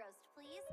roast, please.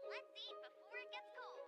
Let's eat before it gets cold.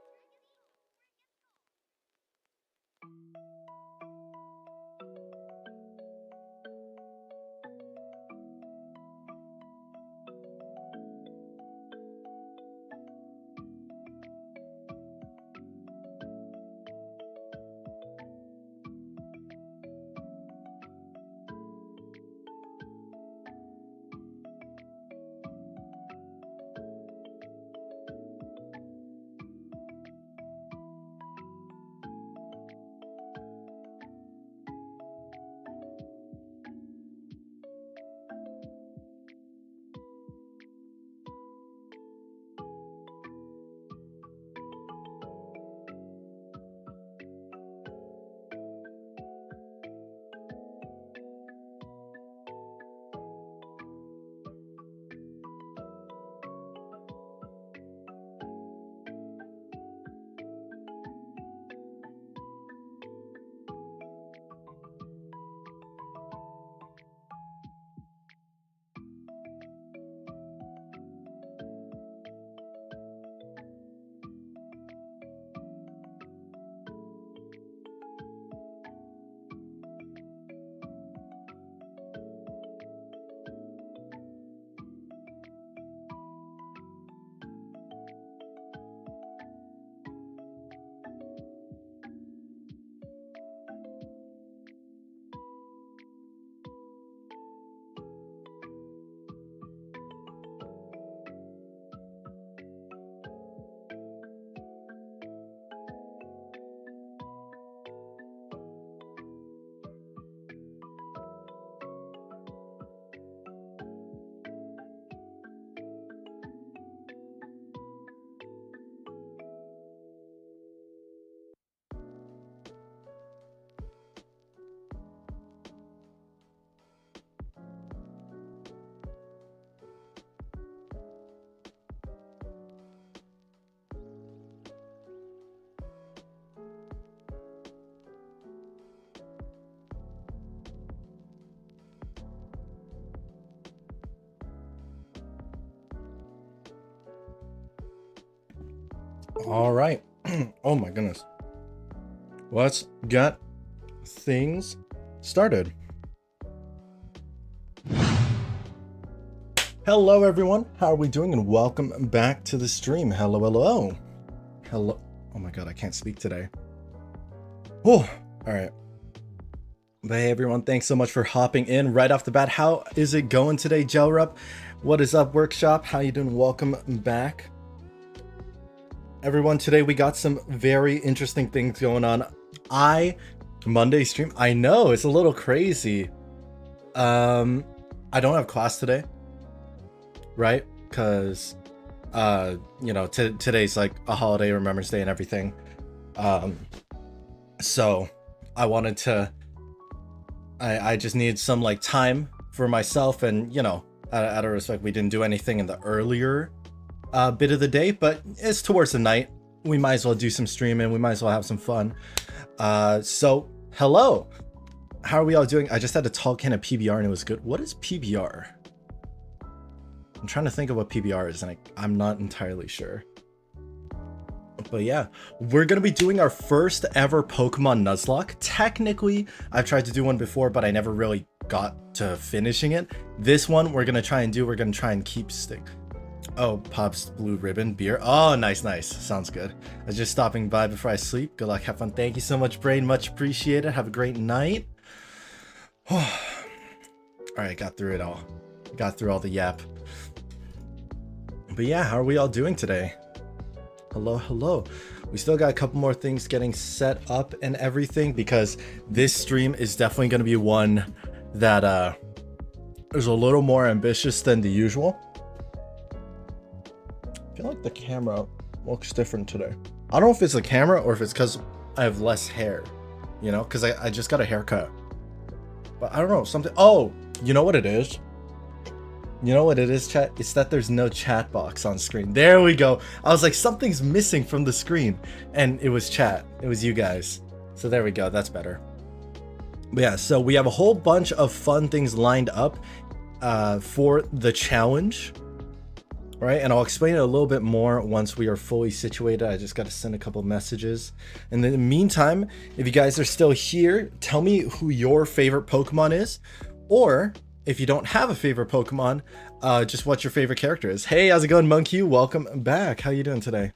All right. Oh my goodness. Let's get things started. Hello everyone, how are we doing? And welcome back to the stream. Hello, hello. Hello. Oh my god, I can't speak today. Oh, all right. Hey everyone, thanks so much for hopping in right off the bat. How is it going today, Gel Rep? What is up, Workshop? How you doing? Welcome back. Everyone, today we got some very interesting things going on. Monday stream, I know, it's a little crazy. I don't have class today, right? Because, today's like a holiday, Remembrance Day and everything. So I wanted to, I just needed some like time for myself, and out of respect, we didn't do anything in the earlier bit of the day, but it's towards the night. We might as well do some streaming. We might as well have some fun. So hello, how are we all doing? I just had a tall can of PBR and it was good. What is PBR? I'm trying to think of what PBR is, and I'm not entirely sure. But yeah, we're gonna be doing our first ever Pokemon Nuzlocke. Technically, I've tried to do one before, but I never really got to finishing it. This one we're gonna try and keep stick. Oh, Pop's Blue Ribbon beer. Oh, nice. Sounds good. I was just stopping by before I sleep. Good luck, have fun. Thank you so much, Brain. Much appreciated. Have a great night. All right, got through it all. Got through all the yap. But yeah, how are we all doing today? Hello. We still got a couple more things getting set up and everything, because this stream is definitely going to be one that is a little more ambitious than the usual. I feel like the camera looks different today. I don't know if it's the camera or if it's because I have less hair, because I just got a haircut. But I don't know, something. Oh, you know what it is? You know what it is, chat? It's that there's no chat box on screen. There we go. I was like, something's missing from the screen. And it was chat. It was you guys. So there we go. That's better. But yeah, so we have a whole bunch of fun things lined up for the challenge. Right? And I'll explain it a little bit more once we are fully situated. I just got to send a couple messages. And in the meantime, if you guys are still here, tell me who your favorite Pokemon is. Or if you don't have a favorite Pokemon, just what your favorite character is. Hey, how's it going, Monkey? Welcome back. How you doing today?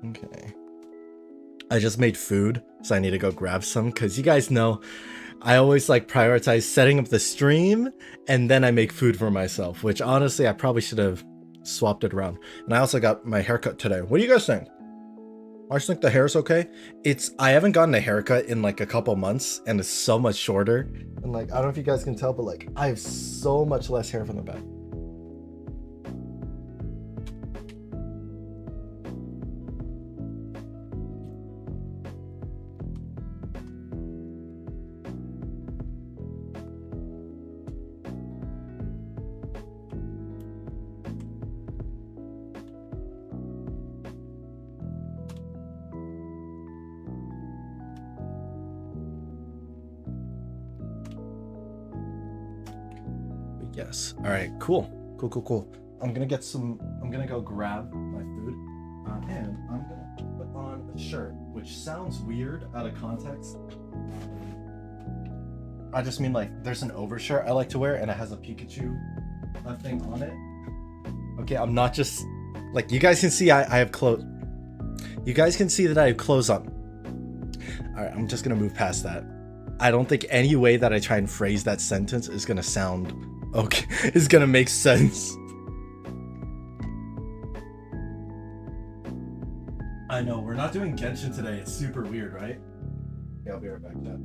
Okay. I just made food, so I need to go grab some, because you guys know I always like prioritize setting up the stream, and then I make food for myself, which honestly, I probably should have swapped it around. And I also got my haircut today. What do you guys think? I just think the hair's okay. I haven't gotten a haircut in like a couple months, and it's so much shorter. And like, I don't know if you guys can tell, but like, I have so much less hair from the back. Yes. All right. Cool. I'm gonna go grab my food, and I'm gonna put on a shirt, which sounds weird out of context. I just mean like there's an overshirt I like to wear, and it has a Pikachu thing on it. Okay, I'm not just like, you guys can see I have clothes. You guys can see that I have clothes on. All right, I'm just gonna move past that. I don't think any way that I try and phrase that sentence is gonna sound okay, is gonna make sense. I know, we're not doing Genshin today. It's super weird, right? Yeah, I'll be right back, chat.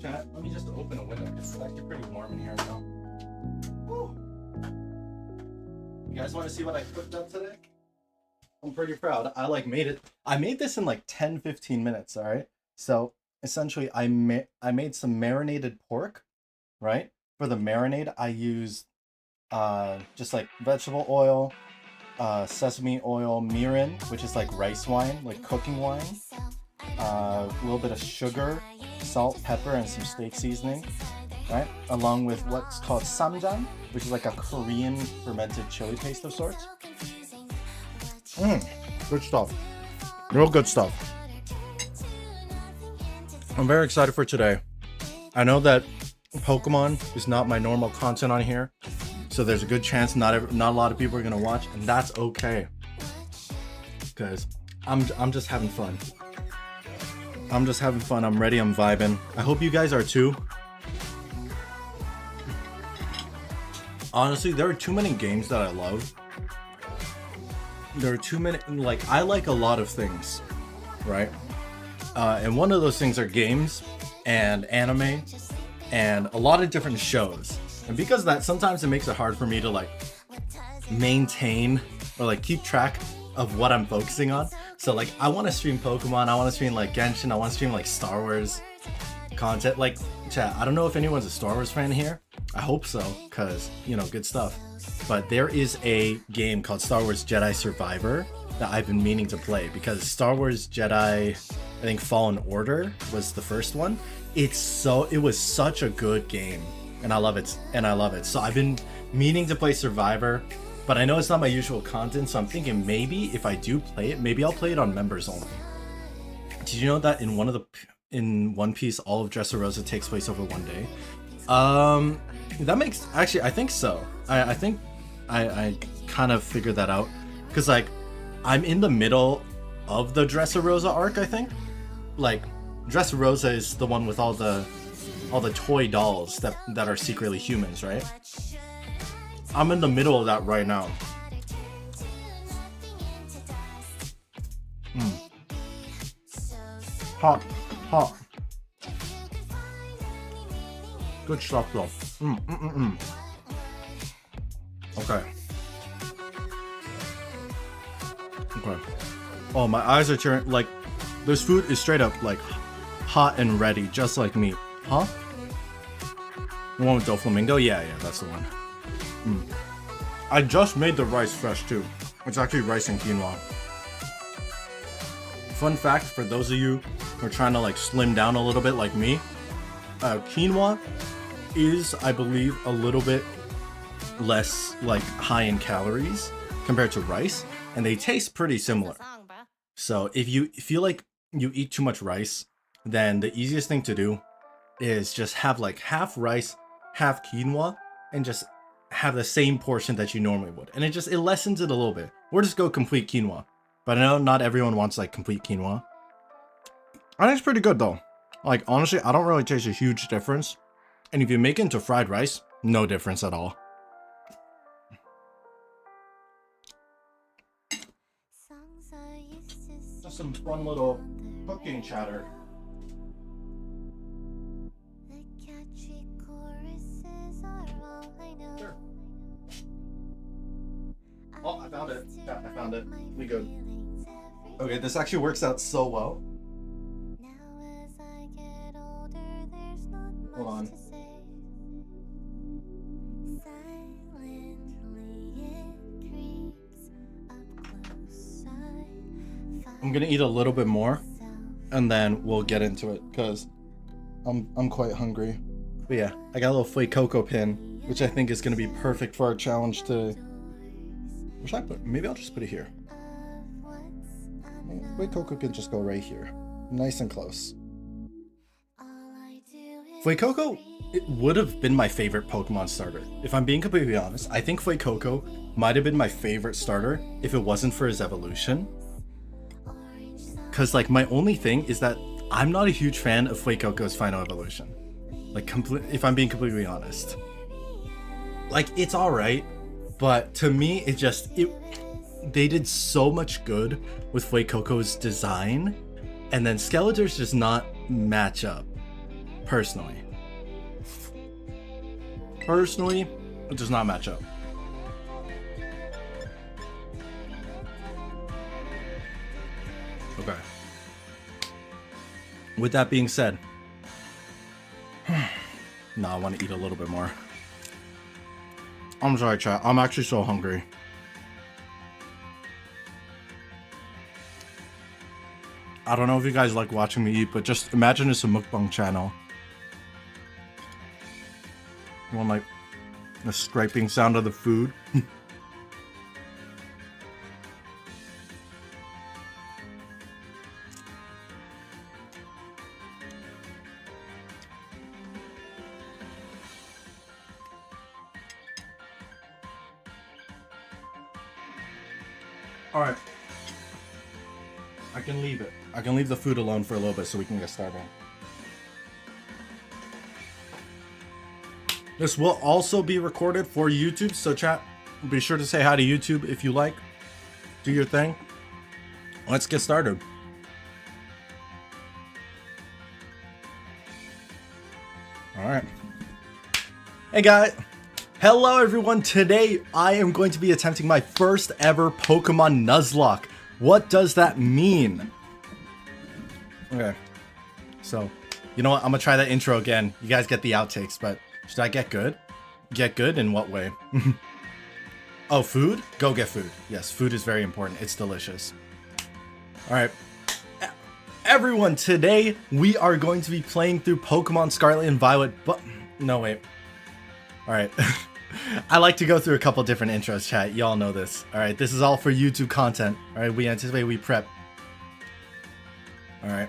Chat, let me just open a window. It's actually pretty warm in here now. Woo. You guys want to see what I cooked up today? I'm pretty proud. I made it. I made this in like 10-15 minutes, all right? So essentially I made some marinated pork, right? For the marinade, I used just like vegetable oil, sesame oil, mirin, which is like rice wine, like cooking wine, a little bit of sugar, salt, pepper, and some steak seasoning, right? Along with what's called samjang, which is like a Korean fermented chili paste of sorts. Good stuff. Real good stuff. I'm very excited for today. I know that Pokemon is not my normal content on here, so there's a good chance not a lot of people are gonna watch, and that's okay. Because I'm just having fun. I'm just having fun. I'm ready. I'm vibing. I hope you guys are too. Honestly, there are too many games that I love. There are too many. Like, I like a lot of things, right? And one of those things are games and anime and a lot of different shows. And because of that, sometimes it makes it hard for me to like maintain or like keep track of what I'm focusing on. So like, I want to stream Pokemon, I want to stream like Genshin, I want to stream like Star Wars content. Like, chat, I don't know if anyone's a Star Wars fan here. I hope so, because, you know, good stuff. But there is a game called Star Wars Jedi Survivor that I've been meaning to play, because Star Wars Jedi, I think Fallen Order was the first one. It was such a good game, and I love it. So I've been meaning to play Survivor, but I know it's not my usual content, so I'm thinking maybe if I do play it, maybe I'll play it on members only. Did you know that in One Piece, all of Dressrosa takes place over one day? That makes, actually, I think so. I think I kind of figured that out, because like I'm in the middle of the Dressrosa arc. I think like Dressrosa is the one with all the toy dolls that are secretly humans, right? I'm in the middle of that right now. Hot. Good stuff though. Okay. Oh, my eyes are turning, like, this food is straight up like hot and ready, just like me. Huh? The one with Doflamingo? Yeah, that's the one. I just made the rice fresh too. It's actually rice and quinoa. Fun fact for those of you who are trying to like slim down a little bit like me, quinoa is, I believe, a little bit less like high in calories compared to rice, and they taste pretty similar. So if you feel like you eat too much rice, then the easiest thing to do is just have like half rice, half quinoa, and just have the same portion that you normally would, and it lessens it a little bit. Or just go complete quinoa. But I know not everyone wants like complete quinoa. I think it's pretty good though. Like, honestly, I don't really taste a huge difference. And if you make it into fried rice, no difference at all. Just some fun little cooking chatter. Sure. Oh, I found it. Yeah, I found it. We good. Okay, this actually works out so well. Hold on. I'm gonna eat a little bit more, and then we'll get into it, because I'm quite hungry. But yeah, I got a little Fuecoco pin, which I think is gonna be perfect for our challenge to. Where should I put? Maybe I'll just put it here. Fuecoco can just go right here, nice and close. Fuecoco, it would have been my favorite Pokemon starter. If I'm being completely honest, I think Fuecoco might have been my favorite starter if it wasn't for his evolution. Because like, my only thing is that I'm not a huge fan of Fuecoco's final evolution. Like, if I'm being completely honest. Like, it's alright, but to me, they did so much good with Fuecoco's design, and then Skeletor's does not match up Personally, it does not match up. Okay. With that being said, no, I want to eat a little bit more. I'm sorry, chat. I'm actually so hungry. I don't know if you guys like watching me eat, but just imagine it's a mukbang channel. You want like the scraping sound of the food? All right. I can leave it. I can leave the food alone for a little bit so we can get started. This will also be recorded for YouTube, so chat, be sure to say hi to YouTube if you like. Do your thing. Let's get started. All right. Hey guys. Hello everyone. Today I am going to be attempting my first ever Pokemon Nuzlocke. What does that mean? Okay. So, you know what? I'm gonna try that intro again. You guys get the outtakes, but should I get good? Get good in what way? Oh, food? Go get food. Yes, food is very important. It's delicious. All right. Everyone, today we are going to be playing through Pokemon Scarlet and Violet, but no, wait. All right. I like to go through a couple different intros, chat. Y'all know this. All right. This is all for YouTube content. All right. We anticipate, we prep. All right.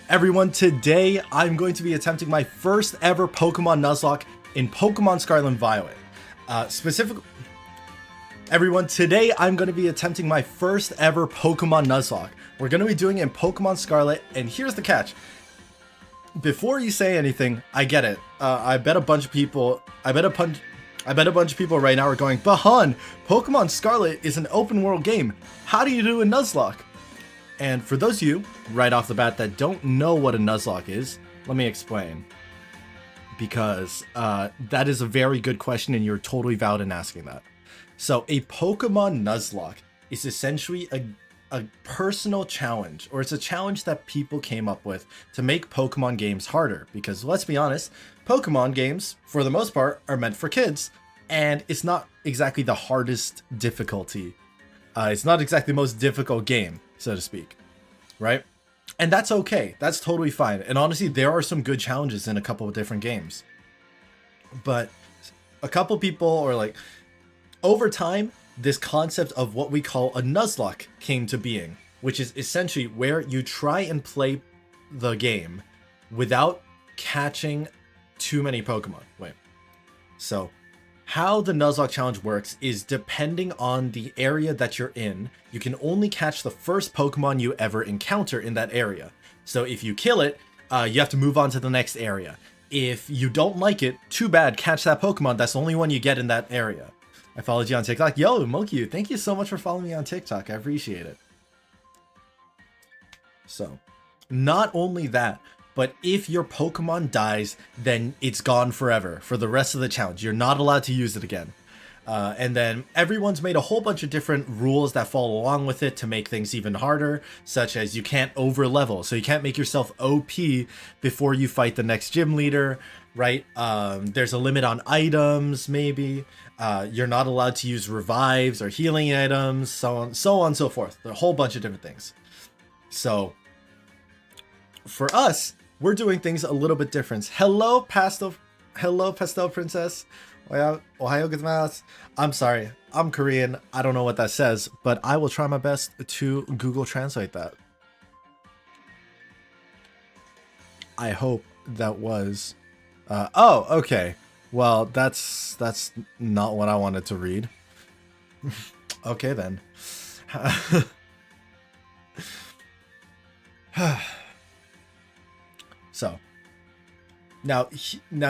Everyone, today I'm going to be attempting my first ever Pokemon Nuzlocke in Pokemon Scarlet and Violet. Everyone, today I'm going to be attempting my first ever Pokemon Nuzlocke. We're going to be doing it in Pokemon Scarlet, and here's the catch. Before you say anything, I get it. I bet a bunch of people right now are going, but Han, Pokemon Scarlet is an open world game. How do you do a Nuzlocke? And for those of you, right off the bat, that don't know what a Nuzlocke is, let me explain. Because that is a very good question, and you're totally valid in asking that. So a Pokemon Nuzlocke is essentially a personal challenge, or it's a challenge that people came up with to make Pokemon games harder. Because let's be honest, Pokemon games, for the most part, are meant for kids, and it's not exactly the hardest difficulty. It's not exactly the most difficult game, so to speak, right? And that's okay. That's totally fine. And honestly, there are some good challenges in a couple of different games. But a couple people, or like, over time, this concept of what we call a Nuzlocke came to being, which is essentially where you try and play the game without catching too many Pokemon. Wait. So, how the Nuzlocke challenge works is depending on the area that you're in, you can only catch the first Pokemon you ever encounter in that area. So if you kill it, you have to move on to the next area. If you don't like it, too bad, catch that Pokemon. That's the only one you get in that area. I followed you on TikTok. Yo, Moki, thank you so much for following me on TikTok. I appreciate it. So, not only that, but if your Pokemon dies, then it's gone forever for the rest of the challenge. You're not allowed to use it again. And then everyone's made a whole bunch of different rules that follow along with it to make things even harder, such as you can't over level. So you can't make yourself OP before you fight the next gym leader, right? There's a limit on items, maybe. You're not allowed to use revives or healing items, so on and so forth. There are a whole bunch of different things. So for us, we're doing things a little bit different. Hello, Pastel Princess. Ohayo gozaimasu. I'm sorry, I'm Korean. I don't know what that says, but I will try my best to Google Translate that. I hope that was... oh, okay. Well, that's not what I wanted to read. Okay, then. So, now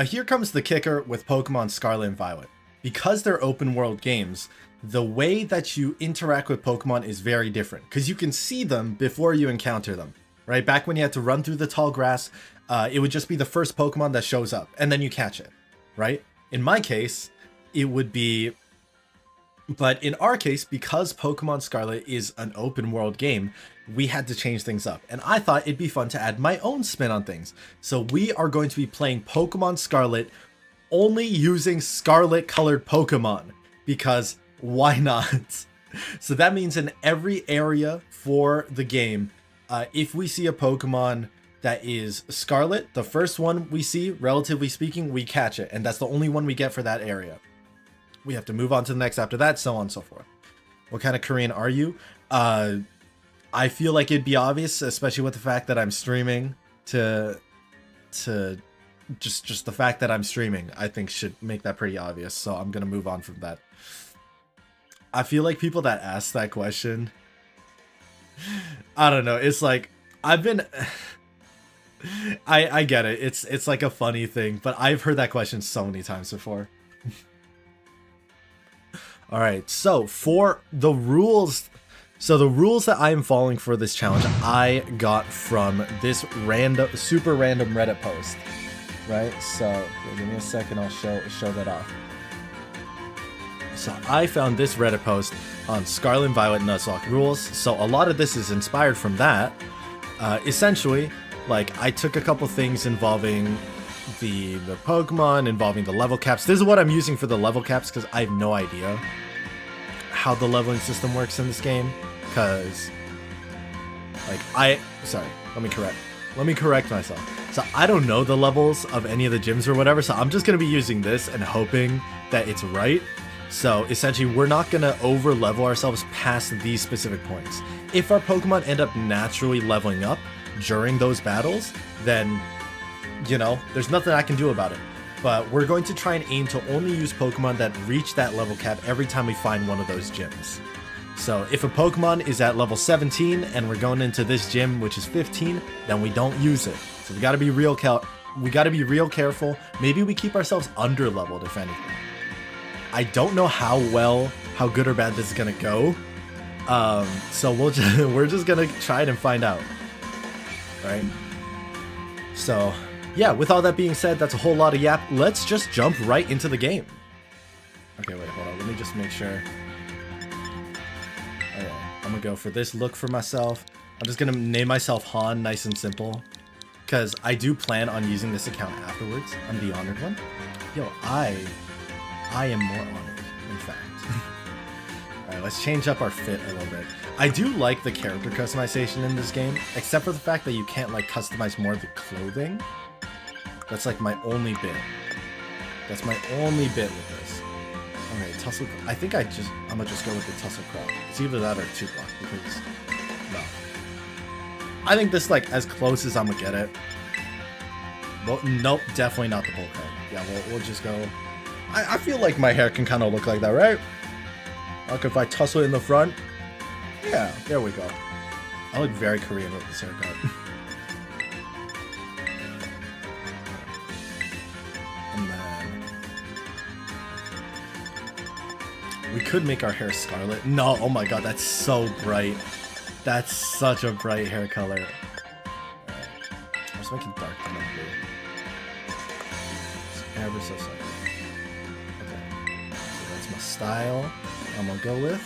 here comes the kicker with Pokemon Scarlet and Violet. Because they're open world games, the way that you interact with Pokemon is very different, because you can see them before you encounter them, right? Back when you had to run through the tall grass, it would just be the first Pokemon that shows up, and then you catch it, right? In my case, it would be... But in our case, because Pokemon Scarlet is an open world game, we had to change things up. And I thought it'd be fun to add my own spin on things. So we are going to be playing Pokemon Scarlet only using Scarlet-colored Pokemon. Because why not? So that means in every area for the game, if we see a Pokemon that is Scarlet, the first one we see, relatively speaking, we catch it. And that's the only one we get for that area. We have to move on to the next after that, so on and so forth. What kind of Korean are you? I feel like it'd be obvious, especially with the fact that I'm streaming to just the fact that I'm streaming, I think should make that pretty obvious. So I'm going to move on from that. I feel like people that ask that question, I don't know. It's like, I've been, I get it. It's like a funny thing, but I've heard that question so many times before. All right, so for the rules, the rules that I'm following for this challenge, I got from this super random Reddit post, right? So give me a second, I'll show that off. So I found this Reddit post on Scarlet and Violet Nuzlocke rules. So a lot of this is inspired from that. Essentially, like I took a couple things involving the Pokemon, involving the level caps. This is what I'm using for the level caps because I have no idea how the leveling system works in this game. Because, like, let me correct myself. So I don't know the levels of any of the gyms or whatever. So I'm just gonna be using this and hoping that it's right. So essentially, we're not gonna over level ourselves past these specific points. If our Pokemon end up naturally leveling up during those battles, then, you know, there's nothing I can do about it. But we're going to try and aim to only use Pokemon that reach that level cap every time we find one of those gyms. So if a Pokemon is at level 17 and we're going into this gym, which is 15, then we don't use it. So we got to be real careful. Maybe we keep ourselves under leveled, if anything. I don't know how good or bad this is gonna go. So we're just gonna try it and find out. All right. So yeah, with all that being said, that's a whole lot of yap. Let's just jump right into the game. Okay, wait, hold on. Let me just make sure. Okay, I'm gonna go for this look for myself. I'm just gonna name myself Han, nice and simple, because I do plan on using this account afterwards. I'm the honored one. Yo, I am more honored, in fact. Alright, let's change up our fit a little bit. I do like the character customization in this game, except for the fact that you can't, like, customize more of the clothing. That's, like, my only bit. That's my only bit with this. Okay, Tussle... I think I'm gonna just go with the Tussle Crop. It's either that or 2-block, because... No. I think this, like, as close as I'm gonna get it. Well, nope, definitely not the Bull Cut. Yeah, we'll just go... I feel like my hair can kind of look like that, right? Like if I tussle it in the front. Yeah, there we go. I look very Korean with this haircut. And then... we could make our hair scarlet. No, oh my god, that's so bright. That's such a bright hair color. Alright. Let's make it dark and blue. It's ever so slightly. Style I'm gonna go with,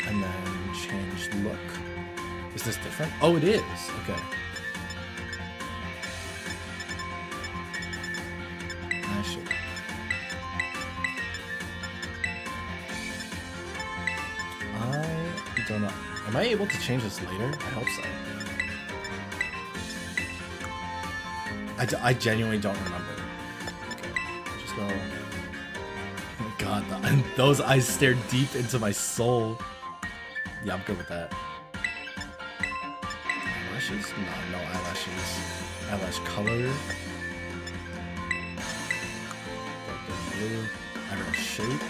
and then change look. Is this different? Oh, it is. Okay. I should. I don't know. Am I able to change this later? I hope so. I genuinely don't remember. Okay. Just go. God, those eyes stared deep into my soul. Yeah, I'm good with that. Eyelashes? No eyelashes. Eyelash color. Blue. Eyebrow shape.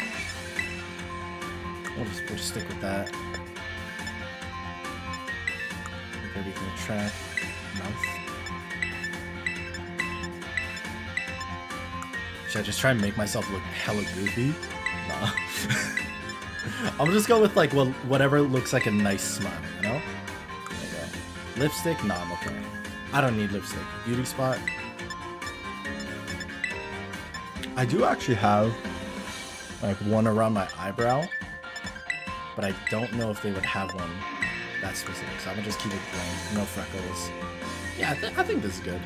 We'll just stick with that. Make everything track. Mouth. Should I just try and make myself look hella goofy? Nah. I'm just go with like whatever looks like a nice smile, you know? There you go. Lipstick? Nah, I'm okay. I don't need lipstick. Beauty spot. I do actually have like one around my eyebrow, but I don't know if they would have one that specific, so I'm gonna just keep it plain. No freckles. Yeah, I think this is good.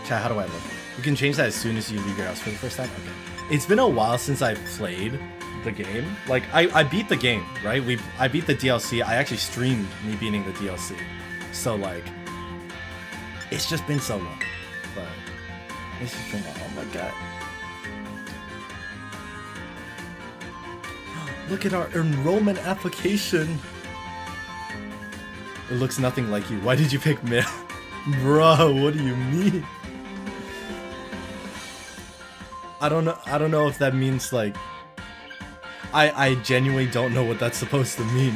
Chat, how do I look? You can change that as soon as you leave your house for the first time? Okay. It's been a while since I've played the game. Like, I beat the game, right? I beat the DLC. I actually streamed me beating the DLC. So, like, it's just been so long. But, it's just been, oh my god. Look at our enrollment application. It looks nothing like you. Why did you pick male? Bro, what do you mean? I don't know if that means like I genuinely don't know what that's supposed to mean.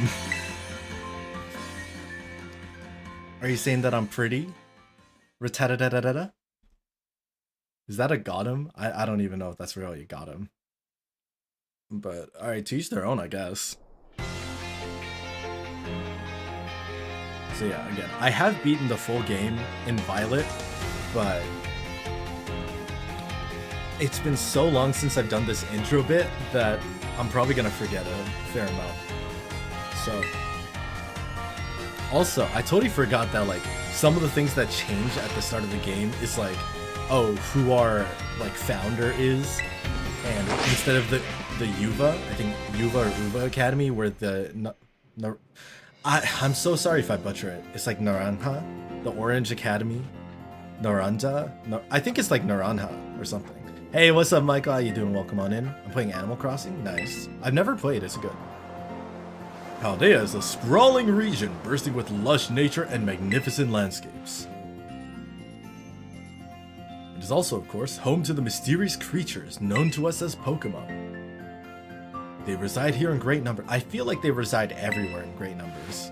Are you saying that I'm pretty? Ratata-da-da-da-da? Is that a got him? I don't even know if that's real. You got him. But alright, to each their own, I guess. So yeah, again, I have beaten the full game in Violet, but it's been so long since I've done this intro bit that I'm probably gonna forget a fair amount. So, also, I totally forgot that like some of the things that change at the start of the game is like, oh, who our like founder is, and instead of the Yuva, I think Yuva or Uva Academy, where the I'm so sorry if I butcher it. It's like Naranja, the Orange Academy, Naranja. No, I think it's like Naranja or something. Hey, what's up, Michael? How you doing? Welcome on in. I'm playing Animal Crossing. Nice. I've never played. It's good. Paldea is a sprawling region bursting with lush nature and magnificent landscapes. It is also, of course, home to the mysterious creatures known to us as Pokemon. They reside here in great numbers. I feel like they reside everywhere in great numbers.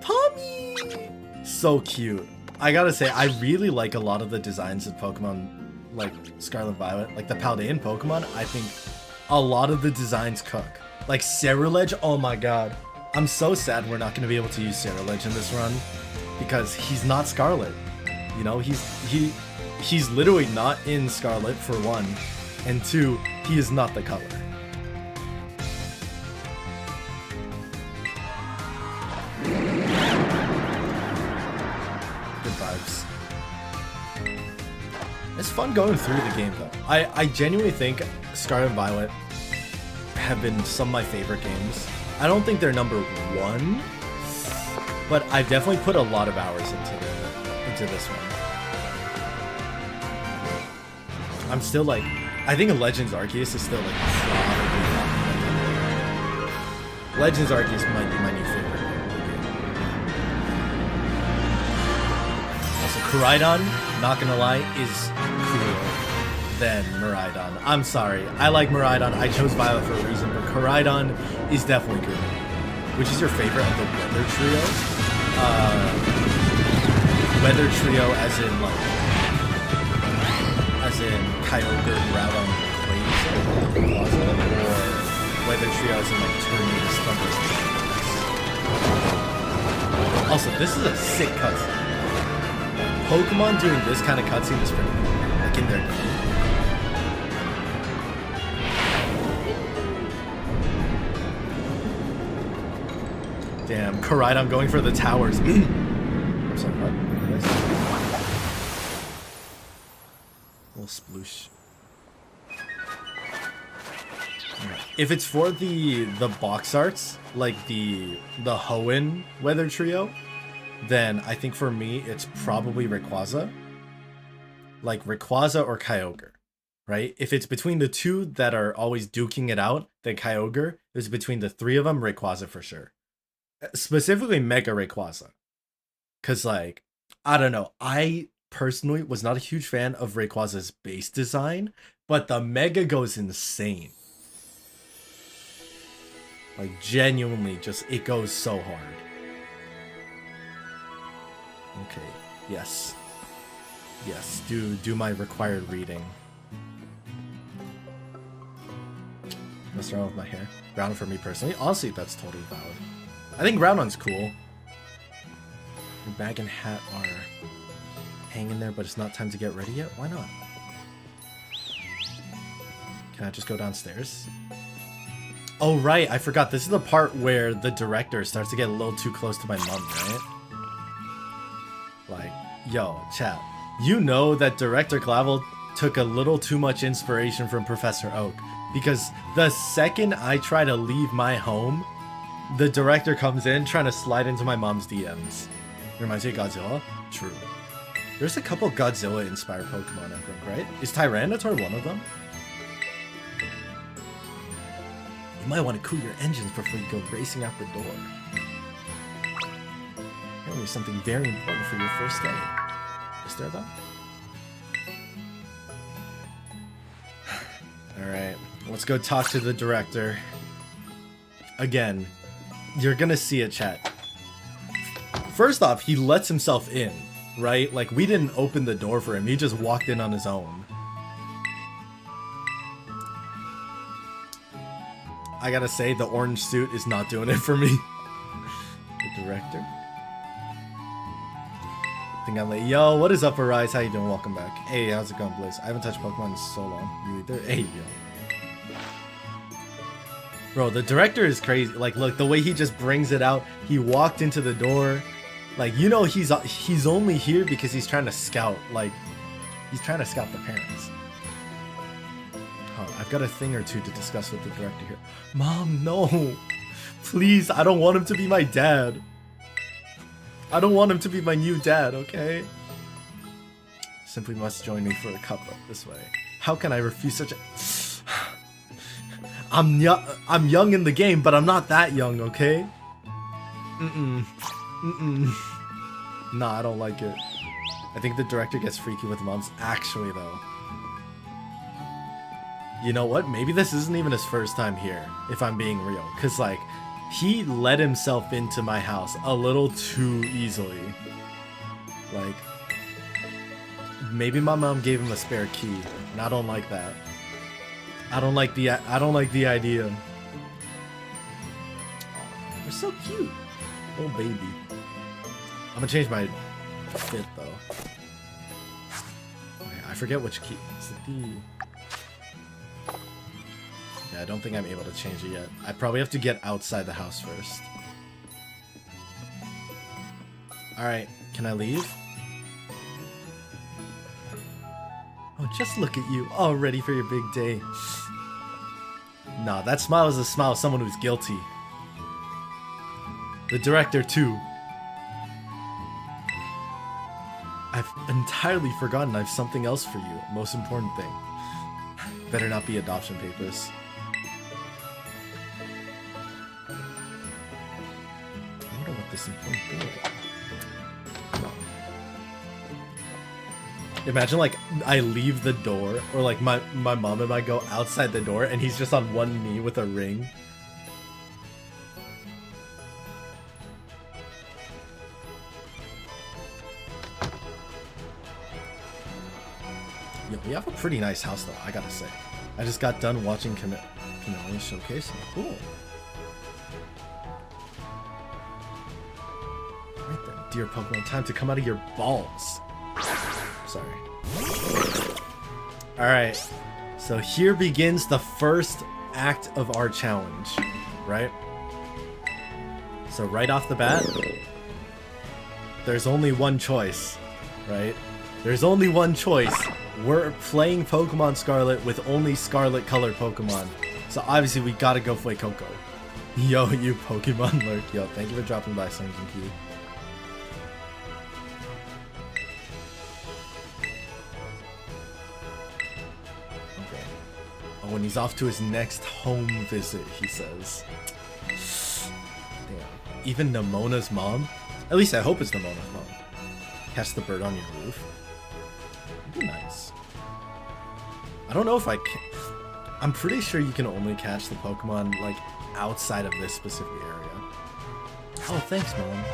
Pommy! So cute. I gotta say, I really like a lot of the designs of Pokemon, like Scarlet Violet, like the Paldean Pokemon. I think a lot of the designs cook. Like Cerulege, oh my god. I'm so sad we're not gonna be able to use Cerulege in this run because he's not Scarlet. You know, he's literally not in Scarlet for one, and two, he is not the color. Vibes. It's fun going through the game though. I genuinely think Scarlet and Violet have been some of my favorite games. I don't think they're number one, but I've definitely put a lot of hours into this one. I'm still like, I think Legends Arceus is still like probably top. Legends Arceus might be my new favorite. Koraidon, not gonna lie, is cooler than Miraidon. I'm sorry. I like Miraidon. I chose Violet for a reason, but Koraidon is definitely cooler. Which is your favorite of the Weather Trio? Weather Trio as in Kyogre, Groudon, Rayquaza, or Weather Trio as in like Tornadus, Thundurus. Also, this is a sick cutscene. Pokemon doing this kind of cutscene is pretty cool. Like in their game. Damn, Koraidon going for the towers. I'm sorry, what? Little sploosh. If it's for the box arts, like the Hoenn Weather Trio, then I think for me, it's probably Rayquaza. Like Rayquaza or Kyogre, right? If it's between the two that are always duking it out, then Kyogre. If it's between the three of them, Rayquaza for sure. Specifically Mega Rayquaza. Because like, I don't know. I personally was not a huge fan of Rayquaza's base design, but the Mega goes insane. Like genuinely, just it goes so hard. Okay, yes. Yes, do my required reading. What's wrong with my hair? Groundon for me personally? Honestly, that's totally valid. I think Groundon's cool. Your bag and hat are hanging there, but it's not time to get ready yet? Why not? Can I just go downstairs? Oh, right. I forgot. This is the part where the director starts to get a little too close to my mom, right? Like, yo, chat. You know that Director Clavel took a little too much inspiration from Professor Oak. Because the second I try to leave my home, the director comes in trying to slide into my mom's DMs. Reminds you of Godzilla? True. There's a couple Godzilla-inspired Pokemon, I think, right? Is Tyranitar one of them? You might want to cool your engines before you go racing out the door. Apparently something very important for your first day. Is there, though? Alright, let's go talk to the director. Again, you're gonna see it, chat. First off, he lets himself in, right? Like, we didn't open the door for him. He just walked in on his own. I gotta say, the orange suit is not doing it for me. The director. I think I'm late. Yo, what is up, Arise? How you doing? Welcome back. Hey, how's it going, Blaze? I haven't touched Pokemon in so long. You either? Hey, yo. Bro, the director is crazy. Like, look, the way he just brings it out. He walked into the door. Like, you know, he's only here because he's trying to scout. Like, he's trying to scout the parents. Oh, I've got a thing or two to discuss with the director here. Mom, no. Please, I don't want him to be my dad. I don't want him to be my new dad, okay? Simply must join me for a cup up this way. How can I refuse such a... I'm young in the game, but I'm not that young, okay? Nah, I don't like it. I think the director gets freaky with moms. Actually, though. You know what? Maybe this isn't even his first time here, if I'm being real. Because, like, he let himself into my house a little too easily. Like, maybe my mom gave him a spare key, and I don't like that. I don't like the idea. They're so cute. Oh, baby. I'm gonna change my fit, though. Okay, I forget which key. Is it the... Yeah, I don't think I'm able to change it yet. I probably have to get outside the house first. Alright, can I leave? Oh, just look at you, all ready for your big day. Nah, that smile is a smile of someone who's guilty. The director, too. I've entirely forgotten I've something else for you. Most important thing. Better not be adoption papers. I wonder what this important thing is. No. Imagine, like, I leave the door, or like my mom and I go outside the door and he's just on one knee with a ring. Yo, we have a pretty nice house though, I gotta say. I just got done watching Canelia's showcase. Cool. Right then, dear Pokemon, time to come out of your balls. Sorry. Alright, so here begins the first act of our challenge, right? So right off the bat, there's only one choice, right? There's only one choice. We're playing Pokemon Scarlet with only Scarlet-colored Pokemon. So obviously we gotta go for Coco. Yo, you Pokemon lurk. Yo, thank you for dropping by, Sunken Key. Okay. Oh, when he's off to his next home visit, he says. Damn. Even Nemona's mom? At least I hope it's Nemona's mom. Catch the bird on your roof. That'd be nice. I don't know if I can. I'm pretty sure you can only catch the Pokemon, like, outside of this specific area. Oh, thanks, Mom.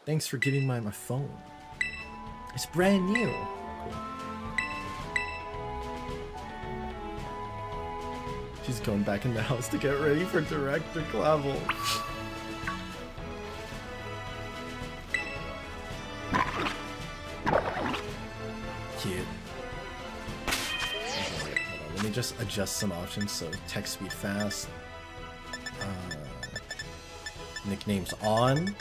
Thanks for giving my phone. It's brand new. Cool. She's going back in the house to get ready for Director Clavel. just adjust some options. So text speed fast. Nicknames on.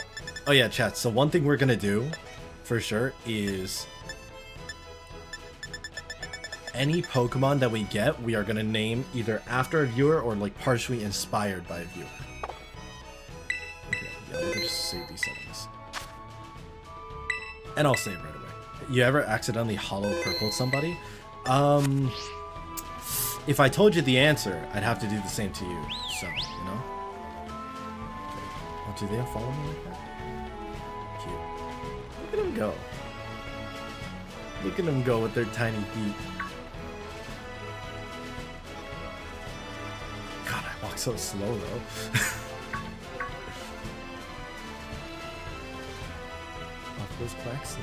Oh yeah, chat. So one thing we're gonna do for sure is any Pokemon that we get, we are gonna name either after a viewer or like partially inspired by a viewer. Okay, yeah, let me just save these settings. And I'll save right away. You ever accidentally hollow purpled somebody? If I told you the answer, I'd have to do the same to you. So, you know? Oh, do they unfollow me like that? Cute. Look at them go. Look at them go with their tiny feet. God, I walk so slow though. Off those quacks.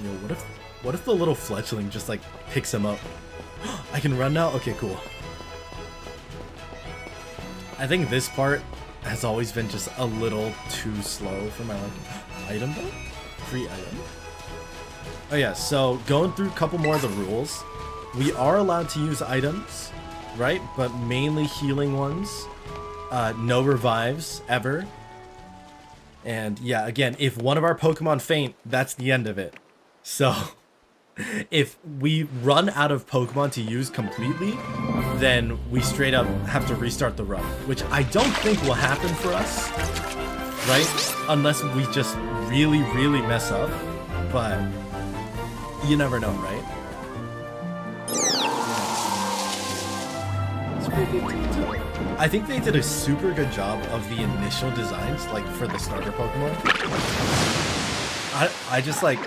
Yo, what if the little fledgling just like picks him up? I can run now? Okay, cool. I think this part has always been just a little too slow for my liking. Item though? Free item? Oh yeah, so going through a couple more of the rules. We are allowed to use items, right? But mainly healing ones. No revives, ever. And yeah, again, if one of our Pokemon faint, that's the end of it. So, if we run out of Pokemon to use completely, then we straight up have to restart the run, which I don't think will happen for us, right? Unless we just really, really mess up, but you never know, right? I think they did a super good job of the initial designs, like for the starter Pokemon. I just like...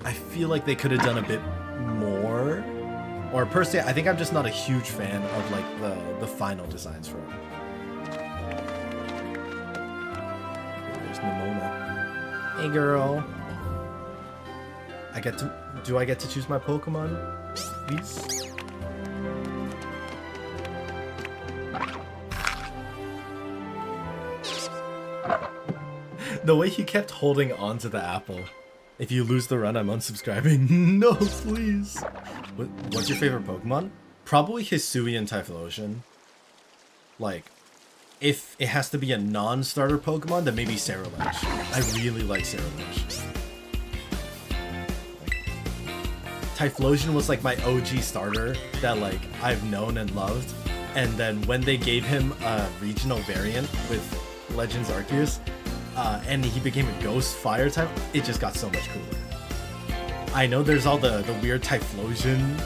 I feel like they could have done a bit more. Or personally, I think I'm just not a huge fan of like the final designs for them. There's Nimona. Hey girl. Do I get to choose my Pokemon? Please? The way he kept holding on to the apple. If you lose the run, I'm unsubscribing. No, please. What's your favorite Pokemon? Probably Hisui and Typhlosion. Like, if it has to be a non-starter Pokemon, then maybe Scarlet-colored. I really like Scarlet-colored. Typhlosion was like my OG starter that like I've known and loved. And then when they gave him a regional variant with Legends Arceus, and he became a ghost fire type, it just got so much cooler. I know there's all the weird Typhlosion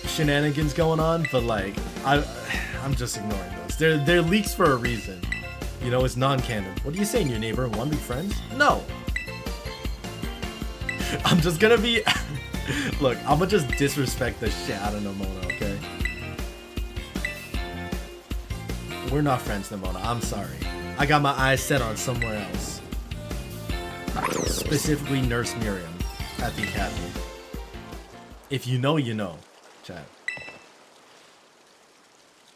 shenanigans going on, but like I'm just ignoring those. They're leaks for a reason. You know, it's non-canon. What are you saying, your neighbor? Want to be friends? No. I'm just gonna be look, I'm gonna just disrespect the shit out of Nimona, okay? We're not friends, Nimona. I'm sorry. I got my eyes set on somewhere else. Specifically Nurse Miriam at the academy. If you know, you know. Chat.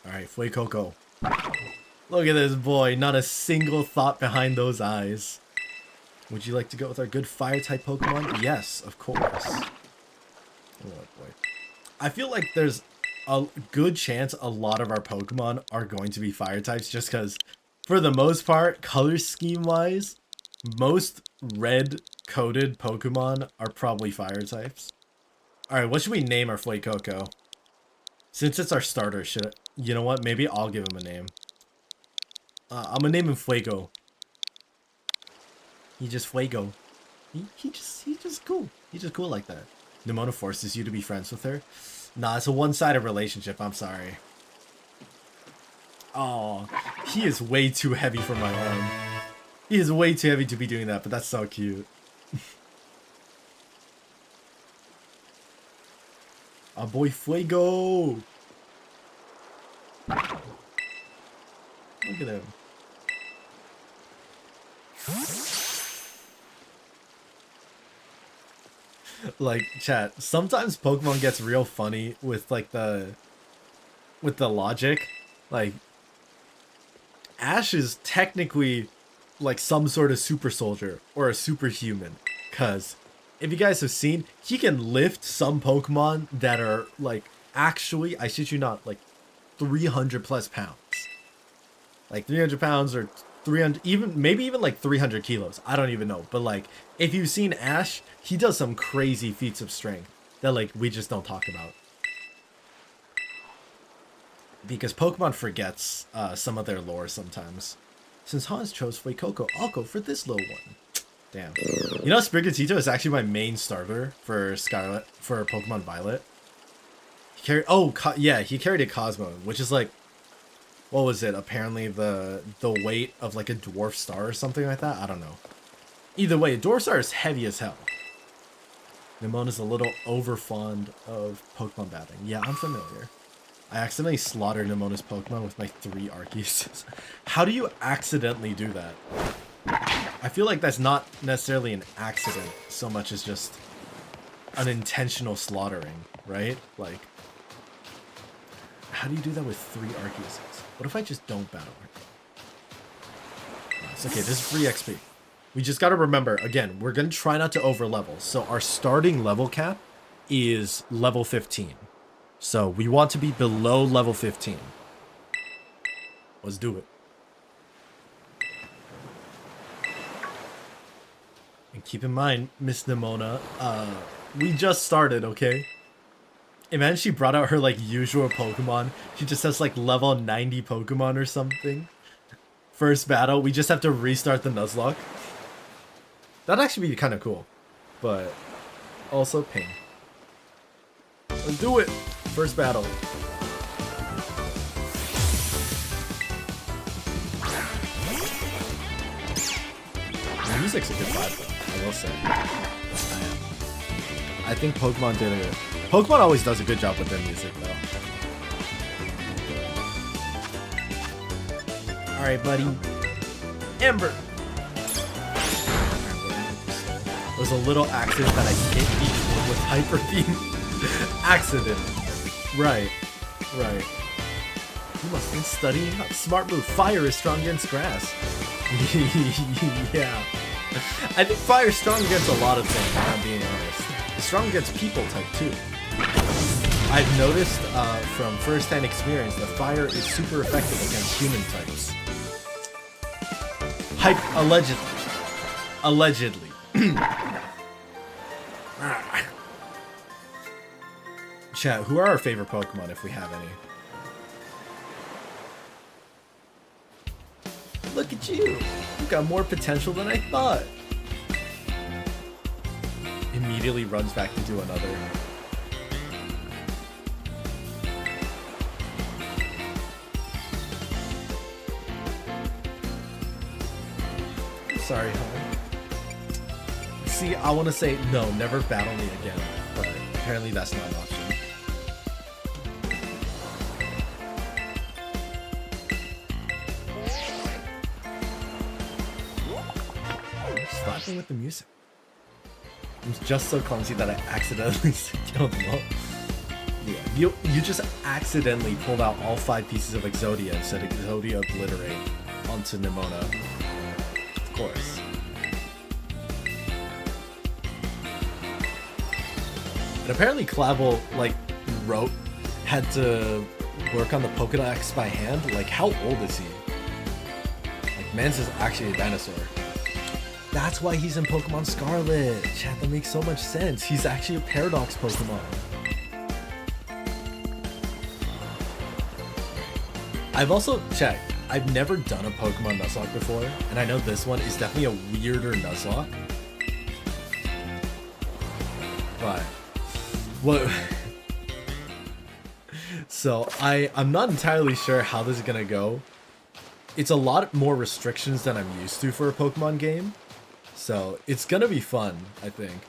Alright, Fuecoco. Look at this boy. Not a single thought behind those eyes. Would you like to go with our good fire-type Pokemon? Yes, of course. Oh boy. I feel like there's a good chance a lot of our Pokemon are going to be fire types just because for the most part, color scheme wise, most red coded Pokemon are probably fire types. Alright, what should we name our Fuecoco? Since it's our starter, you know what? Maybe I'll give him a name. I'm gonna name him Fuego. He just Fuego. He's just cool. He's just cool like that. Nimona forces you to be friends with her. Nah, it's a one-sided relationship. I'm sorry. Oh, he is way too heavy for my arm. He is way too heavy to be doing that, but that's so cute. Our boy Fuego! Look at him. Like, chat, sometimes Pokemon gets real funny with like the logic. Like, Ash is technically like some sort of super soldier or a superhuman, cause if you guys have seen, he can lift some Pokemon that are like actually, I shit you not, like 300 plus pounds. Like 300 pounds or 300, even maybe even like 300 kilos. I don't even know. But like, if you've seen Ash, he does some crazy feats of strength that like we just don't talk about. Because Pokemon forgets some of their lore sometimes. Since Hans chose Fuecoco, I'll go for this little one. Damn. You know, Sprigatito is actually my main starter for Scarlet, for Pokemon Violet. He carried, yeah, he carried a Cosmo, which is like, what was it? Apparently the weight of like a dwarf star or something like that? I don't know. Either way, a dwarf star is heavy as hell. Nemona's a little overfond of Pokemon battling. Yeah, I'm familiar. I accidentally slaughtered Nemona's Pokemon with my 3 Arceus. How do you accidentally do that? I feel like that's not necessarily an accident so much as just an intentional slaughtering, right? Like, how do you do that with 3 Arceus? What if I just don't battle her? It's okay, this is free XP. We just gotta remember, again, we're gonna try not to overlevel. So our starting level cap is level 15. So we want to be below level 15. Let's do it. And keep in mind, Miss Nemona, we just started, okay? Imagine she brought out her, like, usual Pokemon. She just has, like, level 90 Pokemon or something. First battle, we just have to restart the Nuzlocke. That'd actually be kind of cool. But also pain. Let's do it! First battle. The music's a good vibe, though, I will say. I think Pokemon did it. Pokemon always does a good job with their music, though. Alright, buddy. Ember! It was a little accident that I hit each one with Hyper Beam. Accident. Right. Right. You must have been studying up. Smart move. Fire is strong against grass. Yeah. I think fire is strong against a lot of things, if I'm being honest. It's strong against people type too. I've noticed from first-hand experience that fire is super effective against human types. Allegedly. Chat, who are our favorite Pokemon if we have any? Look at you! You've got more potential than I thought! Immediately runs back to do another. Sorry, hon. See, I want to say, no, never battle me again, but apparently that's not an option. Slapping with the music. I'm just so clumsy that I accidentally killed them all. Yeah, you just accidentally pulled out all 5 pieces of Exodia and said Exodia Obliterate onto Nemona. Of course. And apparently Clavel, like, had to work on the Pokédex by hand. Like, how old is he? Like, Mans is actually a dinosaur. That's why he's in Pokemon Scarlet. Chat, that makes so much sense. He's actually a Paradox Pokemon. I've also, chat, I've never done a Pokemon Nuzlocke before, and I know this one is definitely a weirder Nuzlocke. But, what? So, I'm not entirely sure how this is gonna go. It's a lot more restrictions than I'm used to for a Pokemon game. So, it's gonna be fun, I think.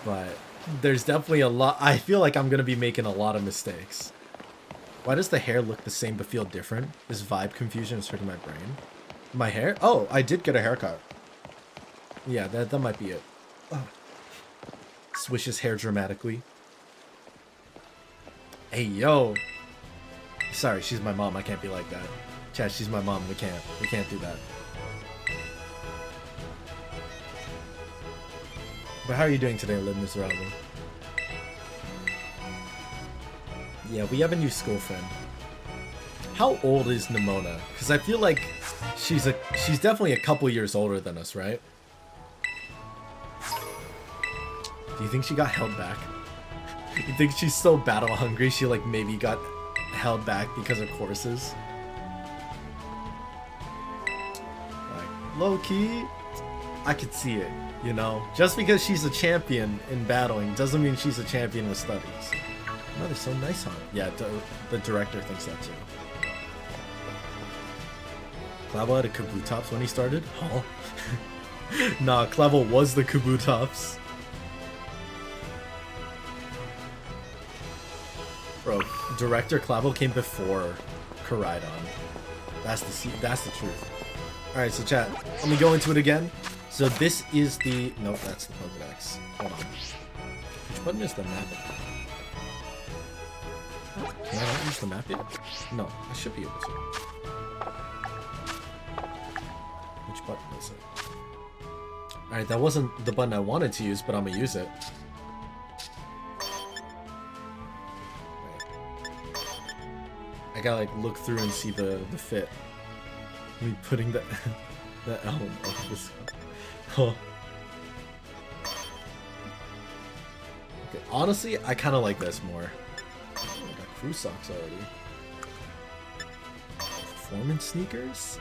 But, there's definitely a lot. I feel like I'm gonna be making a lot of mistakes. Why does the hair look the same but feel different? This vibe confusion is hurting my brain. My hair? Oh, I did get a haircut. Yeah, that might be it. Oh. Swishes hair dramatically. Hey, yo. Sorry, she's my mom. I can't be like that. Chat, she's my mom. We can't do that. But how are you doing today, Lidmus Robin? Yeah, we have a new school friend. How old is Nimona? Because I feel like she's definitely a couple years older than us, right? Do you think she got held back? You think she's so battle hungry she like maybe got held back because of courses? Like, low key, I could see it, you know? Just because she's a champion in battling doesn't mean she's a champion with studies. Oh, they're so nice on it. Yeah, the director thinks that too. Clavel had a Kabutops when he started? Oh. Nah, Clavel was the Kabutops. Bro, director Clavel came before Koraidon. That's the truth. Alright, so chat, let me go into it again. So this is the... Nope, that's the Pokedex. Hold on. Which button is the map? Can I not use the map yet? No, I should be able to. Which button is it? Alright, that wasn't the button I wanted to use, but I'm gonna use it. I gotta like look through and see the fit. Me putting the the L over this one. Oh. Okay, honestly, I kinda like this more. Oh, I got crew socks already. Performance sneakers?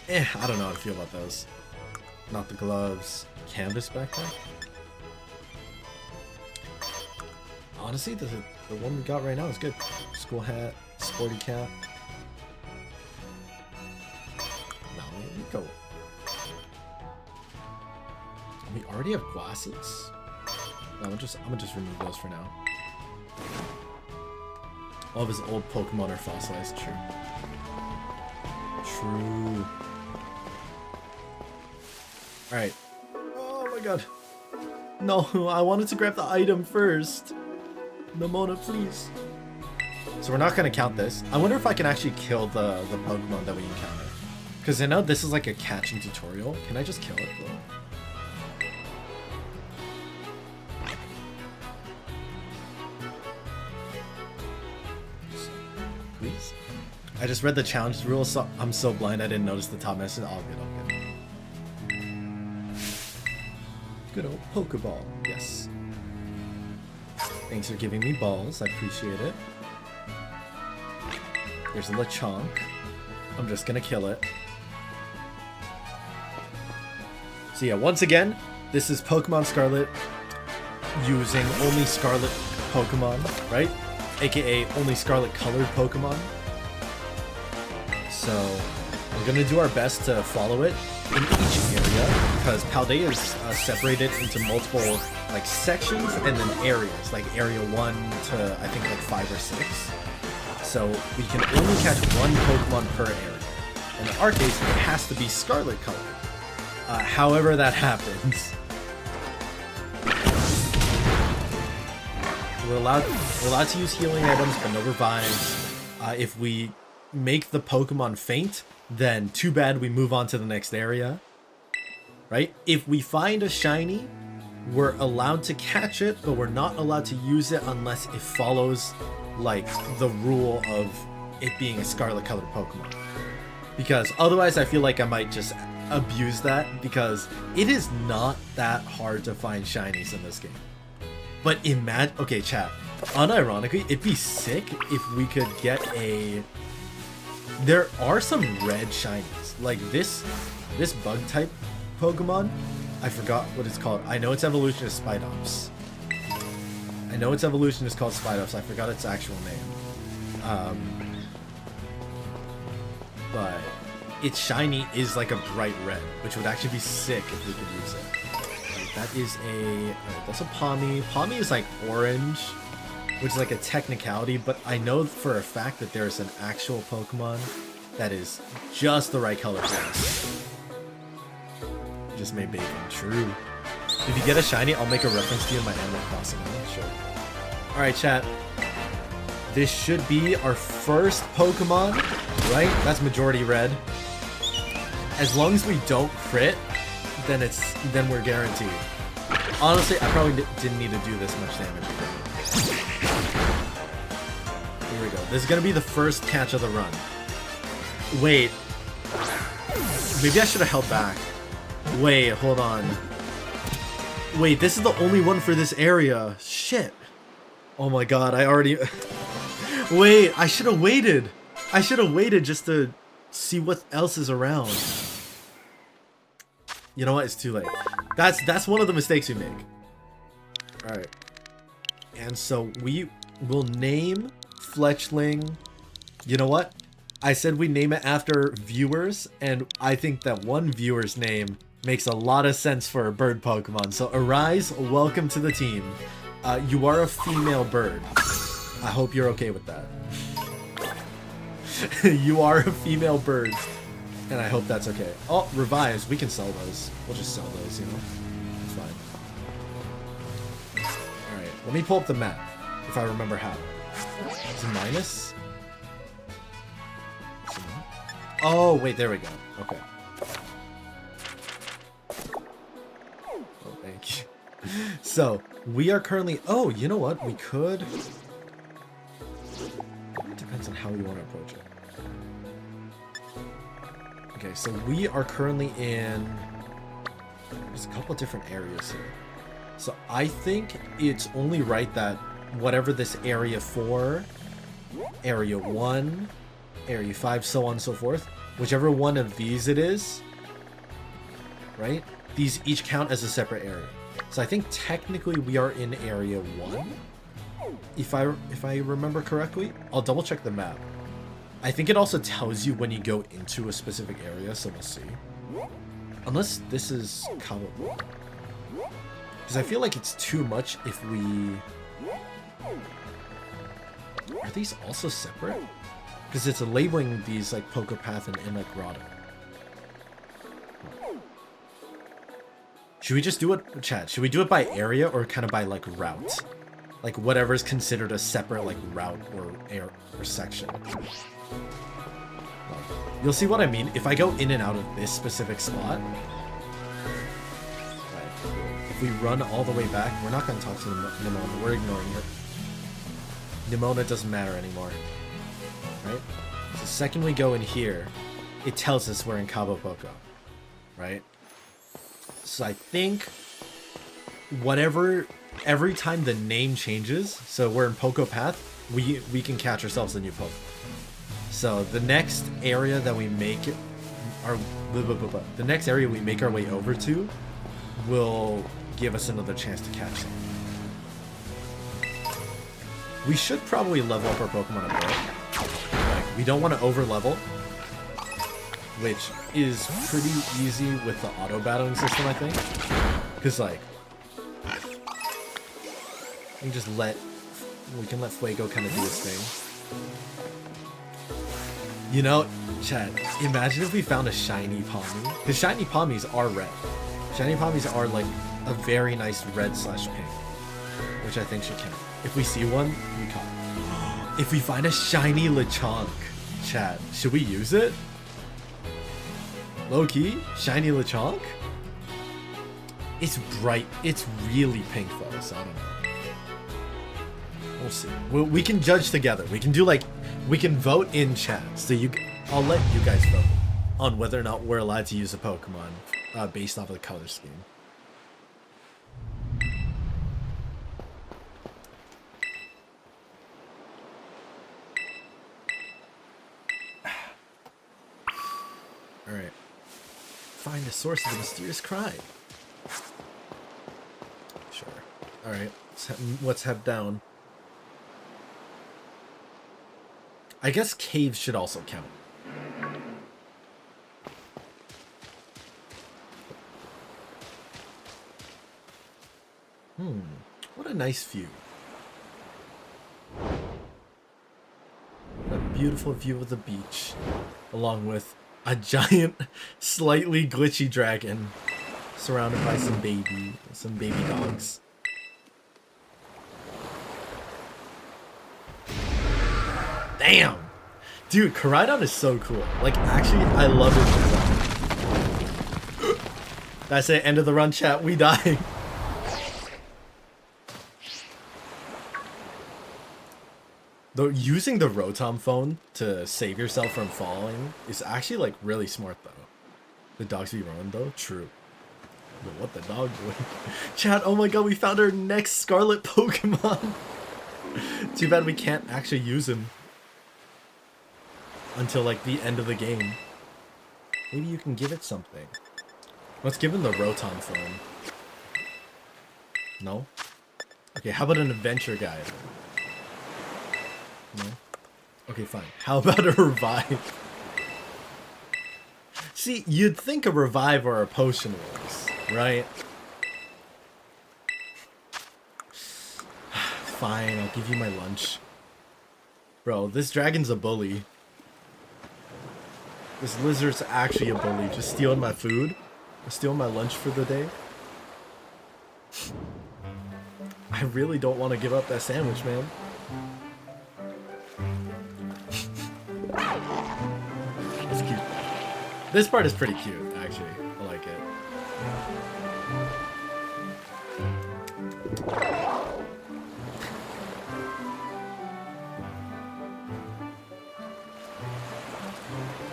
I don't know how to feel about those. Not the gloves. Canvas backpack? Honestly, the one we got right now is good. School hat, sporty cap. No, we go. We already have glasses. No, I'm gonna just remove those for now. All of his old Pokemon are fossilized. True. True. All right. Oh my god. No, I wanted to grab the item first. Nimona, please. So we're not gonna count this. I wonder if I can actually kill the Pokemon that we encounter. Because I know this is like a catching tutorial. Can I just kill it, bro? Please? I just read the challenge rules, so I'm so blind I didn't notice the top message. All good, all good. Good old Pokeball, yes. Thanks for giving me balls, I appreciate it. There's a Lechonk. I'm just gonna kill it. So yeah, once again, this is Pokemon Scarlet using only Scarlet Pokemon, right? AKA only Scarlet-colored Pokemon. So we're gonna do our best to follow it in each area, because Paldea is separated into multiple like sections and then areas, like area 1 to I think like 5 or 6. So we can only catch one Pokemon per area. In our case, it has to be Scarlet colored. However that happens. We're allowed to use healing items, but no revives. If we make the Pokemon faint, then too bad, we move on to the next area. Right? If we find a shiny, we're allowed to catch it, but we're not allowed to use it unless it follows like the rule of it being a Scarlet-colored Pokemon. Because otherwise I feel like I might just abuse that, because it is not that hard to find shinies in this game. But imagine, okay chat, unironically, it'd be sick if we could get a... There are some red shinies, like this bug type Pokemon, I forgot what it's called. I know its evolution is Spidops. I know its evolution is called Spidops, I forgot its actual name. But its shiny is like a bright red, which would actually be sick if we could use it. Like, that is a... that's a Pawmi. Pawmi is like orange, which is like a technicality, but I know for a fact that there's an actual Pokemon that is just the right color for us. Just made bacon. True. If you get a shiny, I'll make a reference to you in my Animal Crossing. Sure. Alright, chat. This should be our first Pokemon, right? That's majority red. As long as we don't crit, then we're guaranteed. Honestly, I probably didn't need to do this much damage. Here we go. This is gonna be the first catch of the run. Wait. Maybe I should have held back. Wait, hold on. Wait, this is the only one for this area. Shit. Oh my god, I already... Wait, I should have waited. I should have waited just to see what else is around. You know what? It's too late. That's one of the mistakes we make. Alright. And so we will name Fletchling... You know what? I said we name it after viewers, and I think that one viewer's name makes a lot of sense for a bird Pokemon. So Arise, welcome to the team. You are a female bird. I hope you're okay with that. You are a female bird, and I hope that's okay. Oh, revives. We can sell those. We'll just sell those, you know? It's fine. Alright, let me pull up the map, if I remember how. Is it minus? Oh, wait, there we go. Okay. Oh, thank you. So, we are currently... Oh, you know what? We could... It depends on how we want to approach it. Okay, so we are currently in... There's a couple different areas here. So, I think it's only right that whatever this Area 4, Area 1... Area 5, so on and so forth. Whichever one of these it is, right? These each count as a separate area. So I think technically we are in Area 1. If I remember correctly. I'll double check the map. I think it also tells you when you go into a specific area, so we'll see. Unless this is Cabo. Because I feel like it's too much if we... Are these also separate? Because it's labeling these like Pokepath and Inlet Grotto. Should we just do it, chat? Should we do it by area or kind of by like route? Like whatever's considered a separate like route or section. You'll see what I mean. If I go in and out of this specific spot, if we run all the way back, we're not going to talk to Nimona. We're ignoring her. Nimona doesn't matter anymore. Right? The second we go in here, it tells us we're in Cabo Poco. Right? So I think whatever, every time the name changes, so we're in Poco Path, we can catch ourselves a new Poke. So the next area that we make the next area we make our way over to will give us another chance to catch them. We should probably level up our Pokemon a bit. We don't want to over level, which is pretty easy with the auto battling system, I think. Because like, we can let Fuego kind of do his thing. You know, chat, imagine if we found a shiny Palmy. Because shiny Palmies are red. Shiny Palmies are like a very nice red/pink, which I think should count. If we see one, we caught. If we find a shiny Lechonk, chat, should we use it? Low-key, shiny Lechonk? It's bright. It's really pink though, so I don't know. We'll see. We can judge together. We can do like, we can vote in chat. So I'll let you guys vote on whether or not we're allowed to use a Pokemon based off of the color scheme. Alright. Find the source of the mysterious cry. Sure. Alright. Let's head down. I guess caves should also count. What a nice view. A beautiful view of the beach, along with a giant, slightly glitchy dragon surrounded by some baby dogs. Damn! Dude, Koraidon is so cool. Like, actually, I love his design. That's it, end of the run, chat. We die. Though using the Rotom phone to save yourself from falling is actually like really smart though. The dogs be running though? True. But what the dog doing? Chat, oh my god, we found our next Scarlet Pokemon. Too bad we can't actually use him until like the end of the game. Maybe you can give it something. Let's give him the Rotom phone. No? Okay, how about an adventure guide? No? Okay, fine. How about a revive? See, you'd think a revive or a potion works, right? Fine, I'll give you my lunch. Bro, this dragon's a bully. This lizard's actually a bully. Just stealing my food. Stealing my lunch for the day. I really don't want to give up that sandwich, man. It's cute. This part is pretty cute, actually. I like it.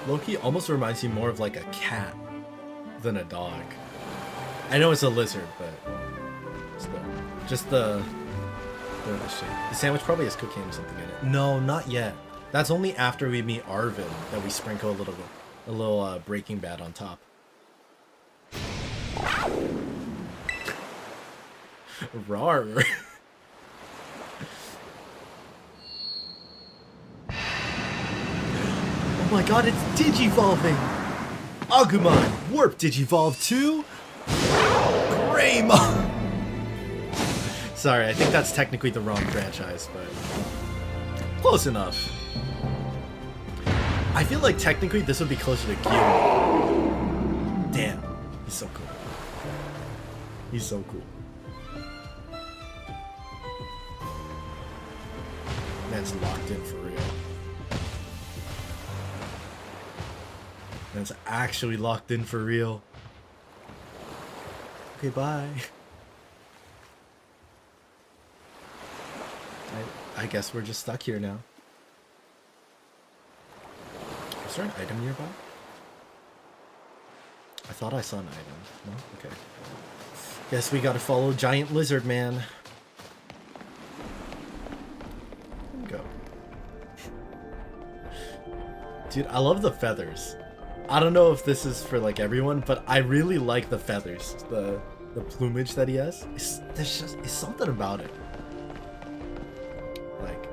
Loki almost reminds me more of like a cat than a dog. I know it's a lizard, but still. Just the shape. The sandwich probably has cocaine or something in it. No, not yet. That's only after we meet Arvin that we sprinkle a little Breaking Bad on top. Rar. Oh my god, it's Digivolving! Agumon, Warp Digivolve to Greymon! Sorry, I think that's technically the wrong franchise, but close enough. I feel like technically this would be closer to Gyu. Damn, he's so cool. He's so cool. Man's locked in for real. Man's actually locked in for real. Okay, bye. I guess we're just stuck here now. Is there an item nearby? I thought I saw an item. No? Okay. Guess we gotta follow Giant Lizard Man. Go. Dude, I love the feathers. I don't know if this is for like everyone, but I really like the feathers. The plumage that he has. It's something about it. Like,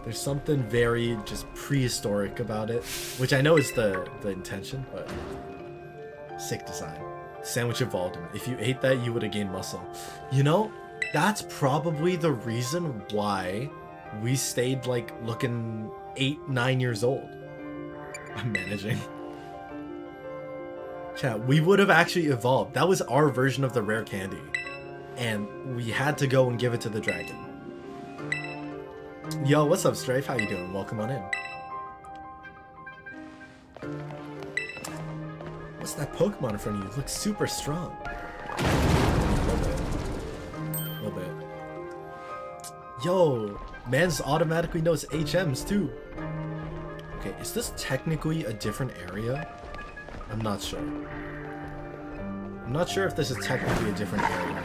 there's something very just prehistoric about it, which I know is the intention, but sick design. Sandwich evolved him. If you ate that, you would have gained muscle. You know, that's probably the reason why we stayed like looking 8-9 years old. I'm managing. Chat, we would have actually evolved. That was our version of the rare candy. And we had to go and give it to the dragon. Yo, what's up, Strafe? How you doing? Welcome on in. What's that Pokemon in front of you? It looks super strong. A little bit. Yo, man's automatically knows HMs too. Okay, is this technically a different area? I'm not sure. I'm not sure if this is technically a different area or not.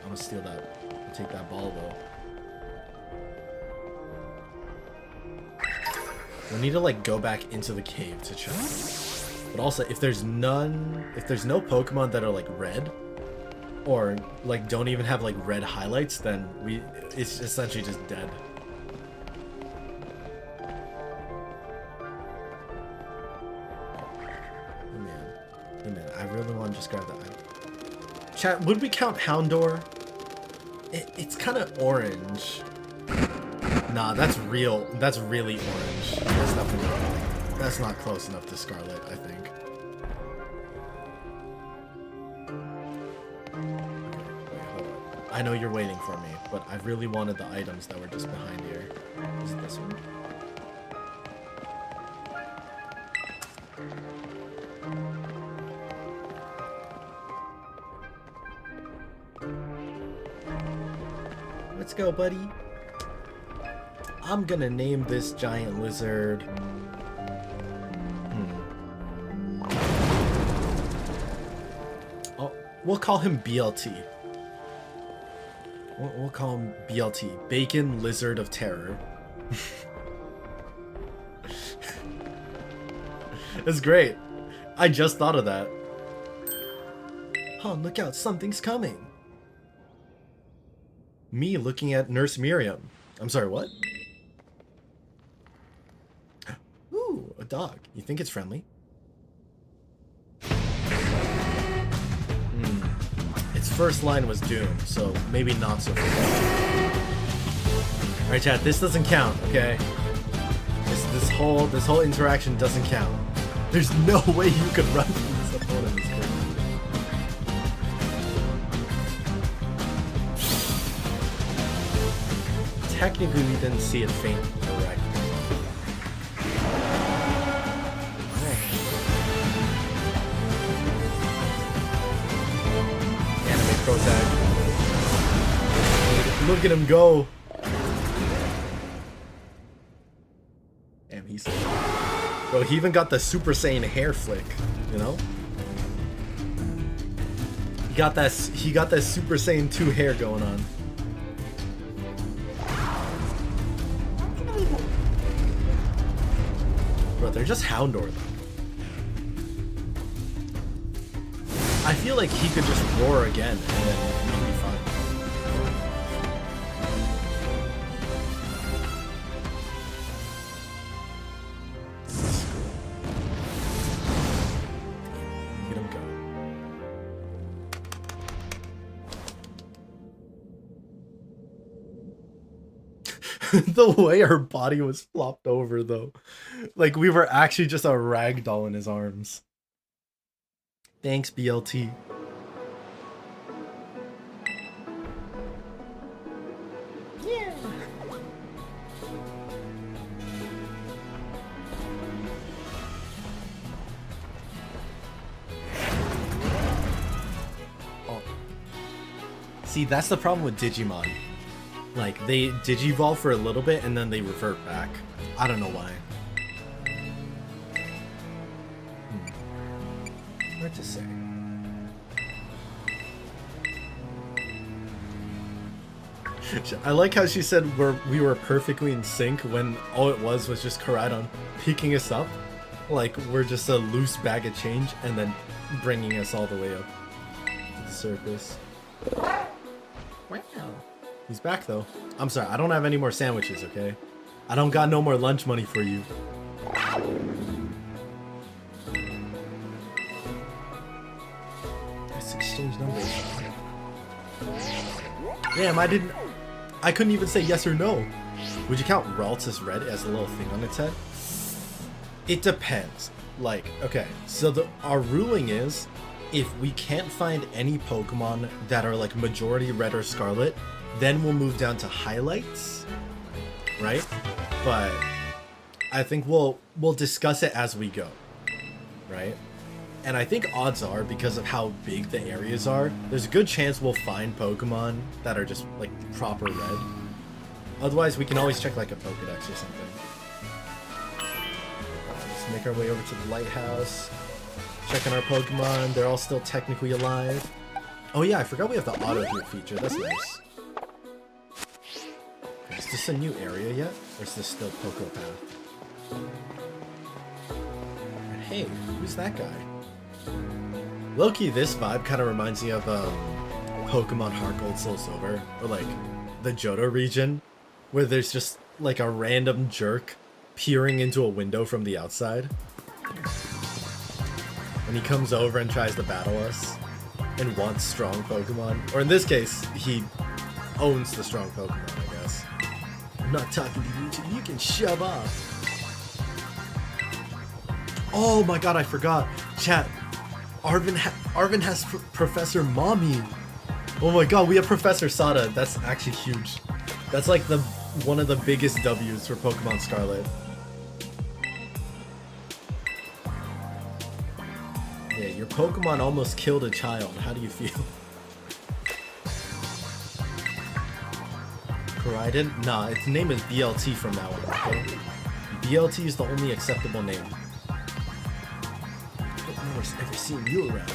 I'm gonna steal that. I'll take that ball though. We need to like go back into the cave to check. But also, if there's no Pokemon that are like red, or like don't even have like red highlights, then it's essentially just dead. Oh man, I really want to just grab that item. Chat, would we count Houndour? It's kind of orange. Nah, that's real. That's really orange. That's definitely wrong. That's not close enough to Scarlet, I think. I know you're waiting for me, but I really wanted the items that were just behind here. Is it this one? Let's go, buddy. I'm gonna name this giant lizard. Oh, we'll call him BLT. We'll call him BLT. Bacon Lizard of Terror. That's great. I just thought of that. Oh, look out, something's coming. Me looking at Nurse Miriam. I'm sorry, what? Ooh, a dog. You think it's friendly? Its first line was doomed, so maybe not so friendly. Alright, chat, this doesn't count, okay? This whole interaction doesn't count. There's no way you could run from this opponent this crazy. Technically, we didn't see it faint correctly. Anime pro tag. Look at him go. Damn, he's... Bro, he even got the Super Saiyan hair flick, you know? He got that Super Saiyan 2 hair going on. Bro, they're just Houndor though. I feel like he could just roar again and then he'll be fine. Get him going. The way her body was flopped over though. Like we were actually just a ragdoll in his arms. Thanks, BLT. Yeah. Oh. See, that's the problem with Digimon. Like, they digivolve for a little bit and then they revert back. I don't know why. Hard to say. I like how she said we were perfectly in sync when all it was just Koraidon picking us up. Like, we're just a loose bag of change and then bringing us all the way up to the surface. Wow. He's back though. I'm sorry, I don't have any more sandwiches, okay? I don't got no more lunch money for you. Let's exchange numbers. Damn, I couldn't even say yes or no. Would you count Ralts red as a little thing on its head? It depends. Like, okay, so our ruling is if we can't find any Pokemon that are like majority red or scarlet, then we'll move down to highlights, right? But I think we'll discuss it as we go, right? And I think odds are, because of how big the areas are, there's a good chance we'll find Pokemon that are just like proper red. Otherwise, we can always check like a Pokedex or something. Let's make our way over to the lighthouse. Checking our Pokemon. They're all still technically alive. Oh yeah, I forgot we have the auto heal feature. That's nice. Is this a new area yet? Or is this still Poco Path? And hey, who's that guy? Low-key, this vibe kind of reminds me of Pokemon Heart Gold Soul Silver. Or like the Johto region. Where there's just like a random jerk peering into a window from the outside. And he comes over and tries to battle us. And wants strong Pokemon. Or in this case, he owns the strong Pokemon, I guess. I'm not talking to you, you can shove off. Oh my god, I forgot. Chat, Arvin has Professor Mommy. Oh my god, we have Professor Sada. That's actually huge. That's like one of the biggest W's for Pokemon Scarlet. Yeah, your Pokemon almost killed a child. How do you feel? Koraidon? Nah, its name is BLT from now on, okay? BLT is the only acceptable name. I've never ever seen you around.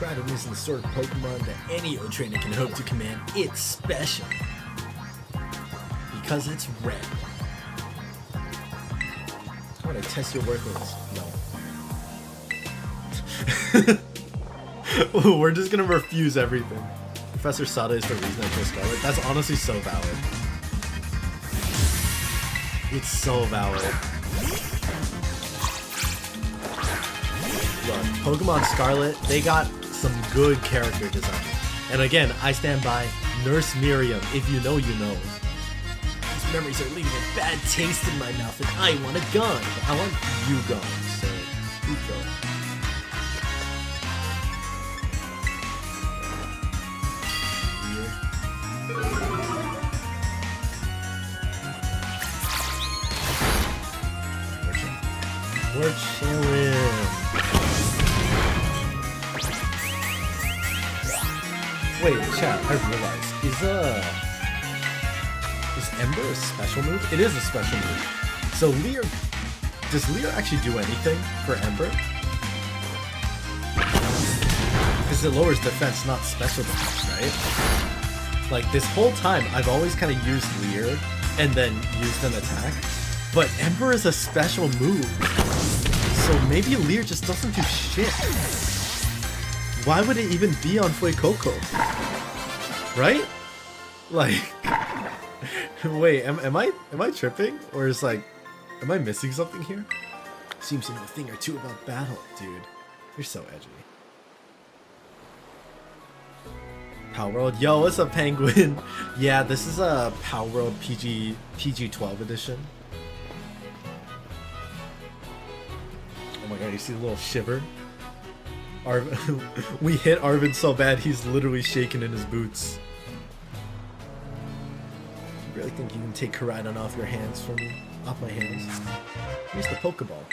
Koraidon isn't the sort of Pokemon that any O-trainer can hope to command. It's special. Because it's red. I want to test your workloads. No. We're just gonna refuse everything. Professor Sada is the reason I chose Scarlet. That's honestly so valid. It's so valid. Look, Pokemon Scarlet, they got some good character design. And again, I stand by Nurse Miriam. If you know, you know. These memories are leaving a bad taste in my mouth, and I want a gun. I want you gone, so you go. We're chilling. Wait, chat, I realized. Is Ember a special move? It is a special move. So Leer, does Leer actually do anything for Ember? Because it lowers defense, not special defense, right? Like this whole time, I've always kind of used Leer and then used an attack. But Ember is a special move. So maybe Leer just doesn't do shit. Why would it even be on Fuecoco? Right? Like, wait, am I tripping? Or is like, am I missing something here? Seems to know a thing or two about battle, dude. You're so edgy. Power World, yo, what's up, Penguin? Yeah, this is a Power World PG-12 edition. Oh my god, you see the little shiver? We hit Arvin so bad, he's literally shaking in his boots. You really think you can take Koraidon off your hands from me? Off my hands? Here's the Pokeball.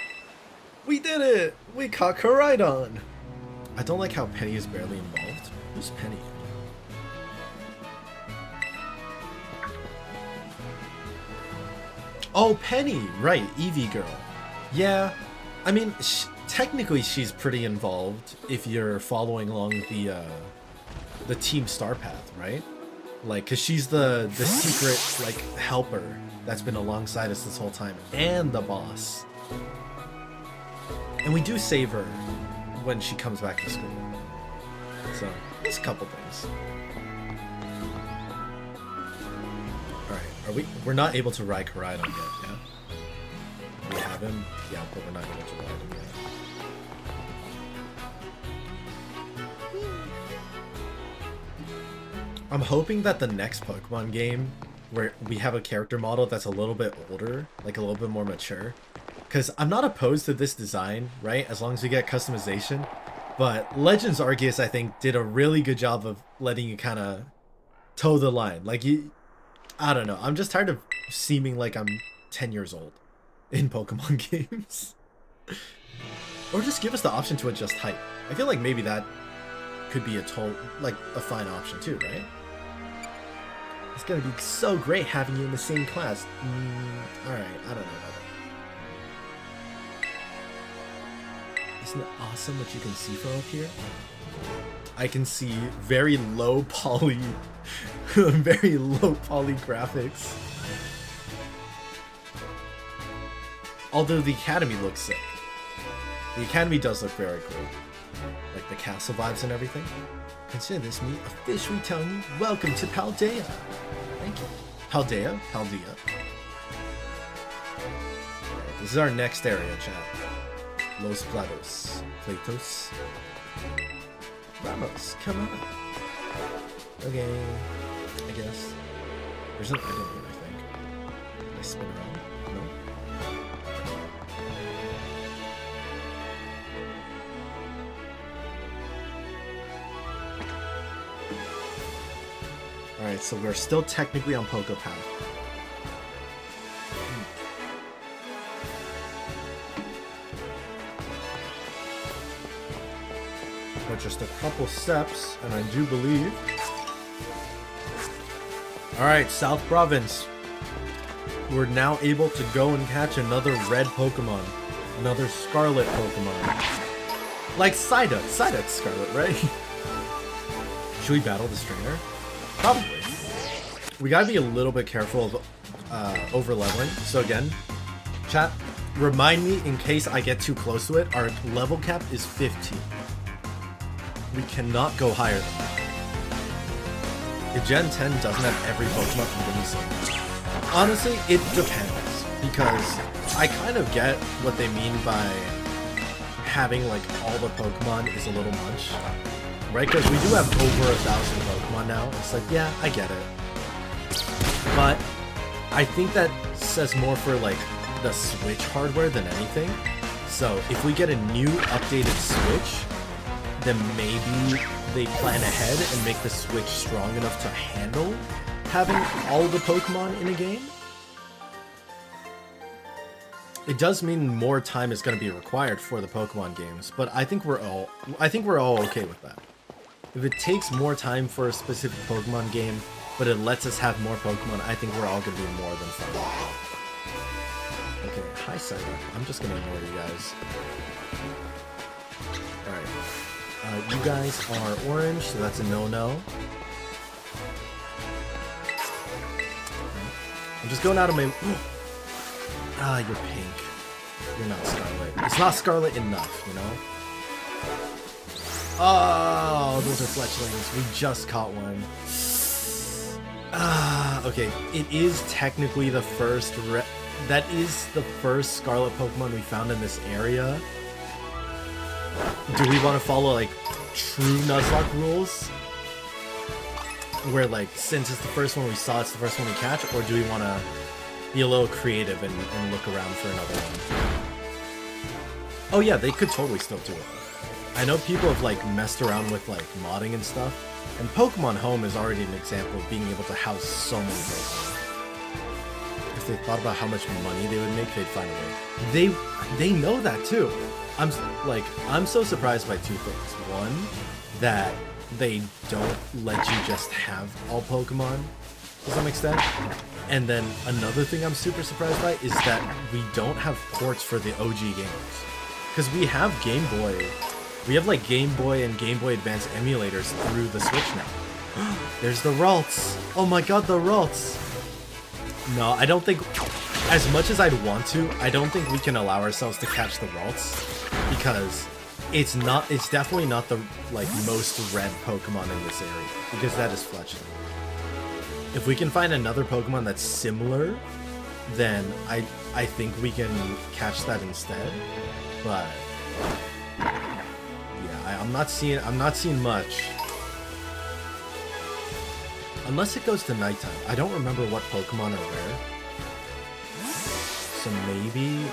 We did it! We caught Koraidon! I don't like how Penny is barely involved. Who's Penny? Oh, Penny! Right, Eevee girl. Yeah, I mean, technically she's pretty involved if you're following along the Team Star path, right? Like, cause she's the secret like helper that's been alongside us this whole time, and the boss. And we do save her when she comes back to school. So there's a couple things. All right, we're not able to ride Koraidon yet, yeah? We have him, yeah, but we're not able to ride him yet. I'm hoping that the next Pokemon game, where we have a character model that's a little bit older, like a little bit more mature, because I'm not opposed to this design, right? As long as we get customization. But Legends Arceus, I think, did a really good job of letting you kind of toe the line. Like, I don't know. I'm just tired of seeming like I'm 10 years old in Pokemon games. Or just give us the option to adjust height. I feel like maybe that could be a fine option too, right? It's gonna be so great having you in the same class. Alright, I don't know about that. Isn't it awesome what you can see from up here? I can see very low poly graphics. Although the Academy looks sick. The Academy does look very cool. Like the castle vibes and everything. Consider this me officially telling you, welcome to Paldea. Thank you. Paldea? Paldea. Right, this is our next area, chat. Los Platos. Platos. Vamos, come on. Okay, I guess. There's an item here, I think. Did I spin around? No? Alright, so we're still technically on Poco Path. But just a couple steps, and I do believe Alright, South Province. We're now able to go and catch another red Pokemon. Another Scarlet Pokemon. Like Psyduck. Psyduck's Scarlet, right? Should we battle this trainer? Probably. We gotta be a little bit careful of over-leveling. So again, chat, remind me in case I get too close to it. Our level cap is 15. We cannot go higher than that. If Gen 10 doesn't have every Pokemon, I'm gonna be so mad. Honestly, it depends, because I kind of get what they mean by having like all the Pokemon is a little much, right? Because we do have over 1,000 Pokemon now. It's like, yeah, I get it. But I think that says more for like the Switch hardware than anything. So if we get a new updated Switch, then maybe they plan ahead and make the Switch strong enough to handle having all the Pokemon in a game. It does mean more time is going to be required for the Pokemon games, but I think we're all okay with that. If it takes more time for a specific Pokemon game, but it lets us have more Pokemon, I think we're all going to be more than fine. Okay, hi Psyduck. I'm just going to ignore you guys. Alright. You guys are orange, so that's a no-no. I'm just going out of my... Ah, you're pink. You're not Scarlet. It's not Scarlet enough, you know? Oh, those are fletchlings. We just caught one. Ah, okay. It is technically the first... That is the first Scarlet Pokemon we found in this area. Do we want to follow, like, true Nuzlocke rules? Where, like, since it's the first one we saw, it's the first one we catch? Or do we want to be a little creative and look around for another one? Oh yeah, they could totally still do it. I know people have, like, messed around with, like, modding and stuff. And Pokemon Home is already an example of being able to house so many Pokemon. If they thought about how much money they would make, they'd find a way. They know that too. I'm so surprised by two things. One, that they don't let you just have all Pokemon to some extent. And then another thing I'm super surprised by is that we don't have ports for the OG games. Because we have Game Boy. We have like Game Boy and Game Boy Advance emulators through the Switch now. There's the Ralts. Oh my god, the Ralts. No, I don't think, as much as I'd want to, I don't think we can allow ourselves to catch the Ralts, because it's definitely not the, like, most red Pokemon in this area, because that is Fletchling. If we can find another Pokemon that's similar, then I think we can catch that instead. But yeah, I'm not seeing much. Unless it goes to nighttime. I don't remember what Pokemon are rare. So maybe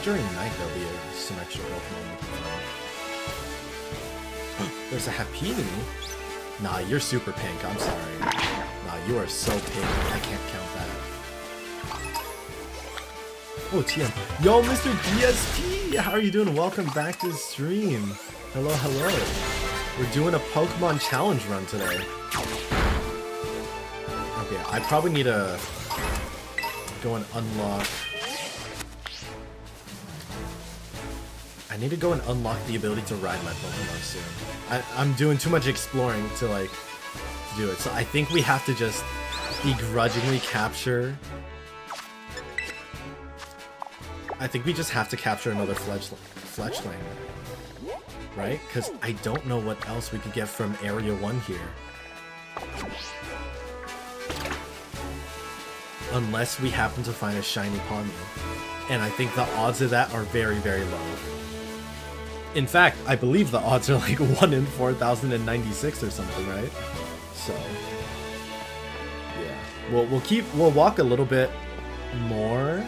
during night there'll be some extra Pokemon we can find. There's a Happiny. Nah, you're super pink. I'm sorry. Nah, you are so pink. I can't count that. Oh, TM. Yo, Mr. DSP! How are you doing? Welcome back to the stream. Hello, hello. We're doing a Pokemon challenge run today. Okay, I probably need to go and unlock... I need to go and unlock the ability to ride my Pokemon soon. I'm doing too much exploring to, like, do it. So I think we have to just begrudgingly capture... I think we just have to capture another Fletchling. Right? Because I don't know what else we could get from Area 1 here. Unless we happen to find a shiny Pawmi. And I think the odds of that are very, very low. In fact, I believe the odds are like 1 in 4,096 or something, right? So, yeah. We'll walk a little bit more,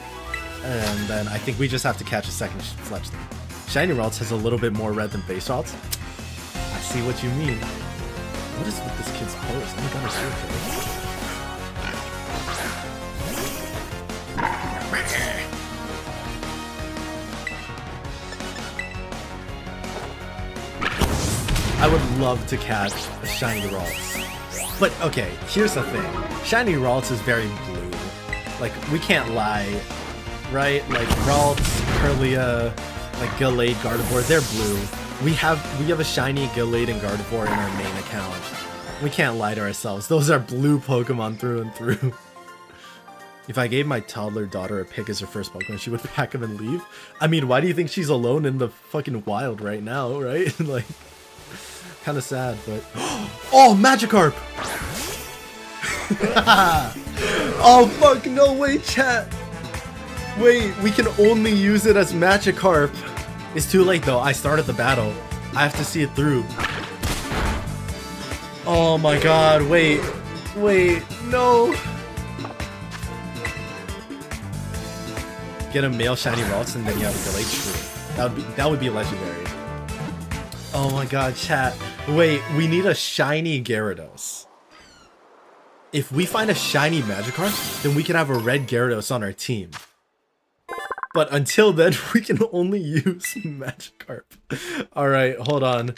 and then I think we just have to catch a second Fletchling. Shiny Ralts has a little bit more red than base Ralts. I see what you mean. What is with this kid's pose? Oh my god, it's so cool. I would love to catch a shiny Ralts. But okay, here's the thing. Shiny Ralts is very blue. Like, we can't lie, right? Like, Ralts, Kirlia, like Gallade, Gardevoir, they're blue. We have a shiny Gallade and Gardevoir in our main account. We can't lie to ourselves. Those are blue Pokemon through and through. If I gave my toddler daughter a pick as her first Pokemon, she would pack him and leave. I mean, why do you think she's alone in the fucking wild right now, right? Like, kind of sad, but... Oh, Magikarp! Oh, fuck, no way, chat! Wait, we can only use it as Magikarp. It's too late, though. I started the battle. I have to see it through. Oh my god, wait, no. Get a male shiny Ralts and then you have a Gallade Tree. That would be legendary. Oh my god, chat. Wait, we need a shiny Gyarados. If we find a shiny Magikarp, then we can have a red Gyarados on our team. But until then, we can only use Magikarp. Alright, hold on.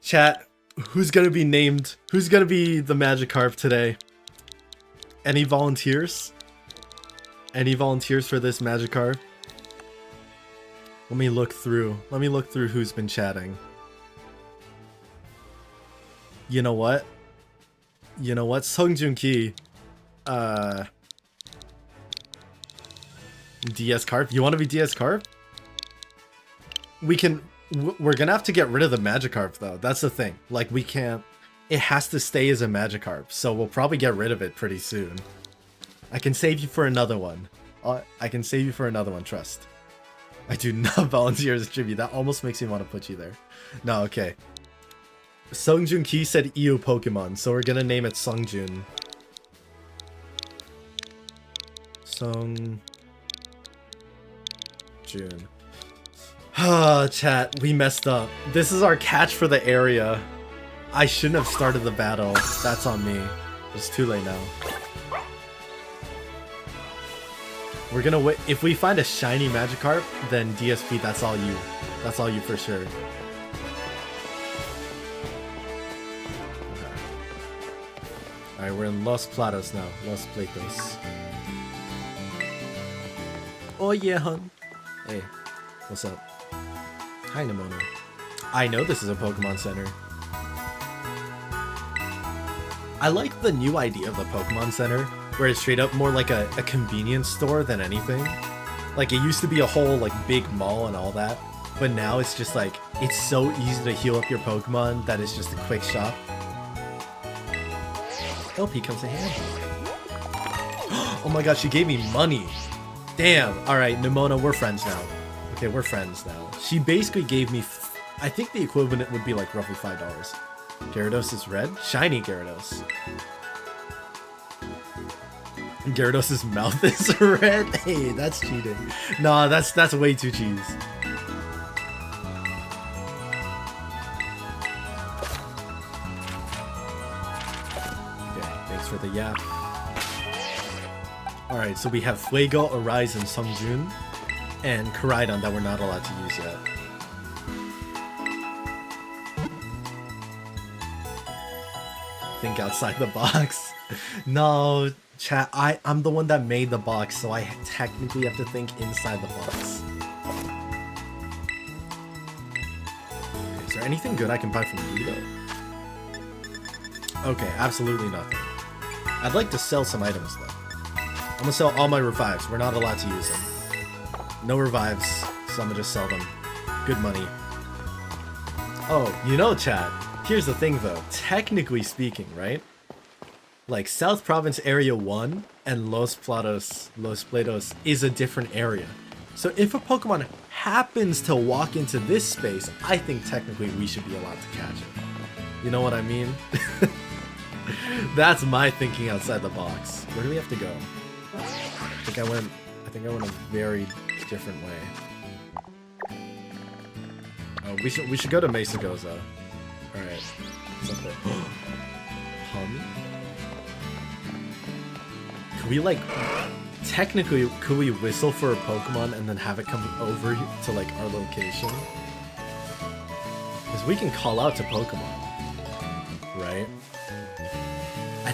Chat, who's gonna be named? Who's gonna be the Magikarp today? Any volunteers? Any volunteers for this Magikarp? Let me look through. Let me look through who's been chatting. You know what? You know what? Songjun Ki. DS Carp? You want to be DS Carp? We can... We're gonna have to get rid of the Magikarp, though. That's the thing. Like, we can't... It has to stay as a Magikarp, so we'll probably get rid of it pretty soon. I can save you for another one. I can save you for another one, trust. I do not volunteer as a tribute. That almost makes me want to put you there. No, okay. Songjun Ki said EO Pokemon, so we're gonna name it Songjun. Songjun. Ah, chat, we messed up. This is our catch for the area. I shouldn't have started the battle. That's on me. It's too late now. We're gonna wait. If we find a shiny Magikarp, then DSP, that's all you. That's all you for sure. Okay. Alright, we're in Los Platos now. Los Platos. Oh yeah, hun. Hey, what's up? Hi, Nimona. I know this is a Pokemon Center. I like the new idea of the Pokemon Center, where it's straight up more like a convenience store than anything. Like, it used to be a whole, like, big mall and all that, but now it's just like, it's so easy to heal up your Pokemon that it's just a quick shop. LP comes in handy. Oh my god, she gave me money! Damn! Alright, Nimona, we're friends now. Okay, we're friends now. She basically gave me, I think the equivalent would be like roughly $5. Gyarados is red? Shiny Gyarados. Gyarados' mouth is red? Hey, that's cheating. Nah, that's way too cheese. Okay, thanks for the yap. Alright, so we have Fuego, Arise, and Songjun, and Koraidon that we're not allowed to use yet. Think outside the box. No, chat, I'm the one that made the box, so I technically have to think inside the box. Okay, is there anything good I can buy from Guido? Okay, absolutely nothing. I'd like to sell some items, though. I'm gonna sell all my revives. We're not allowed to use them. No revives, so I'm gonna just sell them. Good money. Oh, you know, chat. Here's the thing, though. Technically speaking, right? Like, South Province Area 1 and Los Platos is a different area. So if a Pokemon happens to walk into this space, I think technically we should be allowed to catch it. You know what I mean? That's my thinking outside the box. Where do we have to go? I think I went a very different way. Oh, we should go to Mesa Goza. Alright. What's up there? Hum? Could we, like... Technically, could we whistle for a Pokemon and then have it come over to, like, our location? Because we can call out to Pokemon. Right?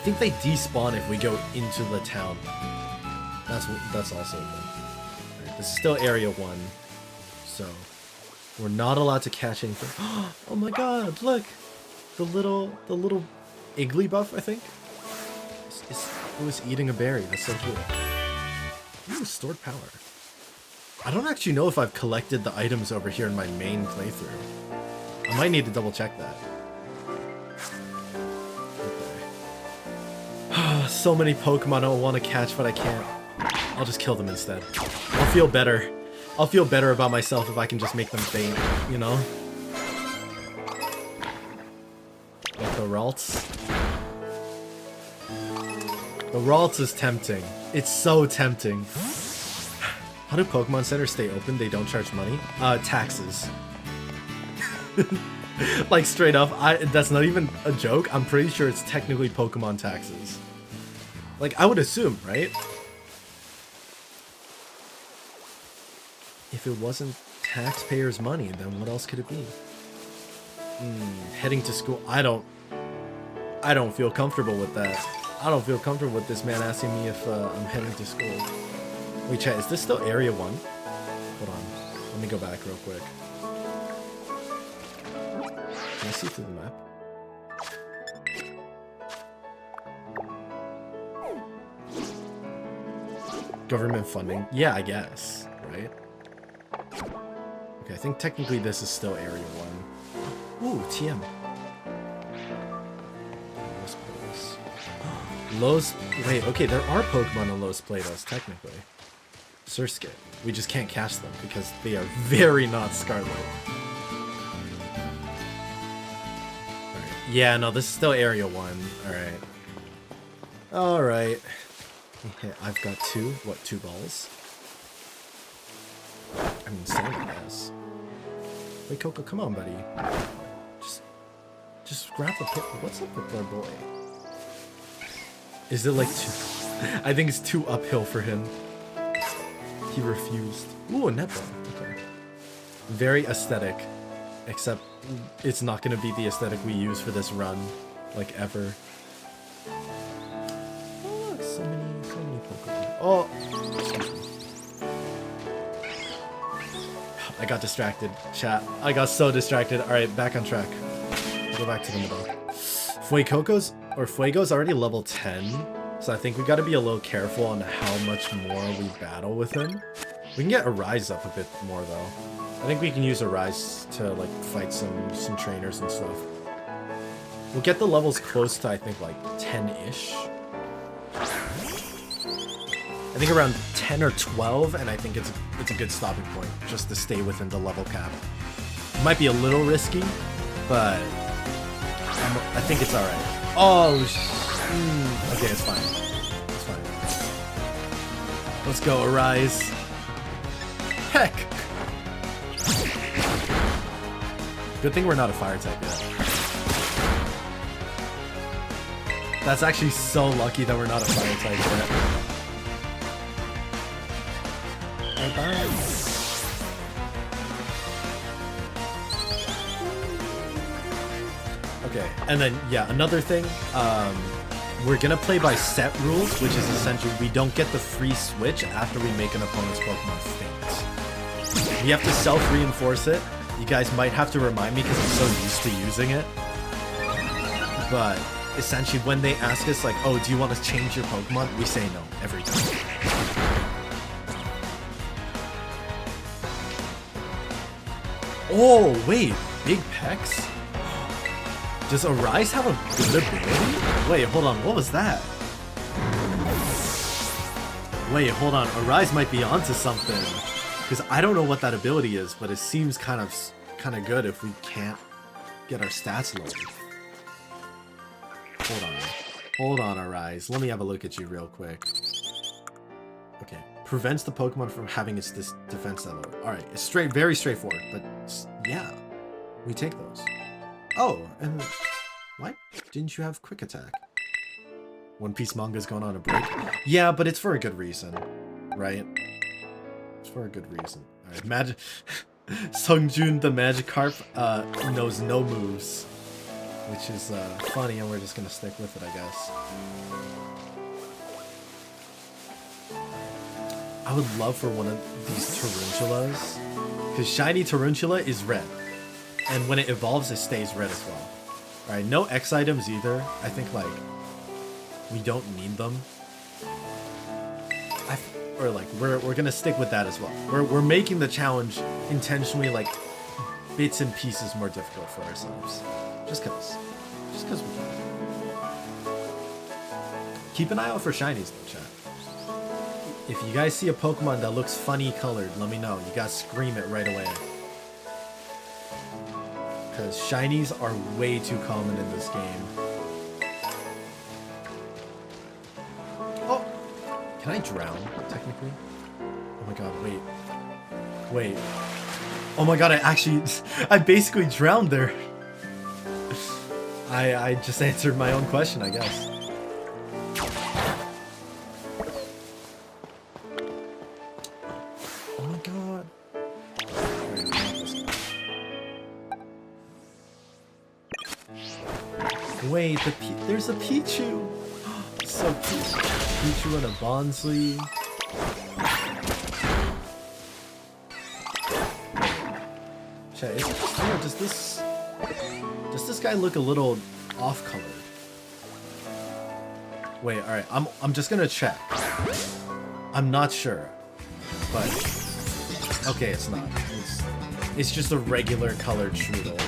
think they despawn if we go into the town. That's also good. Right, this is still Area 1, so we're not allowed to catch anything. Oh my god, look! The little Igglybuff, I think? It was eating a berry. That's so cool. Ooh, stored power. I don't actually know if I've collected the items over here in my main playthrough. I might need to double check that. Okay. So many Pokemon I want to catch, but I can't. I'll just kill them instead. I'll feel better. I'll feel better about myself if I can just make them faint, you know? Like the Ralts. The Ralts is tempting. It's so tempting. How do Pokemon Centers stay open? They don't charge money? Taxes. Like straight up, that's not even a joke. I'm pretty sure it's technically Pokemon taxes. Like, I would assume, right? If it wasn't taxpayers' money, then what else could it be? Heading to school. I don't feel comfortable with that. I don't feel comfortable with this man asking me if I'm heading to school. Wait, chat, is this still Area 1? Hold on. Let me go back real quick. Can I see through the map? Government funding? Yeah, I guess. Right? Okay, I think technically this is still Area 1. Ooh, TM. Los... Wait, okay, there are Pokemon in Los Platos, technically. Surskit. We just can't catch them because they are very not Scarlet. Right. Yeah, no, this is still Area 1. Alright. Alright. Yeah, I've got two balls? I mean, same, I guess. Wait, Coco, come on, buddy. Just grab the pit. What's up with our boy? Is it like too... I think it's too uphill for him. He refused. Ooh, a netball. Okay. Very aesthetic. Except it's not going to be the aesthetic we use for this run. Like, ever. Oh, look, so many Pokemon. Oh! I got distracted, chat. I got so distracted. Alright, back on track. Go back to the middle. Fuego's already level 10, so I think we gotta be a little careful on how much more we battle with him. We can get Arise up a bit more though. I think we can use Arise to like fight some trainers and stuff. We'll get the levels close to I think like 10-ish. I think around 10 or 12, and I think it's a good stopping point just to stay within the level cap. It might be a little risky, but I think it's alright. Oh, okay, it's fine. It's fine. Let's go, Arise. Heck! Good thing we're not a fire type yet. That's actually so lucky that we're not a fire type yet. Bye-bye. Okay, and then, yeah, another thing, we're gonna play by set rules, which is essentially we don't get the free switch after we make an opponent's Pokemon faint. We have to self-reinforce it. You guys might have to remind me because I'm so used to using it. But essentially when they ask us like, oh, do you want to change your Pokemon? We say no every time. Oh, wait, big pecs? Does Arise have a good ability? Wait, hold on, what was that? Wait, hold on, Arise might be onto something. Because I don't know what that ability is, but it seems kind of good if we can't get our stats loaded. Hold on, Arise. Let me have a look at you real quick. Okay, prevents the Pokemon from having its defense level. Alright, it's very straightforward, but yeah, we take those. Oh, and what? Didn't you have Quick Attack? One Piece manga's going on a break? Yeah, but it's for a good reason, right? It's for a good reason. Alright, Sungjun the Magikarp knows no moves. which is funny, and we're just gonna stick with it, I guess. I would love for one of these Tarantulas, because shiny Tarantula is red, and when it evolves, it stays red as well. All right, no X items either. I think like we don't need them. Or like we're gonna stick with that as well. We're making the challenge intentionally like bits and pieces more difficult for ourselves, just cause we can. Keep an eye out for shinies though, chat. If you guys see a Pokemon that looks funny colored, let me know. You gotta scream it right away. Because shinies are way too common in this game. Oh! Can I drown, technically? Oh my god, wait. Wait. Oh my god, I basically drowned there. I just answered my own question, I guess. Oh my god. Wait, there's a Pichu. So cute. Pichu and a HonestLee. Chat, is it just me, or does this guy look a little off-colored? Wait, alright, I'm just gonna check. I'm not sure. But okay, it's not. It's just a regular colored Strudel.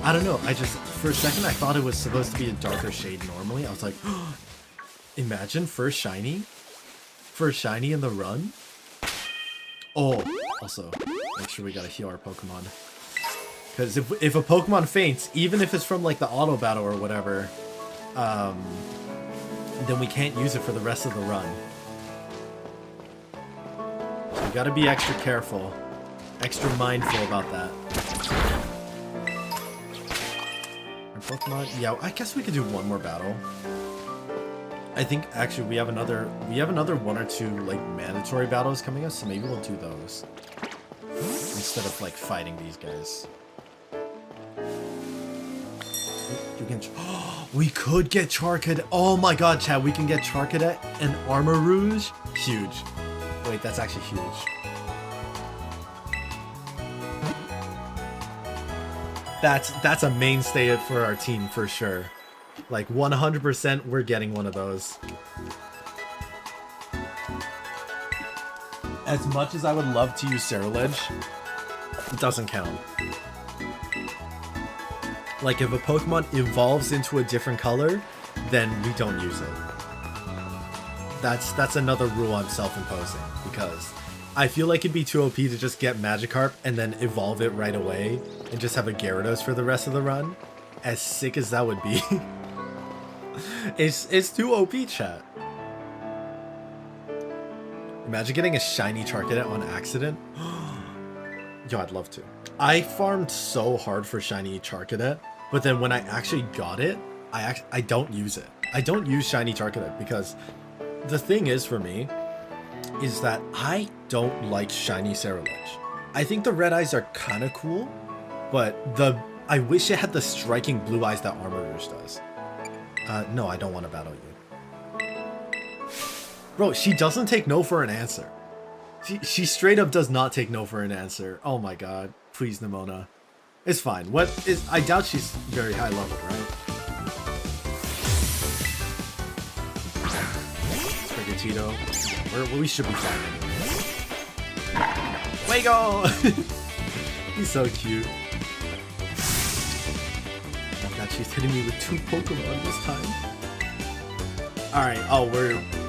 I don't know, for a second I thought it was supposed to be a darker shade normally. I was like, oh, imagine first shiny? First shiny in the run? Oh, also, make sure we gotta heal our Pokemon. Because if a Pokemon faints, even if it's from like the auto battle or whatever, then we can't use it for the rest of the run. So you gotta be extra careful, extra mindful about that. Our Pokemon, yeah, I guess we could do one more battle. I think actually we have another one or two like mandatory battles coming up, so maybe we'll do those instead of like fighting these guys. You can. We could get Charcadet. Oh my god, Chad, we can get Charcadet and Armor Rouge. Huge. Wait, that's actually huge. That's a mainstay for our team for sure. Like 100% we're getting one of those. As much as I would love to use Cerulege, it doesn't count. Like if a Pokemon evolves into a different color, then we don't use it. That's another rule I'm self-imposing, because I feel like it'd be too OP to just get Magikarp and then evolve it right away and just have a Gyarados for the rest of the run. As sick as that would be. It's too OP, chat. Imagine getting a shiny Charcadet on accident. Yo, I'd love to. I farmed so hard for shiny Charcadet, but then when I actually got it, I don't use it. I don't use shiny Charcadet because the thing is for me is that I don't like shiny Cerulege. I think the red eyes are kind of cool, but I wish it had the striking blue eyes that Armor Rouge does. No, I don't want to battle you. Bro, she doesn't take no for an answer. She straight up does not take no for an answer. Oh my god. Please, Nimona. It's fine. I doubt she's very high level, right? Sprigatito. We should be fine anyway. Wago! He's so cute. Oh god, she's hitting me with 2 Pokemon this time. Alright, oh,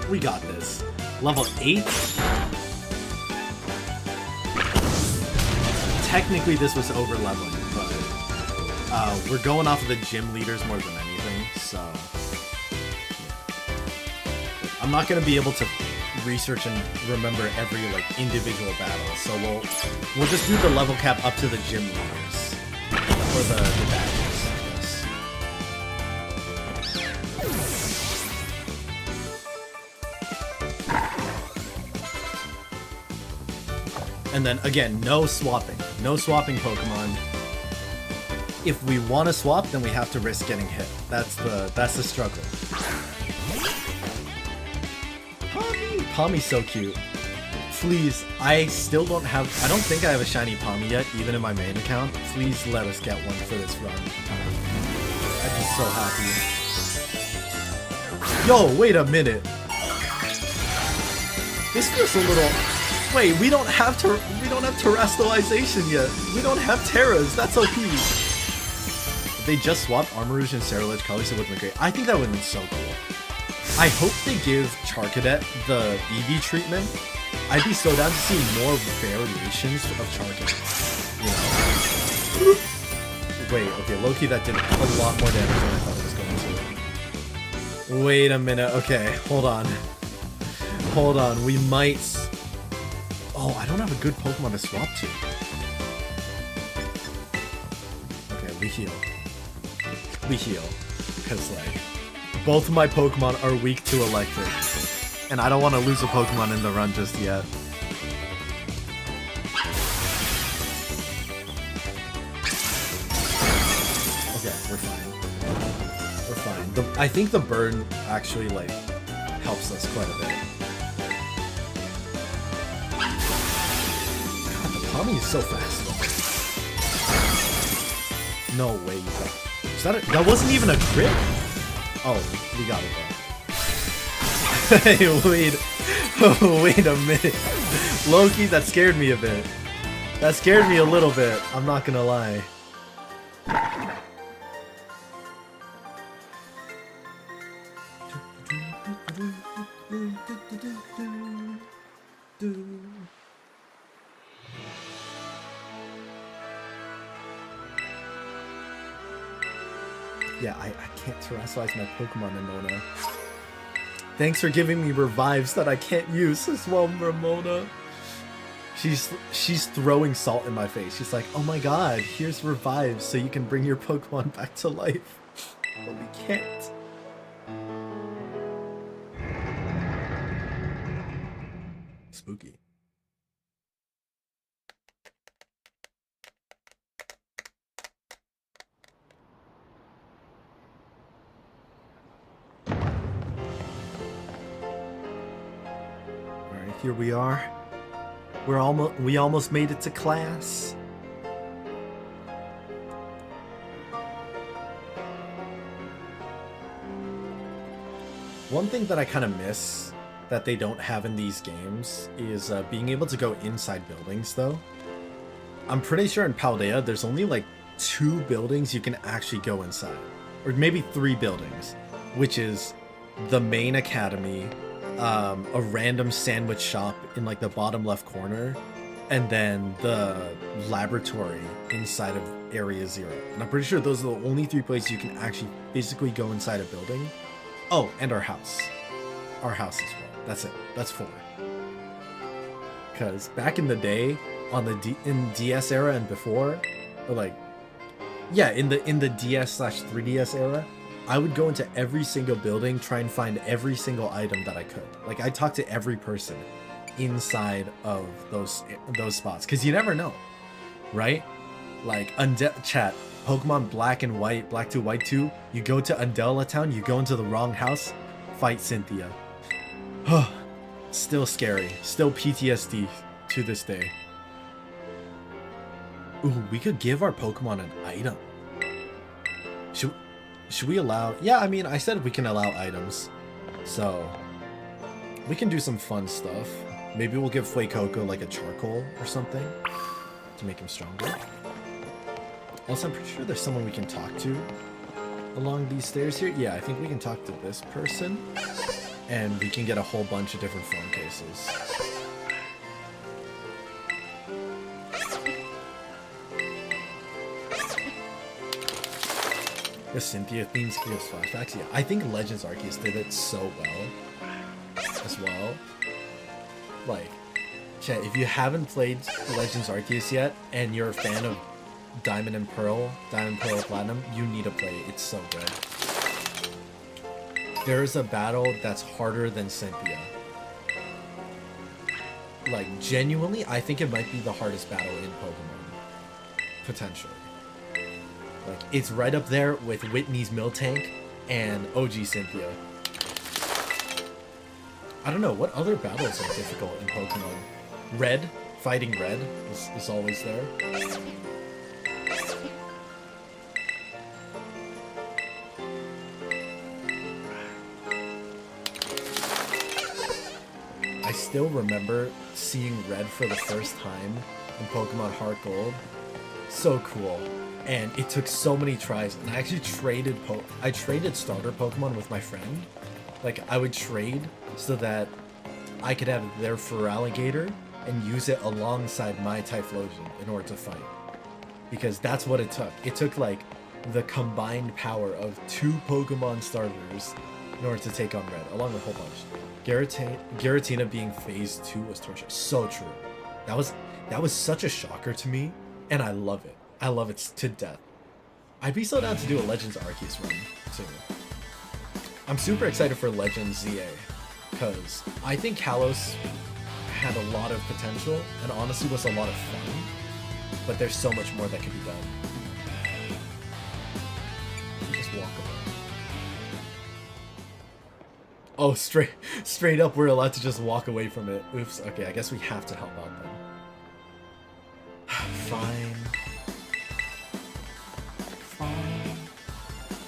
we got this. Level 8? Technically this was over leveling, but we're going off of the gym leaders more than anything, so I'm not gonna be able to research and remember every like individual battle, so we'll just do the level cap up to the gym leaders or the badges, I guess. And then again, no swapping Pokemon. if we want to swap, then we have to risk getting hit. That's the struggle. Palmy's so cute. Please, I still don't have, I don't think I have a shiny Palmy yet, even in my main account. Please let us get one for this run. I'd be so happy. Yo, wait a minute. This feels a little, wait, we don't have terrestrialization yet. We don't have Teras, that's OP. If they just swapped Armarouge and Scarlet colors, it would have been great. I think that would have been so cool. I hope they give Charcadet the EV treatment. I'd be so down to see more variations of Charcadet. You know? Wait, okay, low-key that did a lot more damage than I thought it was going to. Wait a minute, okay, hold on. Hold on, we might... Oh, I don't have a good Pokemon to swap to. Okay, we heal. We heal. Because, like, both of my Pokemon are weak to Electric. And I don't want to lose a Pokemon in the run just yet. Okay, we're fine. We're fine. I think the burn actually, like, helps us quite a bit. God, the Palmy is so fast. No way you got... That wasn't even a crit? Oh, we got it though. Hey, wait a minute. Loki, that scared me a bit. That scared me a little bit, I'm not gonna lie. Yeah, I can't terrestrialize my Pokemon, Ramona. Thanks for giving me revives that I can't use as well, Ramona. She's throwing salt in my face. She's like, oh my god, here's revives so you can bring your Pokemon back to life. But we can't. Spooky. Here we are. We almost made it to class. One thing that I kind of miss that they don't have in these games is being able to go inside buildings, though. I'm pretty sure in Paldea there's only like 2 buildings you can actually go inside. Or maybe 3 buildings, which is the main academy, a random sandwich shop in like the bottom left corner, and then the laboratory inside of Area 0. And I'm pretty sure those are the only 3 places you can actually physically go inside a building. Oh, and our house. Our house as well. That's it. That's 4. Because back in the day, on the in DS era and before, or like, yeah, in the DS/3DS era, I would go into every single building, try and find every single item that I could. Like, I talked to every person inside of those spots, because you never know, right? Like, chat, Pokemon Black and White, Black 2, White 2, you go to Undella Town, you go into the wrong house, fight Cynthia. Still scary. Still PTSD to this day. Ooh, we could give our Pokemon an item. Should we allow... Yeah, I mean, I said we can allow items. So, we can do some fun stuff. Maybe we'll give Fuecoco like a charcoal or something to make him stronger. Also, I'm pretty sure there's someone we can talk to along these stairs here. Yeah, I think we can talk to this person. And we can get a whole bunch of different phone cases. The Cynthia themes gives flashbacks. Yeah, I think Legends Arceus did it so well as well. Like, chat, if you haven't played Legends Arceus yet and you're a fan of Diamond Pearl Platinum, you need to play it. It's so good. There's a battle that's harder than Cynthia. Like, genuinely, I think it might be the hardest battle in Pokemon. Potentially. Like, it's right up there with Whitney's Miltank and OG Cynthia. I don't know, what other battles are difficult in Pokemon? Red, fighting Red is always there. I still remember seeing Red for the first time in Pokemon Heart Gold. So cool. And it took so many tries, and I actually traded starter Pokemon with my friend. Like, I would trade so that I could have their Feraligatr and use it alongside my Typhlosion in order to fight. Because that's what it took. It took, like, the combined power of 2 Pokemon starters in order to take on Red, along with a whole bunch. Giratina being phase 2 was torture. So true. That was such a shocker to me, and I love it. I love it to death. I'd be so down to do a Legends Arceus run, too. I'm super excited for Legends ZA, because I think Kalos had a lot of potential, and honestly was a lot of fun, but there's so much more that can be done. You just walk away. Oh, straight up, we're allowed to just walk away from it. Oops, okay, I guess we have to help out then. Fine.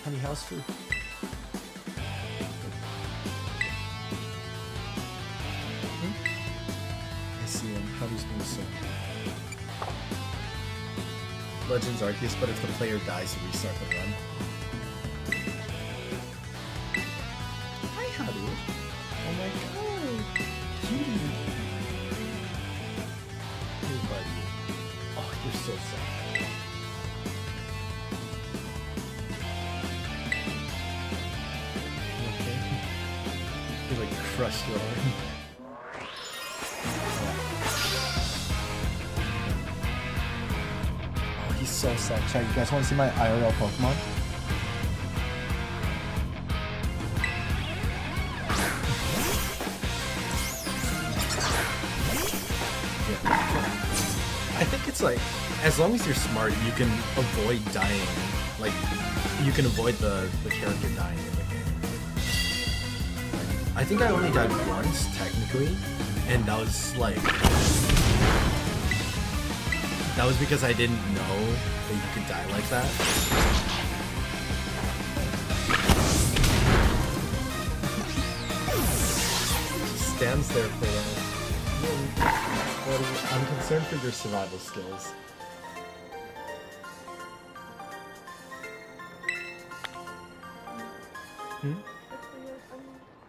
Honey, how's food? I see him. How he's being so. Legends Arceus, but if the player dies, you restart the run. Hi, Haru. Oh my god. Cutie. Hey, buddy. Oh, you're so sad. Like crushed your arm. Oh, he's so sad. Chat, you guys want to see my IRL Pokemon? Yeah. I think it's like, as long as you're smart, you can avoid dying. Like, you can avoid the character dying in the game. I think I only died once, technically, and that was like... That was because I didn't know that you could die like that. She stands there for that. I'm concerned for your survival skills.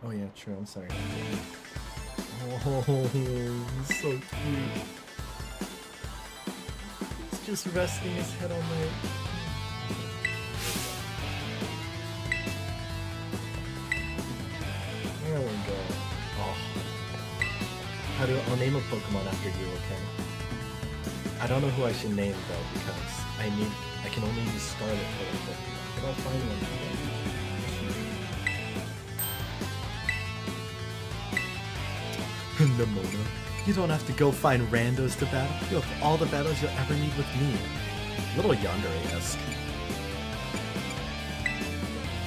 Oh yeah, true, I'm sorry. Oh, he's so cute. He's just resting his head on my... There we go. Oh. I'll name a Pokemon after you, okay? I don't know who I should name though, because I can only use Scarlet-colored Pokemon. But I'll find one today. Nimona, you don't have to go find randos to battle. You have all the battles you'll ever need with me. Little Yandere-esque.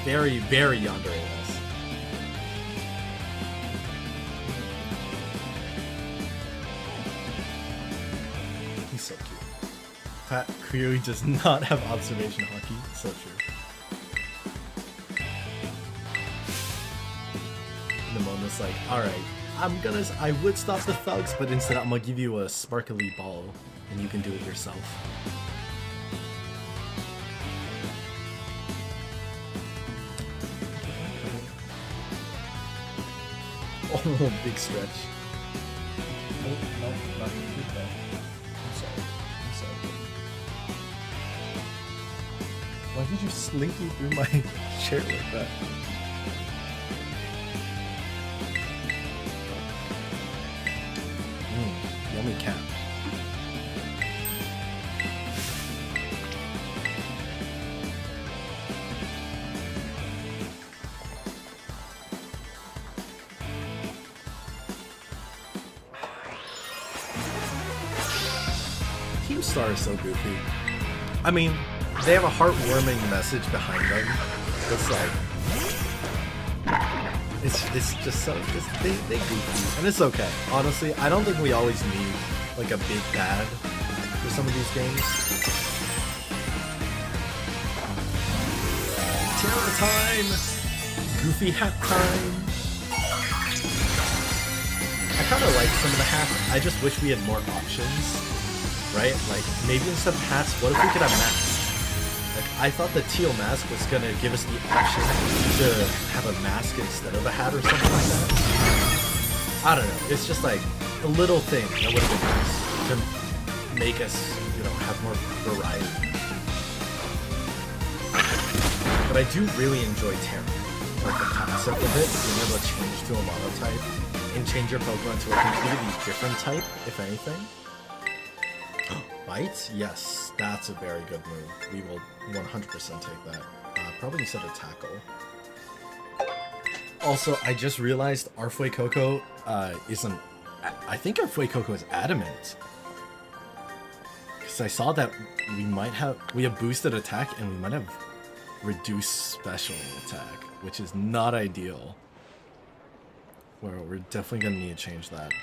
Very, very Yandere-esque. He's so cute. Pat clearly does not have observation hockey. So true. Nimona's like, alright. I would stop the thugs, but instead I'm gonna give you a sparkly ball, and you can do it yourself. Oh, big stretch. Oh, no, not good though. I'm sorry. Why did you slinky through my chair like that? Yummy cat. Team Star is so goofy. I mean, they have a heartwarming message behind them. It's like, it's just so, they goofy, and it's okay. Honestly, I don't think we always need like a big bad for some of these games. Tera time! Goofy hat time! I kind of like some of the hats. I just wish we had more options, right? Like, maybe instead of hats, what if we could have masks? Like, I thought the teal mask was gonna give us the option to have a mask instead of a hat or something like that. I don't know. It's just like a little thing that would have been nice to make us, you know, have more variety. But I do really enjoy Tera. Like the concept of it, being able to change to a monotype and change your Pokemon to a completely different type, if anything. Bite? Yes, that's a very good move. We will 100% take that. Probably instead of Tackle. Also, I just realized our Fuecoco isn't... I think our Fuecoco is adamant. Because I saw that we have boosted attack and we might have reduced special attack, which is not ideal. Well, we're definitely gonna need to change that.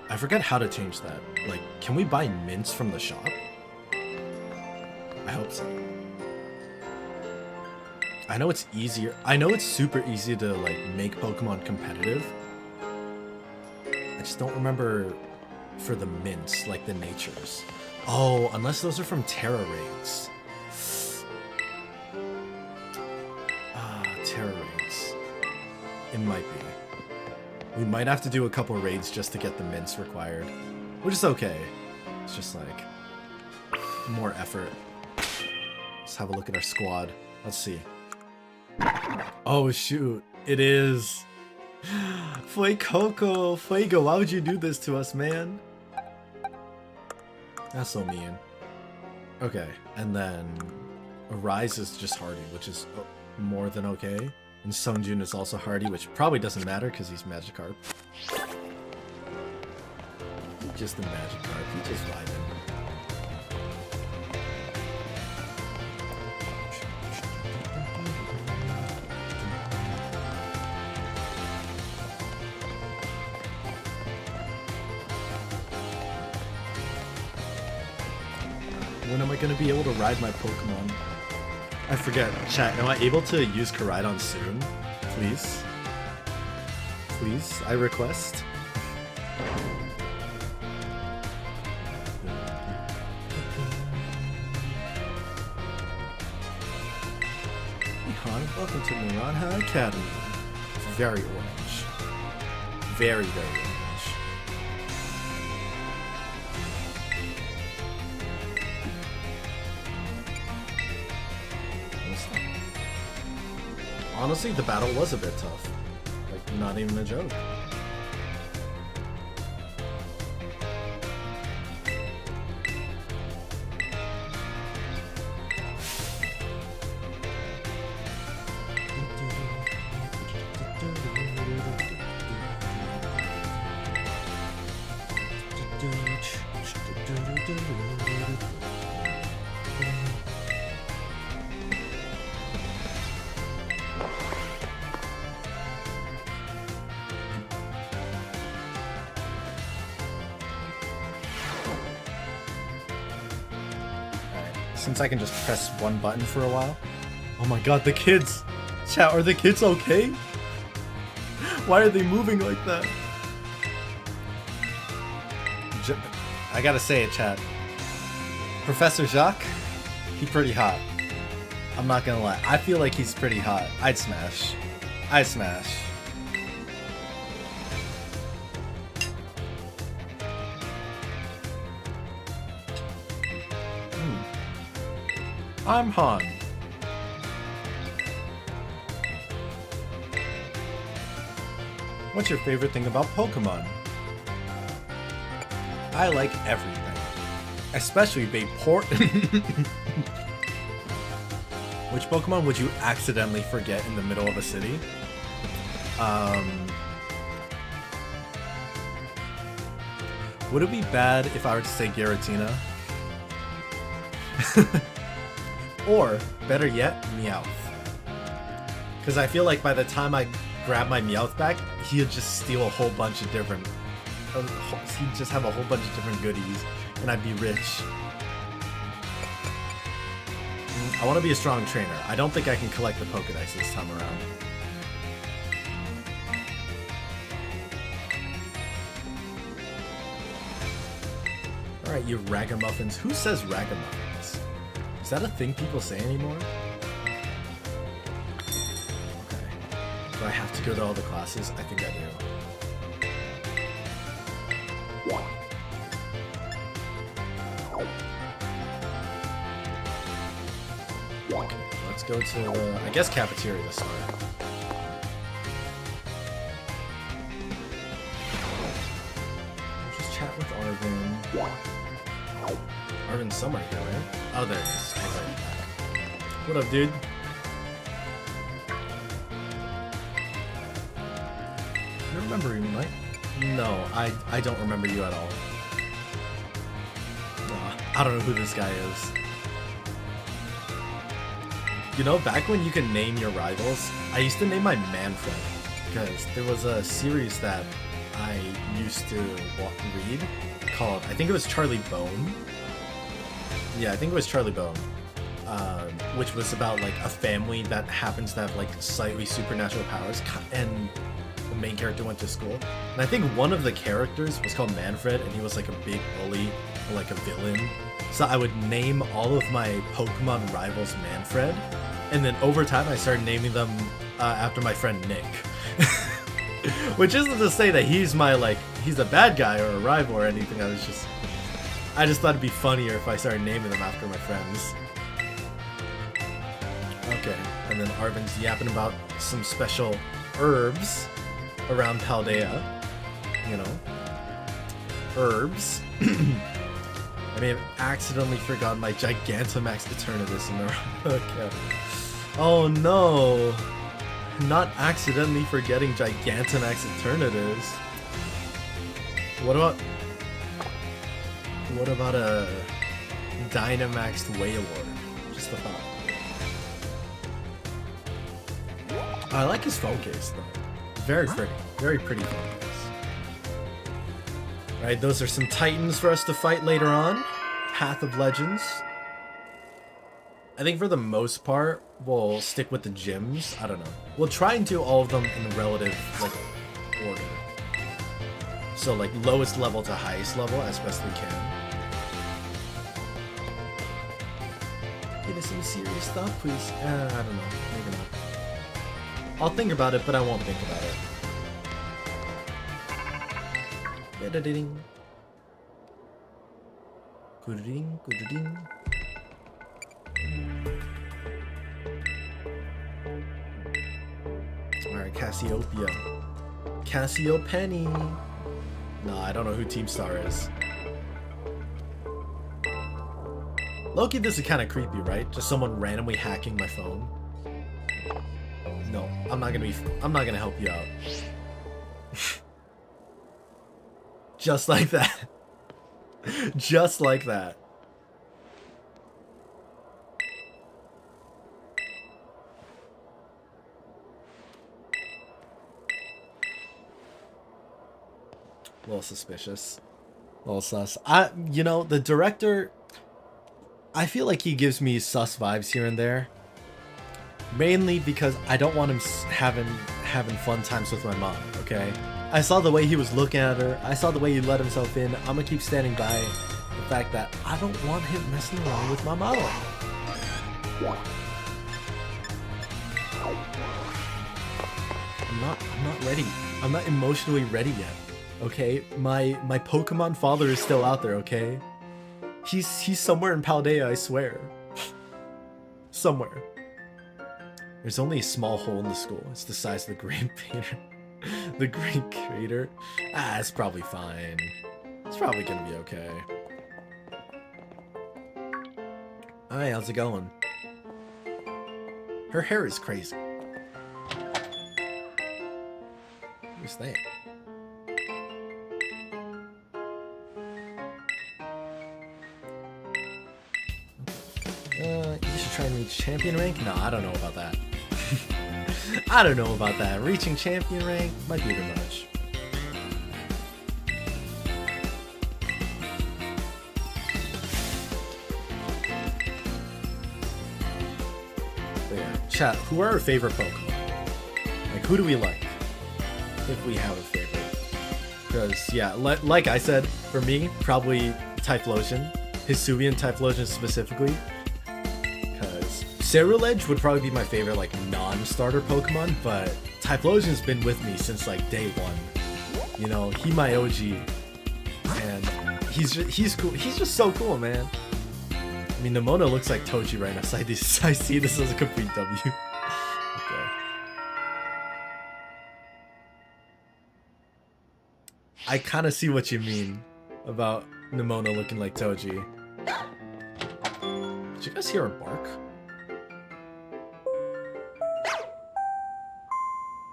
I forget how to change that. Like, can we buy mints from the shop? I hope so. I know it's easier. I know it's super easy to like make Pokemon competitive. I just don't remember for the mints, like the natures. Oh, unless those are from Tera raids. Tera raids. It might be. We might have to do a couple raids just to get the mints required, which is okay. It's just like more effort. Let's have a look at our squad. Let's see. Oh shoot, it is Fuecoco. Fuego, why would you do this to us, man? That's so mean. Okay, and then Arise is just hardy, which is more than okay. And Sungjun is also hardy, which probably doesn't matter because he's Magikarp. He's just a Magikarp, he's just vibing. When am I going to be able to ride my Pokemon? I forget. Chat, am I able to use Koraidon soon? Please? Please, I request. Welcome to Miranha Academy. Very orange. Very, very orange. Honestly, the battle was a bit tough. Like, not even a joke. Since I can just press one button for a while. Oh my god, the kids! Chat, are the kids okay? Why are they moving like that? I gotta say it, chat. Professor Jacques, he's pretty hot. I'm not gonna lie. I feel like he's pretty hot. I'd smash. I'd smash. I'm Han. What's your favorite thing about Pokemon? I like everything. Especially Vaporeon. Which Pokemon would you accidentally forget in the middle of a city? Would it be bad if I were to say Giratina? Or, better yet, Meowth. Because I feel like by the time I grab my Meowth back, he'd just steal a whole bunch of different... he'd just have a whole bunch of different goodies, and I'd be rich. I want to be a strong trainer. I don't think I can collect the Pokédex this time around. Alright, you ragamuffins. Who says ragamuffins? Is that a thing people say anymore? Okay. Do I have to go to all the classes? I think I do. Okay, let's go to the, I guess, cafeteria to start. Just chat with Arvin. Arvin's somewhere here, right? Oh, there it is. What up, dude? You remember me, Mike? No, I don't remember you at all. I don't know who this guy is. You know, back when you could name your rivals, I used to name my Manfred, because there was a series that I used to read called, I think it was Charlie Bone. Yeah, I think it was Charlie Bone, which was about like a family that happens to have like slightly supernatural powers, and the main character went to school. And I think one of the characters was called Manfred, and he was like a big bully, or like a villain. So I would name all of my Pokemon rivals Manfred, and then over time I started naming them after my friend Nick. Which isn't to say that he's my, like, he's a bad guy or a rival or anything. I just thought it'd be funnier if I started naming them after my friends. Okay, and then Arvin's yapping about some special herbs around Paldea. You know, herbs. I may have accidentally forgotten my Gigantamax Eternatus in the okay. Oh no! Not accidentally forgetting Gigantamax Eternatus. What about a Dynamaxed Wailord? Just a thought. I like his phone case though. Very pretty. Very pretty phone case. Right, those are some Titans for us to fight later on. Path of Legends. I think for the most part, we'll stick with the gyms. I don't know. We'll try and do all of them in relative, like, order. So, like, lowest level to highest level as best we can. Give us some serious stuff, please. I don't know. Maybe not. I'll think about it, but I won't think about it. Good-a-ding. Good-a-ding, good-a-ding. Alright, Cassiopeia. Cassiopenny. Nah, I don't know who Team Star is. Loki, this is kind of creepy, right? Just someone randomly hacking my phone. No, I'm not gonna help you out. Just like that. Just like that. A little suspicious. A little sus. You know, the director, I feel like he gives me sus vibes here and there. Mainly because I don't want him having fun times with my mom, okay? I saw the way he was looking at her. I saw the way he let himself in. I'm gonna keep standing by the fact that I don't want him messing around with my mom. I'm not ready. I'm not emotionally ready yet. Okay? My Pokemon father is still out there, okay? He's somewhere in Paldea, I swear. Somewhere. There's only a small hole in the school. It's the size of the Great Crater. The Great Crater? Ah, it's probably fine. It's probably gonna be okay. Hi, how's it going? Her hair is crazy. Who's that? You should try new reach champion rank? No, I don't know about that. I don't know about that. Reaching champion rank might be too much. But yeah, chat, who are our favorite Pokemon? Like, who do we like? If we have a favorite. Because, yeah, like I said, for me, probably Typhlosion. Hisuian Typhlosion specifically. Because Ceruledge would probably be my favorite, like, non-starter Pokemon, but Typhlosion's been with me since, like, day one. You know, he my OG. And he's cool. He's just so cool, man. I mean, Nemona looks like Toji right now, so I see this as a complete W. Okay. I kind of see what you mean about Nemona looking like Toji. Did you guys hear her bark?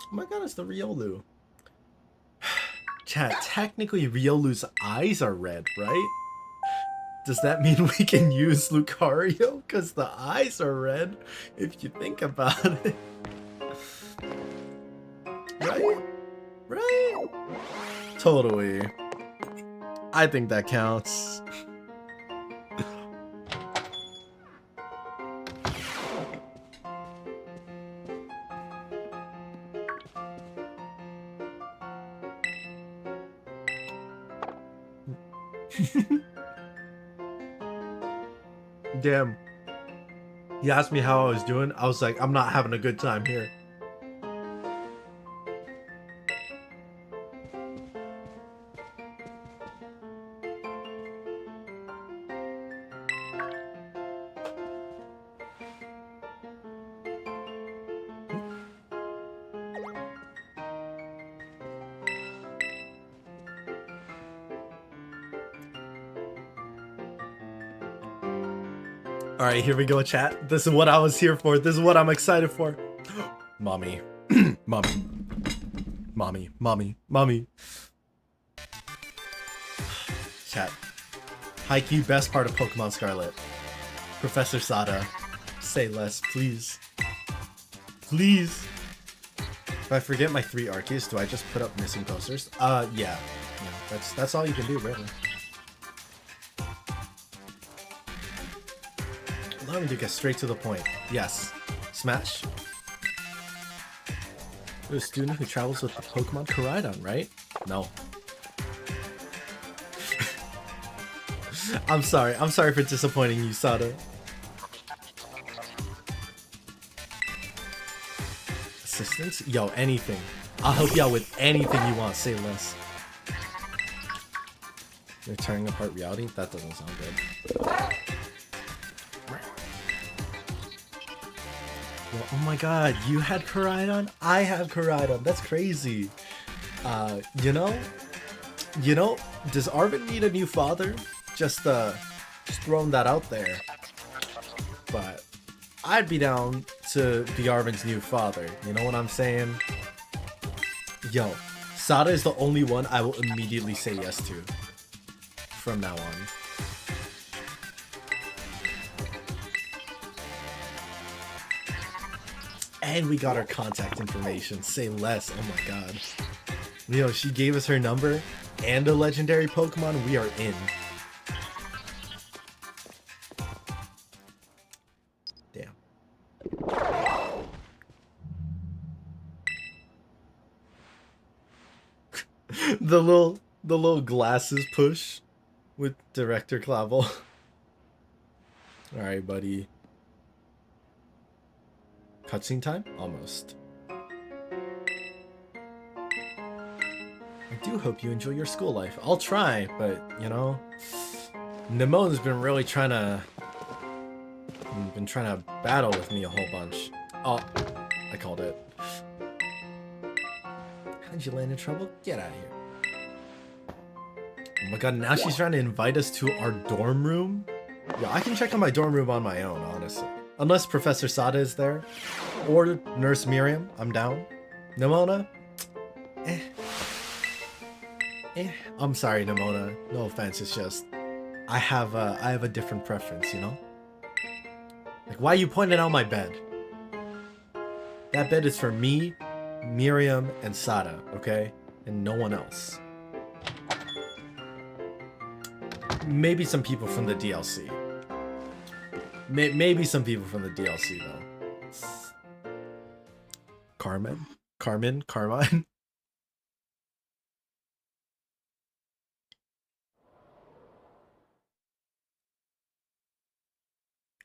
Oh my god, it's the Riolu. Chat, technically Riolu's eyes are red, right? Does that mean we can use Lucario? Because the eyes are red, if you think about it. Right? Right? Totally. I think that counts. Damn. He asked me how I was doing. I was like, I'm not having a good time here. Alright, here we go, chat. This is what I was here for. This is what I'm excited for. Mommy. Mommy. Mommy. Mommy. Mommy. Chat. Haikyuu, best part of Pokemon Scarlet. Professor Sada. Say less, please. Please. If I forget my 3 Arceus, do I just put up missing posters? Yeah. That's all you can do, really. Allow me to get straight to the point. Yes. Smash. You're a student who travels with the Pokemon Koraidon, right? No. I'm sorry. I'm sorry for disappointing you, Sada. Assistance? Yo, anything. I'll help you out with anything you want. Say less. You're tearing apart reality? That doesn't sound good. Oh my god, you had Koraidon? I have Koraidon. That's crazy. You know, does Arvin need a new father? Just throwing that out there. But I'd be down to be Arvin's new father. You know what I'm saying? Yo, Sada is the only one I will immediately say yes to from now on. And we got her contact information. Say less. Oh my god. Yo, she gave us her number and a legendary Pokemon. We are in. Damn. the little glasses push with Director Clavel. Alright, buddy. Cutscene time? Almost. I do hope you enjoy your school life. I'll try, but, you know, Nemona's been really trying to battle with me a whole bunch. Oh, I called it. How'd you land in trouble? Get out of here. Oh my god, now she's trying to invite us to our dorm room? Yeah, I can check on my dorm room on my own, honestly. Unless Professor Sada is there. Or Nurse Miriam. I'm down. Nemona? I'm sorry, Nemona. No offense, it's just I have a different preference, you know? Like, why are you pointing out my bed? That bed is for me, Miriam, and Sada, okay? And no one else. Maybe some people from the DLC. Maybe some people from the DLC, though. Carmine?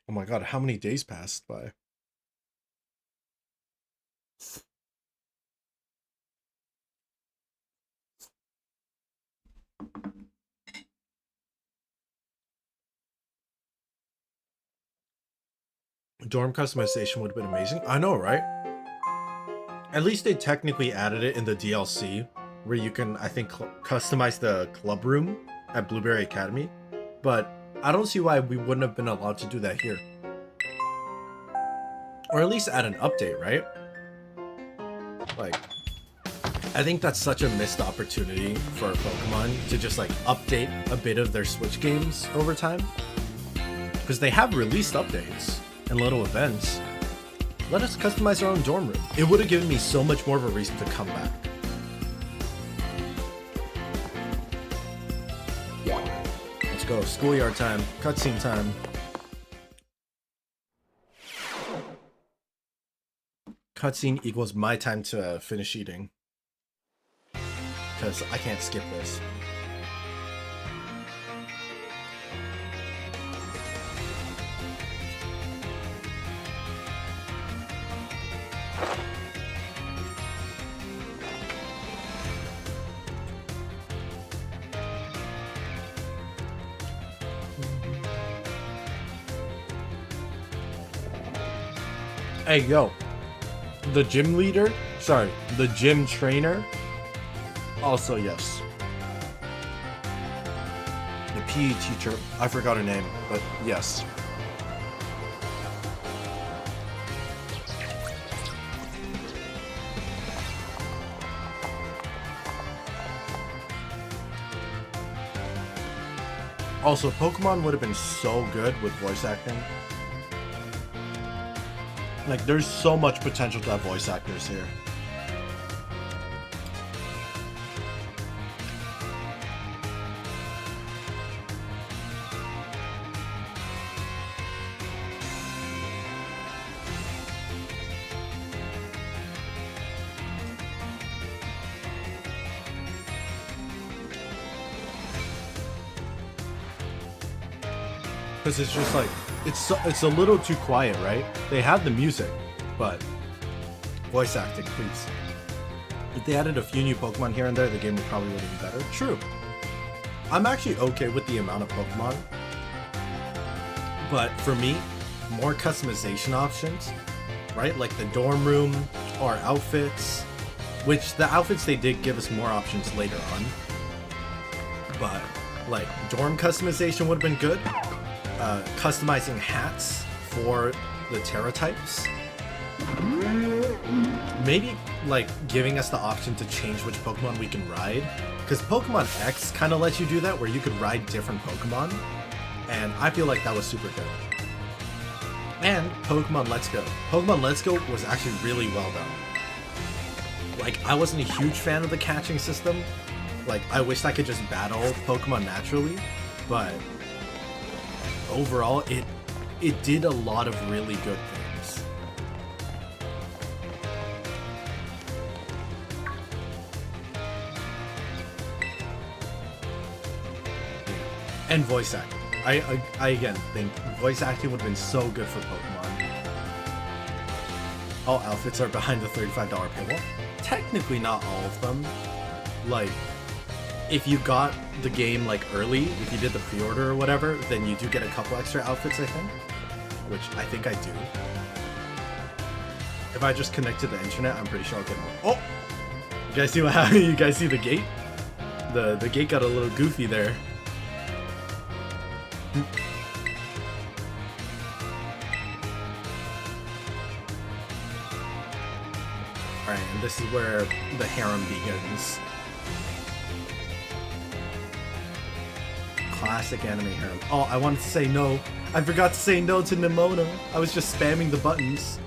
Oh my god, how many days passed by? Dorm customization would have been amazing. I know, right? At least they technically added it in the DLC, where you can, I think, customize the club room at Blueberry Academy. But I don't see why we wouldn't have been allowed to do that here. Or at least add an update, right? Like, I think that's such a missed opportunity for Pokemon to just like update a bit of their Switch games over time. Because they have released updates and little events. Let us customize our own dorm room. It would have given me so much more of a reason to come back. Let's go. Schoolyard time. Cutscene time. Cutscene equals my time to finish eating. Because I can't skip this. Hey, yo. The gym leader? Sorry, the gym trainer? Also, yes. The PE teacher. I forgot her name, but yes. Also, Pokemon would have been so good with voice acting. Like, there's so much potential to have voice actors here. Because it's just like, it's a little too quiet, right? They have the music, but voice acting, please. If they added a few new Pokemon here and there, the game would probably would have been better. True. I'm actually okay with the amount of Pokemon. But for me, more customization options, right? Like the dorm room or outfits, which the outfits they did give us more options later on. But like dorm customization would have been good. Customizing hats for the Tera types. Maybe like giving us the option to change which Pokemon we can ride, because Pokemon X kind of lets you do that, where you could ride different Pokemon, and I feel like that was super good. And Pokemon Let's Go. Pokemon Let's Go was actually really well done. Like, I wasn't a huge fan of the catching system. Like, I wished I could just battle Pokemon naturally, but overall, it did a lot of really good things. And voice acting. I again think voice acting would have been so good for Pokemon. All outfits are behind the $35 paywall. Technically not all of them. Like, if you got the game like early, if you did the pre-order or whatever, then you do get a couple extra outfits, I think. Which I think I do. If I just connect to the internet, I'm pretty sure I'll get more. Oh! You guys see what happened? You guys see the gate? The gate got a little goofy there. Alright, and this is where the harem begins. classic anime harem. Oh, I wanted to say no. I forgot to say no to Nimona. I was just spamming the buttons.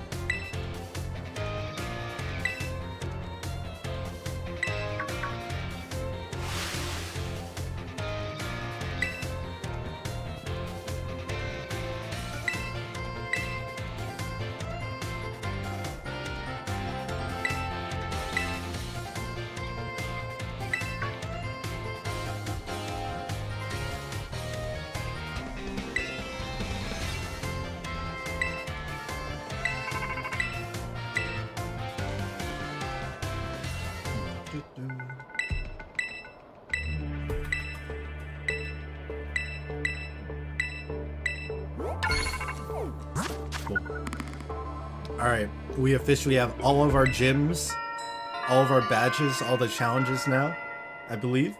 Alright, we officially have all of our gyms, all of our badges, all the challenges now, I believe.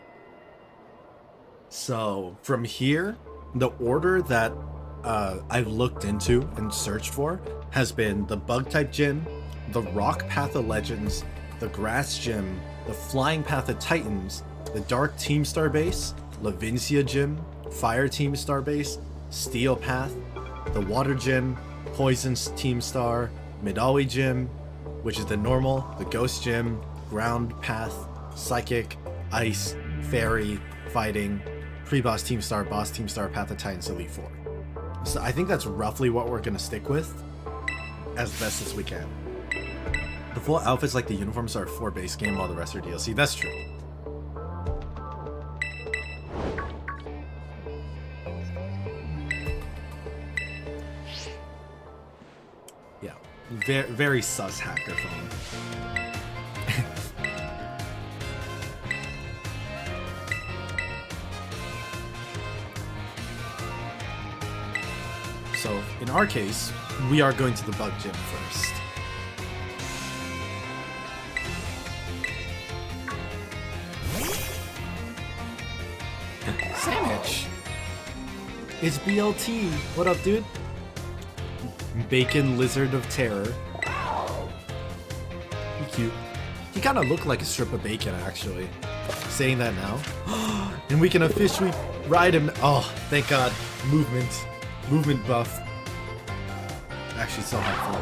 So, from here, the order that I've looked into and searched for has been the Bug-type gym, the Rock Path of Legends, the Grass Gym, the Flying Path of Titans, the Dark Team Star Base, Lavincia Gym, Fire Team Star Base, Steel Path, the Water Gym, Poison Team Star, Midori Gym, which is the normal, the Ghost Gym, Ground Path, Psychic, Ice, Fairy, Fighting, Pre-Boss Team Star, Boss Team Star, Path of Titans, Elite 4. So I think that's roughly what we're going to stick with as best as we can. The full outfits like the uniforms are for base game while the rest are DLC. That's true. Yeah, very sus hacker phone. So in our case, we are going to the Bug Gym first. Sandwich! It's BLT! What up, dude? Bacon Lizard of Terror. He cute. He kind of looked like a strip of bacon, actually. Saying that now. And we can officially ride him. Oh, thank God. Movement buff. Actually, so helpful.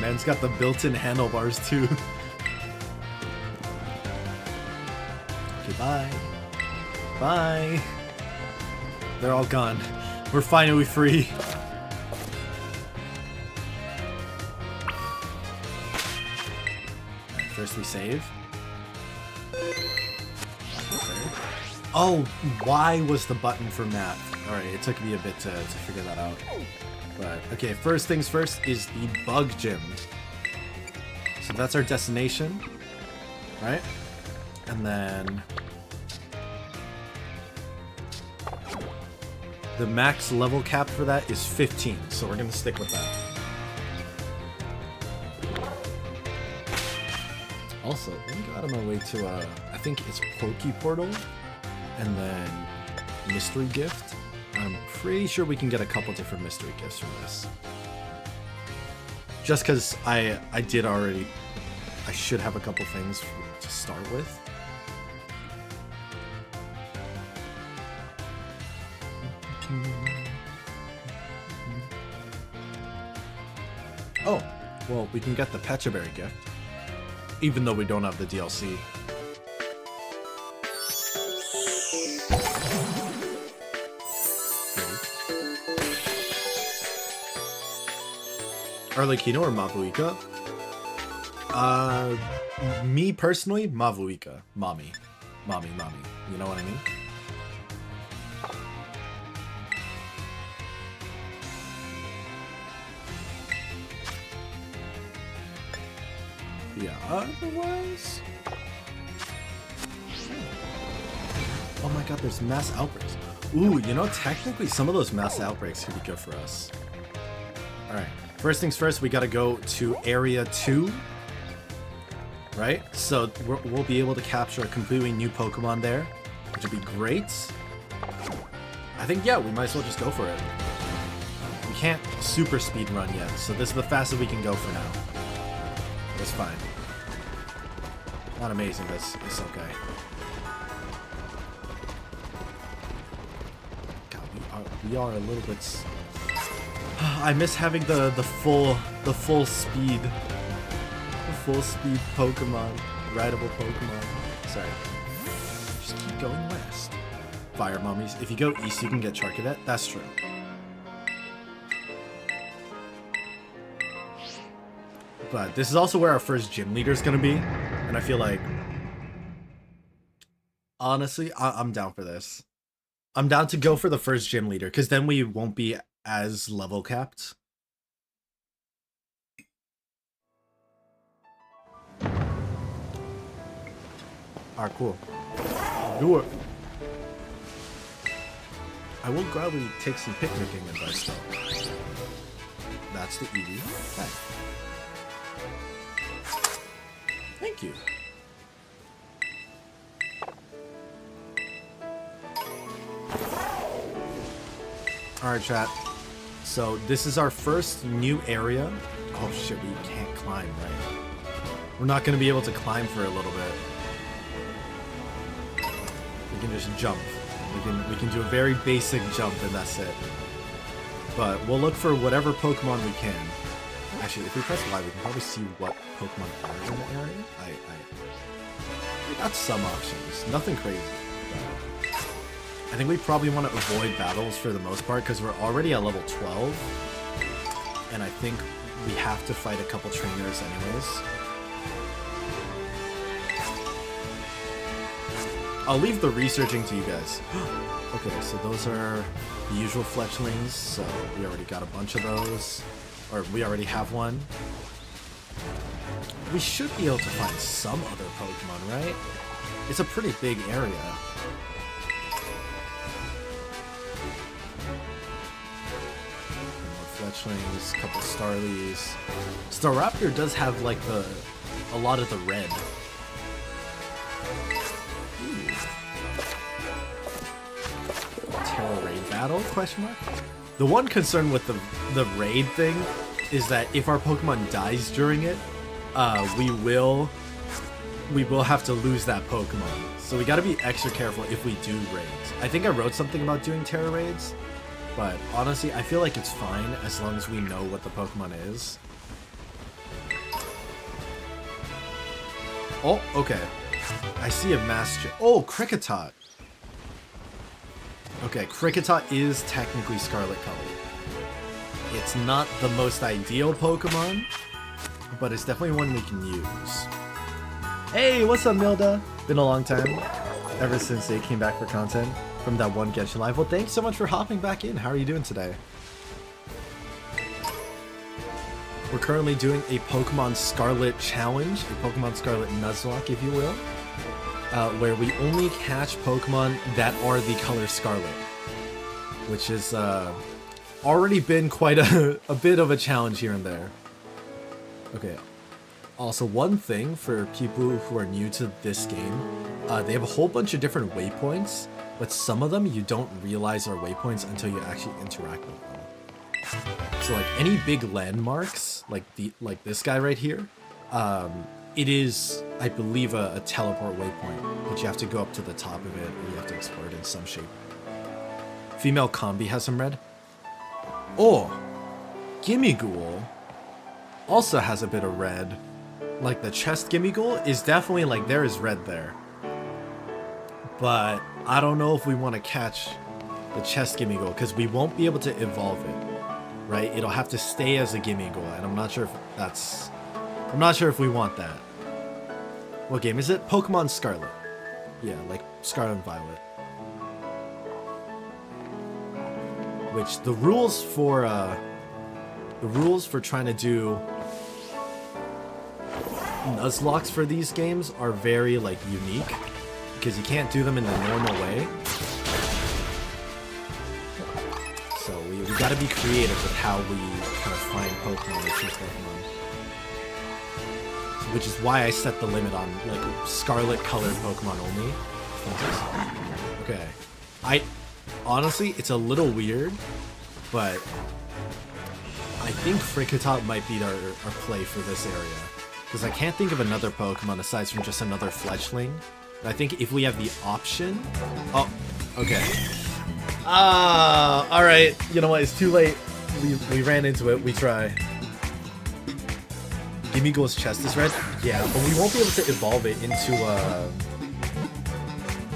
Man's got the built-in handlebars too. Okay, bye. Bye. They're all gone. We're finally free. Alright, first we save. Oh, Y was the button for math. Alright, it took me a bit to figure that out. But, okay, first things first is the Bug Gym. So that's our destination, right? And then the max level cap for that is 15, so we're gonna stick with that. Also, let me go out of my way to, I think it's Poke Portal, and then Mystery Gift. I'm pretty sure we can get a couple different mystery gifts from this. Just because I did already, I should have a couple things to start with. Oh, well, we can get the Pecha Berry gift, even though we don't have the DLC. Arlecchino or Mavuika? Me personally, Mavuika. Mommy. You know what I mean? Yeah, otherwise... Oh my god, there's mass outbreaks. Ooh, you know, technically some of those mass outbreaks could be good for us. Alright. First things first, we gotta go to Area 2, right? So we'll be able to capture a completely new Pokemon there, which would be great. I think, yeah, we might as well just go for it. We can't super speed run yet, so this is the fastest we can go for now. It's fine. Not amazing, but it's okay. God, we are a little bit. I miss having the full speed Pokemon, rideable Pokemon. Sorry. Just keep going west. Fire mummies. If you go east, you can get Charcadet. That's true. But this is also where our first gym leader is gonna be, and I feel like, honestly, I'm down for this. I'm down to go for the first gym leader, because then we won't be as level capped. Alright, cool. Do it. I will gladly take some picnicking advice though. That's the Eevee. Okay. Thank you. Alright, chat. So this is our first new area. Oh shit, we can't climb, right? We're not gonna be able to climb for a little bit. We can just jump. We can do a very basic jump and that's it. But we'll look for whatever Pokemon we can. Actually, if we press Y, we can probably see what Pokemon are in the area. We got some options. Nothing crazy. I think we probably want to avoid battles for the most part because we're already at level 12. And I think we have to fight a couple trainers anyways. I'll leave the researching to you guys. Okay, so those are the usual fletchlings. So we already got a bunch of those. Or we already have one. We should be able to find some other Pokemon, right? It's a pretty big area. More fletchlings, a couple Starlies. Staraptor does have like a lot of the red. Tera raid battle? Question mark. The one concern with the raid thing is that if our Pokemon dies during it, we will have to lose that Pokemon. So we gotta be extra careful if we do raids. I think I wrote something about doing Tera raids, but honestly, I feel like it's fine as long as we know what the Pokemon is. Oh, okay. I see a Master. Oh, Kricketot. Okay, Kricketot is technically Scarlet-colored. It's not the most ideal Pokemon, but it's definitely one we can use. Hey, what's up, Milda? Been a long time, ever since they came back for content from that one Genshin Live. Well, thanks so much for hopping back in. How are you doing today? We're currently doing a Pokemon Scarlet challenge, a Pokemon Scarlet Nuzlocke, if you will. Where we only catch Pokemon that are the color Scarlet, which has already been quite a bit of a challenge here and there. Okay, also one thing for people who are new to this game, they have a whole bunch of different waypoints, but some of them you don't realize are waypoints until you actually interact with them. So like any big landmarks, like this guy right here, it is, I believe, a teleport waypoint, but you have to go up to the top of it, or you have to explore it in some shape. Female Combi has some red. Oh, Gimmighoul also has a bit of red. Like the chest Gimmighoul is definitely like there is red there. But I don't know if we want to catch the chest Gimmighoul because we won't be able to evolve it, right? It'll have to stay as a Gimmighoul, and I'm not sure if we want that. What game is it? Pokemon Scarlet. Yeah, like Scarlet and Violet. Which the rules for trying to do Nuzlocks for these games are very like unique because you can't do them in the normal way. So we got to be creative with how we kind of find Pokemon or choose Pokemon. Which is why I set the limit on like Scarlet-colored Pokemon only. Okay, honestly, it's a little weird, but I think Kricketot might be our play for this area. Because I can't think of another Pokemon aside from just another fledgling. I think if we have the option... Oh, okay. Alright. You know what? It's too late. We ran into it. We try. Gimmighoul's chest is red? Yeah, but we won't be able to evolve it into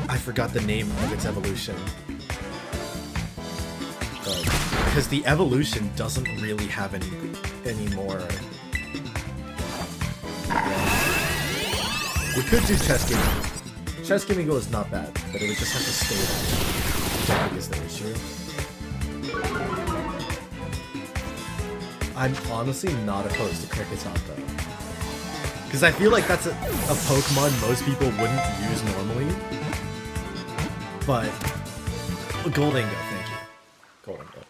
I forgot the name of its evolution. Because the evolution doesn't really have any more. Yeah. We could do chest Gimmighoul. Chest Gimmighoul is not bad, but it would just have to stay there. That is the issue. I'm honestly not opposed to Kricketot though. Because I feel like that's a Pokemon most people wouldn't use normally. But Goldengo, thank you. Goldengo.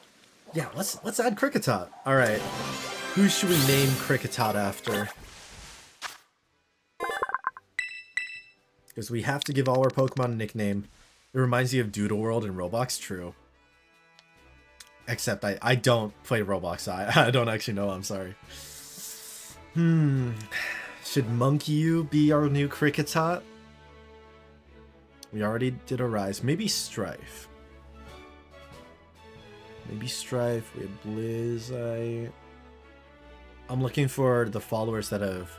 Yeah, let's add Kricketot. Alright. Who should we name Kricketot after? Because we have to give all our Pokemon a nickname. It reminds you of Doodle World and Roblox, true. Except I don't play Roblox, I don't actually know, I'm sorry. Should Monkey be our new Kricketot? We already did a Rise. Maybe Strife. Maybe Strife. We have Blizz. I'm looking for the followers that have...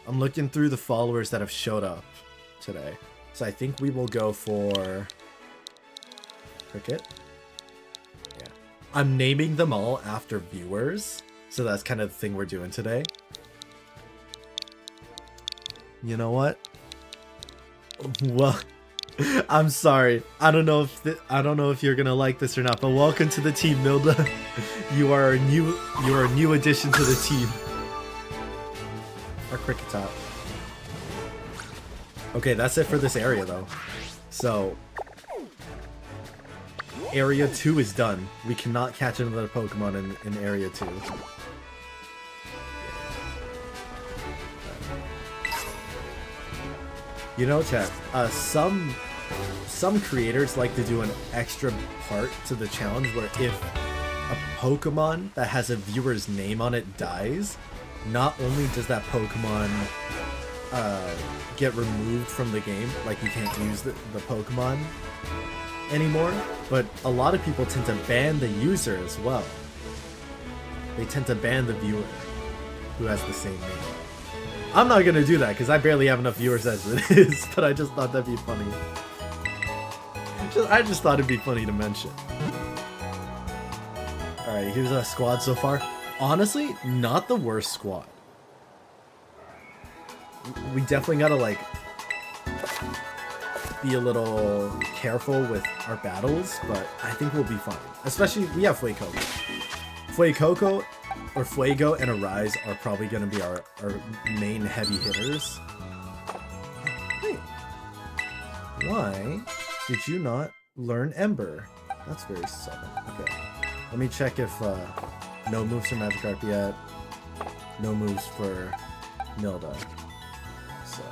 I'm looking through the followers that have showed up today. So I think we will go for... Cricket. Yeah. I'm naming them all after viewers. So that's kind of the thing we're doing today. You know what? Well, I'm sorry. I don't know if you're gonna like this or not, but welcome to the team, Milda. You are a new addition to the team. Our Kricketot. Okay, that's it for this area though. So Area 2 is done. We cannot catch another Pokemon in Area 2. You know, chat, some creators like to do an extra part to the challenge where if a Pokemon that has a viewer's name on it dies, not only does that Pokemon get removed from the game, like you can't use the Pokemon anymore, but a lot of people tend to ban the user as well. They tend to ban the viewer who has the same name. I'm not gonna do that because I barely have enough viewers as it is, but I just thought that'd be funny. I just thought it'd be funny to mention. Alright, here's our squad so far. Honestly, not the worst squad. We definitely gotta, like, be a little careful with our battles, but I think we'll be fine. Especially, we have Fuecoco. Or Fuego and Arise are probably going to be our main heavy hitters. Hey, why did you not learn Ember? That's very subtle. Okay, let me check if no moves for Magikarp yet. No moves for Milda. So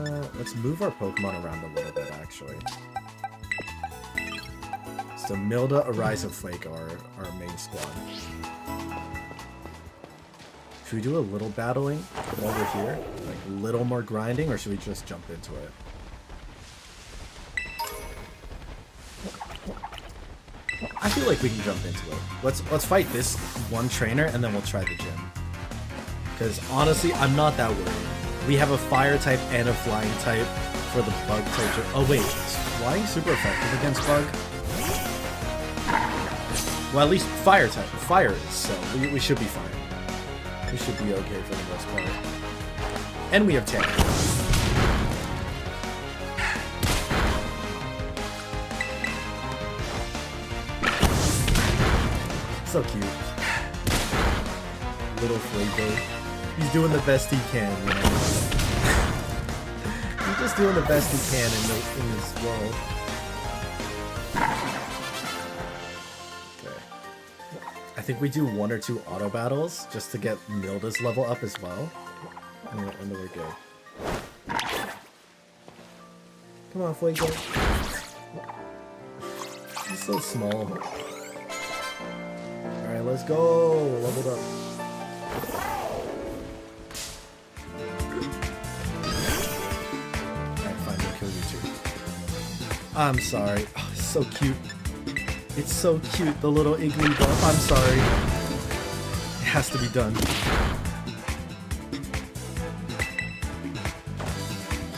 yeah, let's move our Pokemon around a little bit actually. So Milda, Arise, and Fuego are our main squad. Should we do a little battling while we're here? Like a little more grinding, or should we just jump into it? I feel like we can jump into it. Let's fight this one trainer and then we'll try the gym. Because honestly, I'm not that worried. We have a fire type and a flying type for the bug type. Oh wait, is flying super effective against bug? Well, at least fire type. Fire is, so we should be fine. We should be okay for the most part. And we have Tera. So cute. Little Fuego. He's doing the best he can, you know? He's just doing the best he can in this world. I think we do 1 or 2 auto battles just to get Milda's level up as well. And then we're good. Come on, Fuego. He's so small. let's go. Leveled up. Alright, fine, we'll kill you too. I'm sorry. Oh, it's so cute. It's so cute, the little Igglybuff. I'm sorry. It has to be done.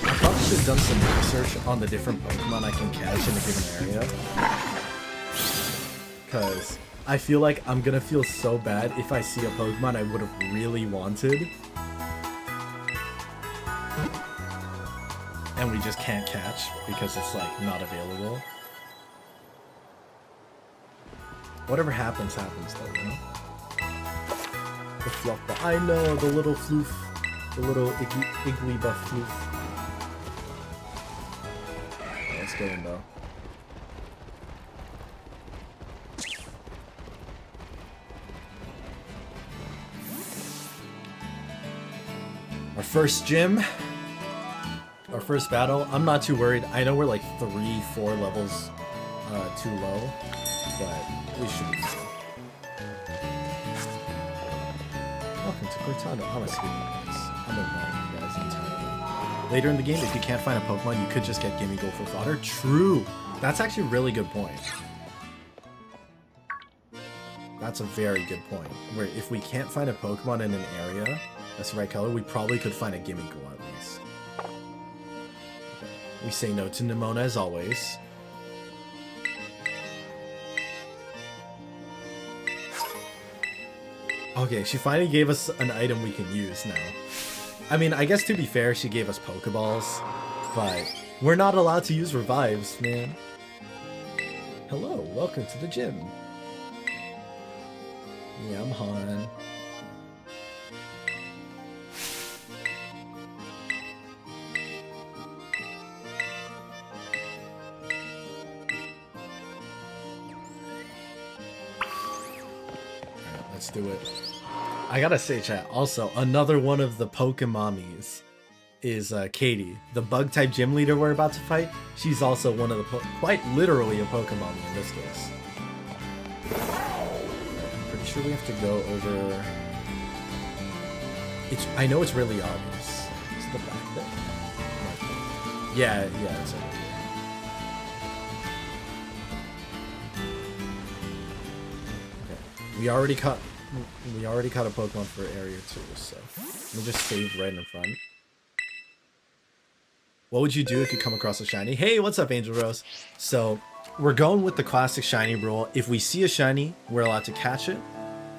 I probably should have done some research on the different Pokemon I can catch in a given area. Because I feel like I'm gonna feel so bad if I see a Pokemon I would have really wanted. And we just can't catch because it's like not available. Whatever happens, happens though, you know? The Fluffball. I know, the little floof. The little Igglybuff floof. Yeah, let's go in though. Our first gym. Our first battle. I'm not too worried. I know we're like 3-4 levels too low, but we should be fine. Welcome to Cortana. I'm a skateboard. I'm a wrong you guys entirely. Later in the game, if you can't find a Pokemon, you could just get Gimme Go for fodder. True. That's actually a really good point. That's a very good point. Where if we can't find a Pokemon in an area that's the right color, we probably could find a Gimme Go at least. We say no to Nimona as always. Okay, she finally gave us an item we can use now. I mean, I guess to be fair, she gave us Pokeballs, but we're not allowed to use revives, man. Hello, welcome to the gym. Yeah, I'm Han. Let's do it. I gotta say, chat, also, another one of the Pokemomies is Katie, the bug-type gym leader we're about to fight. She's also one of the, quite literally a Pokemon in this case. I'm pretty sure we have to go over... I know it's really obvious. Is it the back there? Yeah, it's over here. Okay. We already caught a Pokemon for area 2, so let me just save right in front. What would you do if you come across a shiny? Hey, what's up, Angel Rose? So we're going with the classic shiny rule. If we see a shiny, we're allowed to catch it.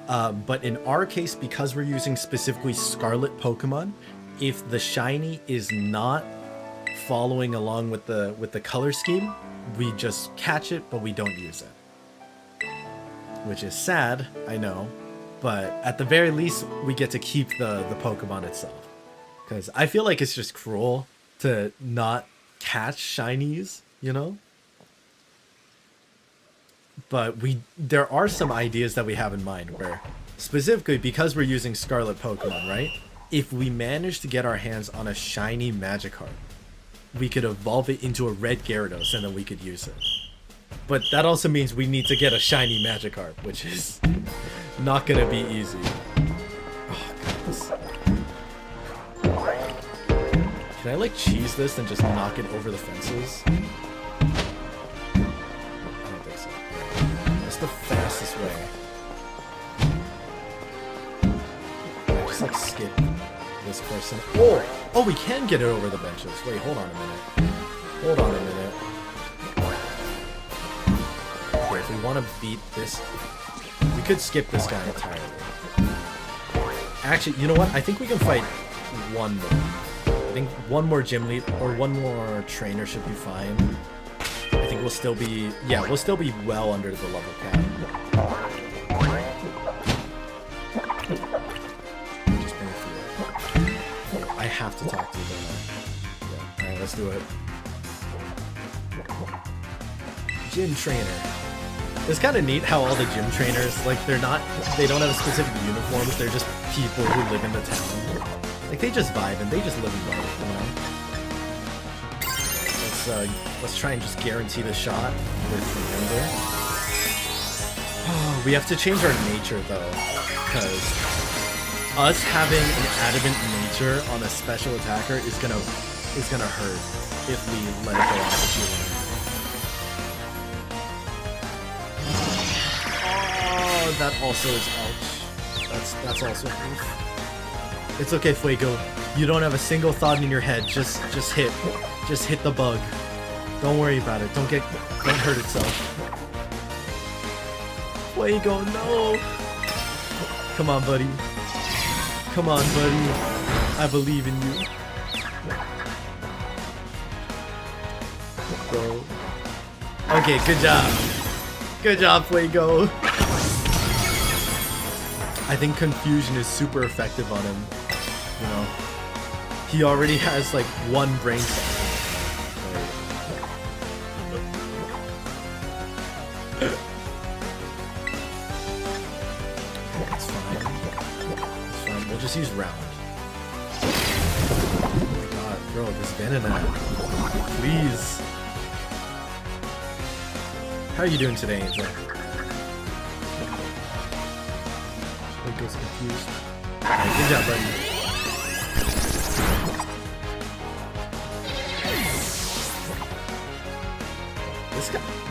But in our case, because we're using specifically Scarlet Pokemon, if the shiny is not following along with the color scheme, we just catch it, but we don't use it. Which is sad, I know. But at the very least, we get to keep the Pokemon itself. Because I feel like it's just cruel to not catch shinies, you know? But there are some ideas that we have in mind where, specifically because we're using Scarlet Pokemon, right? If we manage to get our hands on a shiny Magikarp, we could evolve it into a red Gyarados and then we could use it. But that also means we need to get a shiny Magikarp, which is not gonna be easy. Oh, goodness. Can I, like, cheese this and just knock it over the fences? I don't think so. That's the fastest way. I just, like, skip this person. Oh! Oh, we can get it over the benches. Wait, hold on a minute. Hold on a minute. Okay, if we want to beat this... We could skip this guy entirely. Actually, you know what? I think we can fight one more. I think one more gym lead or one more trainer should be fine. I think we'll still be... Yeah, we'll still be well under the level cap. Just bring it through. I have to talk to you. Yeah. Alright, let's do it. Gym trainer. It's kind of neat how all the gym trainers, like, they don't have specific uniforms, they're just people who live in the town. Like, they just vibe and they just live in life, you know? Let's try and just guarantee the shot with Remember. Oh, We have to change our nature though, because us having an adamant nature on a special attacker is gonna hurt if we let it go off the ceiling. Oh, that also is ouch. That's also oof. It's okay, Fuego. You don't have a single thought in your head. Just hit the bug. Don't worry about it. Don't hurt itself. Fuego, no. Come on, buddy. Come on, buddy. I believe in you. Go. Okay, good job. Good job, Fuego. I think confusion is super effective on him. You know, he already has like one brain cell. It's fine. It's fine. We'll just use round. Oh my god, bro, this Venonat. Please. How are you doing today, Angel? Goes confused. Right, good job, buddy.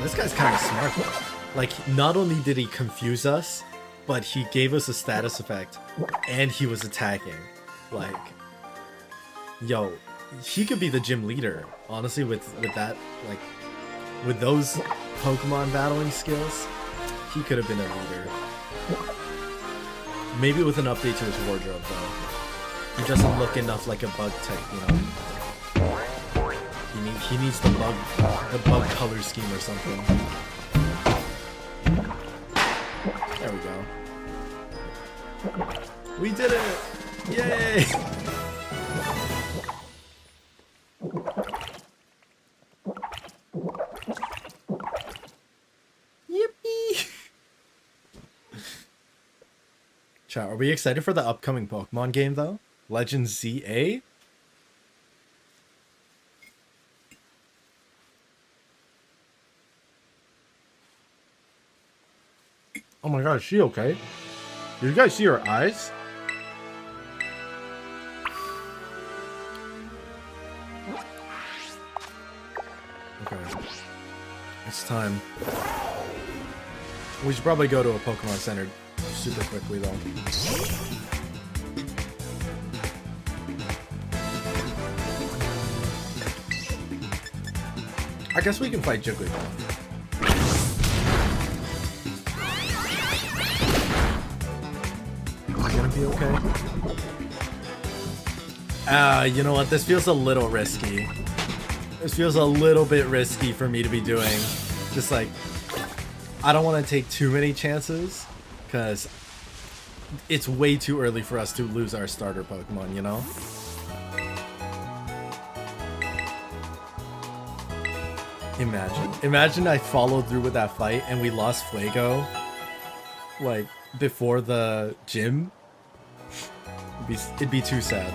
This guy's kind of smart though. Like, not only did he confuse us, but he gave us a status effect, and he was attacking. Like, yo, he could be the gym leader. Honestly, with that, like, with those Pokemon battling skills, he could have been a leader. Maybe with an update to his wardrobe, though. He doesn't look enough like a bug type, you know? He needs the bug color scheme or something. There we go. We did it! Yay! Yippee! Chat, are we excited for the upcoming Pokemon game, though? Legends ZA? Oh my god, is she okay? Did you guys see her eyes? Okay. It's time. We should probably go to a Pokemon Center super quickly, though. I guess we can fight Jigglypuff. Am I gonna be okay? You know what? This feels a little risky. This feels a little bit risky for me to be doing. Just like, I don't want to take too many chances, because it's way too early for us to lose our starter Pokemon, you know? Imagine I followed through with that fight and we lost Fuego, like, before the gym. It'd be too sad.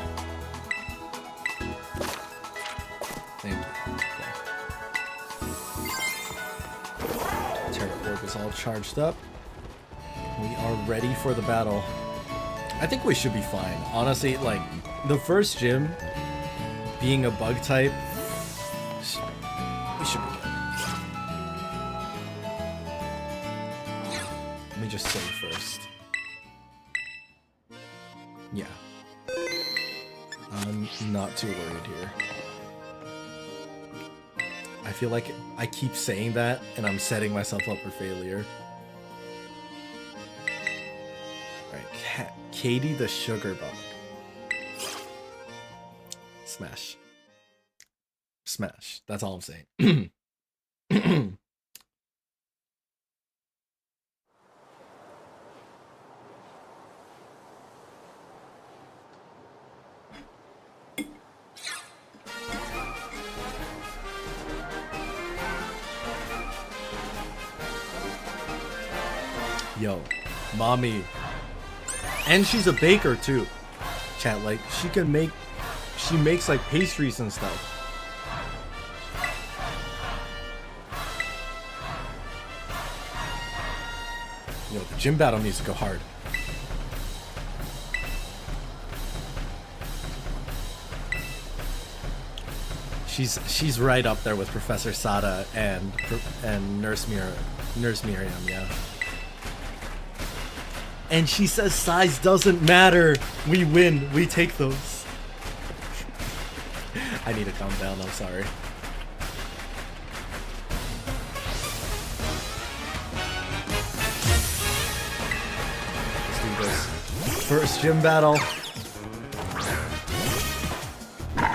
Thank you. Okay. Tera Orb is all charged up. We are ready for the battle. I think we should be fine. Honestly, like, the first gym being a bug type, we should be good. Let me just save first. Yeah. I'm not too worried here. I feel like I keep saying that and I'm setting myself up for failure. Alright, Katie the Sugar Bug. Smash. Smash. That's all I'm saying. Yo, mommy. And she's a baker too. Chat, like, she makes like pastries and stuff. Yo, the gym battle needs to go hard. She's right up there with Professor Sada and Nurse Miriam, yeah. And she says size doesn't matter. We win. We take those. I need to calm down. I'm sorry. Let's do this. First gym battle.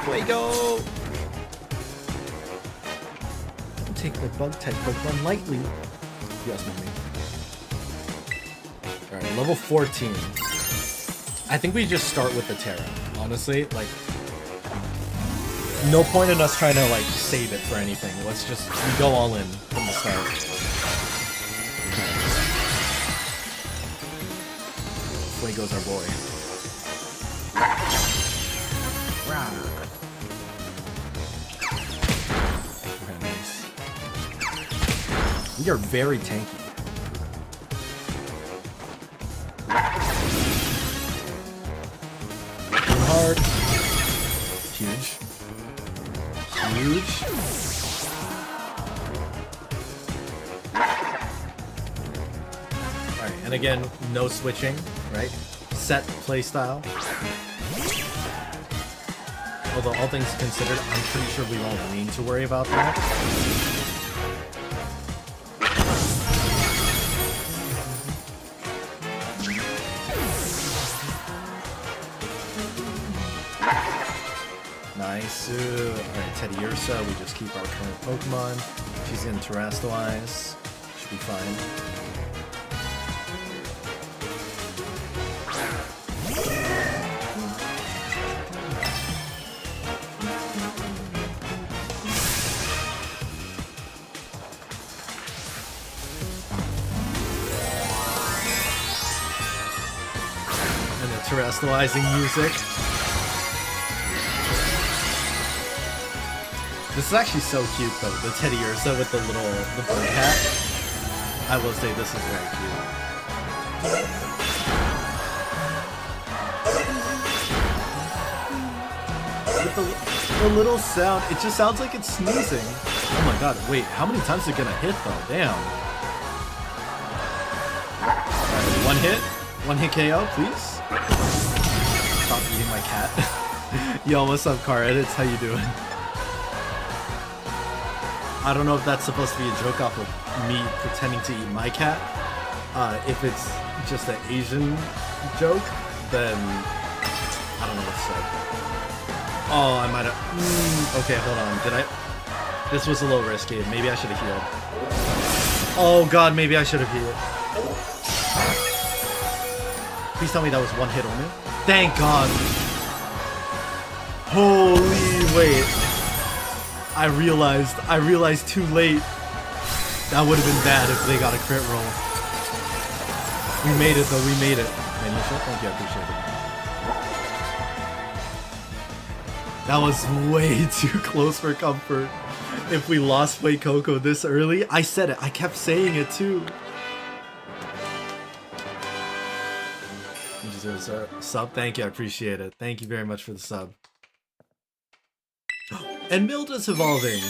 Fuego! Don't take the bug type Pokemon lightly. Yes, me. Alright, level 14. I think we just start with the Tera. Honestly, like, no point in us trying to like save it for anything. Let's just go all in from the start. Fuego's our boy. Okay, nice. We are very tanky. Hard. Huge. Huge. Alright, and again, no switching, right? Set playstyle. Although all things considered, I'm pretty sure we won't need to worry about that. Nice. Alright, Teddy Ursa, we just keep our current Pokemon. She's in Terrestrialize. Should be fine. And the Terrestrializing music. This is actually so cute though, the Teddy Ursa with the bird hat. I will say this is very cute. With the little sound, it just sounds like it's sneezing. Oh my god, wait, how many times is it gonna hit though? Damn. Alright, one hit KO, please. Stop eating my cat. Yo, what's up, Car Edits? How you doing? I don't know if that's supposed to be a joke off of me pretending to eat my cat. If it's just an Asian joke, then I don't know what to say. Oh, I might have... okay, hold on. Did I... This was a little risky. Maybe I should have healed. Oh god, maybe I should have healed. Please tell me that was one hit only. Thank god. Holy wait. I realized too late. That would have been bad if they got a crit roll. We made it though, we made it. Man, thank you, I appreciate it. That was way too close for comfort. If we lost Play Coco this early, I said it, I kept saying it too. You deserve a sub, thank you, I appreciate it. Thank you very much for the sub. And Milda's evolving.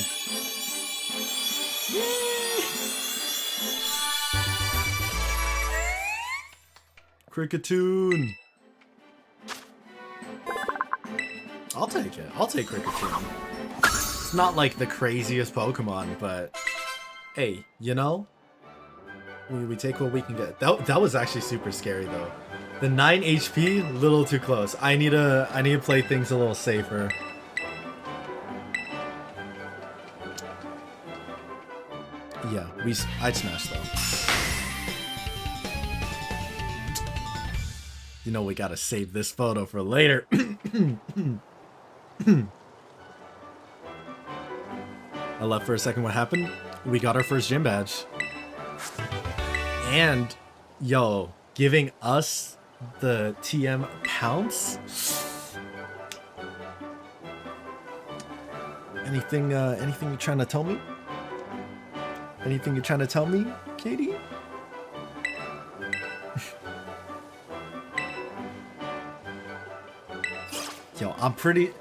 Cricketoon. I'll take it. I'll take Cricketoon. It's not like the craziest Pokemon, but hey, you know, we take what we can get. That was actually super scary though. The 9 HP, little too close. I need to play things a little safer. Yeah, I'd smash though. You know we gotta save this photo for later. I left for a second. What happened? We got our first gym badge. And, yo, giving us the TM Pounce? Anything you're trying to tell me? Anything you're trying to tell me, Katie? Yo, I'm pretty...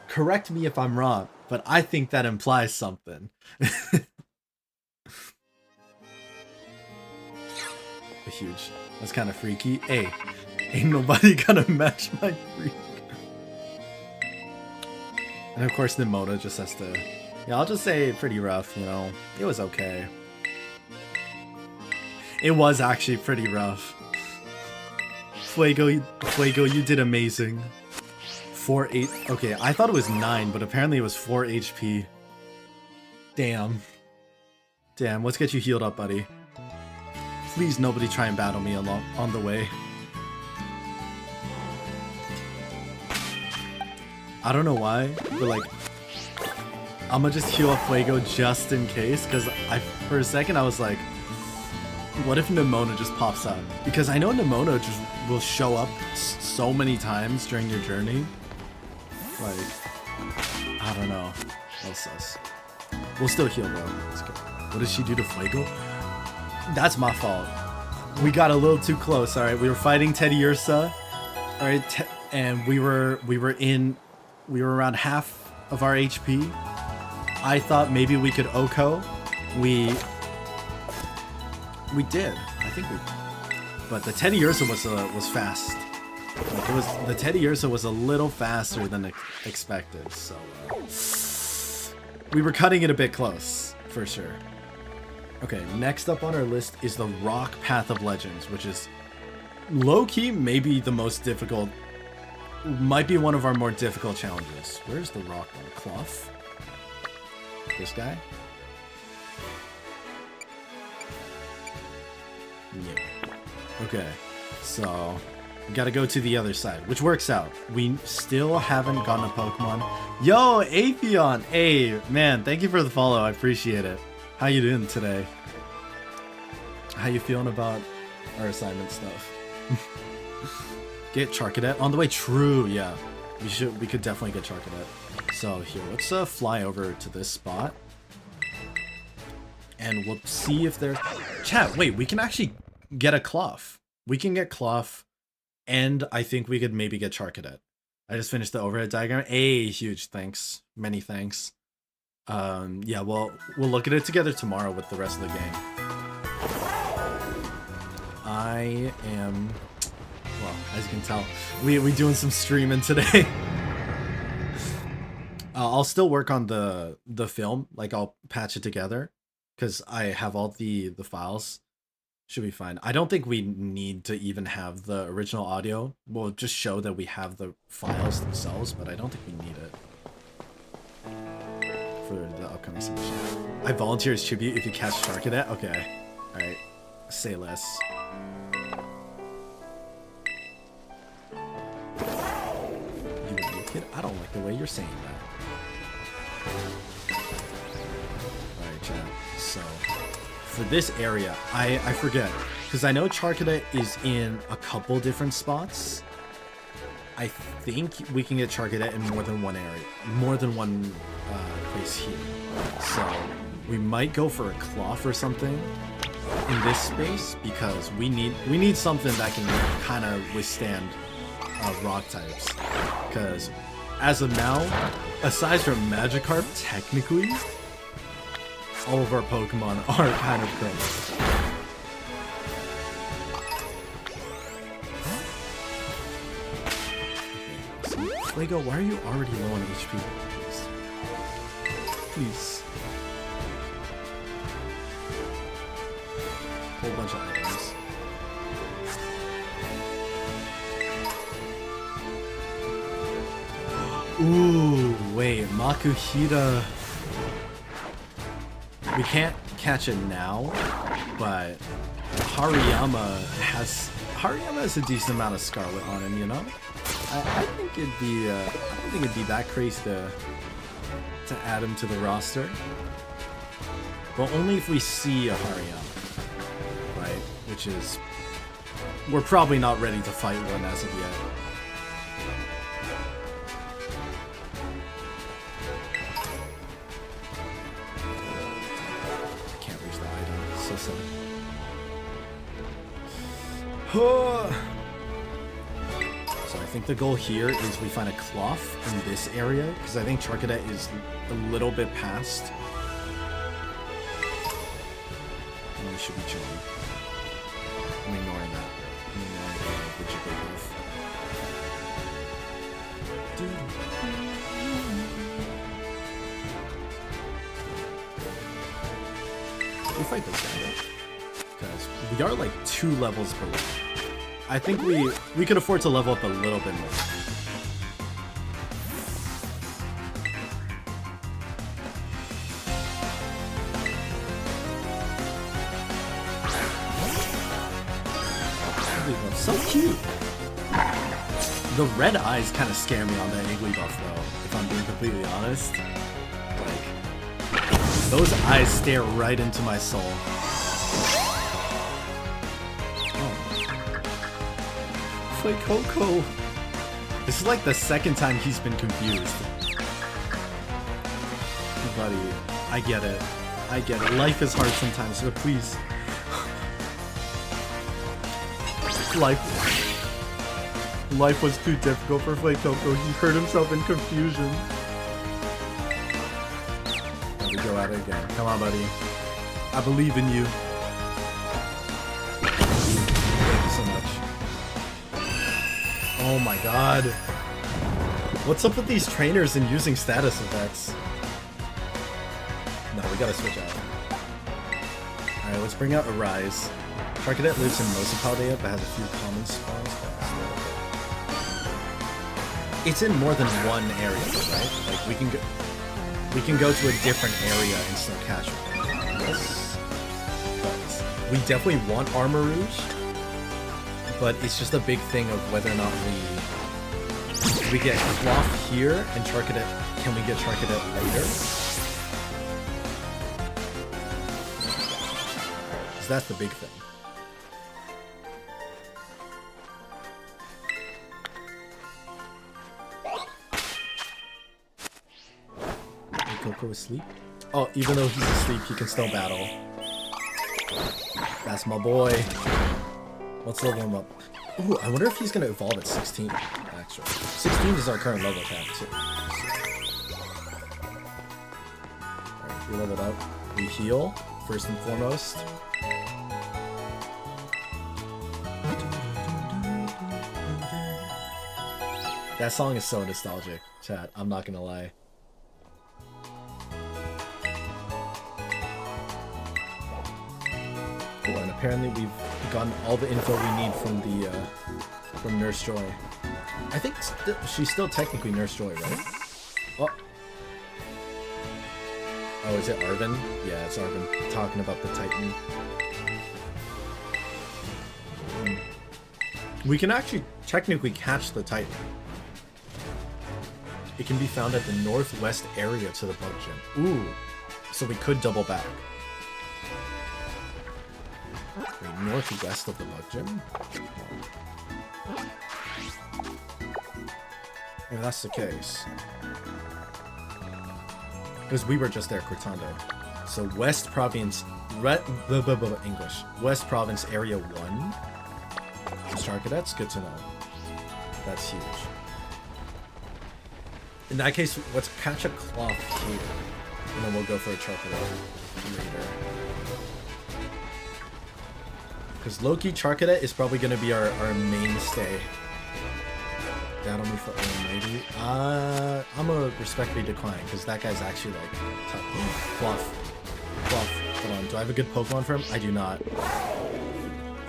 Correct me if I'm wrong, but I think that implies something. Huge. That's kind of freaky. Hey, ain't nobody gonna match my freak. And of course, Nimona just has to... Yeah, I'll just say pretty rough, you know. It was okay. It was actually pretty rough. Fuego, you did amazing. 8. Okay, I thought it was 9, but apparently it was 4 HP. Damn. Damn, let's get you healed up, buddy. Please, nobody try and battle me along on the way. I don't know why, but like, I'm gonna just heal up Fuego just in case, because for a second I was like, what if Nimona just pops up? Because I know Nimona just will show up so many times during your journey. Like, I don't know. What's this? We'll still heal though. Let's go. What did she do to Fuego? That's my fault. We got a little too close. All right, we were fighting Teddiursa. All right, and we were around half of our HP. I thought maybe we could Oko. We did. I think we did. But the Teddiursa was fast. Like the Teddiursa was a little faster than expected, so we were cutting it a bit close for sure. Okay, next up on our list is the Rock Path of Legends, which is low-key maybe the most difficult, might be one of our more difficult challenges. Where's the rock one? Clough? This guy? Yeah. Okay, so we gotta go to the other side, which works out. We still haven't gotten a Pokemon. Yo, Atheon! Hey, man, thank you for the follow. I appreciate it. How you doing today? How you feeling about our assignment stuff? Get Charcadet on the way. True, yeah. We could definitely get Charcadet. So here, let's fly over to this spot. And we'll see if there's... Chat, wait, we can actually get a Clough. We can get Clough. And I think we could maybe get Charcadet. I just finished the overhead diagram. Hey, huge thanks. Many thanks. Yeah, we'll look at it together tomorrow with the rest of the game. I am... Well, as you can tell, we doing some streaming today. I'll still work on the film. Like, I'll patch it together. Because I have all the files. Should be fine. I don't think we need to even have the original audio. We'll just show that we have the files themselves, but I don't think we need it for the upcoming submission. I volunteer as tribute if you catch Charcadet. Okay. Alright. Say less. You would be a kid? I don't like the way you're saying that. Alright, chat. So... for this area, I forget, because I know Charcadet is in a couple different spots. I think we can get Charcadet in more than one area, more than one place here. So we might go for a Clough or something in this space, because we need something that can kind of withstand rock types. Because as of now, aside from Magikarp, technically, all of our Pokemon are kind of crazy. Okay, so Fuego, why are you already low on HP? Please. Whole bunch of items. Ooh, wait, Makuhita. We can't catch it now, but Hariyama has a decent amount of Scarlet on him, you know. I think it'd be I don't think it'd be that crazy to add him to the roster, but only if we see a Hariyama, right? Which is, we're probably not ready to fight one as of yet. So I think the goal here is we find a Cloth in this area, because I think Charcadet is a little bit past. And we should be chilling. I'm ignoring that. I'm ignoring the Jigglypuff. We fight this guy, right? Because we are like 2 levels below. I think we could afford to level up a little bit more. So cute. The red eyes kind of scare me on the Igglybuff though, if I'm being completely honest. Like, those eyes stare right into my soul. Coco. This is like the second time he's been confused. Buddy, I get it. I get it. Life is hard sometimes, so please. Life was too difficult for Coco. He hurt himself in confusion. Let me go at it again. Come on, buddy. I believe in you. Thank you so much. Oh my god. What's up with these trainers and using status effects? No, we gotta switch out. Alright, let's bring out Arise. Charcadet lives in most of Paldea, but has a few common spawns. It's in more than one area, right? Like, we can go to a different area and still catch it. Yes. But we definitely want Armor Rouge. But it's just a big thing of whether or not we get Cloth here and Charcadet. Can we get Charcadet later? Because that's the big thing. Is Coco asleep? Oh, even though he's asleep, he can still battle. That's my boy. Let's level him up. Ooh, I wonder if he's gonna evolve at 16, actually. 16 is our current level cap, too. Alright, we leveled up. We heal, first and foremost. That song is so nostalgic, chat. I'm not gonna lie. Cool, and apparently we've gotten all the info we need from Nurse Joy. I think she's still technically Nurse Joy, right? Oh, is it Arvin? Yeah, it's Arvin talking about the Titan. We can actually technically catch the Titan. It can be found at the northwest area to the bug gym. Ooh, so we could double back. Wait, northwest of the bug gym? If that's the case. Because we were just there, Cortando. So West Province, English. West Province Area 1. Charcadet's good to know. That's huge. In that case, let's catch a Cloth here. And then we'll go for a Charcadet later. Because low-key Charcadet is probably going to be our mainstay. Battle me for Almighty. I'm gonna respectfully decline, because that guy's actually like tough. Cloth. Hold on, do I have a good Pokemon for him? I do not.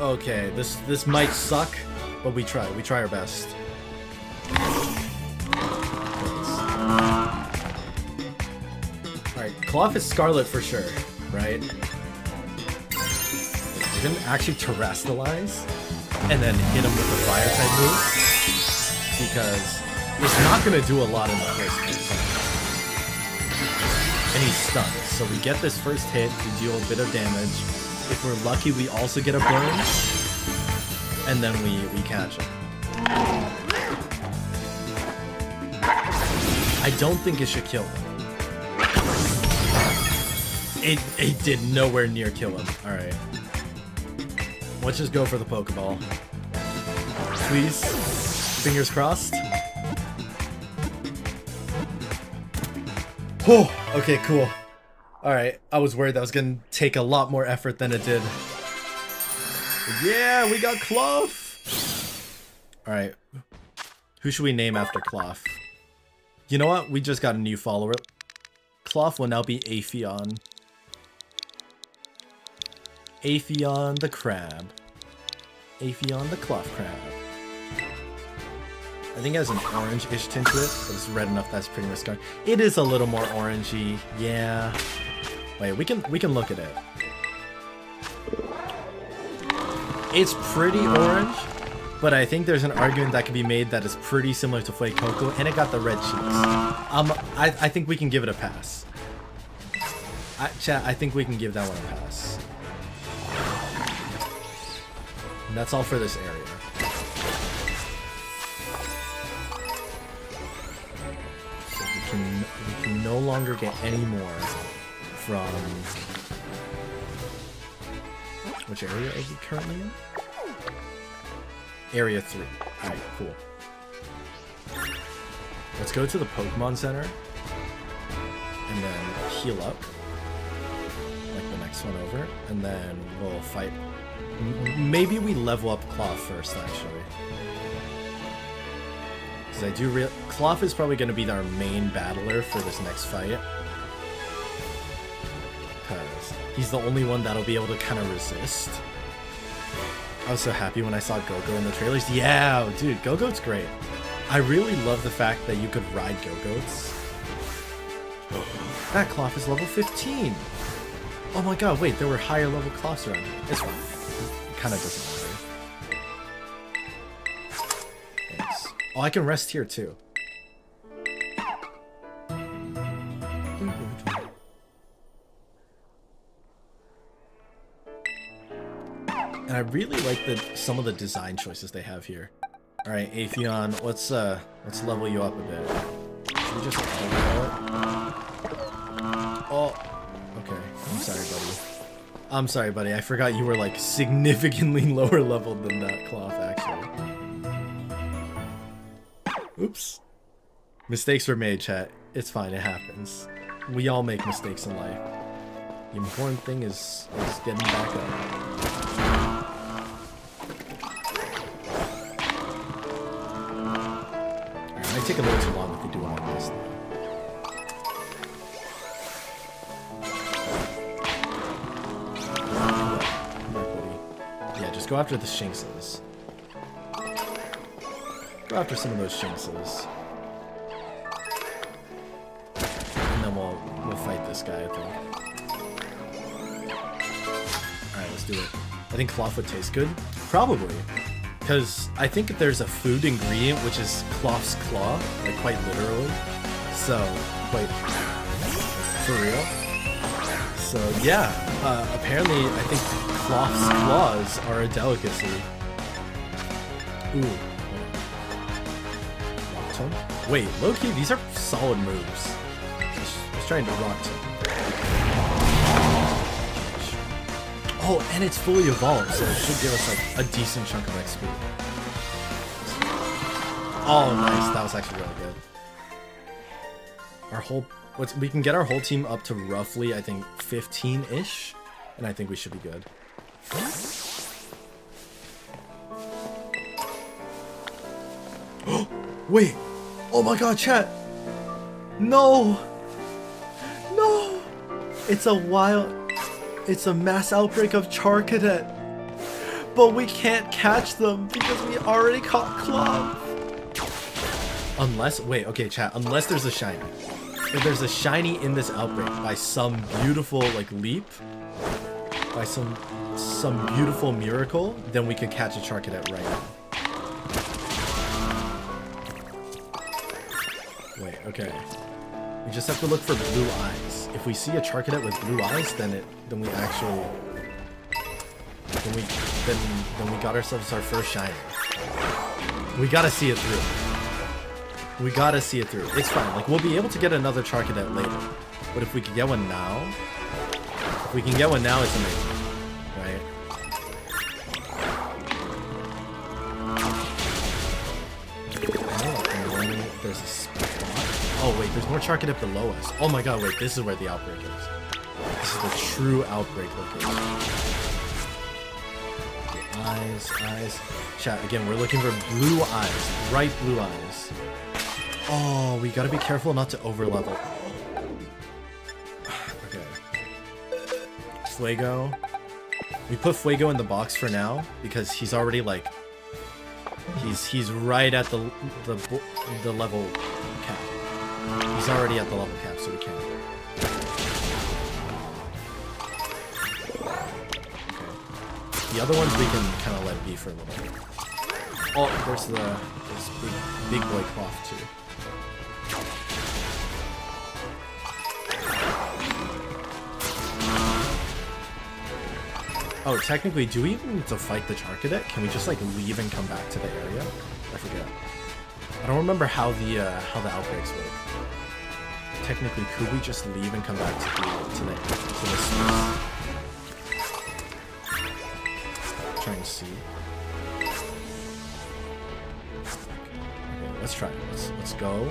Okay, this might suck, but we try our best. Alright, Cloth is Scarlet for sure, right? We're gonna actually Terrestrialize, and then hit him with the Fire-type move, because it's not gonna do a lot in the first place. And he's stunned, so we get this first hit, we deal a bit of damage. If we're lucky, we also get a burn, and then we catch him. I don't think it should kill him. It did nowhere near kill him. Alright. Let's just go for the Pokeball. Please. Fingers crossed. Oh, okay, cool. Alright, I was worried that was gonna take a lot more effort than it did. Yeah, we got Clough! Alright. Who should we name after Clough? You know what? We just got a new follower. Clough will now be Aphelion. Aphelion the crab. Aphelion the Clough crab. I think it has an orange-ish tint to it, but it's red enough that's pretty much gone. It is a little more orangey, yeah. Wait, we can look at it. It's pretty orange, but I think there's an argument that can be made that is pretty similar to Flake Cocoa, and it got the red cheeks. I think we can give it a pass. Chat, I think we can give that one a pass. And that's all for this area. So we can no longer get any more from... Which area are we currently in? Area 3. Alright, cool. Let's go to the Pokemon Center. And then heal up. Like the next one over. And then we'll fight. Maybe we level up Clough first, actually. Because I do Clough is probably going to be our main battler for this next fight. Because he's the only one that'll be able to kind of resist. I was so happy when I saw Go-Go in the trailers. Yeah, dude, Go-Go's great. I really love the fact that you could ride Go-Go's. That Clough is level 15. Oh my god, wait, there were higher level Cloughs around here. It's fine. It kind of doesn't matter. Thanks. Oh, I can rest here too. And I really like some of the design choices they have here. All right, Aphelion, let's level you up a bit. Should we just level it? Oh, okay. I'm sorry, buddy. I forgot you were like significantly lower level than that Clough, actually. Oops. Mistakes were made, chat. It's fine. It happens. We all make mistakes in life. The important thing is getting back up. It might take a little too long if we do it like this. Yeah, just go after the Shinxes. Go after some of those Shinxes. And then we'll fight this guy, I think. Alright, let's do it. I think Clough would taste good. Probably. Because I think there's a food ingredient which is Clough's claw, like quite literally. So, quite for real. So yeah, apparently I think Clough's claws are a delicacy. Ooh. Rock Tomb? Wait, low-key, these are solid moves. Let's try and do Rock Tomb. Oh, and it's fully evolved, so it should give us like a decent chunk of XP. Oh, nice. That was actually really good. We can get our whole team up to roughly, I think, 15-ish, and I think we should be good. Wait! Oh my god, chat! No! No! It's a mass outbreak of Charcadet. But we can't catch them because we already caught Clough. Okay, chat, unless there's a shiny. If there's a shiny in this outbreak by some beautiful, like, leap, by some beautiful miracle, then we could catch a Charcadet right now. Wait, okay. We just have to look for blue eyes. If we see a Charcadet with blue eyes, then we actually... Then we got ourselves our first shiny. We gotta see it through. We gotta see it through. It's fine. Like, we'll be able to get another Charcadet later. But if we can get one now... If we can get one now, it's amazing. Right? there's a spot. Oh wait, there's more Charcadet below us. Oh my god, wait, this is where the outbreak is. This is the true outbreak location. Okay, eyes. Chat, again, we're looking for blue eyes. Bright blue eyes. Oh, we gotta be careful not to overlevel. Okay. Fuego. We put Fuego in the box for now because he's already like he's right at the level cap. He's already at the level cap, so we can't. Okay. The other ones we can kind of let be for a little bit. Oh, there's big boy cloth too. Oh, technically, do we even need to fight the Charcadet? Can we just like leave and come back to the area? I forget. I don't remember how the outbreaks work. Technically, could we just leave and come back to the space? Trying to see. Okay, let's try it. Let's go.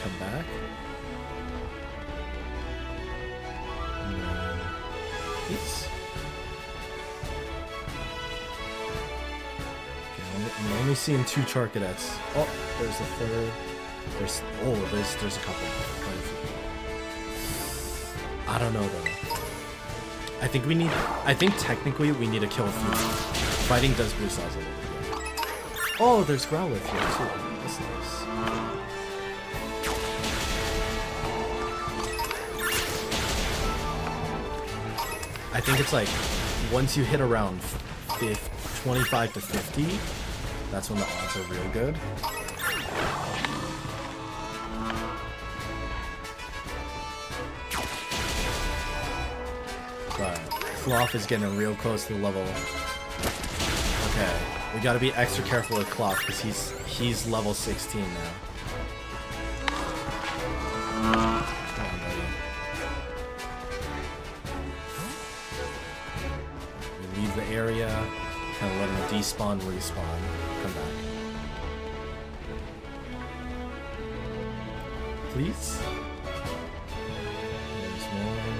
Come back. Okay, I'm only seeing 2 Charcadets. Oh, there's the third. There's a couple. Quite a few. I don't know though. I think technically we need to kill a few. Fighting does blue size a little bit. Oh, there's Growlithe here too. That's nice. I think it's like once you hit around 25 to 50, that's when the odds are real good. But Cloth is getting real close to the level. Okay, we gotta be extra careful with Cloth because he's level 16 now. The area, kind of let him despawn, respawn, come back. Please? There's one.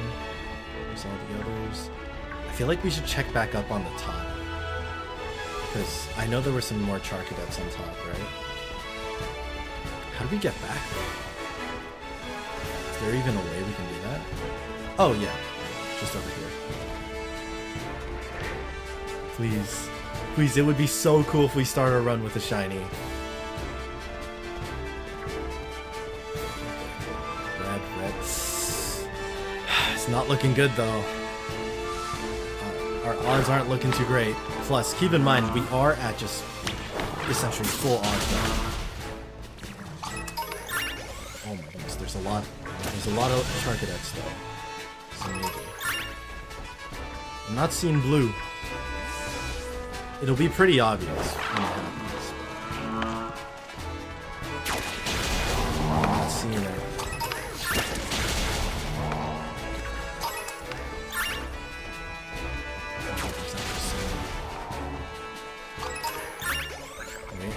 There's all the others. I feel like we should check back up on the top. Because I know there were some more Charcadets on top, right? How do we get back there? Is there even a way we can do that? Oh yeah, just over here. Please. Please, it would be so cool if we start our run with a shiny. Red. It's not looking good though. Our odds aren't looking too great. Plus, keep in mind, we are at just essentially full odds now. Oh my goodness, there's a lot of Charcadets though. So maybe. I'm not seeing blue. It'll be pretty obvious when it happens. I'm not seeing it. Wait.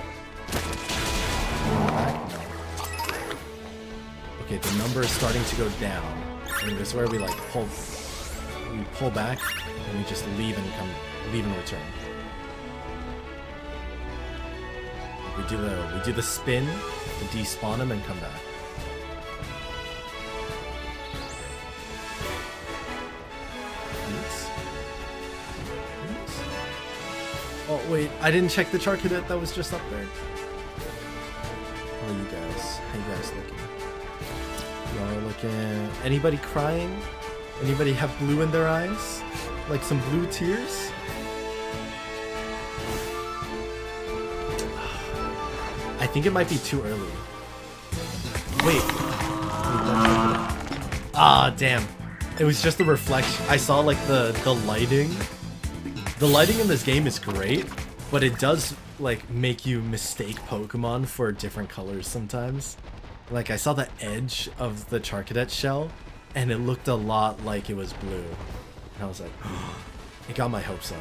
Okay, the number is starting to go down. And this is where we like pull back and we just leave and return. We do the spin to despawn him and come back. Please. Oh wait, I didn't check the Charcadet that was just up there. How are you guys? How you guys looking? Y'all are looking. Anybody crying? Anybody have blue in their eyes? Like some blue tears? I think it might be too early. Wait. Ah, damn. It was just the reflection. I saw like the lighting. The lighting in this game is great, but it does like make you mistake Pokemon for different colors sometimes. Like I saw the edge of the Charcadet shell and it looked a lot like it was blue. And I was like, it got my hopes up.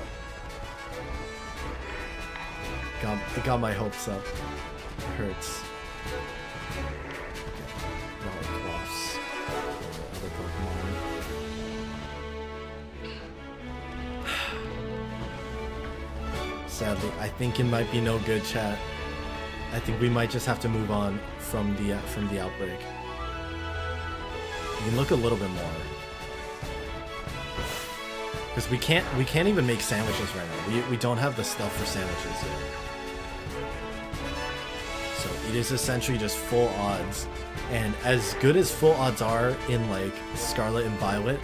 It got my hopes up. It hurts. Now it coughs. Other Pokemon. Sadly, I think it might be no good, chat. I think we might just have to move on from the outbreak. We can look a little bit more. Because we can't even make sandwiches right now. We don't have the stuff for sandwiches yet. So it is essentially just full odds. And as good as full odds are in like Scarlet and Violet,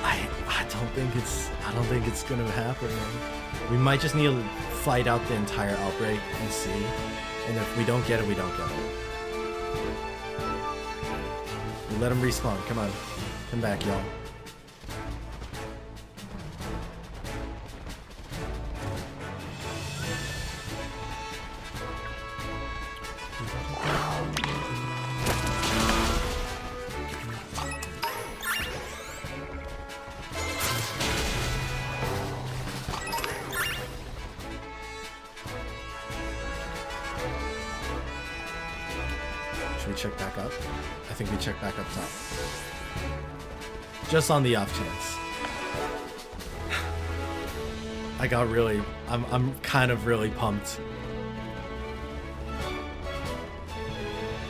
I don't think it's gonna happen. We might just need to fight out the entire outbreak and see. And if we don't get it, we don't get it. We let them respawn. Come on. Come back, y'all. Check back up. I think we check back up top. Just on the off chance. I got really... I'm kind of really pumped.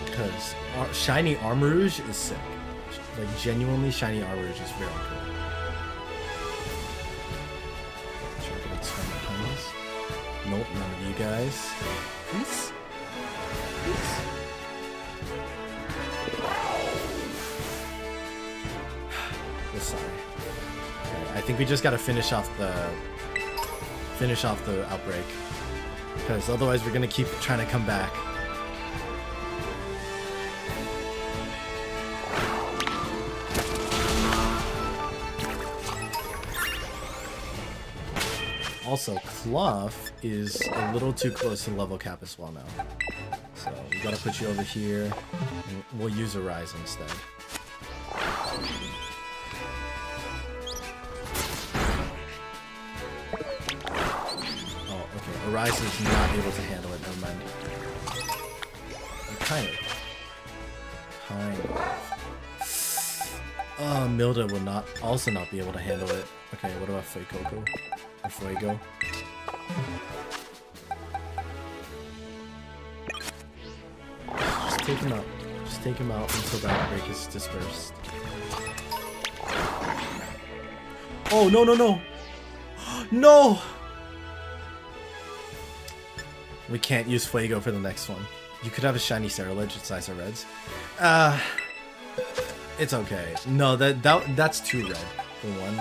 Because shiny Armarouge is sick. Like, genuinely shiny Armarouge is very cool. Try to get some behind us. Nope, none of you guys. Please? Please? Sorry. Okay, I think we just gotta finish off the outbreak, because otherwise we're gonna keep trying to come back. Also, Clough is a little too close to level cap as well now, so we gotta put you over here, and we'll use Arise instead. Arise is not able to handle it, never mind. Kind of. Milda will also not be able to handle it. Okay, what about Fuecoco? Or Fuego? Just take him out. Just take him out until the outbreak is dispersed. Oh, no, no, no! No! We can't use Fuego for the next one. You could have a shiny Cerulege, it's Ice or Reds. It's okay. No, that's too red for one.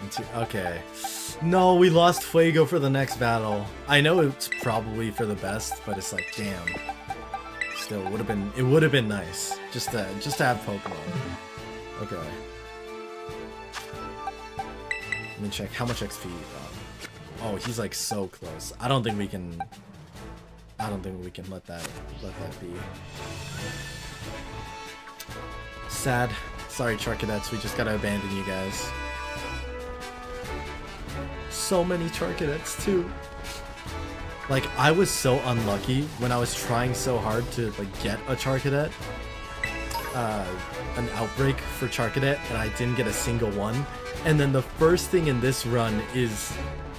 And two, okay. No, we lost Fuego for the next battle. I know it's probably for the best, but it's like, damn. Still, it would have been nice just to have Pokemon. Okay. Let me check how much XP he got. Oh, he's like so close. I don't think we can let that be. Sad. Sorry, Charcadets, we just gotta abandon you guys. So many Charcadets too. Like, I was so unlucky when I was trying so hard to like get a Charcadet, an outbreak for Charcadet, and I didn't get a single one. And then the first thing in this run is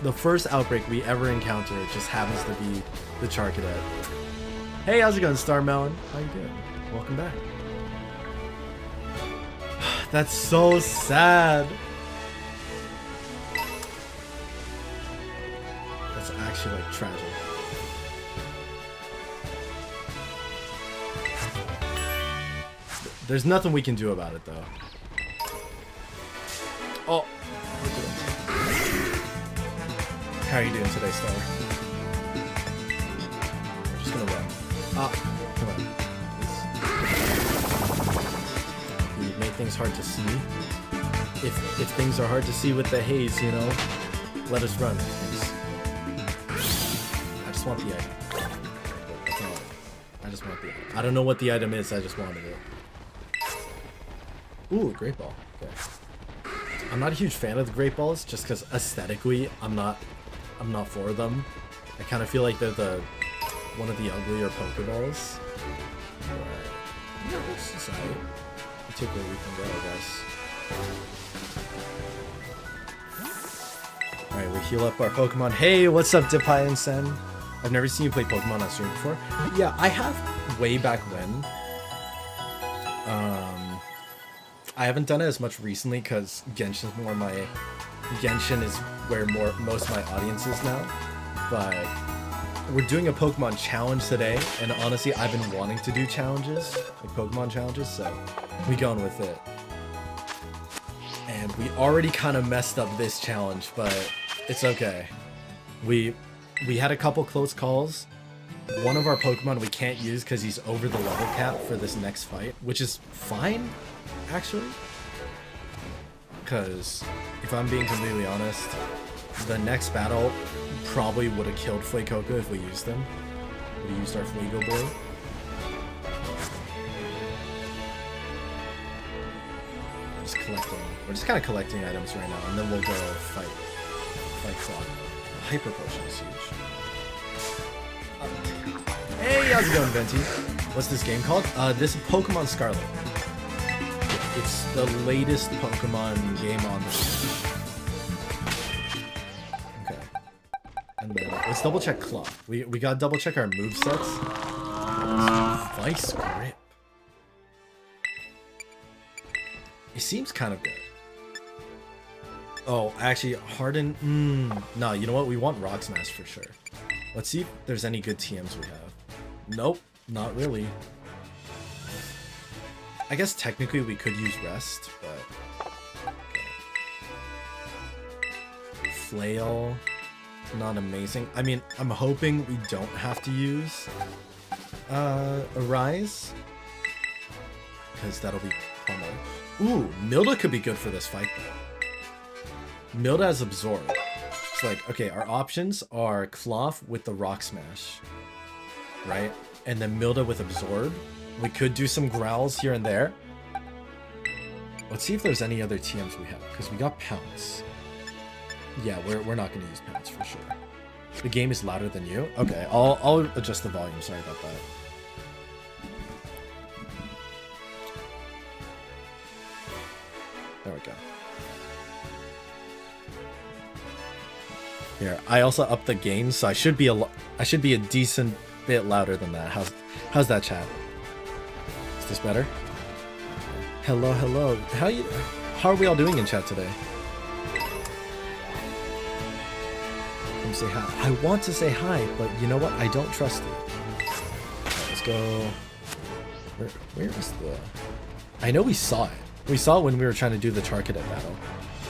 the first outbreak we ever encounter. It just happens to be the Charcadet. Hey, how's it going, Starmelon? How you doing? Welcome back. That's so sad. That's actually like tragic. There's nothing we can do about it though. Oh. How are you doing today, Star? We're just gonna run. Ah, come on. Please. You make things hard to see. If things are hard to see with the haze, you know, let us run. Please. I just want the item. That's all. I just want the item. I don't know what the item is, I just wanted it. Ooh, great ball. Okay. I'm not a huge fan of the Great Balls just because aesthetically I'm not for them. I kind of feel like they're one of the uglier Pokeballs. But yeah, it's just alright. We'll take where we can go, I guess. Alright, we heal up our Pokemon. Hey, what's up, Depai and Sen? I've never seen you play Pokemon on stream before. Yeah, I have way back when. I haven't done it as much recently because Genshin is where most of my audience is now. But we're doing a Pokemon challenge today, and honestly, I've been wanting to do challenges, like Pokemon challenges, so we going with it. And we already kind of messed up this challenge, but it's okay. We had a couple close calls. One of our Pokemon we can't use because he's over the level cap for this next fight, which is fine, actually. Because, if I'm being completely honest, the next battle probably would have killed Fuecoco if we used him. We used our Fuego boy. Just collecting. We're just kind of collecting items right now, and then we'll go fight Clock. Hyper Potion is huge. Hey, how's it going, Venti? What's this game called? This is Pokemon Scarlet. It's the latest Pokemon game on the Switch. Okay. And then let's double check Claw. We gotta double check our movesets. Vice Grip. It seems kind of good. Oh, actually, Harden. No, you know what? We want Rock Smash for sure. Let's see if there's any good TMs we have. Nope, not really. I guess technically we could use Rest, but... Okay. Flail. Not amazing. I mean, I'm hoping we don't have to use Arise. Because that'll be pummel. Ooh, Milda could be good for this fight, though. Milda has Absorb. It's like, okay, our options are Cloth with the Rock Smash, right? And then Milda with Absorb. We could do some growls here and there. Let's see if there's any other TMs we have, because we got Pounce. Yeah, we're not going to use Pounce for sure. The game is louder than you? Okay, I'll adjust the volume. Sorry about that. There we go. Here, I also upped the gain, so I should be a decent bit louder than that. How's that, chat? Is this better? Hello, hello. How are we all doing in chat today? Come say hi. I want to say hi, but you know what? I don't trust you. Right, let's go. Where is the? I know we saw it. We saw it when we were trying to do the Charcadet battle.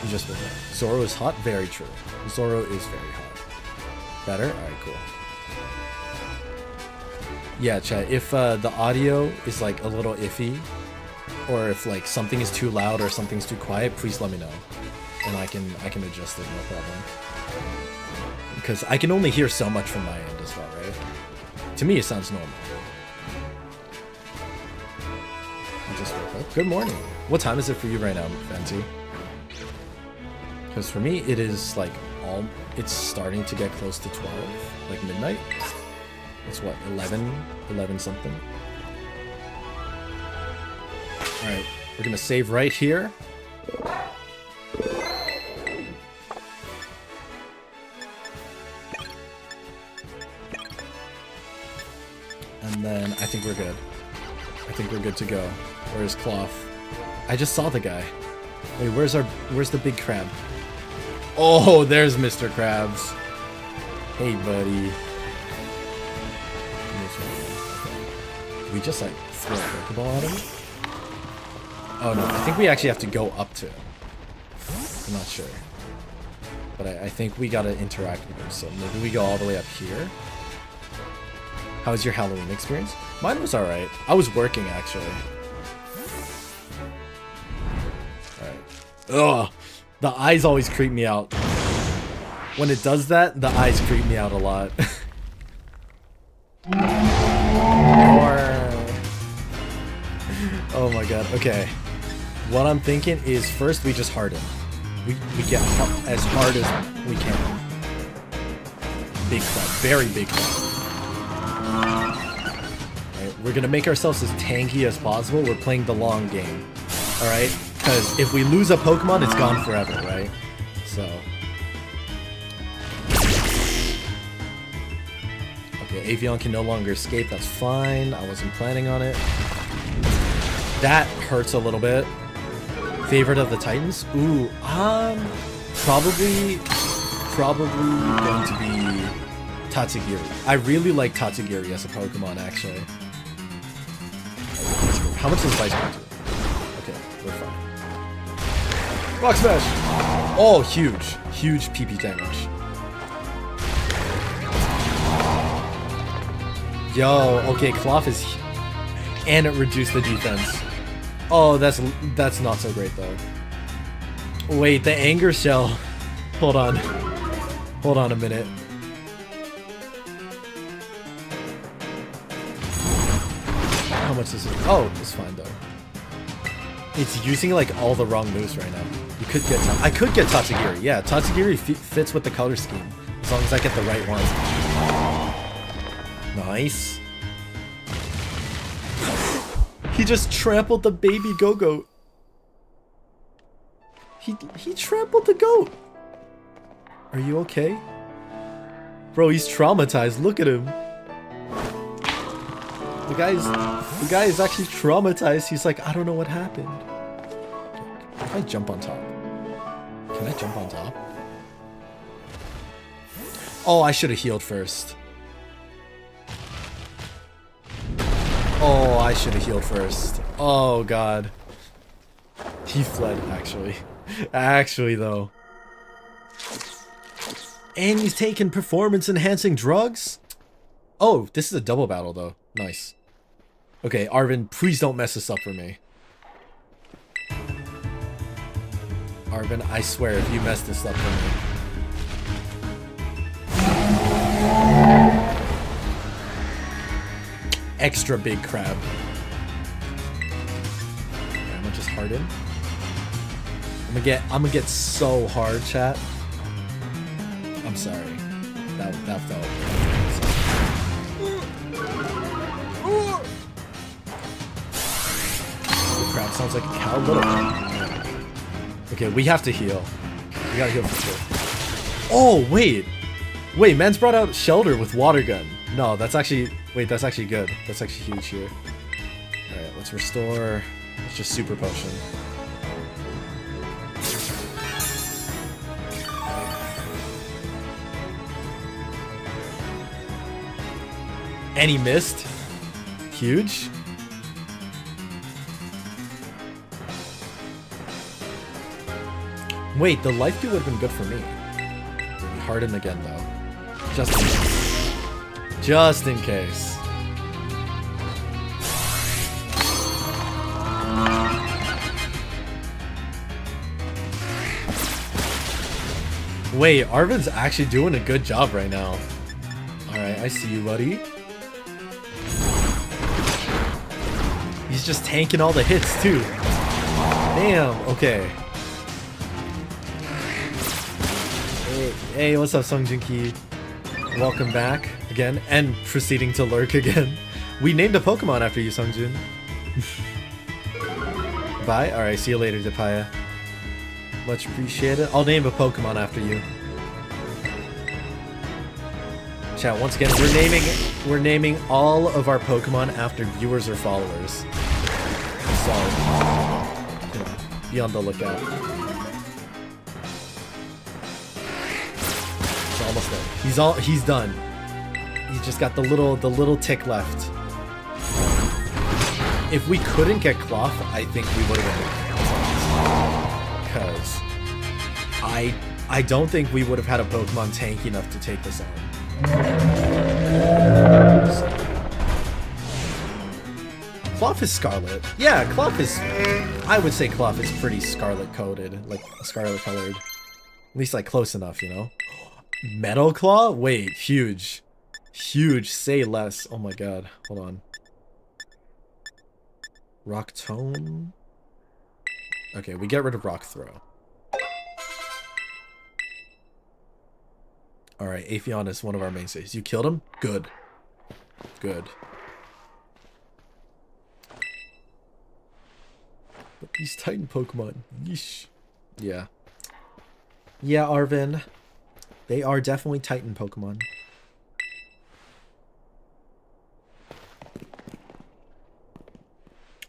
You just went there. Zoro is hot. Very true. Zoro is very hot. Better? Alright, cool. Yeah, chat, if the audio is like a little iffy, or if like something is too loud or something's too quiet, please let me know. And I can adjust it, no problem. Because I can only hear so much from my end as well, right? To me, it sounds normal. I just woke up. Good morning. What time is it for you right now, Venti? Because for me, it is like it's starting to get close to 12, like midnight. It's what, 11 something. All right, we're gonna save right here. And then I think we're good. I think we're good to go. Where's Cloth? I just saw the guy. Wait, where's the big crab? Oh, there's Mr. Krabs. Hey, buddy. We just like throw a Pokeball at him? Oh no, I think we actually have to go up to him. I'm not sure. But I think we gotta interact with him, so maybe we go all the way up here. How was your Halloween experience? Mine was alright. I was working actually. Alright. Ugh! The eyes always creep me out. When it does that, the eyes creep me out a lot. Oh my god, okay. What I'm thinking is first we just harden. we get as hard as we can. Big crab, very big crab. Alright, we're gonna make ourselves as tanky as possible. We're playing the long game. Alright? Because if we lose a Pokemon, it's gone forever, right? So. Okay, Avion can no longer escape, that's fine. I wasn't planning on it. That hurts a little bit. Favorite of the Titans? Ooh, probably going to be Tatsugiri. I really like Tatsugiri as a Pokemon, actually. How much does Vice Grip do? Okay, we're fine. Rock Smash! Oh, huge. Huge PP damage. Yo, okay, Cloth is... And it reduced the defense. Oh, that's not so great, though. Wait, the Anger Shell. Hold on. Hold on a minute. How much is it? Oh, it's fine, though. It's using, like, all the wrong moves right now. You could get... I could get Tatsugiri. Yeah, Tatsugiri fits with the color scheme. As long as I get the right one. Nice. He just trampled the baby Go-Goat. He trampled the goat. Are you okay? Bro, he's traumatized. Look at him. The guy is actually traumatized. He's like, I don't know what happened. Can I jump on top? Can I jump on top? Oh, I should have healed first. Oh, I should have healed first. Oh, God. He fled, actually. Actually, though. And he's taking performance-enhancing drugs? Oh, this is a double battle, though. Nice. Okay, Arvin, please don't mess this up for me. Arvin, I swear, if you mess this up for me. Extra big crab. Okay, I'm gonna just harden. I'm gonna get so hard, chat. I'm sorry. That felt. The crab sounds like a cow. Little. Okay, we have to heal. We gotta heal for sure. Oh wait, man's brought out Shelter with water gun. No, that's actually. Wait, that's actually good. That's actually huge here. Alright, let's restore. Let's just super potion. And he missed. Huge. Wait, the life deal would have been good for me. Harden again, though. Just in case. Wait, Arvin's actually doing a good job right now. Alright, I see you, buddy. He's just tanking all the hits, too. Damn, okay. Hey, what's up, Sung Jin-ki? Welcome back again, and proceeding to lurk again. We named a Pokemon after you, Sungjun. Bye. Alright, see you later, Depaya. Much appreciated. I'll name a Pokemon after you. Chat, once again, we're naming all of our Pokemon after viewers or followers. So, you know, be on the lookout. Almost there. He's done. He's just got the little tick left. If we couldn't get Cloth, I think we would have been. Because I don't think we would have had a Pokemon tanky enough to take this on. Cloth is Scarlet. Yeah, Cloth is... I would say Cloth is pretty Scarlet-coded. Like, Scarlet-colored. At least, like, close enough, you know? Metal Claw? Wait, huge. Huge, say less. Oh my god, hold on. Rock Tone? Okay, we get rid of Rock Throw. Alright, Aphion is one of our mainstays. You killed him? Good. Good. But these Titan Pokemon. Yeesh. Yeah. Yeah, Arvin. They are definitely Titan Pokemon.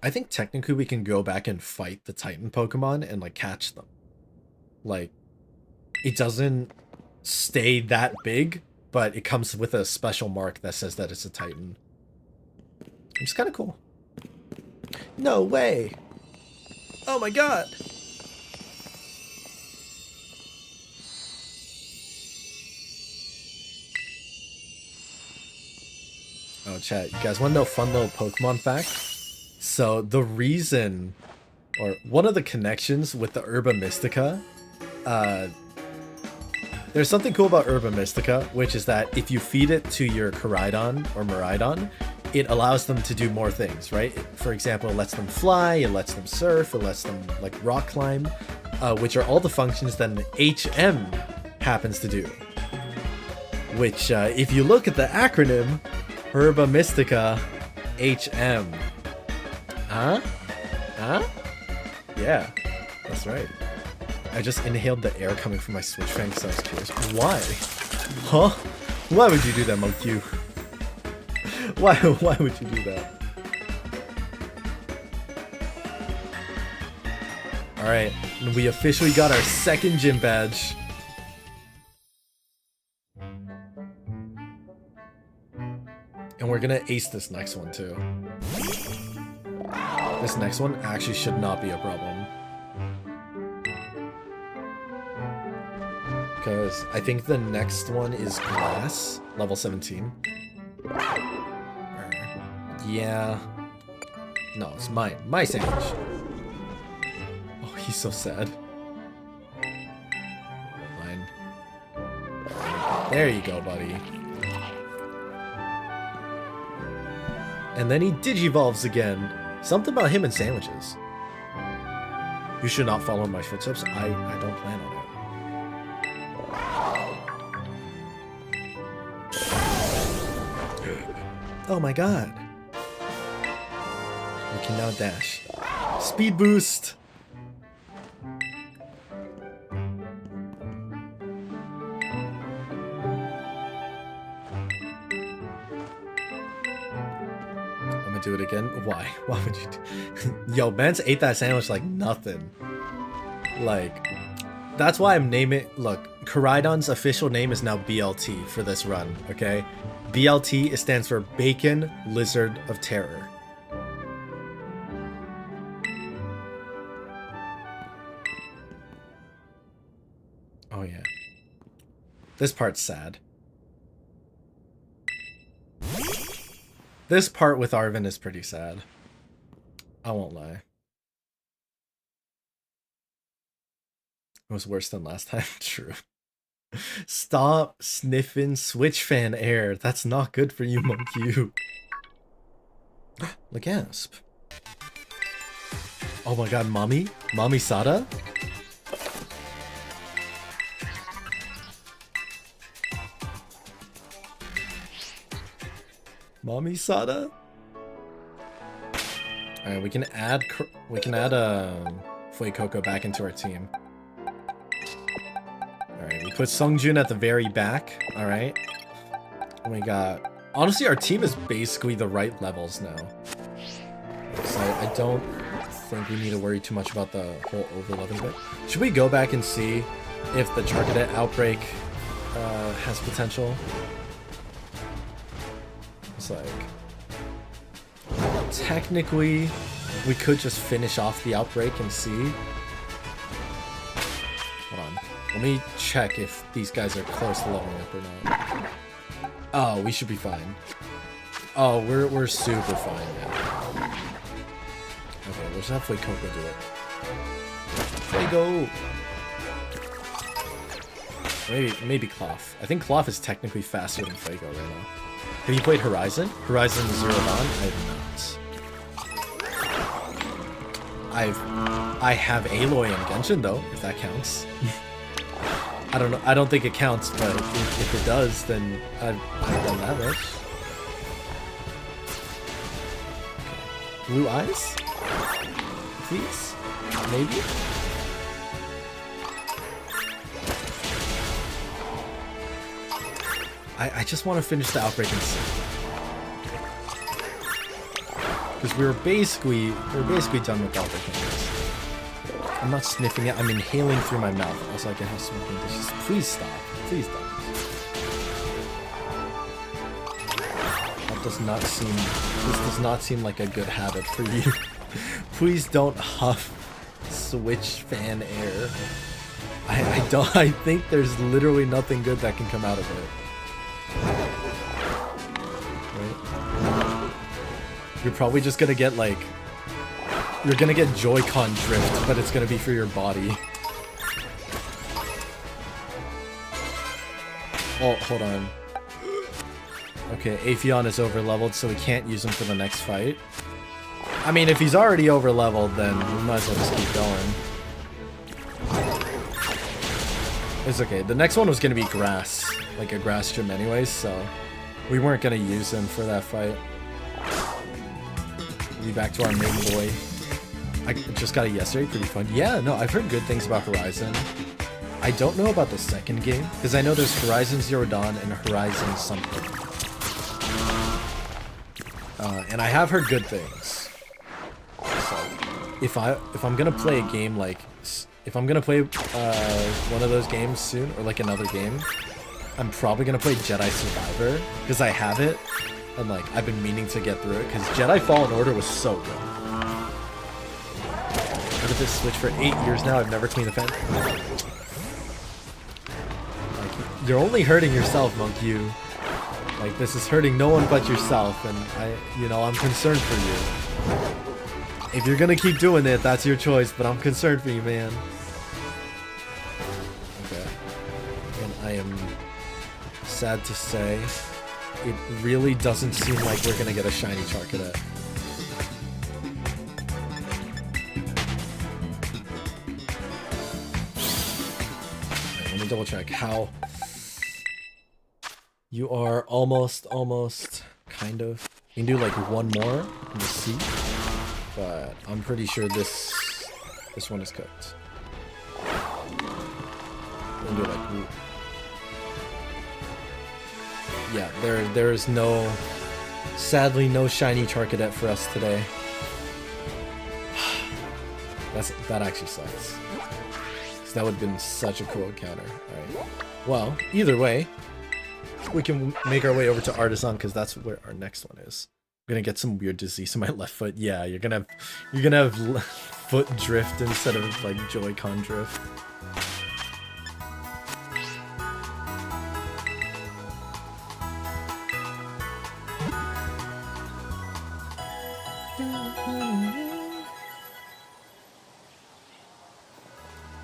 I think technically we can go back and fight the Titan Pokemon and like catch them. Like, it doesn't stay that big, but it comes with a special mark that says that it's a Titan. It's kind of cool. No way! Oh my god! Oh, chat, you guys want to know a fun little Pokemon fact? So, the reason, or one of the connections with the Herba Mystica, there's something cool about Herba Mystica, which is that if you feed it to your Koraidon or Miraidon, it allows them to do more things, right? For example, it lets them fly, it lets them surf, it lets them like rock climb, which are all the functions that an HM happens to do. Which, if you look at the acronym, Herba Mystica HM. Huh? Huh? Yeah, that's right. I just inhaled the air coming from my Switch fan because I was curious. Why? Huh? Why would you do that, Monkey? Why would you do that? Alright, we officially got our second gym badge. And we're gonna ace this next one too. This next one actually should not be a problem. Because I think the next one is Glass, level 17. Yeah. No, it's mine. My sandwich. Oh, he's so sad. Fine. There you go, buddy. And then he digivolves again. Something about him and sandwiches. You should not follow my footsteps. I don't plan on it. Oh my god. We can now dash. Speed boost! I'm gonna do it again. Why? Why would you do... Yo, Mance ate that sandwich like nothing. Like, that's why I'm naming... Look, Koraidon's official name is now BLT for this run, okay? BLT stands for Bacon Lizard of Terror. Oh yeah. This part's sad. This part with Arvin is pretty sad. I won't lie. It was worse than last time. True. Stop sniffing Switch fan air. That's not good for you, Monkey. Legasp. Oh my god, Mommy? Mommy Sada? Mommy Sada? Alright, we can add Fuecoco back into our team. Alright, we put Sungjun at the very back. Alright. And we got... Honestly, our team is basically the right levels now. So I don't think we need to worry too much about the whole overleveling bit. Should we go back and see if the Charcadet outbreak has potential? It's like... Technically, we could just finish off the outbreak and see. Hold on. Let me check if these guys are close to leveling up or not. Oh, we should be fine. Oh, we're super fine now. Okay, we'll just have Fuecoco do it. Fuego! Maybe Cloth. I think Cloth is technically faster than Fuego right now. Have you played Horizon? Horizon Zero Dawn? I have not. I have Aloy and Genshin though, if that counts. I don't know. I don't think it counts, but if it does, then I've done that much. Blue eyes? Please? Maybe? I just want to finish the outbreak and save. Because we were basically done with outbreak and save. I'm not sniffing it, I'm inhaling through my mouth. Also, I can have smoking dishes. Please stop. Please stop. That does not seem... This does not seem like a good habit for you. Please don't huff Switch fan air. I think there's literally nothing good that can come out of it. Right? You're probably just gonna get like... You're gonna get Joy-Con drift, but it's gonna be for your body. Oh, hold on. Okay, Aphelion is over-leveled, so we can't use him for the next fight. I mean, if he's already over-leveled, then we might as well just keep going. It's okay. The next one was gonna be grass. Like a grass gym anyways, so... We weren't gonna use him for that fight. Be back to our main boy. I just got it yesterday, pretty fun. Yeah, no, I've heard good things about Horizon. I don't know about the second game, because I know there's Horizon Zero Dawn and Horizon something. And I have heard good things. So, if I'm gonna play a game like... If I'm gonna play one of those games soon, or like another game, I'm probably gonna play Jedi Survivor, because I have it, and like, I've been meaning to get through it, because Jedi Fallen Order was so good. I've had this Switch for 8 years now, I've never cleaned the pen. Like, you're only hurting yourself, Monk, you. Like, this is hurting no one but yourself, and I'm concerned for you. If you're gonna keep doing it, that's your choice, but I'm concerned for you, man. Okay. And I am sad to say, it really doesn't seem like we're gonna get a shiny Charcadet. Let me double check how... You are almost, kind of. You can do like one more in the sea, but I'm pretty sure this one is cooked. You can do like... Yeah, there is no... Sadly, no shiny Charcadet for us today. That actually sucks. Because that would have been such a cool encounter. Alright. Well, either way, we can make our way over to Artisan, because that's where our next one is. I'm gonna get some weird disease in my left foot. Yeah, you're gonna have foot drift instead of like Joy-Con drift.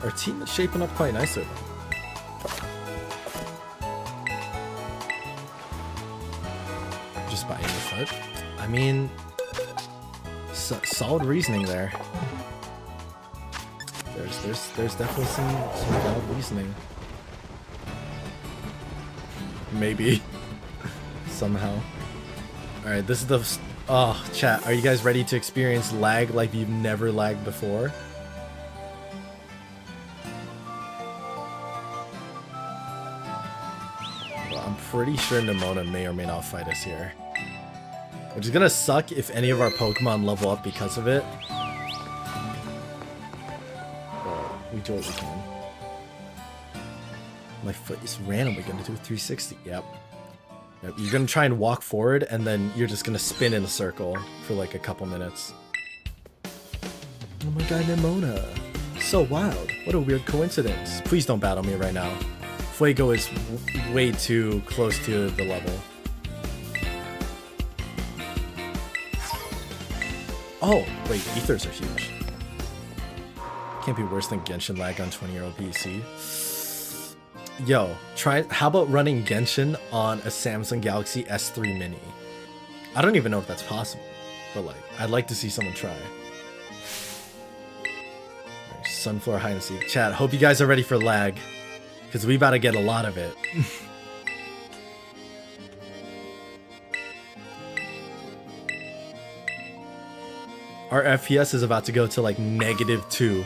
Our team is shaping up quite nicely. Just by any foot. I mean, solid reasoning there. There's definitely some valid reasoning. Maybe. Somehow. Alright, this is the... Oh, chat, are you guys ready to experience lag like you've never lagged before? Well, I'm pretty sure Nimona may or may not fight us here. Which is gonna suck if any of our Pokemon level up because of it. But we do what we can. My foot is randomly gonna do a 360. Yep. You're gonna try and walk forward, and then you're just gonna spin in a circle for like a couple minutes. Oh my god, Nimona. So wild. What a weird coincidence. Please don't battle me right now. Fuego is way too close to the level. Oh, wait, ethers are huge. Can't be worse than Genshin lag on 20-year-old PC. Yo, how about running Genshin on a Samsung Galaxy S3 Mini? I don't even know if that's possible, but like, I'd like to see someone try. Sunflower High and Seek. Chat, hope you guys are ready for lag. Because we about to get a lot of it. Our FPS is about to go to like -2.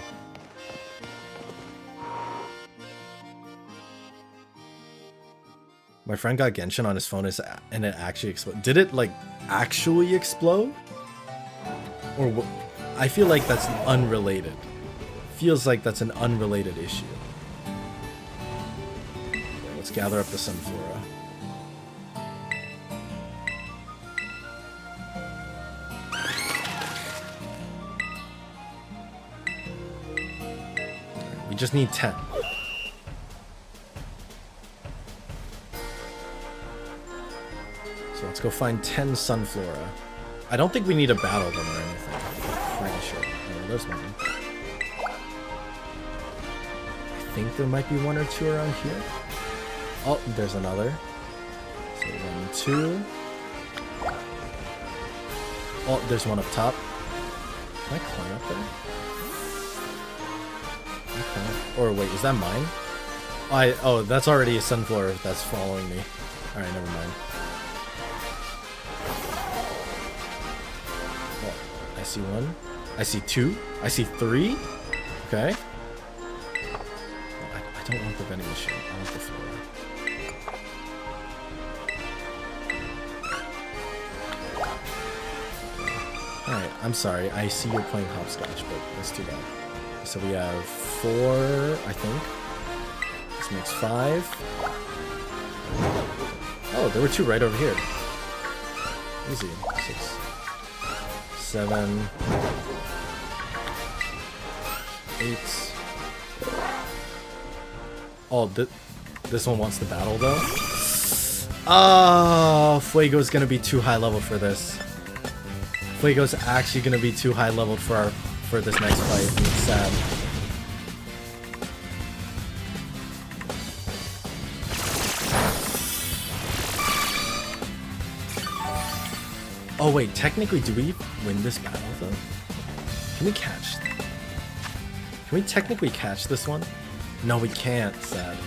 My friend got Genshin on his phone and it actually exploded. Did it like actually explode? Or I feel like that's unrelated. Feels like that's an unrelated issue. Okay, let's gather up the Sunflora. We just need 10. So let's go find 10 Sunflora. I don't think we need to battle them or anything. I'm pretty sure. Oh, there's one. I think there might be 1 or 2 around here. Oh, there's another. So 1, 2. Oh, there's one up top. Can I climb up there? Okay. Or wait, is that mine? Oh, that's already a Sunflora that's following me. Alright, never mind. I see 1. I see 2. I see 3. Okay. I don't want the vending machine. I want the floor. Alright, I'm sorry. I see you're playing hopscotch, but that's too bad. So we have 4, I think. This makes 5. Oh, there were 2 right over here. Easy. 6. 7, 8. Oh, this one wants to battle though. Oh, Fuego's gonna be too high level for this. Fuego's actually gonna be too high leveled for this next fight. And it's sad. Oh wait, technically, do we win this battle though? Can we catch? Can we technically catch this one? No, we can't. Sad.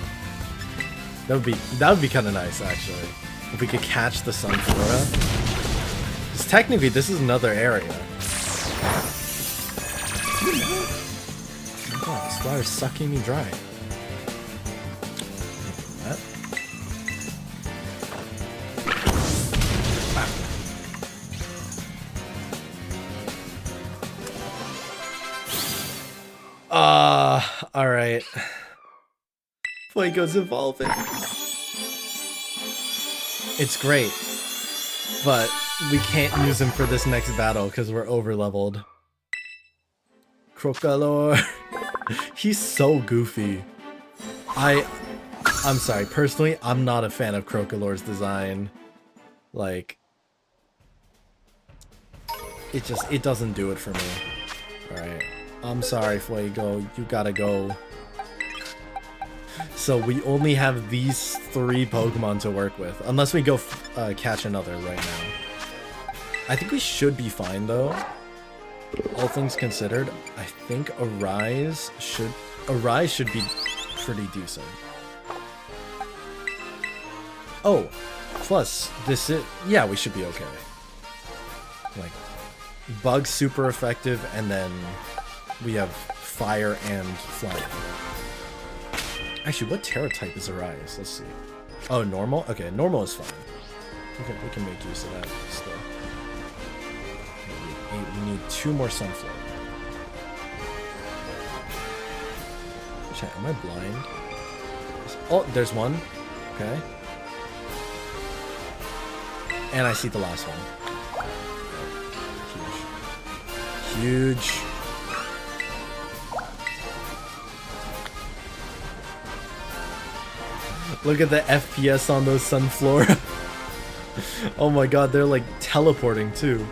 That would be kind of nice actually, if we could catch the Sunflora. Because technically, this is another area. Oh my god, this water's sucking me dry. Alright. Fuego's evolving. It's great. But we can't use him for this next battle because we're over leveled. Crocolore. He's so goofy. I'm sorry, personally, I'm not a fan of Crocolore's design. Like, it doesn't do it for me. Alright. I'm sorry, Fuego. You gotta go. So we only have these 3 Pokemon to work with. Unless we go catch another right now. I think we should be fine, though. All things considered, I think Arise should be pretty decent. Oh, plus, yeah, we should be okay. Like, Bug's super effective, and then we have Fire and Flying. Actually, what Tera type is Arise? Let's see. Oh, Normal? Okay, Normal is fine. Okay, we can make use of that still. We need 2 more Sunflower. Chat, am I blind? Oh, there's one. Okay. And I see the last one. Huge. Huge. Look at the FPS on those Sunflora. Oh my god, they're like teleporting too.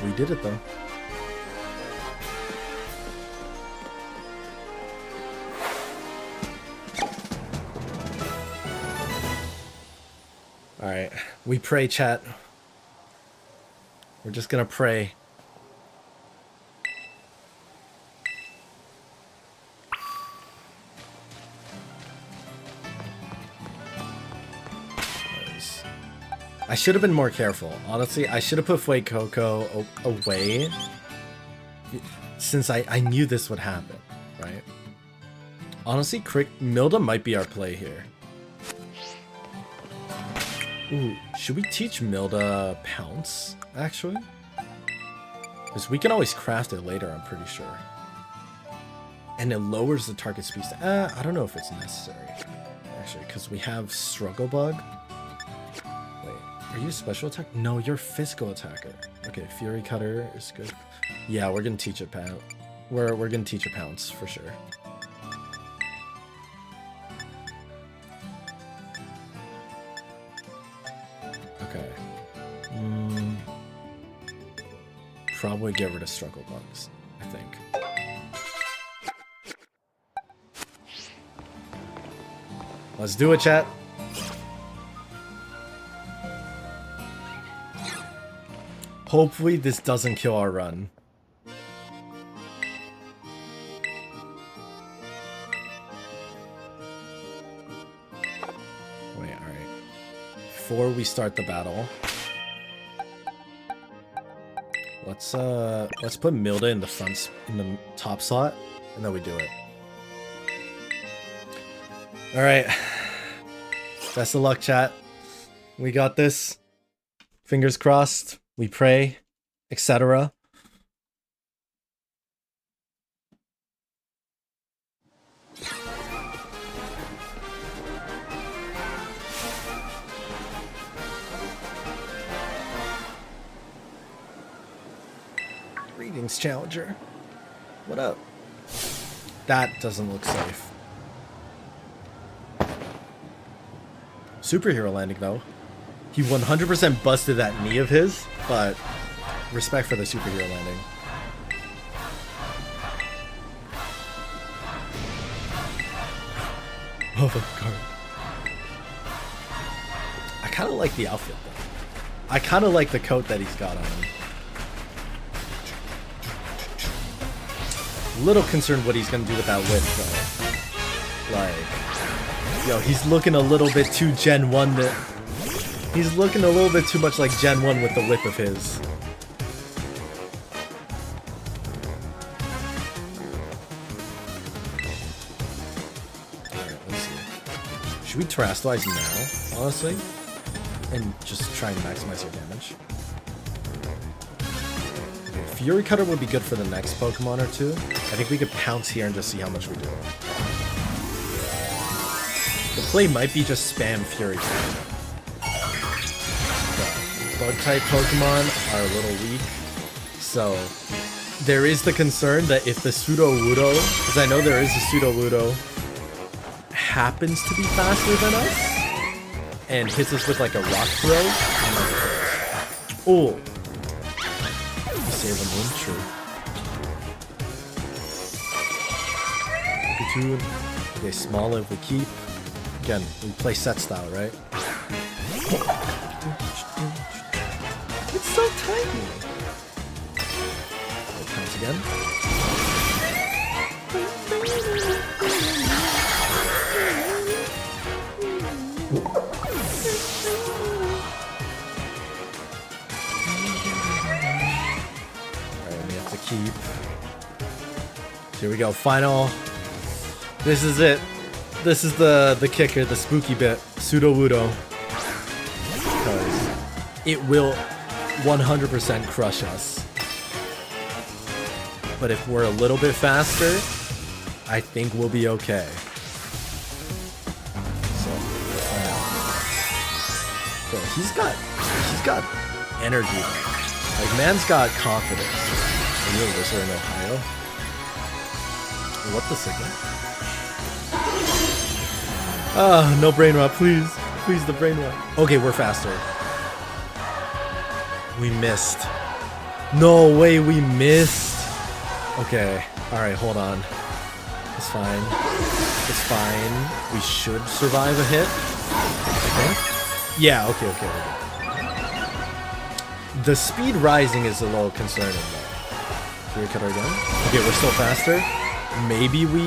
We did it though. Alright, we pray, chat. We're just gonna pray. I should have been more careful. Honestly, I should have put Fuecoco away. Since I knew this would happen, right? Honestly, Milda might be our play here. Ooh, should we teach Milda Pounce, actually? Because we can always craft it later, I'm pretty sure. And it lowers the target speed. I don't know if it's necessary, actually, because we have Struggle Bug. Wait, are you a special attack? No, you're a physical attacker. Okay, Fury Cutter is good. Yeah, we're gonna teach it Pounce. We're gonna teach it Pounce for sure. Okay. Probably get rid of Struggle Bugs, I think. Let's do it, chat. Hopefully this doesn't kill our run. Wait, alright. Before we start the battle, let's put Milda in the top slot, and then we do it. Alright. Best of luck, chat. We got this. Fingers crossed. We pray, etc. Greetings, Challenger. What up? That doesn't look safe. Superhero landing, though. He 100% busted that knee of his, but respect for the superhero landing. Oh my god. I kind of like the outfit, though. I kind of like the coat that he's got on him. A little concerned what he's going to do with that whip, though. Like, yo, he's looking a little bit too Gen 1 that... He's looking a little bit too much like Gen 1 with the whip of his. Alright, let's see. Should we Terastallize now, honestly? And just try and maximize your damage? Okay, Fury Cutter would be good for the next Pokemon or two. I think we could Pounce here and just see how much we do. The play might be just spam Fury Cutter. Bug-type Pokemon are a little weak, so there is the concern that if the Sudowoodo, because I know there is a Sudowoodo, happens to be faster than us, and hits us with like a rock throw, oh, we save him one, true. Okay, small if we keep. Again, we play set style, right? It's so tiny. Pounce again. Alright, we have to keep. Here we go, final. This is it. This is the kicker, the spooky bit. Sudowoodo. Because it will 100% crush us. But if we're a little bit faster, I think we'll be okay. So, bro, he's got energy. Like, man's got confidence. We're in Ohio. What the signal? Ah, no brain rot, please. Please, the brain rot. Okay, we're faster. We missed. No way, we missed. Okay, alright, hold on. It's fine. It's fine. We should survive a hit. Okay. Yeah, okay. The speed rising is a little concerning though. Should we cut her again? Okay, we're still faster. Maybe we...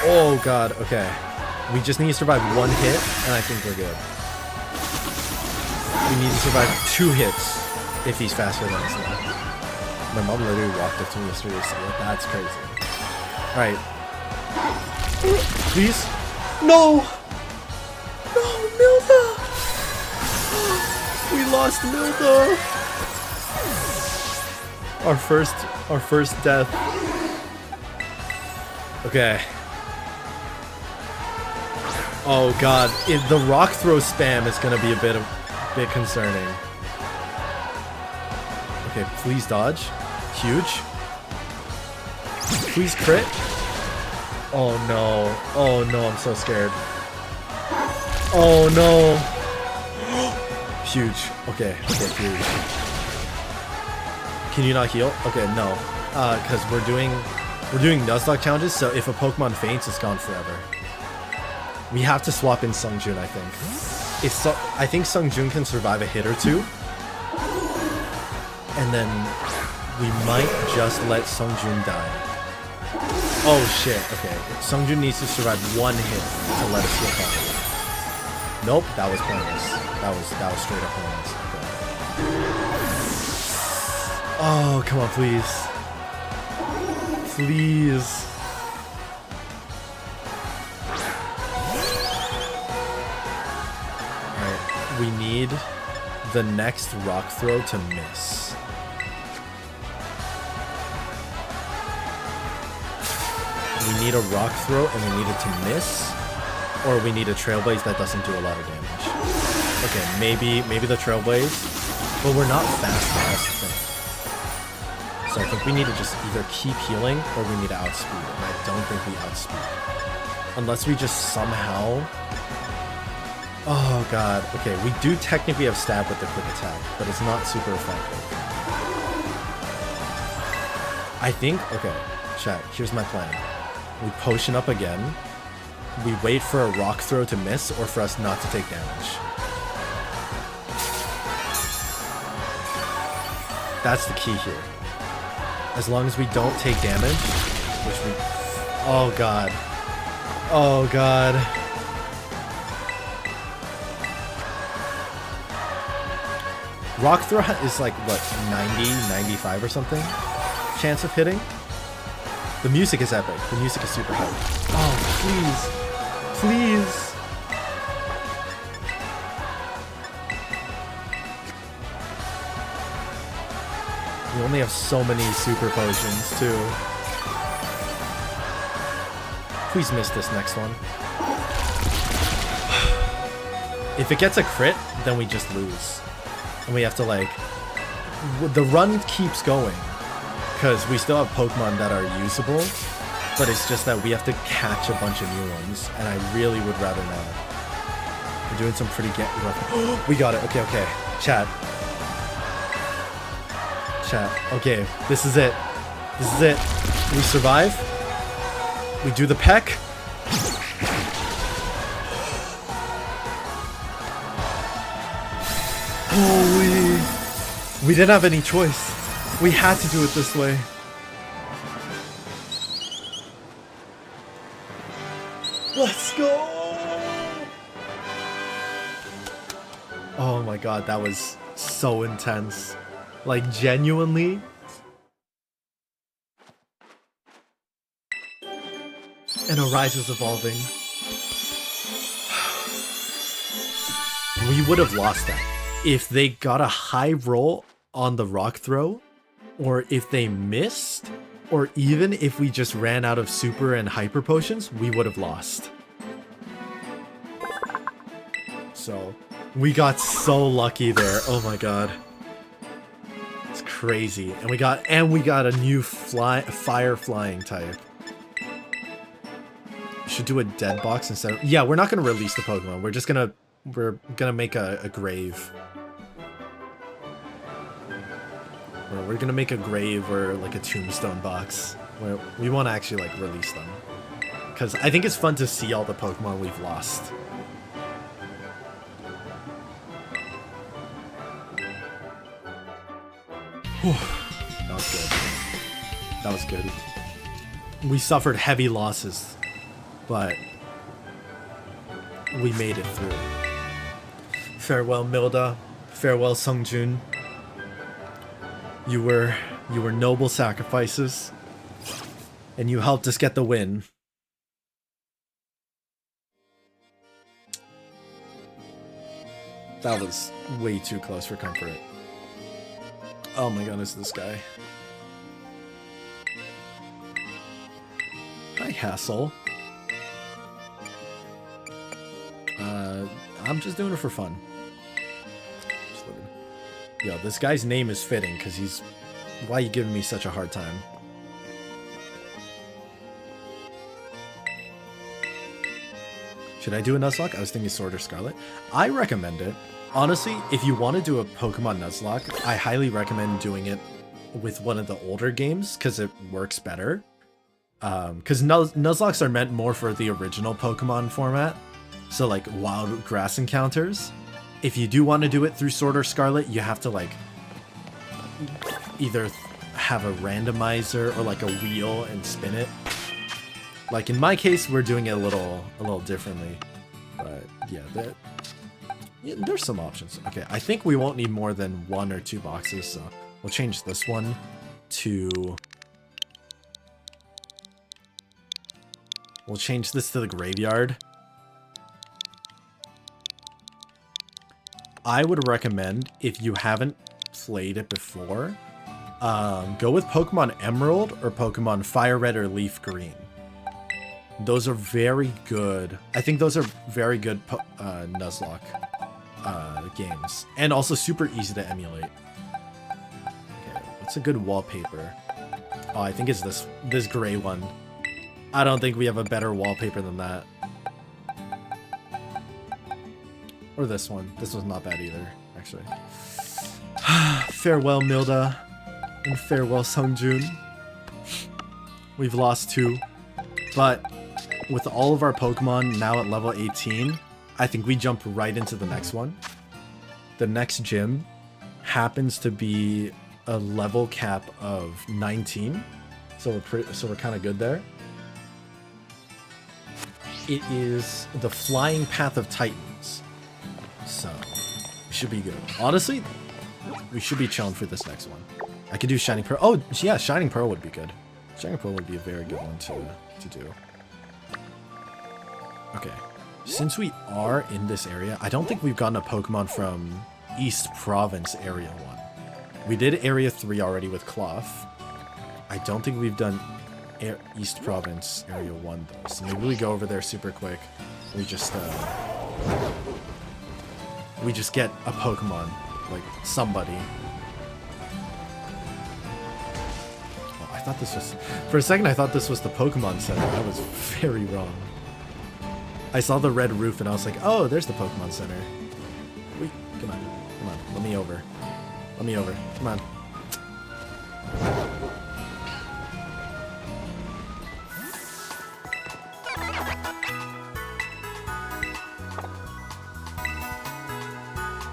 Oh god, okay. We just need to survive 1 hit, and I think we're good. We need to survive 2 hits if he's faster than us now. My mom literally walked up to me yesterday, so that's crazy. Alright. Please? No! No, Milda! We lost Milda! Our first death. Okay. Oh god, the rock throw spam is gonna be a bit concerning. Okay, please dodge. Huge. Please crit. Oh no. Oh no, I'm so scared. Oh no. Huge. Okay, huge. Can you not heal? Okay, no. Because we're doing Nuzlocke challenges, so if a Pokemon faints, it's gone forever. We have to swap in Sungjun, I think. I think Sungjun can survive a hit or 2. And then we might just let Sungjun die. Oh shit, okay. Sungjun needs to survive 1 hit to let us heal properly. Nope, that was pointless. That was straight up pointless. Okay. Oh, come on, please. Please. Alright, we need the next rock throw to miss. We need a rock throw and we need it to miss, or we need a Trailblaze that doesn't do a lot of damage. Okay, maybe the Trailblaze, but we're not fast enough to think. So I think we need to just either keep healing or we need to outspeed, and I don't think we outspeed. Unless we just somehow... Oh god, okay, we do technically have stab with the quick attack, but it's not super effective. I think, okay, chat, here's my plan. We potion up again, we wait for a rock throw to miss or for us not to take damage. That's the key here. As long as we don't take damage, which we... Oh god. Oh god. Rock throw is like, what, 90, 95 or something? Chance of hitting? The music is epic. The music is super hype. Oh, please. Please. We only have so many super potions, too. Please miss this next one. If it gets a crit, then we just lose. And we have to, like... The run keeps going. Because we still have Pokemon that are usable. But it's just that we have to catch a bunch of new ones. And I really would rather not. We're doing some pretty rough... We got it. Okay, okay. Chat. Chat. Okay, this is it. This is it. We survive. We do the peck. Holy. We didn't have any choice. We had to do it this way. Let's go. Oh my god, that was so intense. Like, genuinely. And Arise is evolving. We would have lost that. If they got a high roll on the rock throw, or if they missed, or even if we just ran out of super and hyper potions, we would have lost. So, we got so lucky there. Oh my god. It's crazy. And we got a new fire flying type. We should do a dead box instead of... Yeah, we're not gonna release the Pokemon. We're gonna make a grave. We're gonna make a grave or like a tombstone box where we want to actually like release them, because I think it's fun to see all the Pokemon we've lost. That was good. That was good. We suffered heavy losses, but we made it through. Farewell, Milda. Farewell, Sungjun. You were noble sacrifices, and you helped us get the win. That was way too close for comfort. Oh my goodness, this guy. Hi, Hassel. I'm just doing it for fun. Yo, this guy's name is fitting, because he's... Why are you giving me such a hard time? Should I do a Nuzlocke? I was thinking Sword or Scarlet. I recommend it. Honestly, if you want to do a Pokemon Nuzlocke, I highly recommend doing it with one of the older games, because it works better. Because Nuzlockes are meant more for the original Pokemon format. So, like, wild grass encounters. If you do want to do it through Sword or Scarlet, you have to, like, either have a randomizer or, like, a wheel and spin it. Like, in my case, we're doing it a little differently. But, yeah, there's some options. Okay, I think we won't need more than 1 or 2 boxes, so we'll change this one to... We'll change this to the graveyard. I would recommend, if you haven't played it before, go with Pokemon Emerald or Pokemon Fire Red or Leaf Green. Those are very good. I think those are very good Nuzlocke games. And also super easy to emulate. Okay, what's a good wallpaper? Oh, I think it's this gray one. I don't think we have a better wallpaper than that. Or this one. This one's not bad either, actually. Farewell, Milda. And farewell, Sungjun. We've lost 2. But with all of our Pokemon now at level 18, I think we jump right into the next one. The next gym happens to be a level cap of 19. So we're kind of good there. It is the Flying Path of Titans. So, we should be good. Honestly, we should be chilling for this next one. I could do Shining Pearl. Oh, yeah, Shining Pearl would be good. Shining Pearl would be a very good one to do. Okay. Since we are in this area, I don't think we've gotten a Pokemon from East Province Area 1. We did Area 3 already with Clough. I don't think we've done East Province Area 1 though. So maybe we go over there super quick. We just get a Pokemon, like somebody. Oh, I thought this was... For a second I thought this was the Pokemon Center. I was very wrong. I saw the red roof and I was like, oh, there's the Pokemon Center. Wait, come on, let me over. Let me over, come on.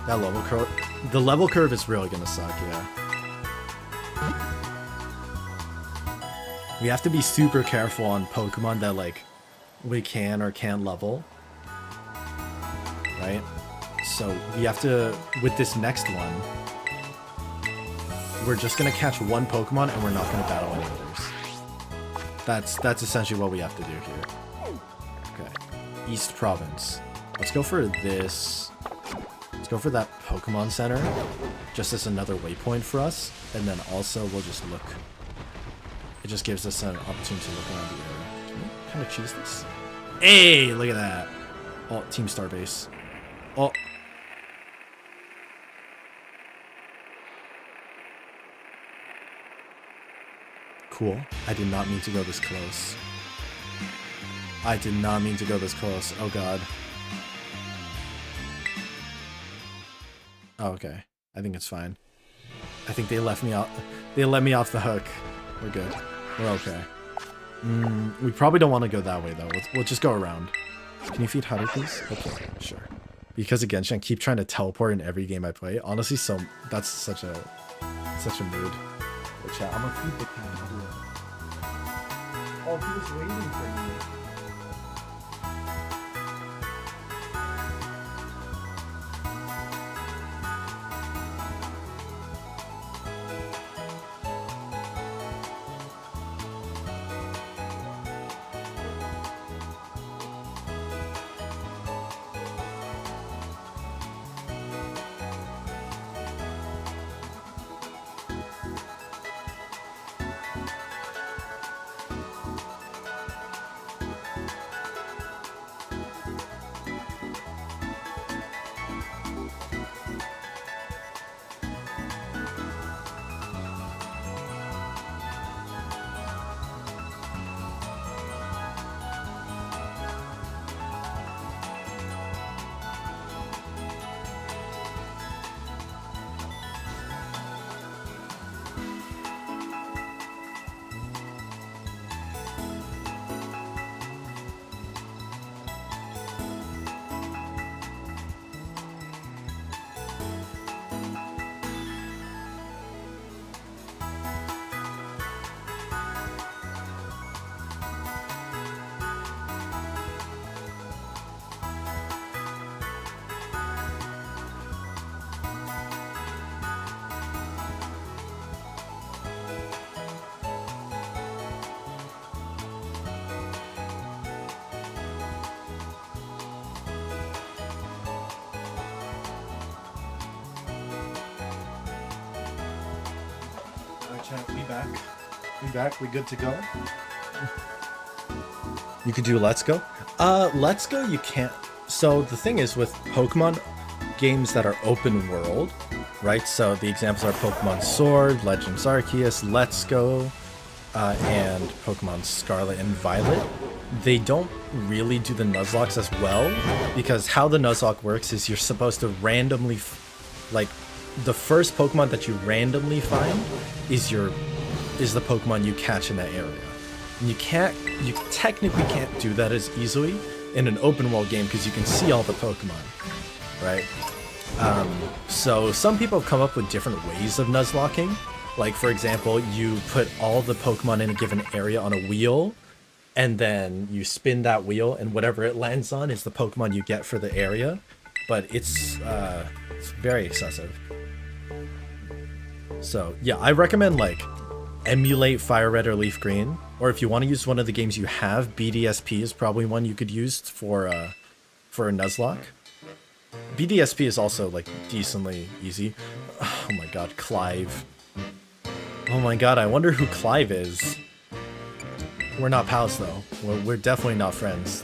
That level curve, the level curve is really gonna suck, yeah. We have to be super careful on Pokemon that, like, we can or can't level. Right? So we have to, with this next one, we're just gonna catch one Pokemon and we're not gonna battle any others. That's essentially what we have to do here. Okay. East Province. Let's go for this. Let's go for that Pokemon Center, just as another waypoint for us, and then also we'll just look. It just gives us an opportunity to look around the area. Can we kind of choose this? Hey, look at that! Oh, Team Starbase. Oh. Cool. I did not mean to go this close. I did not mean to go this close. Oh god. Oh, okay. I think it's fine. I think they left me out. They let me off the hook. We're good. We're okay. We probably don't want to go that way though. We'll just go around. Can you feed Haru, please? Okay, sure. Because again, I keep trying to teleport in every game I play. Honestly, that's such a Such a mood. But chat, I'm gonna feed the cat. Oh, he was waiting for me. We back. We back. We good to go. You could do Let's Go. Let's Go you can't. So the thing is with Pokemon games that are open world, right? So the examples are Pokemon Sword, Legends Arceus, Let's Go, and Pokemon Scarlet and Violet. They don't really do the Nuzlocks as well, because how the Nuzlocke works is you're supposed to randomly, like, the first Pokemon that you randomly find is the Pokemon you catch in that area. And you technically can't do that as easily in an open world game because you can see all the Pokemon, right? So some people have come up with different ways of Nuzlocking. Like, for example, you put all the Pokemon in a given area on a wheel, and then you spin that wheel, and whatever it lands on is the Pokemon you get for the area. But it's very excessive. So yeah, I recommend like emulate Fire Red or Leaf Green, or if you want to use one of the games you have, BDSP is probably one you could use for a Nuzlocke. BDSP is also like decently easy. Oh my god, Clive. Oh my god, I wonder who Clive is. We're not pals though. We're definitely not friends.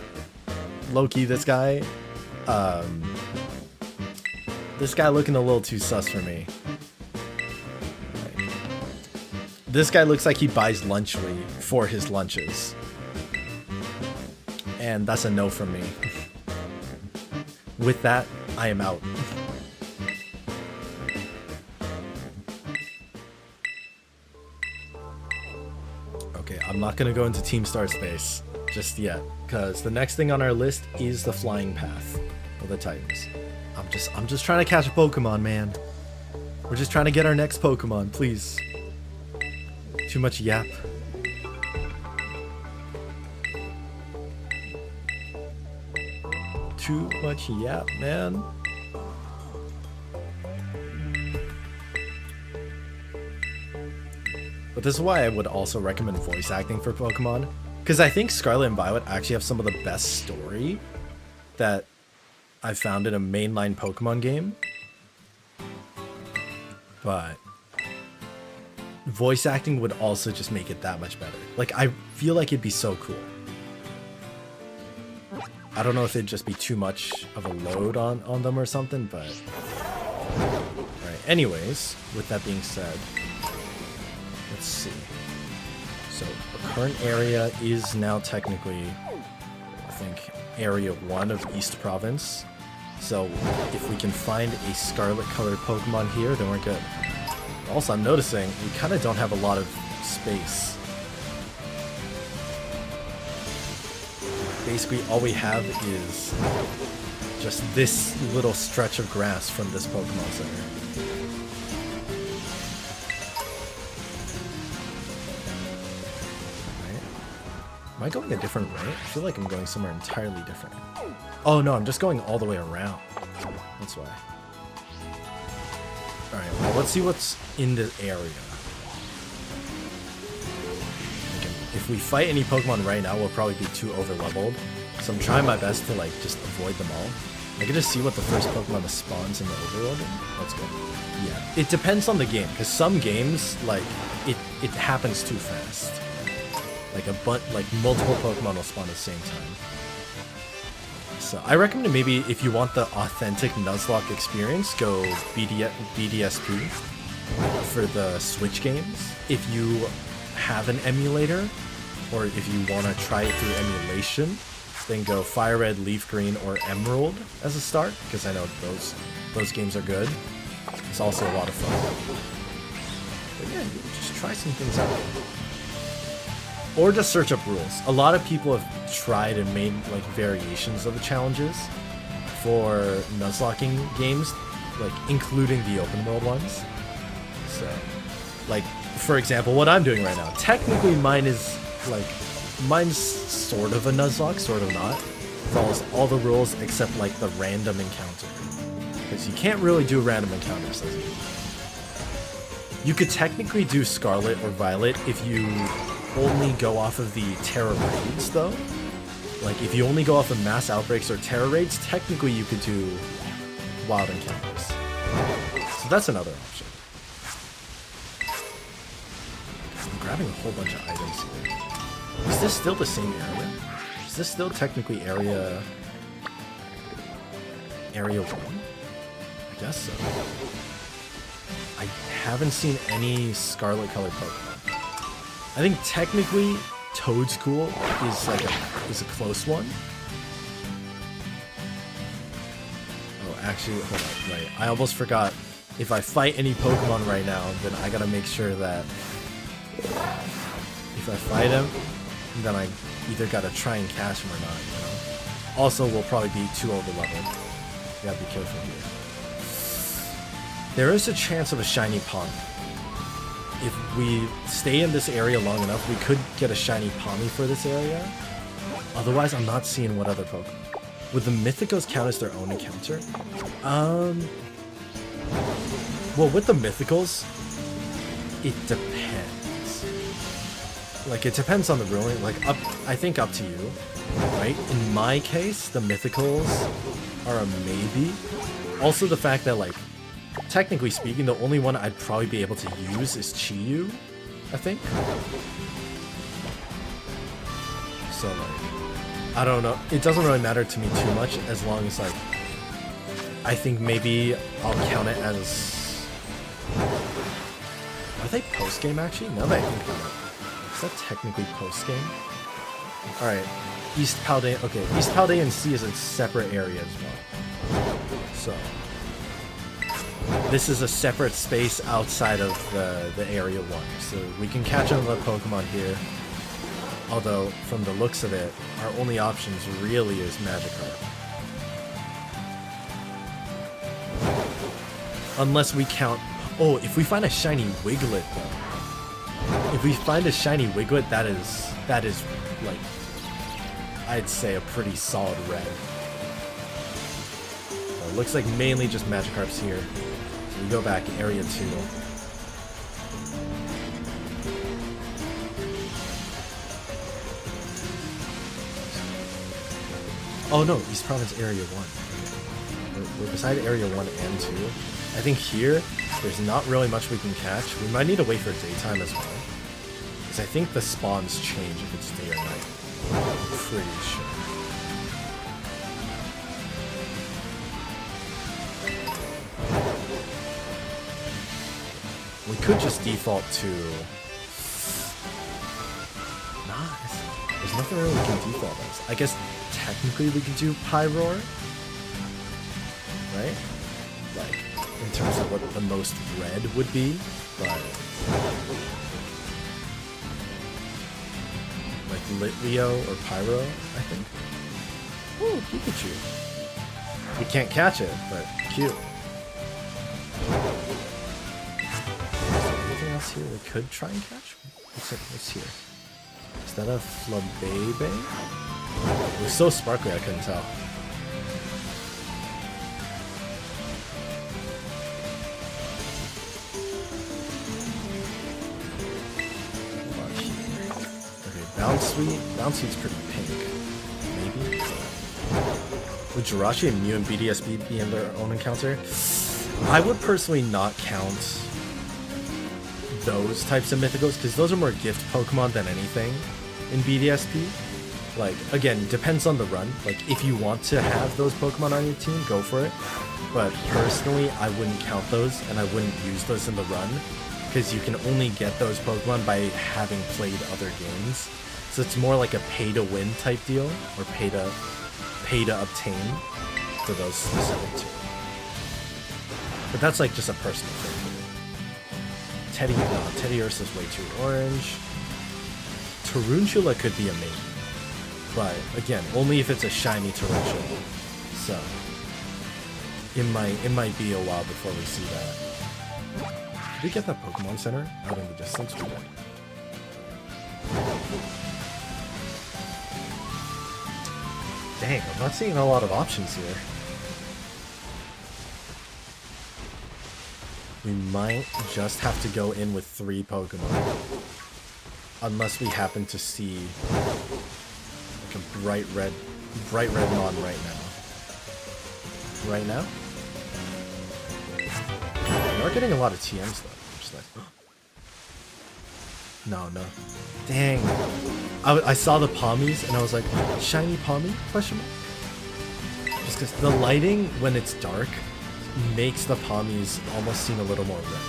Low-key, this guy looking a little too sus for me. This guy looks like he buys Lunchly for his lunches. And that's a no from me. With that, I am out. Okay, I'm not gonna go into Team Star Space just yet, because the next thing on our list is the Flying Path of the Titans. I'm just trying to catch a Pokemon, man. We're just trying to get our next Pokemon, please. Too much yap. Too much yap, man. But this is why I would also recommend voice acting for Pokemon, because I think Scarlet and Violet actually have some of the best story that I've found in a mainline Pokemon game. But voice acting would also just make it that much better. Like, I feel like it'd be so cool. I don't know if it'd just be too much of a load on them or something, but... Alright, anyways, with that being said, let's see. So, the current area is now technically, I think, Area 1 of East Province. So, if we can find a Scarlet-colored Pokemon here, then we're good. Also, I'm noticing we kind of don't have a lot of space. Basically, all we have is just this little stretch of grass from this Pokemon Center. Am I going a different way? I feel like I'm going somewhere entirely different. Oh no, I'm just going all the way around. That's why. Alright, well, let's see what's in the area. Okay, if we fight any Pokemon right now, we'll probably be too over-leveled. So I'm trying my best to, like, just avoid them all. I can just see what the first Pokemon that spawns in the overworld. Let's go. Yeah, it depends on the game, because some games, like, it happens too fast. Like multiple Pokemon will spawn at the same time. So I recommend maybe if you want the authentic Nuzlocke experience, go BDSP for the Switch games. If you have an emulator, or if you want to try it through emulation, then go Fire Red, Leaf Green, or Emerald as a start, because I know those games are good. It's also a lot of fun. But yeah, just try some things out. Or just search up rules. A lot of people have tried and made like variations of the challenges for Nuzlocking games, like including the open world ones. So, like for example, what I'm doing right now. Technically, mine's sort of a Nuzlocke, sort of not. Follows all the rules except like the random encounter, because you can't really do random encounters. You could technically do Scarlet or Violet if you only go off of the Tera raids, though. Like, if you only go off of mass outbreaks or Tera raids, technically you could do wild encounters. So that's another option. I'm grabbing a whole bunch of items here. Is this still the same area? Is this still technically area 1? I guess so. I haven't seen any Scarlet-colored Pokemon. I think technically Toadstool is a close one. Oh, actually, hold on, right. I almost forgot. If I fight any Pokemon right now, then I gotta make sure that if I fight him, then I either gotta try and catch him or not, you know? Also, we'll probably be too over-leveled. You gotta be careful here. There is a chance of a shiny Pawmi. If we stay in this area long enough, we could get a shiny Pawmi for this area. Otherwise, I'm not seeing what other Pokemon. Would the Mythicos count as their own encounter? Well, with the Mythicals, it depends. Like, it depends on the ruling. Like, I think up to you, right? In my case, the Mythicals are a maybe. Also, the fact that, like, technically speaking, the only one I'd probably be able to use is Chi-Yu, I think. So, like, I don't know. It doesn't really matter to me too much as long as, like, I think maybe I'll count it as... Are they post-game, actually? Now that I think about it. Is that technically post-game? Alright. East Paldean... Okay, East Paldean Sea is a separate area as well. So... This is a separate space outside of the Area 1, so we can catch another Pokemon here. Although, from the looks of it, our only options really is Magikarp. Unless we count... Oh, if we find a shiny Wiglet, though. If we find a shiny Wiglet, that is, like, I'd say a pretty solid red. So it looks like mainly just Magikarp's here. We go back area 2. Oh no, East Province area 1. We're beside area 1 and 2. I think here, there's not really much we can catch. We might need to wait for daytime as well. Because I think the spawns change if it's day or night. I'm pretty sure. We could just default to... Nah, there's nothing really we can default as. I guess technically we can do Pyroar, right? Like, in terms of what the most red would be, but... Like Litleo or Pyro, I think. Ooh, Pikachu. We can't catch it, but cute. Here we could try and catch? What's here? Is Is that a Flabébé? It was so sparkly I couldn't tell. Okay, Bouncey's pretty pink. Maybe? Would Jirachi and Mew and BDSP be in their own encounter? I would personally not count those types of mythicals because those are more gift Pokemon than anything in BDSP. Like, again, depends on the run. Like, if you want to have those Pokemon on your team, go for it. But personally, I wouldn't count those and I wouldn't use those in the run because you can only get those Pokemon by having played other games. So it's more like a pay-to-win type deal or pay to obtain for those specific two. But that's like just a personal thing. Teddy Ursa's way too orange. Tarantula could be a main. But again, only if it's a shiny Tarantula. So it might be a while before we see that. Did we get that Pokemon Center out in the distance? We did. Dang, I'm not seeing a lot of options here. We might just have to go in with 3 Pokemon. Unless we happen to see like a bright red mon right now. Right now? We are getting a lot of TMs though. Just like, no. Dang. I saw the Pommies and I was like, shiny Pommy? Question mark? Just because the lighting when it's dark makes the Pommies almost seem a little more red.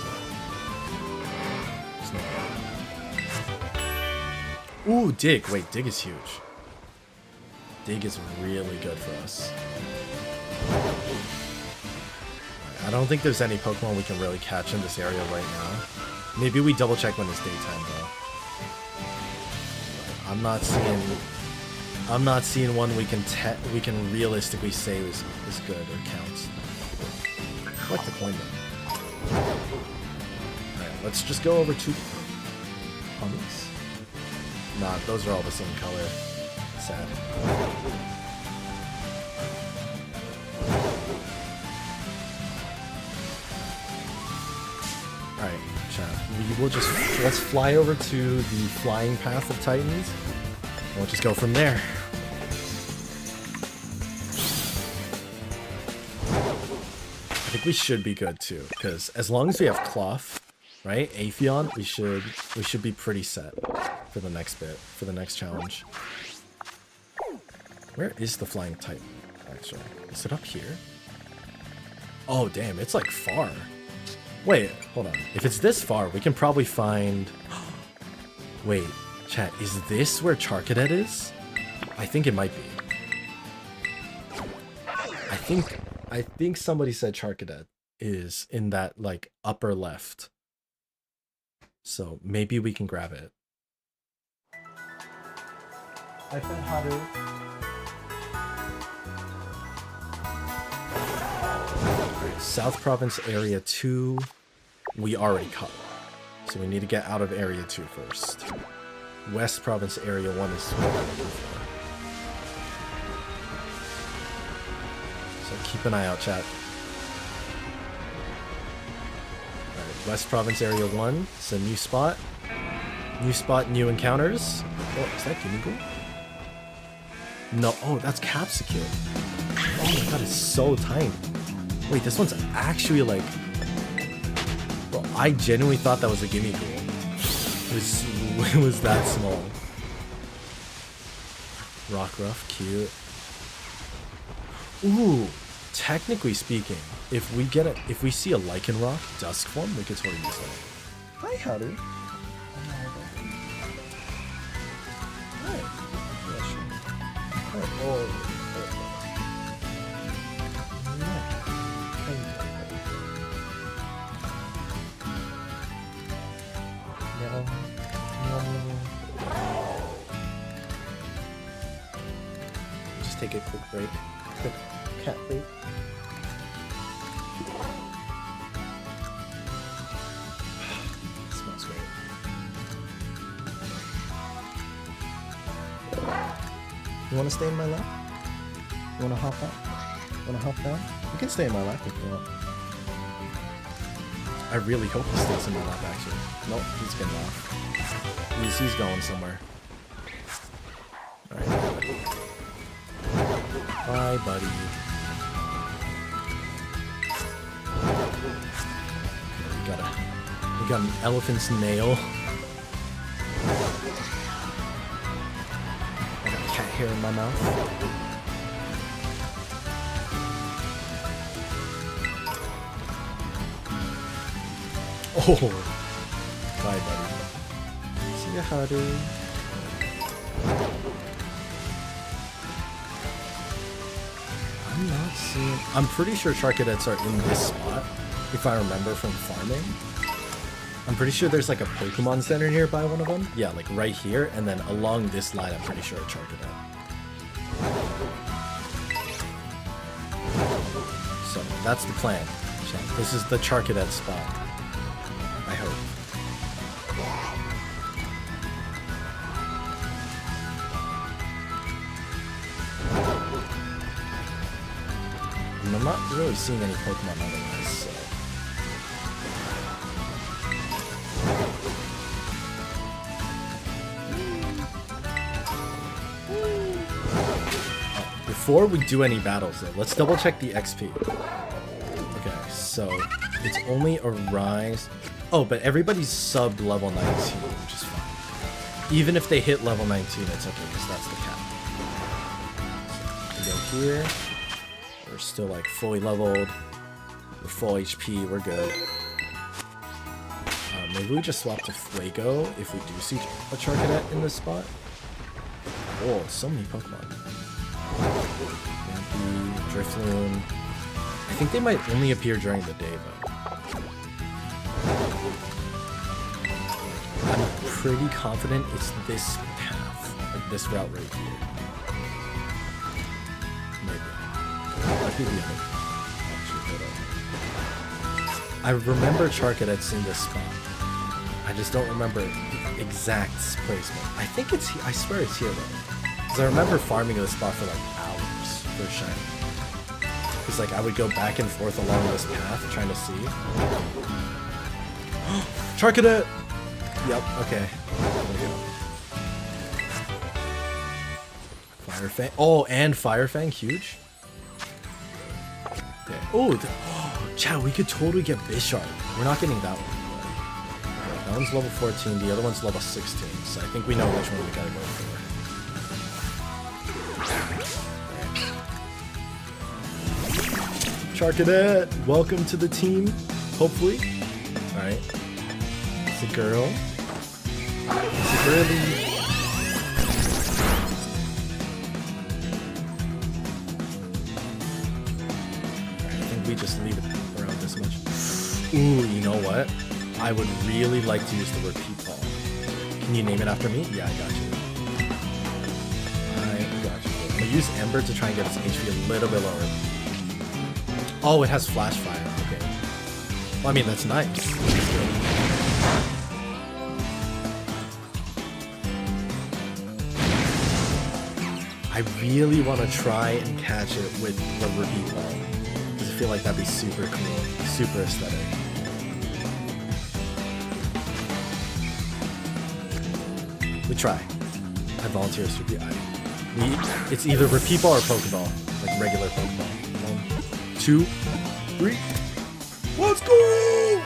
Ooh, Dig. Wait, Dig is huge. Dig is really good for us. I don't think there's any Pokemon we can really catch in this area right now. Maybe we double check when it's daytime though. I'm not seeing one we can realistically say is good or counts. I like the coin though. Alright, let's just go over to Hummies. Nah, those are all the same color. Sad. Alright, chat. Let's fly over to the flying path of Titans. And we'll just go from there. I think we should be good too, because as long as we have Cloth, right? Aphelion, we should be pretty set for the next bit, for the next challenge. Where is the flying Titan, actually? Is it up here? Oh, damn, it's like far. Wait, hold on. If it's this far, we can probably find... Wait, chat, is this where Charcadet is? I think it might be. I think somebody said Charcadet is in that, like, upper left. So maybe we can grab it. I found Haru. South Province Area 2, we already caught. So we need to get out of Area 2 first. West Province Area 1 is what we're looking for. So keep an eye out, chat. Alright, West Province Area 1, it's a new spot. New spot, new encounters. Oh, is that Gimmighoul? No, oh, that's Capsicum. Oh my god, it's so tiny. Wait, this one's actually like... Bro, I genuinely thought that was a Gimmighoul. It was that small. Rockruff, cute. Ooh, technically speaking, if we see a Lycanroc Dusk form, we could totally use that. Hi, Haru. Hi. Yeah, sure. Hi. Oh. Just take a quick break. Quick cat break. It smells great. You want to stay in my lap? You want to hop up? Want to hop down? You can stay in my lap if you want. I really hope he stays in my lap, actually. Nope, he's getting off. He's going somewhere. Alright. Bye, buddy. We got an elephant's nail. I got cat hair in my mouth. Oh, bye, buddy. See ya, Haru. I'm not seeing. I'm pretty sure Charcadets are in this spot, if I remember from farming. I'm pretty sure there's like a Pokemon Center nearby one of them. Yeah, like right here, and then along this line, I'm pretty sure a Charcadet. So that's the plan. This is the Charcadet spot. I hope. And I'm not really seeing any Pokemon otherwise, so. Before we do any battles though, let's double check the XP. Okay, so it's only a rise. Oh, but everybody's sub level 19, which is fine. Even if they hit level 19, it's okay, because that's the cap. So we go here. We're still like fully leveled. We're full HP, we're good. Maybe we just swap to Fuego if we do see a Charcadet in this spot. Oh, so many Pokemon. Vampy, Drifloon. I think they might only appear during the day though. I'm pretty confident it's this path, like this route right here. Maybe. Might be the other. Actually, I remember Charcadets in this spot. I just don't remember the exact placement. I think it's here. I swear it's here though. Because I remember farming this spot for like hours for shiny. Because like I would go back and forth along this path trying to see. Charcadet! Yep, okay. There we go. Fire Fang. Oh, and Fire Fang, huge. Okay. Oh, Chad, we could totally get Bisharp. We're not getting that one. Okay, that one's level 14, the other one's level 16, so I think we know which one we gotta go for. Charcadet, welcome to the team, hopefully. Alright. It's a girl. It's a girlie. Alright, I think we just leave it around this much. Ooh, you know what? I would really like to use the word Peatball. Can you name it after me? Yeah, I got you. I got you. I'm gonna use Ember to try and get its HP a little bit lower. Oh, it has Flash Fire. Okay. Well, I mean, that's nice. I really want to try and catch it with the Repeat Ball. Because I feel like that'd be super cool. Super aesthetic. We try. I volunteer as Repeat. It's either Repeat Ball or Pokeball. Like regular Pokeball. 1, 2, 3. Let's go!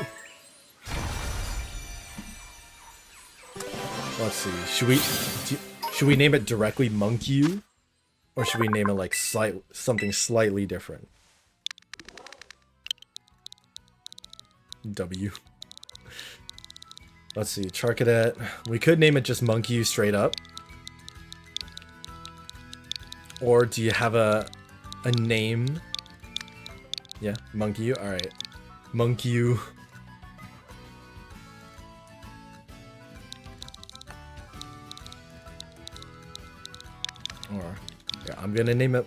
Let's see. Should we name it directly Monkey? Or should we name it like something slightly different? W. Let's see. Charcadet. We could name it just Monkey straight up. Or do you have a name? Yeah, Monkey. All right, Monkey. Or yeah, I'm gonna name it.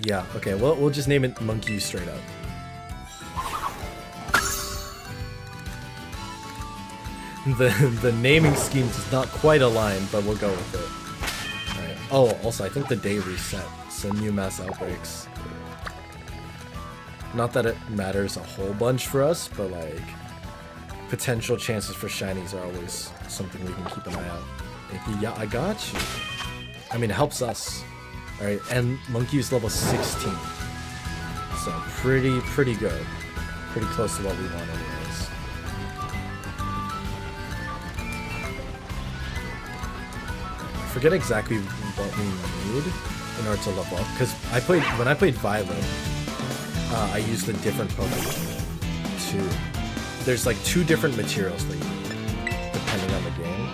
Yeah. Okay. Well, we'll just name it Monkey straight up. the naming scheme does not quite align, but we'll go with it. Alright. Oh, also, I think the day reset, so new mass outbreaks. Not that it matters a whole bunch for us, but like, potential chances for shinies are always something we can keep an eye out. Yeah, I got you. I mean, it helps us. Alright, and Monkey is level 16. So, pretty good. Pretty close to what we want anyways. I forget exactly what we need in order to level up, because when I played Violet, I used a different Pokemon too. There's like 2 different materials that you need, depending on the game.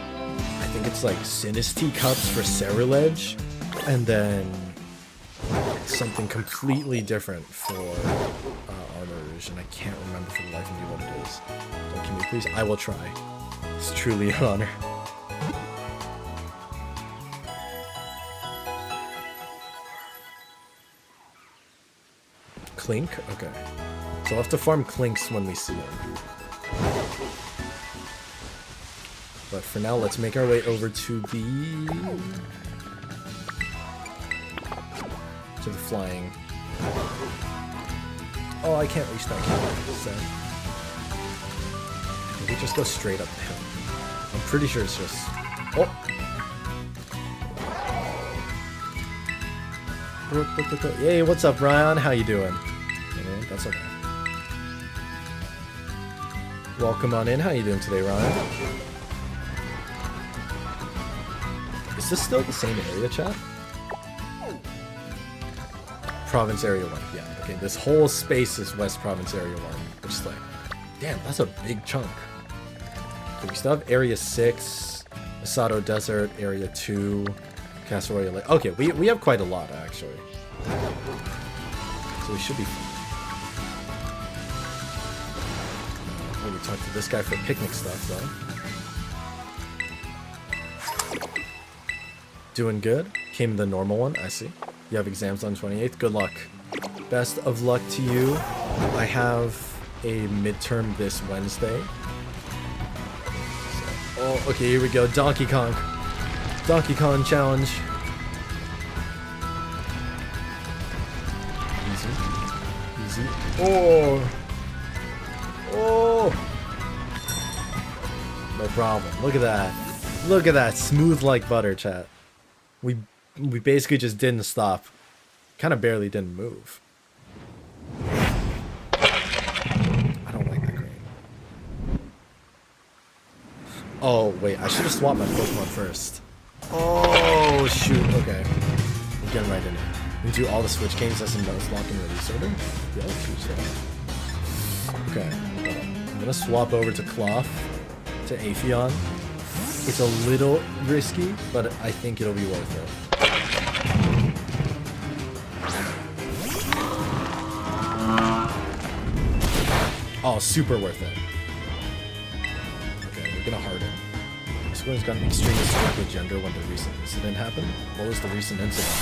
I think it's like Sinistea cups for Ceruledge, and then something completely different for Armor, and I can't remember for the life of me what it is. So can you please? I will try. It's truly an honor. Clink? Okay. So I'll have to farm Clinks when we see them. But for now, let's make our way over to the flying. Oh, I can't reach that camera, so we just go straight up the hill. I'm pretty sure it's just... Oh! Yay, what's up, Ryan? How you doing? That's okay. Welcome on in. How you doing today, Ryan? Is this still the same area, chat? Province Area 1. Yeah, okay. This whole space is West Province Area 1. Which is like, damn, that's a big chunk. Okay, we still have Area 6, Asado Desert, Area 2, Castle Royale Lake. Okay, we have quite a lot, actually. So we should be fine. Maybe talk to this guy for picnic stuff, though. Doing good. Came the normal one, I see. You have exams on 28th. Good luck. Best of luck to you. I have a midterm this Wednesday. So, oh, okay, here we go. Donkey Kong. Donkey Kong challenge. Easy. Oh! Oh! No problem. Look at that. Look at that. Smooth like butter, chat. We basically just didn't stop. Kind of barely didn't move. I don't like that green. Oh, wait. I should have swapped my Pokemon first. Oh, shoot. Okay. We're getting right in it. We do all the Switch games as in Nuzlocke and release order? Yeah, let's choose that. Okay. I'm going to swap over to Cloth, to Amphion. It's a little risky, but I think it'll be worth it. Oh, super worth it. Okay, we're gonna harden. This one's got an extremely strict with gender when the recent incident happened. What was the recent incident?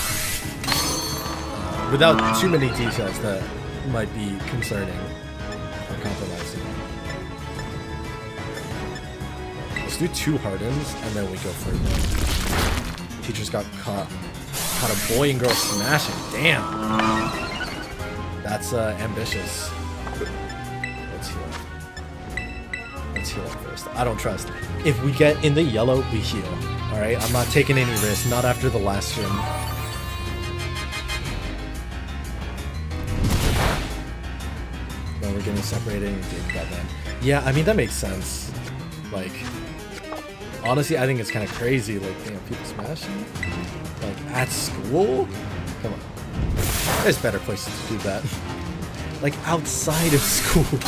Without too many details that might be concerning or compromising. Let's do 2 hardens and then we go further. Teachers got caught a boy and girl smashing. Damn. That's ambitious. Let's heal up. Let's heal up first. I don't trust. If we get in the yellow, we heal. Alright? I'm not taking any risks. Not after the last gym. No, we're getting separated and getting got then. Yeah, I mean, that makes sense. Like, honestly, I think it's kind of crazy. Like, damn, people smashing? Like, at school? Come on. There's better places to do that. Like, outside of school.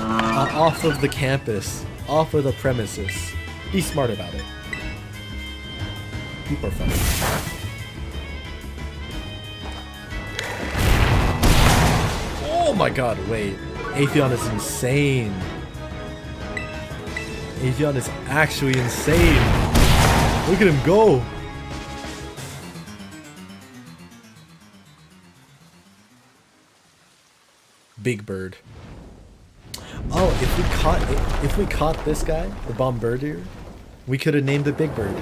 Off of the campus. Off of the premises. Be smart about it. People are funny. Oh my god, wait. Amphion is insane. Amphion is actually insane. Look at him go. Big Bird. Oh, if we caught this guy, the Bombardier, we could have named it Big Bird.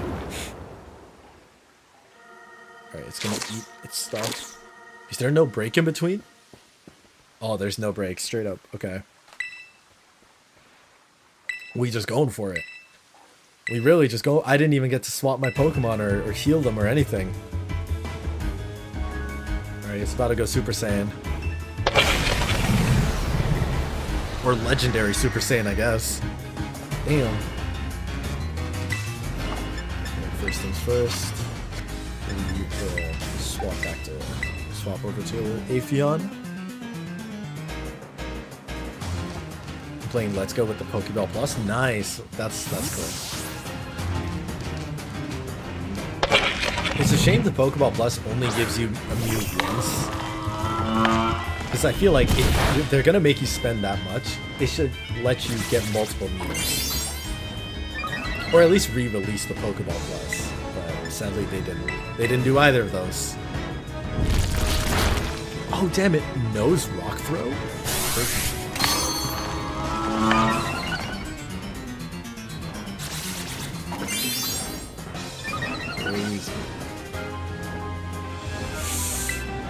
Alright, it's gonna eat its stuff. Is there no break in between? Oh, there's no break. Straight up. Okay. We just going for it. We really just go. I didn't even get to swap my Pokemon or heal them or anything. Alright, it's about to go Super Saiyan. Or Legendary Super Saiyan, I guess. Damn. First things first. We will swap over to Amphion. I'm playing Let's Go with the Pokeball Plus. Nice. That's cool. It's a shame the Pokeball Plus only gives you a Mew once. Because I feel like if they're going to make you spend that much, they should let you get multiple Mews. Or at least re-release the Pokeball Plus. But sadly they didn't. They didn't do either of those. Oh damn it, Nose Rock Throw? Crazy.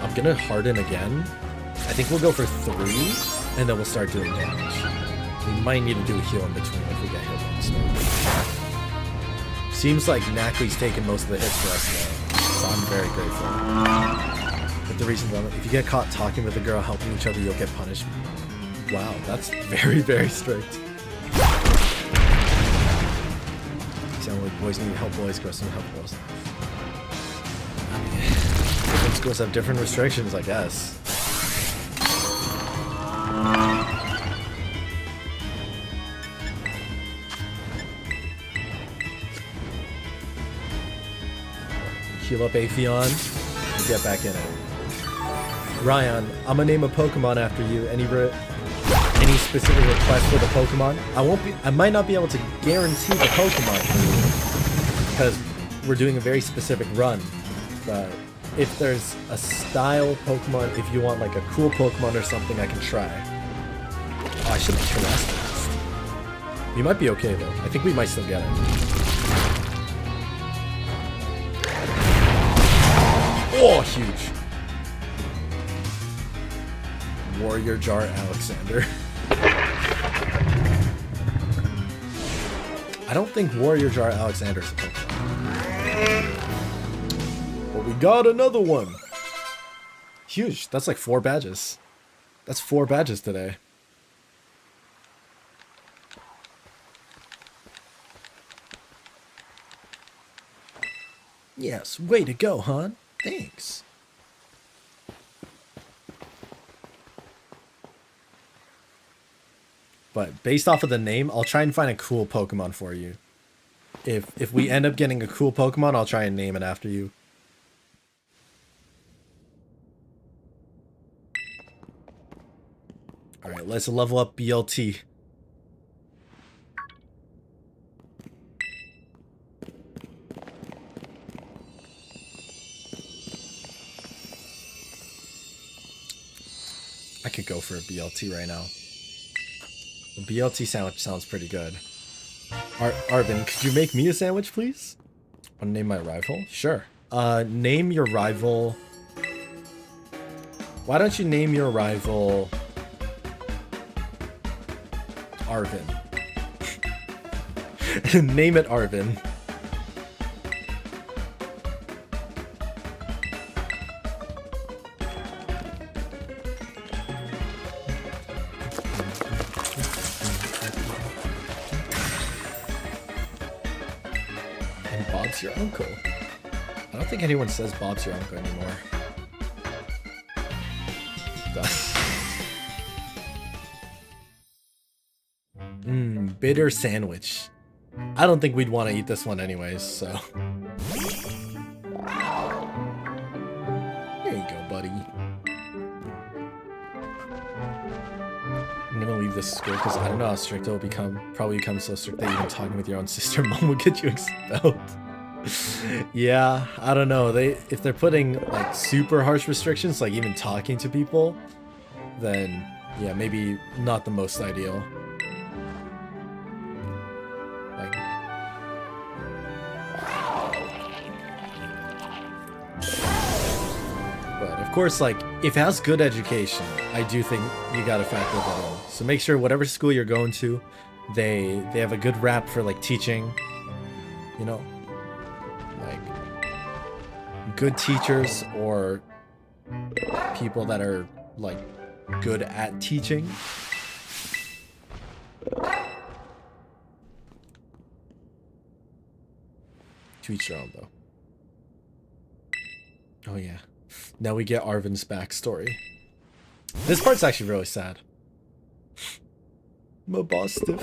I'm gonna harden again. I think we'll go for 3, and then we'll start doing damage. We might need to do a heal in between if we get hit once. Seems like Nackly's taking most of the hits for us though, so I'm very grateful. But the reason why, if you get caught talking with a girl helping each other, you'll get punished. Wow, that's very, very strict. Sound like boys need help boys, girls need help girls. I mean, different schools have different restrictions, I guess. Heal up Amphion and get back in it. Ryan, I'm gonna name a Pokemon after you. Any specific request for the Pokemon? I might not be able to guarantee the Pokemon for you because we're doing a very specific run. But if there's a style Pokemon, if you want like a cool Pokemon or something, I can try. Oh, I should have Terrestrialized. You might be okay though. I think we might still get it. Oh, huge. Warrior Jar Alexander. I don't think Warrior Jar Alexander's a Pokemon. But we got another one. Huge. That's like 4 badges. That's 4 badges today. Yes, way to go, hon. Thanks. But based off of the name, I'll try and find a cool Pokemon for you. If we end up getting a cool Pokemon, I'll try and name it after you. Alright, let's level up BLT. I could go for a BLT right now. The BLT sandwich sounds pretty good. Arvin, could you make me a sandwich, please? Want to name my rival? Sure. Name your rival... Why don't you name your rival... Arvin. Name it Arvin. Your uncle. I don't think anyone says Bob's your uncle anymore. Bitter sandwich. I don't think we'd want to eat this one anyways, so. There you go, buddy. I'm gonna leave this school because I don't know how strict it'll become. Probably become so strict that even talking with your own sister mom will get you expelled. Yeah, I don't know. If they're putting like super harsh restrictions, like even talking to people, then yeah, maybe not the most ideal. course, like, if it has good education, I do think you gotta factor that in. So make sure whatever school you're going to, they have a good rap for, like, teaching, you know, like, good teachers or people that are, like, good at teaching. To each their own, though. Oh, yeah. Now we get Arvin's backstory. This part's actually really sad. Mabostif.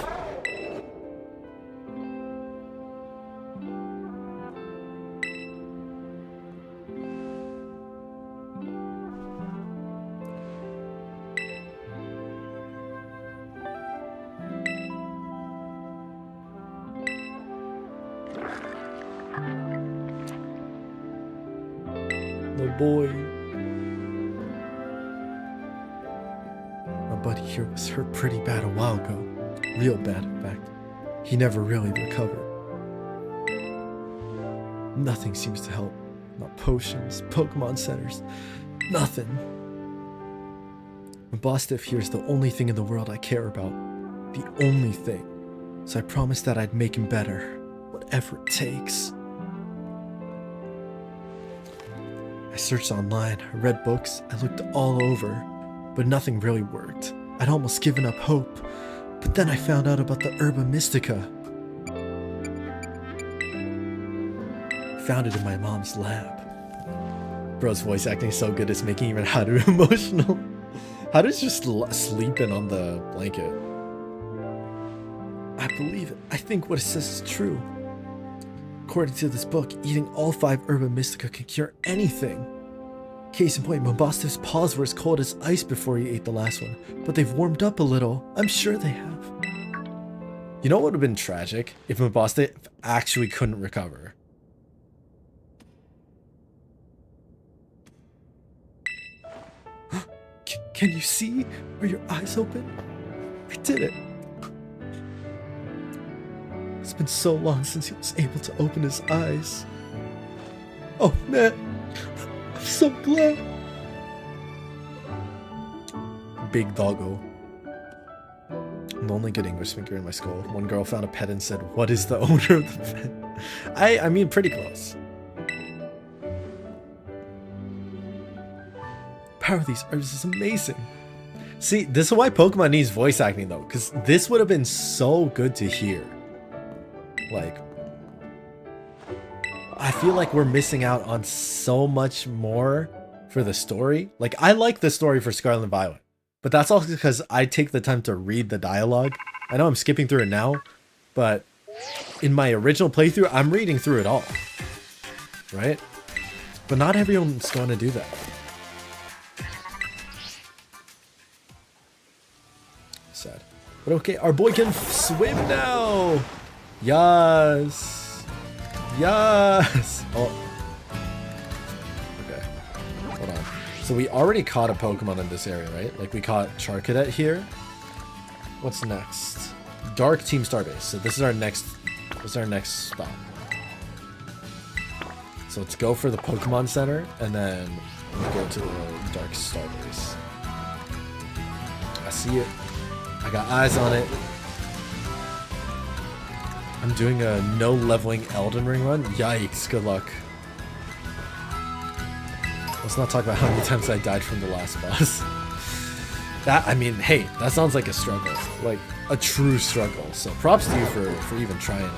The boy. My buddy here was hurt pretty bad a while ago. Real bad, in fact. He never really recovered. Nothing seems to help. Not potions, Pokemon centers, nothing. Mabostif here is the only thing in the world I care about. The only thing. So I promised that I'd make him better. Whatever it takes. I searched online, I read books, I looked all over, but nothing really worked. I'd almost given up hope, but then I found out about the Herba Mystica. Found it in my mom's lab. Bro's voice acting so good it's making even Haru emotional. Haru's just sleeping on the blanket. I believe it. I think what it says is true. According to this book, eating all 5 Herba Mystica can cure anything. Case in point, Mabostif's paws were as cold as ice before he ate the last one, but they've warmed up a little. I'm sure they have. You know what would have been tragic? If Mabostif actually couldn't recover. Can you see? Are your eyes open? I did it. It's been so long since he was able to open his eyes. Oh man, I'm so glad. Big doggo. I'm only good English speaker in my school. One girl found a pet and said, "What is the owner of the pet?" I mean, pretty close. Power of these herbs is amazing. See, this is why Pokemon needs voice acting though, because this would have been so good to hear. Like, I feel like we're missing out on so much more for the story. Like, I like the story for Scarlet and Violet, but that's also because I take the time to read the dialogue. I know I'm skipping through it now, but in my original playthrough, I'm reading through it all, right? But not everyone's going to do that. Sad. But okay, our boy can swim now! Yes! Yes! Oh. Okay. Hold on. So we already caught a Pokemon in this area, right? Like, we caught Charcadet here. What's next? Dark Team Starbase. So this is our next stop. So let's go for the Pokemon Center, and then we'll go to the Dark Starbase. I see it. I got eyes on it. I'm doing a no leveling Elden Ring run. Yikes, good luck. Let's not talk about how many times I died from the last boss. That, I mean, hey, that sounds like a struggle. Like, a true struggle. So props to you for even trying it.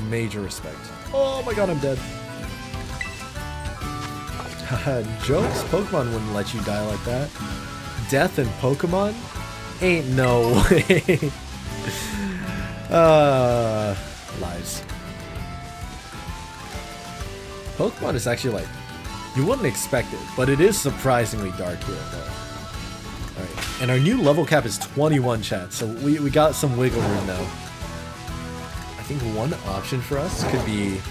Major respect. Oh my god, I'm dead. Haha, jokes? Pokemon wouldn't let you die like that. Death in Pokemon? Ain't no way. Lies. Pokemon is actually like, you wouldn't expect it, but it is surprisingly dark here though. Alright, and our new level cap is 21, chat, so we got some wiggle room now. I think one option for us could be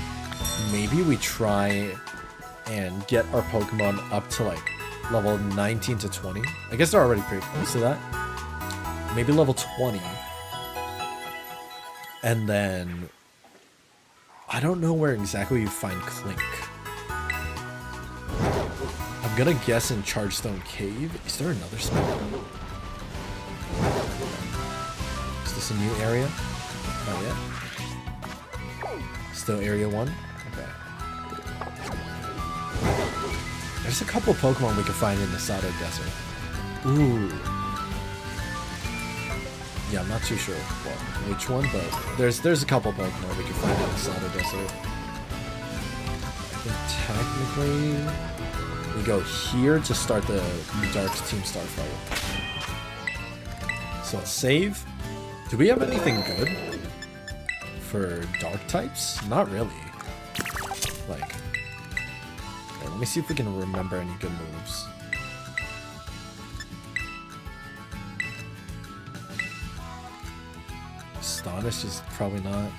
maybe we try and get our Pokemon up to like level 19 to 20. I guess they're already pretty close to that. Maybe level 20. And then I don't know where exactly you find Clink. I'm gonna guess in Chargestone Cave. Is there another spot? Is this a new area? Not yet. Still area 1? Okay. There's a couple Pokemon we can find in the Sado Desert. Ooh. Yeah, I'm not too sure which one, but there's a couple Pokemon we can find in the Sado Desert. I think technically we go here to start the Dark's Team Star fight. So let's save. Do we have anything good for Dark types? Not really. Like, okay, let me see if we can remember any good moves. Astonish is probably not.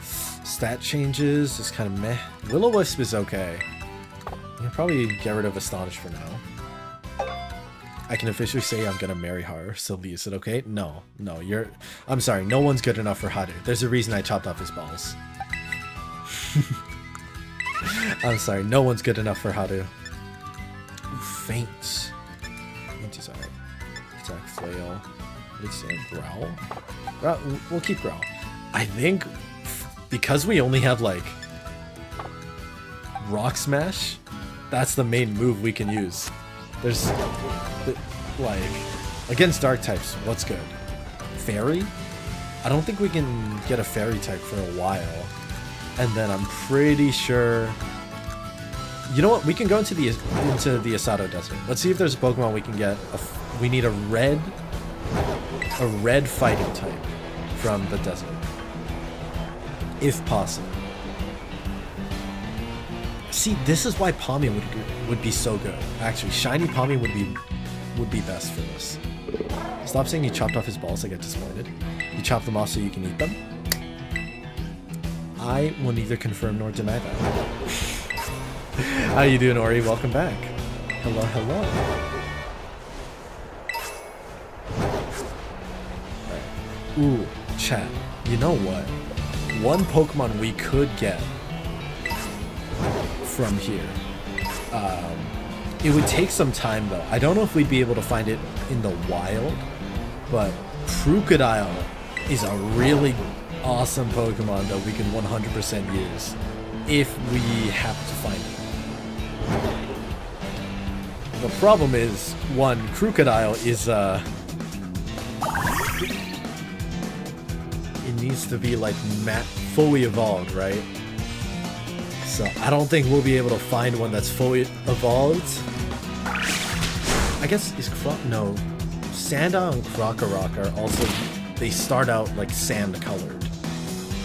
Stat changes is kind of meh. Will-O-Wisp is okay. You can probably get rid of Astonish for now. I can officially say I'm gonna marry her, so Lee, is it okay? No, I'm sorry, no one's good enough for Haru. There's a reason I chopped off his balls. I'm sorry, no one's good enough for Haru. Ooh, Faint. Faint is alright. Attack, Flail. What did you say? Growl? We'll keep Growl. I think because we only have like Rock Smash, that's the main move we can use. There's like against Dark types, what's good? Fairy? I don't think we can get a Fairy type for a while. And then I'm pretty sure. You know what? We can go into the Asado Desert. Let's see if there's a Pokemon we can get. We need a red fighting type from the desert, if possible. See, this is why Palmy would be so good. Actually, Shiny Palmy would be best for this. Stop saying you chopped off his balls. I get disappointed. You chopped them off so you can eat them. I will neither confirm nor deny that. How you doing, Ori? Welcome back. Hello, hello. Right. Ooh, chat. You know what? One Pokemon we could get from here. It would take some time though. I don't know if we'd be able to find it in the wild, but Crocodile is a really awesome Pokemon that we can 100% use if we happen to find it. The problem is, one, Crocodile is it needs to be like fully evolved, right? So I don't think we'll be able to find one that's fully evolved. I guess no, Sandile and Krokorok are also, they start out like sand colored.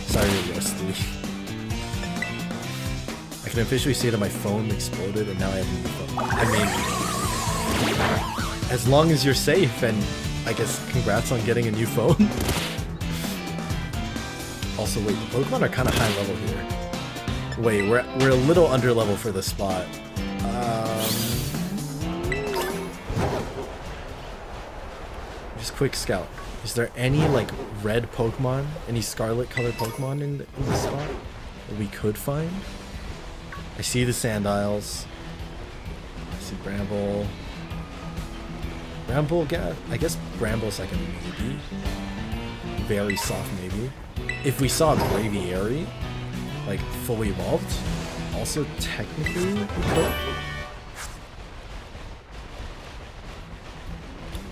Sorry, HonestLee. I can officially say that my phone exploded and now I have a new phone. I mean, as long as you're safe, and I guess congrats on getting a new phone. Also, wait, the Pokemon are kind of high level here. Wait, we're a little under level for this spot. Just quick scout. Is there any like red Pokemon, any Scarlet-colored Pokemon in this spot that we could find? I see the Sandiles. I see Bramble. I guess Bramble's like a maybe. Very soft maybe. If we saw Braviary, like fully evolved, also technically we could.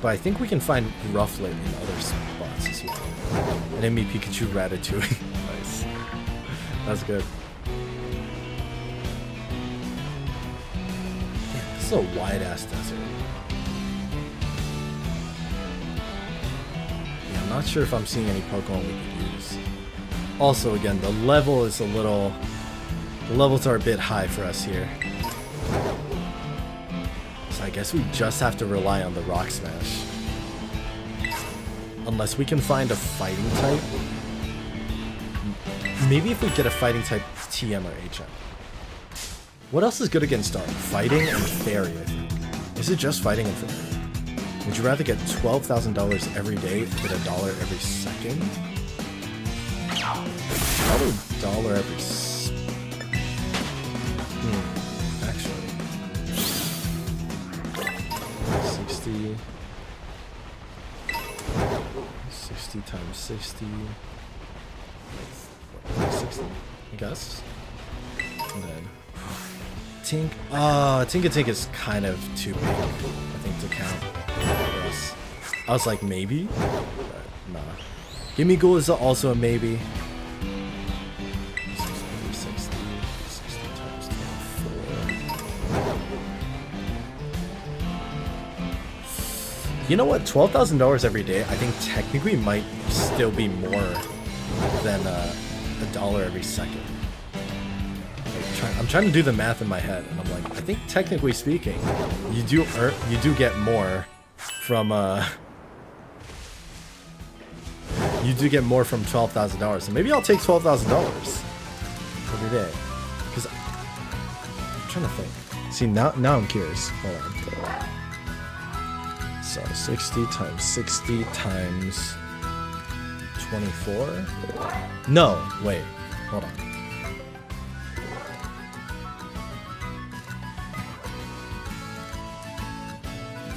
But I think we can find Rufflet in other spots as well. And Enemy Pikachu Ratatouille. Nice. That's good. Yeah, this is a wide ass desert. Yeah, I'm not sure if I'm seeing any Pokemon we could use. Also, again, the levels are a bit high for us here. So I guess we just have to rely on the Rock Smash. Unless we can find a fighting type. Maybe if we get a fighting type TM or HM. What else is good against Dark? Fighting and Fairy, I think. Is it just Fighting and Fairy? Would you rather get $12,000 every day than $1 every second? Probably $1 every actually. 60. 60 times 60. 60, I guess. And then Tink. Tink is kind of too big, I think, to count for us. I was like, maybe? But nah. Gimme Ghoul is also a maybe. 60 times 24. You know what? $12,000 every day, I think technically might still be more than $1 every second. I'm trying to do the math in my head, and I'm like, I think technically speaking, you do get more from you do get more from $12,000. So maybe I'll take $12,000 every day, because I'm trying to think. See, now I'm curious. Hold on. So 60 times 60 times 24? No, wait, hold on.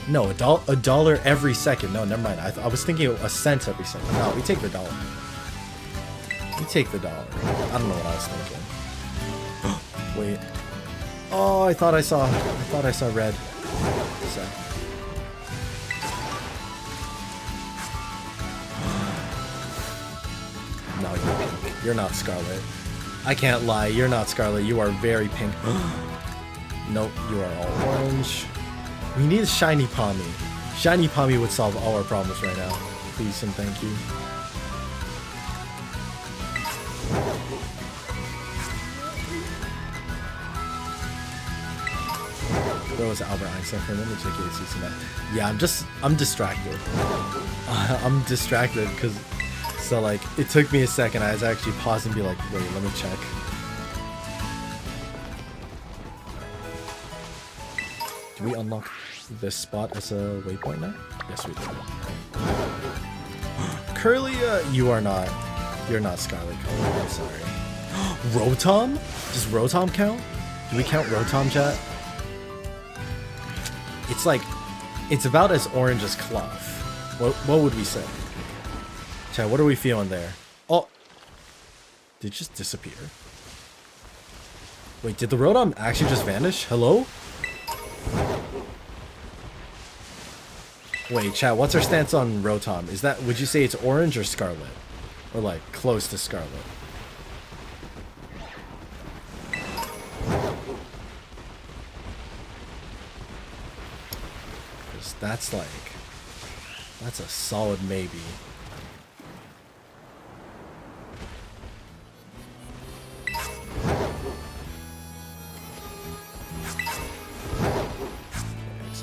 No, a dollar every second. No, never mind. I was thinking a cent every second. No, we take the dollar. We take the dollar. I don't know what I was thinking. Wait. Oh, I thought I saw red. So. No, you're pink. You're not Scarlet. I can't lie. You're not Scarlet. You are very pink. Nope, you are all orange. We need a shiny Pommy. Shiny Pommy would solve all our problems right now. Please and thank you. Where was Albert Einstein for a minute? Yeah, I'm distracted. I'm distracted because, so like, it took me a second. I was actually pause and be like, wait, let me check. Do we unlock this spot as a waypoint now? Yes, we do. Curly, you're not Scarlet-colored. I'm sorry. Rotom? Does Rotom count? Do we count Rotom, chat? It's like, it's about as orange as Cloth. What would we say? Chat, what are we feeling there? Oh, did it just disappear? Wait, did the Rotom actually just vanish? Hello? Wait, chat, what's our stance on Rotom? Is that, would you say it's orange or Scarlet? Or like, close to Scarlet? Because that's like, that's a solid maybe.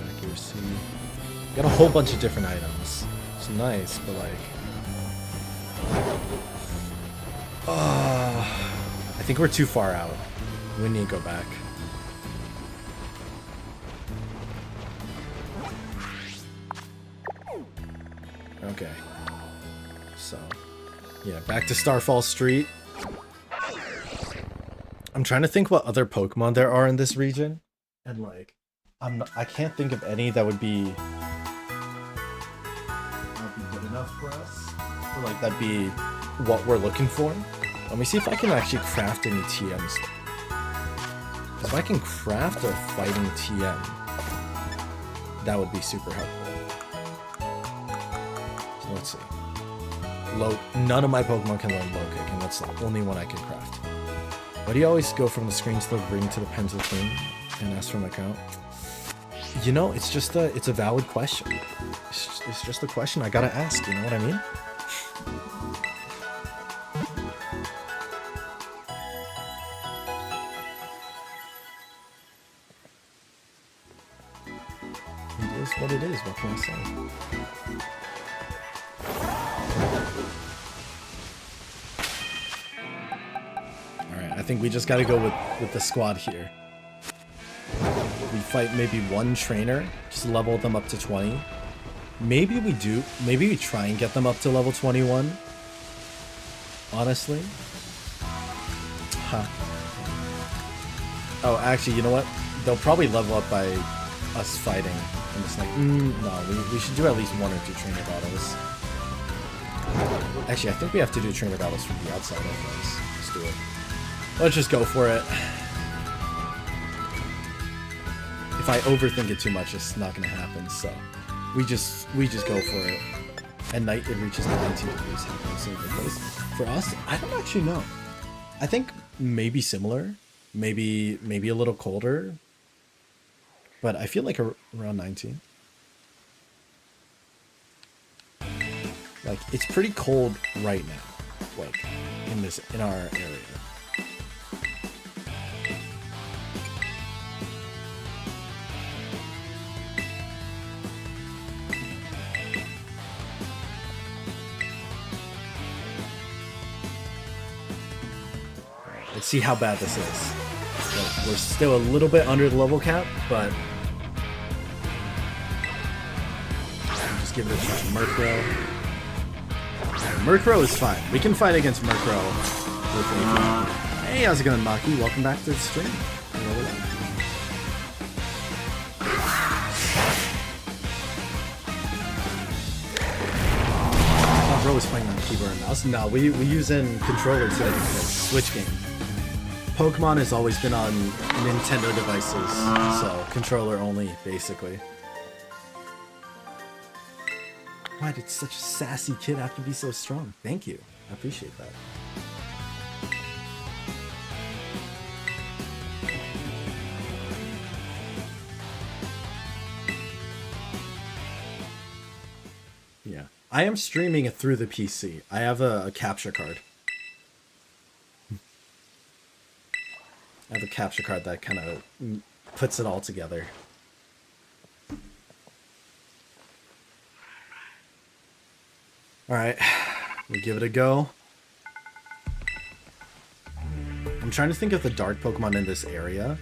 Accuracy. Got a whole bunch of different items. It's nice, but like, I think we're too far out. We need to go back. Okay. So, yeah, back to Starfall Street. I'm trying to think what other Pokemon there are in this region, and like, I can't think of any that would be good enough for us, or like that'd be what we're looking for. Let me see if I can actually craft any TMs. If I can craft a fighting TM, that would be super helpful. So let's see. None of my Pokemon can learn low kick, and that's the only one I can craft. Why do you always go from the screen to the ring to the pen to the thing and ask for my account? You know, it's just it's a valid question. It's just a question I gotta ask, you know what I mean? It is what it is, what can I say? Alright, I think we just gotta go with the squad here. We fight maybe one trainer, just level them up to 20. Maybe we try and get them up to level 21. Honestly. Huh. Oh, actually, you know what? They'll probably level up by us fighting. And it's like, no, we should do at least 1 or 2 trainer battles. Actually, I think we have to do trainer battles from the outside anyways. Let's do it. Let's just go for it. If I overthink it too much, it's not gonna happen, so we just go for it. At night it reaches 19 degrees. So for us, I don't actually know. I think maybe similar, maybe a little colder, but I feel like around 19. Like, it's pretty cold right now, like in our area. Let's see how bad this is. Like, we're still a little bit under the level cap, but I'll just give it a try. Murkrow. Murkrow is fine. We can fight against Murkrow with AP. Hey, how's it going, Maki? Welcome back to the stream. Oh, bro was playing on keyboard and mouse. No, we use in controller to like, switch game. Pokemon has always been on Nintendo devices, so controller only, basically. Why did such a sassy kid have to be so strong? Thank you. I appreciate that. Yeah. I am streaming it through the PC. I have a capture card. I have a capture card that kind of puts it all together. Alright, we'll give it a go. I'm trying to think of the dark Pokemon in this area.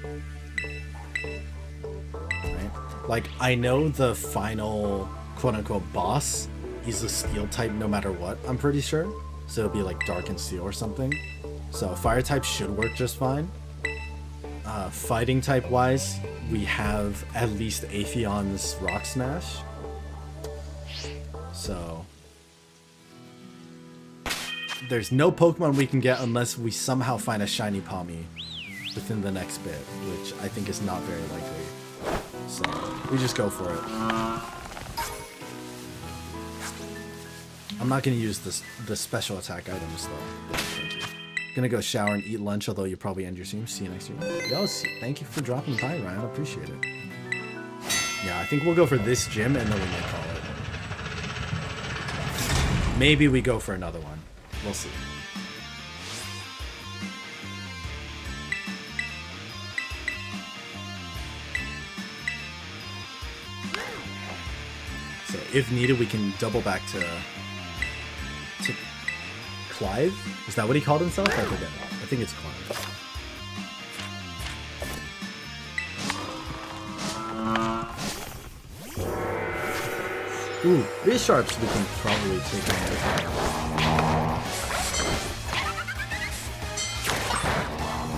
Right. Like, I know the final quote-unquote boss, he's a steel type no matter what, I'm pretty sure. So it'll be like dark and steel or something. So fire type should work just fine. Fighting type wise, we have at least Aphion's Rock Smash. So there's no Pokemon we can get unless we somehow find a shiny Pawmi within the next bit, which I think is not very likely. So we just go for it. I'm not going to use the special attack items though. Thank you. Gonna go shower and eat lunch, although you'll probably end your stream. See you next year. Yo, thank you for dropping by, Ryan. I appreciate it. Yeah, I think we'll go for this gym and then we might call it. Maybe we go for another one. We'll see. So if needed, we can double back to Clive? Is that what he called himself? I forget. I think it's Clive. Ooh, Bisharps we can probably take on.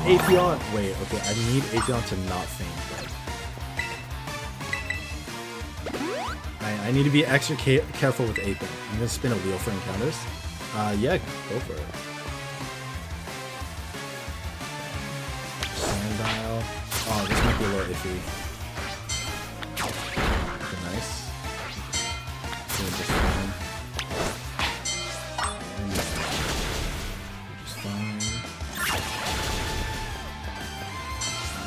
Aphelion. Wait, okay, I need Aphelion to not faint. I need to be extra careful with Aphelion. I'm gonna spin a wheel for encounters. Yeah, go for it. Sandile. Oh, this might be a little iffy. Okay, nice. Doing just fine. And just fine.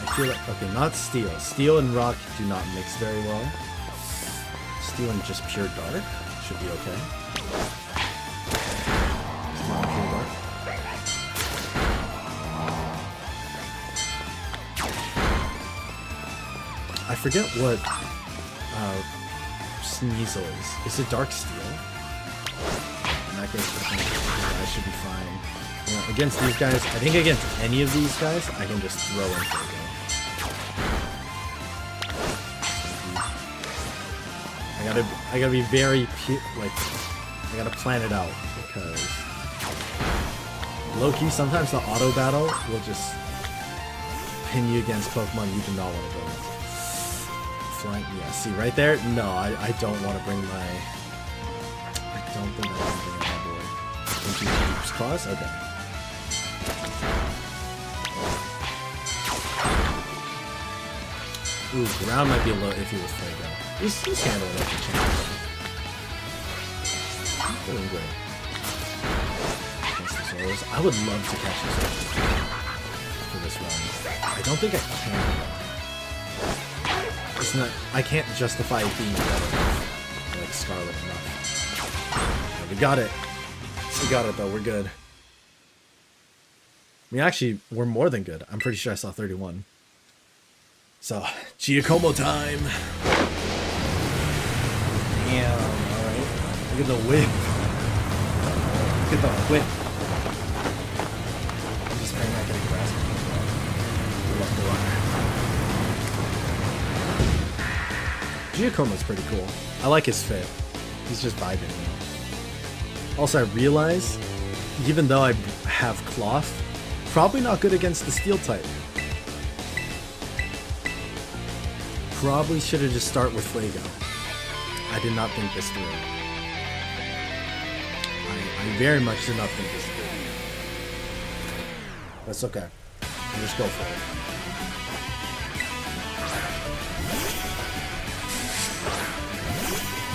I feel like, okay, not Steel. Steel and Rock do not mix very well. Steel and just pure Dark should be okay. I forget what Sneasel is. Is it Dark Steel? In that case, I should be fine. You know, against these guys, I think against any of these guys, I can just throw in for a game. I gotta be very I gotta plan it out because low-key sometimes the auto battle will just pin you against Pokemon you do not want to go against. flying. Yeah, see right there? No, I don't want to bring my... I don't think I want to bring my boy. Into Deep's Claws? Okay. Ooh, ground might be a little iffy with Fuego. He's handling it for chance. Doing great. Against the Soros. I would love to catch this for this run. I don't think I can. It's not. I can't justify it being better like Scarlet enough. Yeah, we got it. We got it though. We're good. I mean, actually, we're more than good. I'm pretty sure I saw 31. So, Giacomo time. Damn. All right. Look at the whip. Look at the whip. I'm just praying I get a grass. Giacomo's pretty cool. I like his fit. He's just vibing. Also, I realize, even though I have cloth, probably not good against the steel type. Probably should have just started with Fuego. I did not think this through. I very much did not think this through. That's okay. I'll just go for it.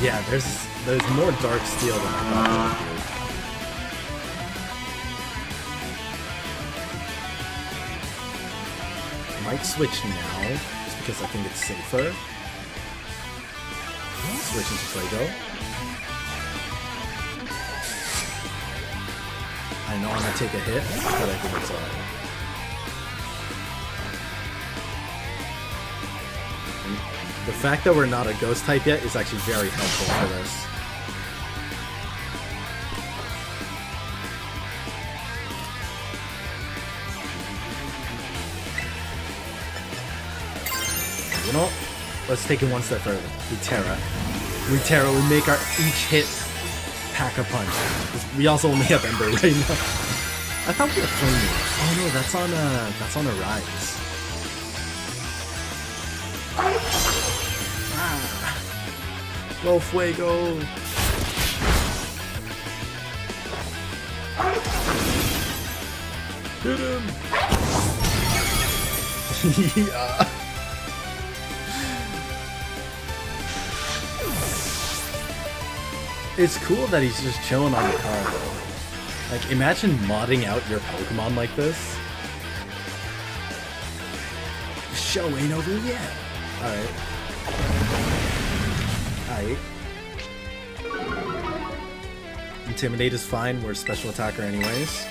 Yeah, there's more dark steel than I thought there would be. Might switch now, just because I think it's safer. Switch into Fuego. I know I'm gonna take a hit, but I think it's alright. The fact that we're not a ghost type yet is actually very helpful for this. You know what? Let's take it one step further. We Tera. We make our each hit pack a punch. We also only have Ember right now. I thought we were Flaming. Oh no, that's on a rise. Go Fuego! Hit him! Yeah. It's cool that he's just chilling on the car though. Like, imagine modding out your Pokemon like this. The show ain't over yet. Alright. Intimidate is fine, we're a special attacker anyways.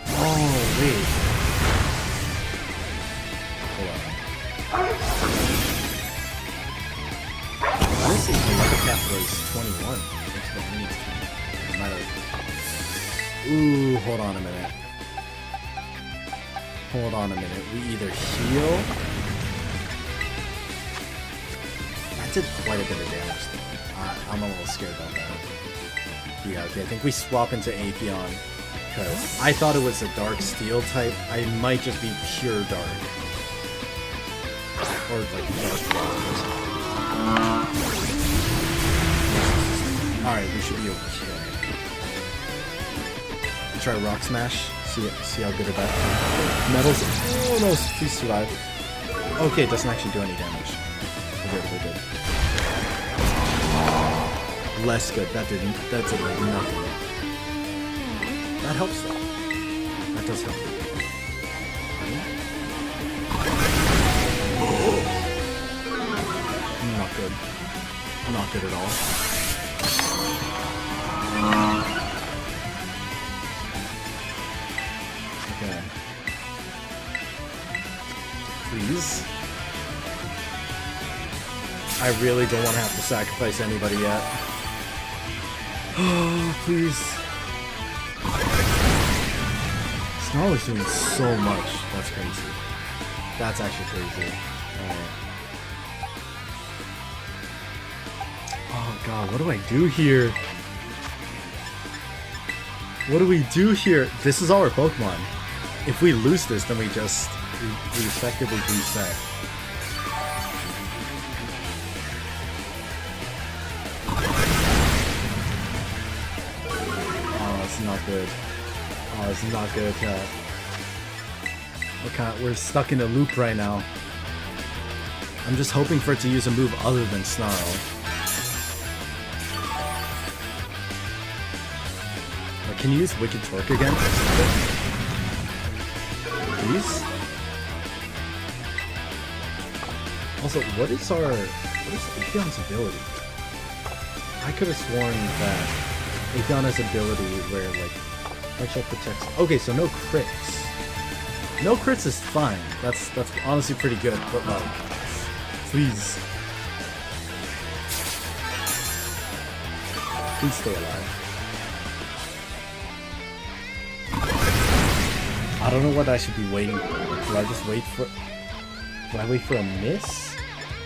Oh, wait. Hold on. Honestly, the market cap was 21. Ooh, hold on a minute. Hold on a minute. We either heal... did quite a bit of damage though. I'm a little scared about that. Yeah, okay, I think we swap into Atheon, because I thought it was a dark steel type. I might just be pure dark. Or like dark rock or something. Alright, we should be okay. Try Rock Smash, see how good of that. Metals, oh no, please survive. Okay, it doesn't actually do any damage. We're good. Less good. That's like nothing. That helps though. That does help. Not good. Not good at all. Okay. Please. I really don't want to have to sacrifice anybody yet. Oh, please. Snarl is doing so much. That's crazy. That's actually crazy. Alright. Oh god, what do I do here? What do we do here? This is our Pokemon. If we lose this, then we effectively reset. not good. Oh, this is not good, chat. We're stuck in a loop right now. I'm just hoping for it to use a move other than Snarl. Like, can you use Wicked Torque again? Please? Also, what is Atheon's ability? I could have sworn that Atheon has ability where, like, Headshot protects. Okay, so no crits. No crits is fine. That's honestly pretty good, but like, please. Please stay alive. I don't know what I should be waiting for. Do I just wait for... Do I wait for a miss?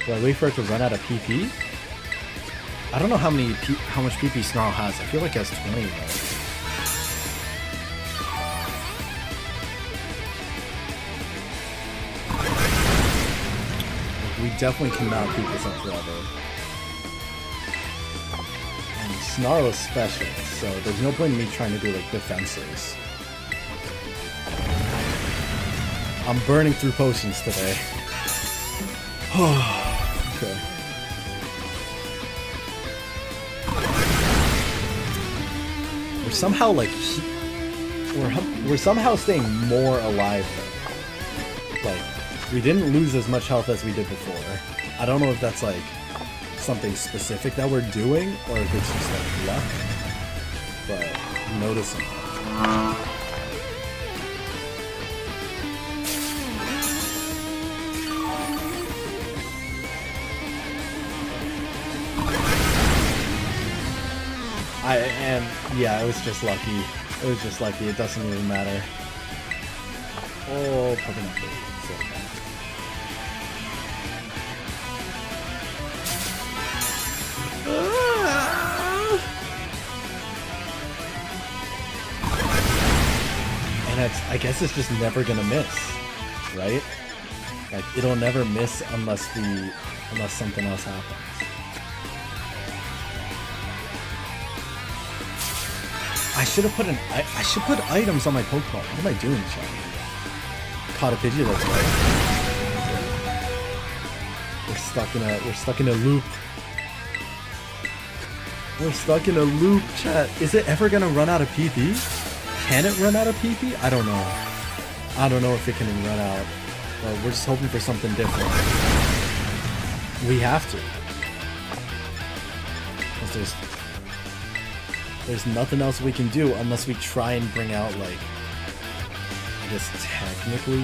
Do I wait for it to run out of PP? I don't know how much PP Snarl has. I feel like it has 20 though. We definitely cannot keep this up forever. And Snarl is special, so there's no point in me trying to do like defenses. I'm burning through potions today. Okay. We're somehow like we're somehow staying more alive though. Like, we didn't lose as much health as we did before. I don't know if that's like something specific that we're doing or if it's just like luck, but I'm noticing it. Yeah, it was just lucky. It was just lucky. It doesn't even matter. Oh, Pokemon so bad. And I guess it's just never gonna miss, right? Like, it'll never miss unless something else happens. I should have I should put items on my Pokemon. What am I doing, chat? Caught a Pidgey, let's go. We're stuck in a loop. We're stuck in a loop, chat. Is it ever gonna run out of PP? Can it run out of PP? I don't know. I don't know if it can run out. But we're just hoping for something different. We have to. Because there's nothing else we can do unless we try and bring out, like, I guess technically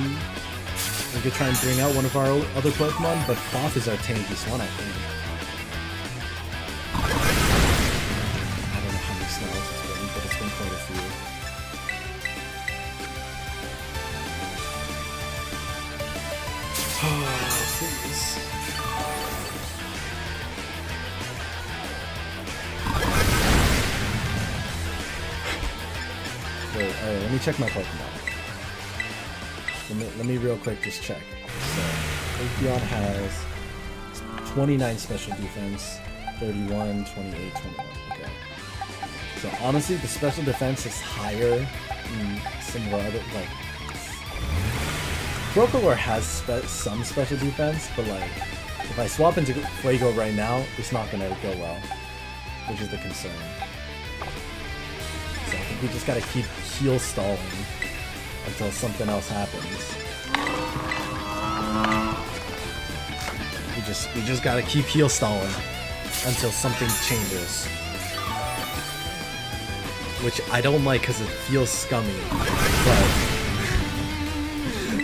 we could try and bring out one of our other Pokemon, but Cloth is our tankiest one, I think. I don't know how many Snarls it's been, but it's been quite a few. Oh, please. Wait, alright, let me check my Pokemon. Let me real quick just check. So, Atheon has 29 special defense, 31, 28, 21. Okay. So honestly, the special defense is higher than some of our other, like... Crocodile has some special defense, but like, if I swap into Fuego right now, it's not gonna go well, which is the concern. So I think we just gotta keep heal stalling until something else happens. We just gotta keep heal stalling until something changes. Which I don't like because it feels scummy, but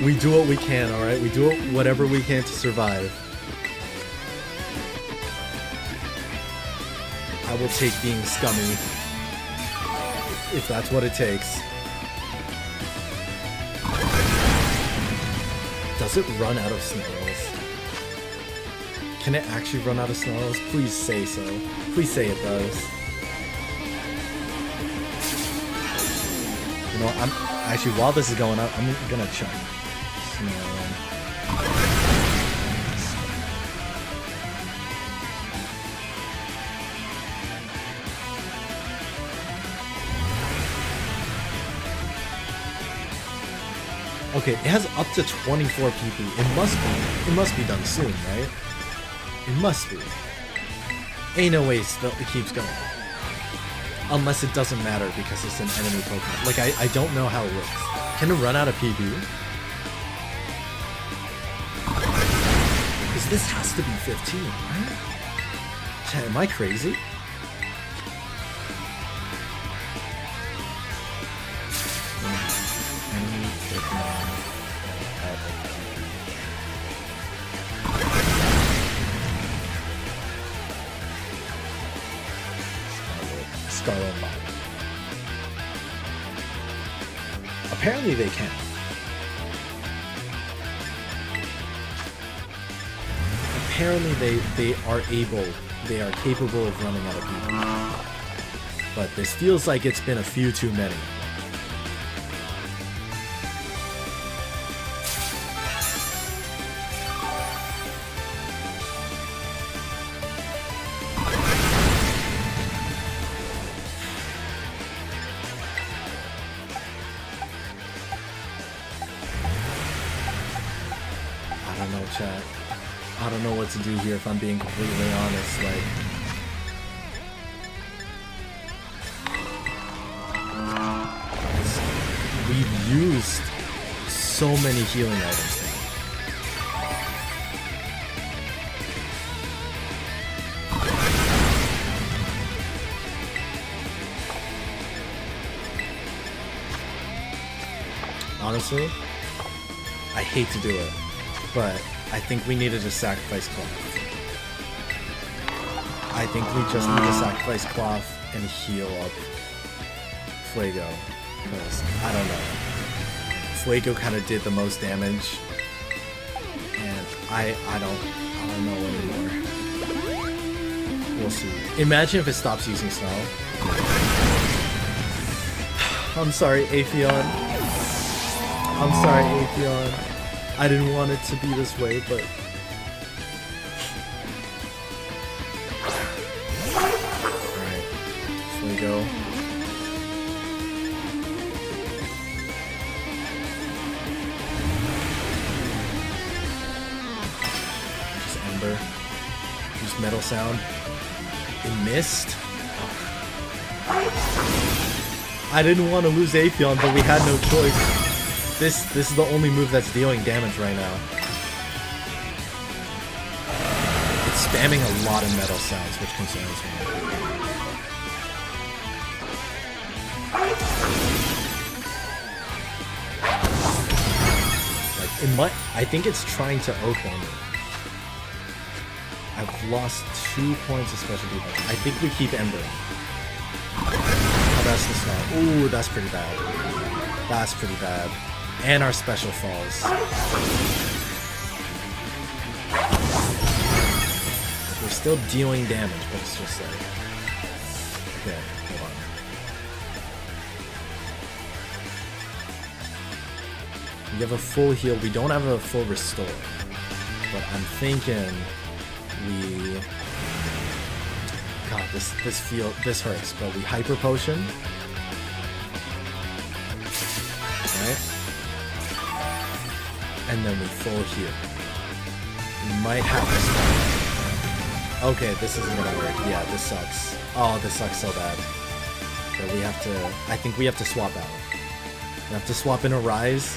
we do what we can, alright? We do whatever we can to survive. I will take being scummy if that's what it takes. Does it run out of Snarls? Can it actually run out of Snarls? Please say so. Please say it does. You know, I'm actually, while this is going on, I'm gonna check. Snarl. Okay, it has up to 24 PP. It must be done soon, right? It must be. Ain't no way it keeps going. Unless it doesn't matter because it's an enemy Pokemon. Like, I don't know how it works. Can it run out of PP? Because this has to be 15, right? Am I crazy? Scarlet-colored. Apparently they can. Apparently they are capable of running out of PP. But this feels like it's been a few too many. I don't know, chat. I don't know what to do here if I'm being completely honest, like... We've used so many healing items now. Honestly, I hate to do it, but I think we need to just sacrifice Cloth. I think we just need to sacrifice Cloth and heal up Fuego. Because, I don't know. Fuego kind of did the most damage. And I don't know anymore. We'll see. Imagine if it stops using Snow. I'm sorry, Atheon. I'm sorry, Atheon. I didn't want it to be this way, but... Alright. Fuego. Just metal sound. It missed. I didn't want to lose Atheon, but we had no choice. This is the only move that's dealing damage right now. It's spamming a lot of metal sounds, which concerns me. Like, it might. I think it's trying to Oko me. I've lost 2 points of special defense. I think we keep Embering. Oh, that's the start. Ooh, that's pretty bad. That's pretty bad. And our special falls. We're still dealing damage, but it's just like... Okay, hold on. We have a full heal. We don't have a full restore. But I'm thinking... God, this hurts, but we Hyper Potion. Right? And then we full heal. We might have to... Okay, this isn't gonna work. Yeah, this sucks. Oh, this sucks so bad. But we have to... I think we have to swap out. We have to swap in a Rise.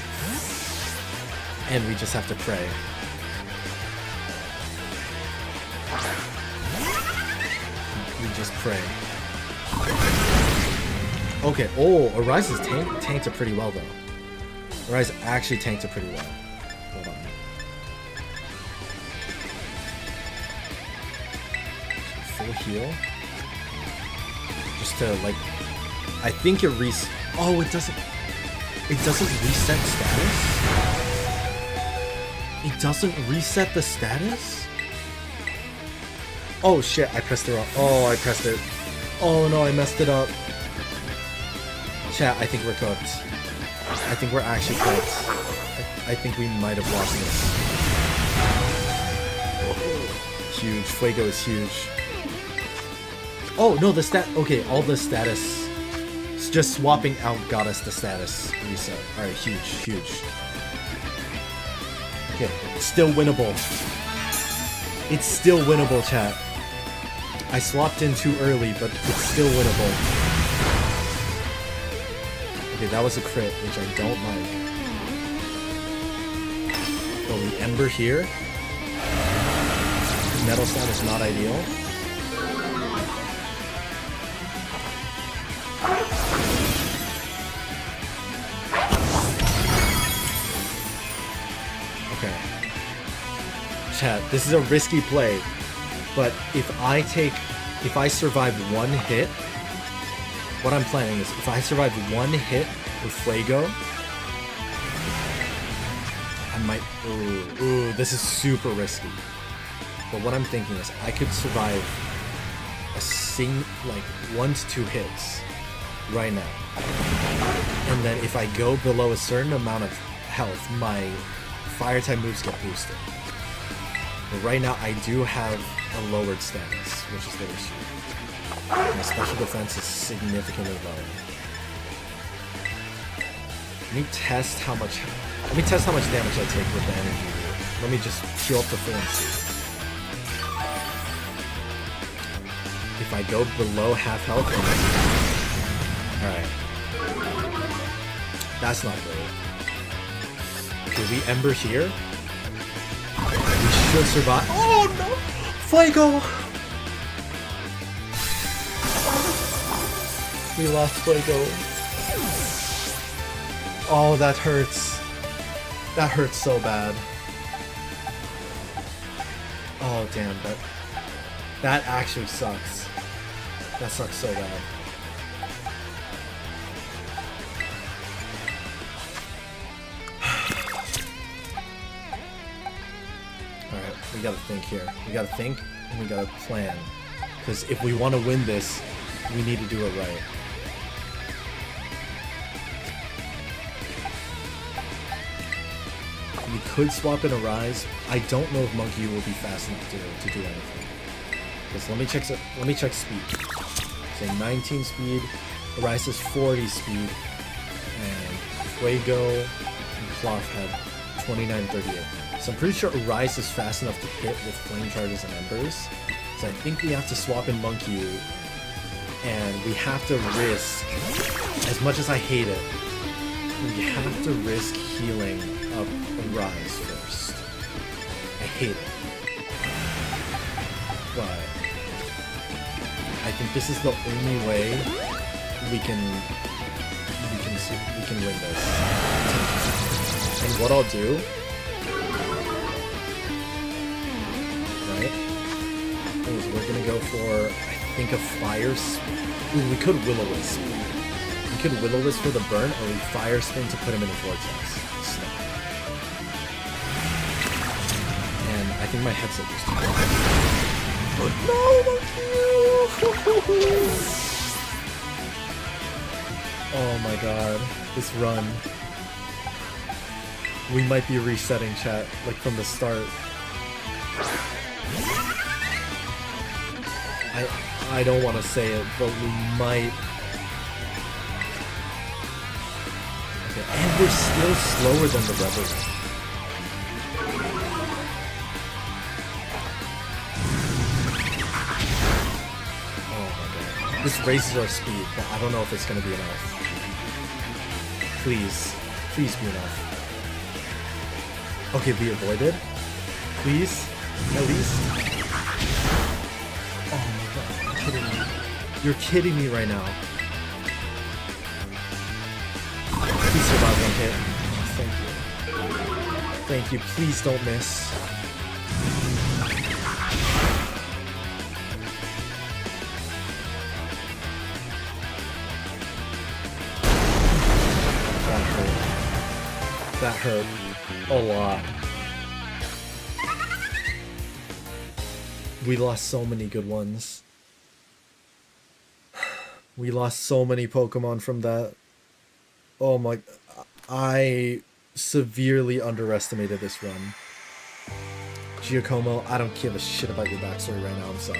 And we just have to pray. Just pray. Okay, oh, Arise is tanked it pretty well though. Arise actually tanked it pretty well. Hold on. Full heal. Just to like, I think it oh, it doesn't reset status? It doesn't reset the status? Oh shit, I pressed it wrong. Oh, I pressed it. Oh no, I messed it up. Chat, I think we're cooked. I think we're actually cooked. I think we might have lost this. Huge. Fuego is huge. Oh, no, okay, all the status... Just swapping out got us the status reset. Alright, huge, huge. Okay, still winnable. It's still winnable, chat. I swapped in too early, but it's still winnable. Okay, that was a crit, which I don't like. Oh, the Ember here. Metal Slam is not ideal. Okay. Chat, this is a risky play, but if I survive one hit, what I'm planning is if I survive one hit with Fuego, I might, ooh, this is super risky. But what I'm thinking is I could survive like 1 to 2 hits right now. And then if I go below a certain amount of health, my fire type moves get boosted. But right now I do have a lowered stance, which is the issue. My special defense is significantly lower. Let me test how much damage I take with the energy. Let me just heal up the fluency. If I go below half health, alright. That's not great. Okay, we Ember here. We should survive. Oh no! Fuego! We lost Fuego. Oh, that hurts. That hurts so bad. Oh damn, that actually sucks. That sucks so bad. Alright, we gotta think here. We gotta think and we gotta plan. Because if we want to win this, we need to do it right. We could swap in a Rise. I don't know if Monkey will be fast enough to do anything. Because let me check speed. So 19 speed, Rise is 40 speed, and Fuego and Cloth had 29-38. So I'm pretty sure Rise is fast enough to hit with Flame Charges and Embers. So I think we have to swap in Monkey, and we have to risk, as much as I hate it, we have to risk healing up a Rise first. I hate it. But I think this is the only way we can win this. And what I'll do, right, is we're gonna go for, I think, a fire. Ooh, we could Will-O-Wisp. We could Will-O-Wisp for the burn, or we Fire Spin to put him in a vortex. And I think my headset just too bad. No, oh my god, this run. We might be resetting, chat, like from the start. I don't want to say it, but we might. Okay, and we're still slower than the Reverie. This raises our speed, but I don't know if it's gonna be enough. Please. Please be enough. Okay, we avoided. Please. At least. Oh my god, you're kidding me. You're kidding me right now. Please survive one hit. Oh, thank you. Thank you. Please don't miss. That hurt a lot. We lost so many good ones. We lost so many Pokemon from that. Oh my... I severely underestimated this run. Giacomo, I don't give a shit about your backstory right now, I'm sorry.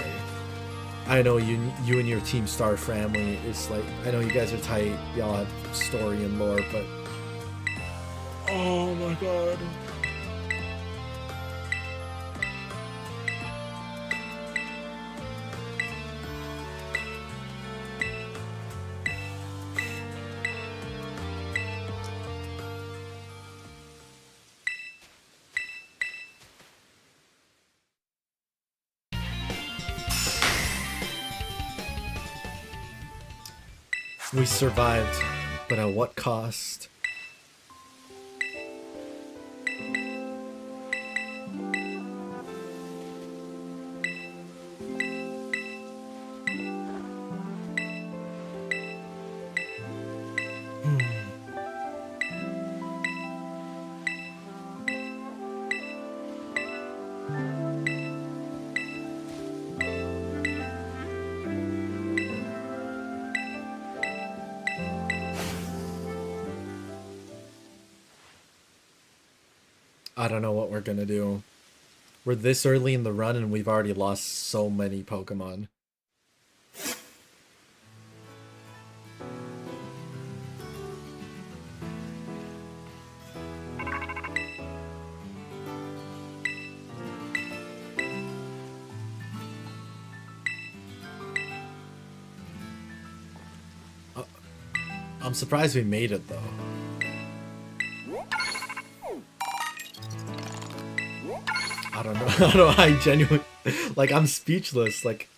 I know you and your Team Star family is like... I know you guys are tight, y'all have story and lore, but... Oh my god. We survived, but at what cost? I don't know what we're gonna do. We're this early in the run and we've already lost so many Pokemon. I'm surprised we made it though. I don't know. I don't know. I genuinely, like, I'm speechless. Like,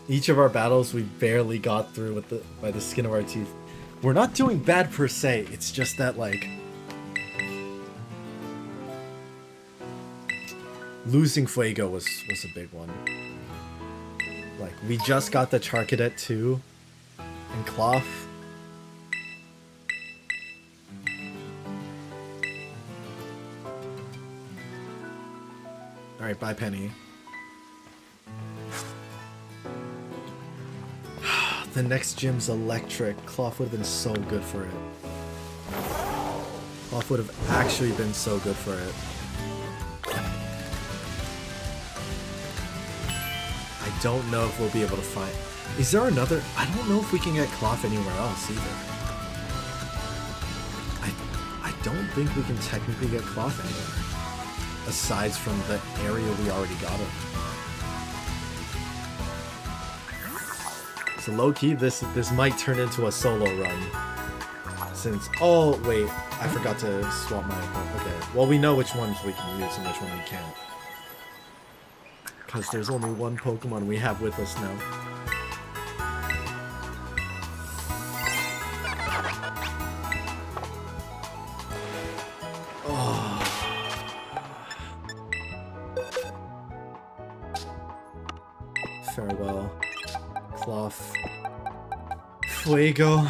each of our battles we barely got through with by the skin of our teeth. We're not doing bad per se. It's just that, like, losing Fuego was a big one. Like, we just got the Charcadet too, and Cloth. Alright, bye, Penny. The next gym's electric. Cloth would have been so good for it. Cloth would have actually been so good for it. I don't know if we'll be able to find... Is there another... I don't know if we can get Cloth anywhere else either. I don't think we can technically get Cloth anywhere. Aside from the area we already got it. So low-key, this might turn into a solo run. Since... Oh, wait. I forgot to swap my... Okay. Well, we know which ones we can use and which one we can't. Because there's only one Pokemon we have with us now. Farewell. Cloth. Fuego.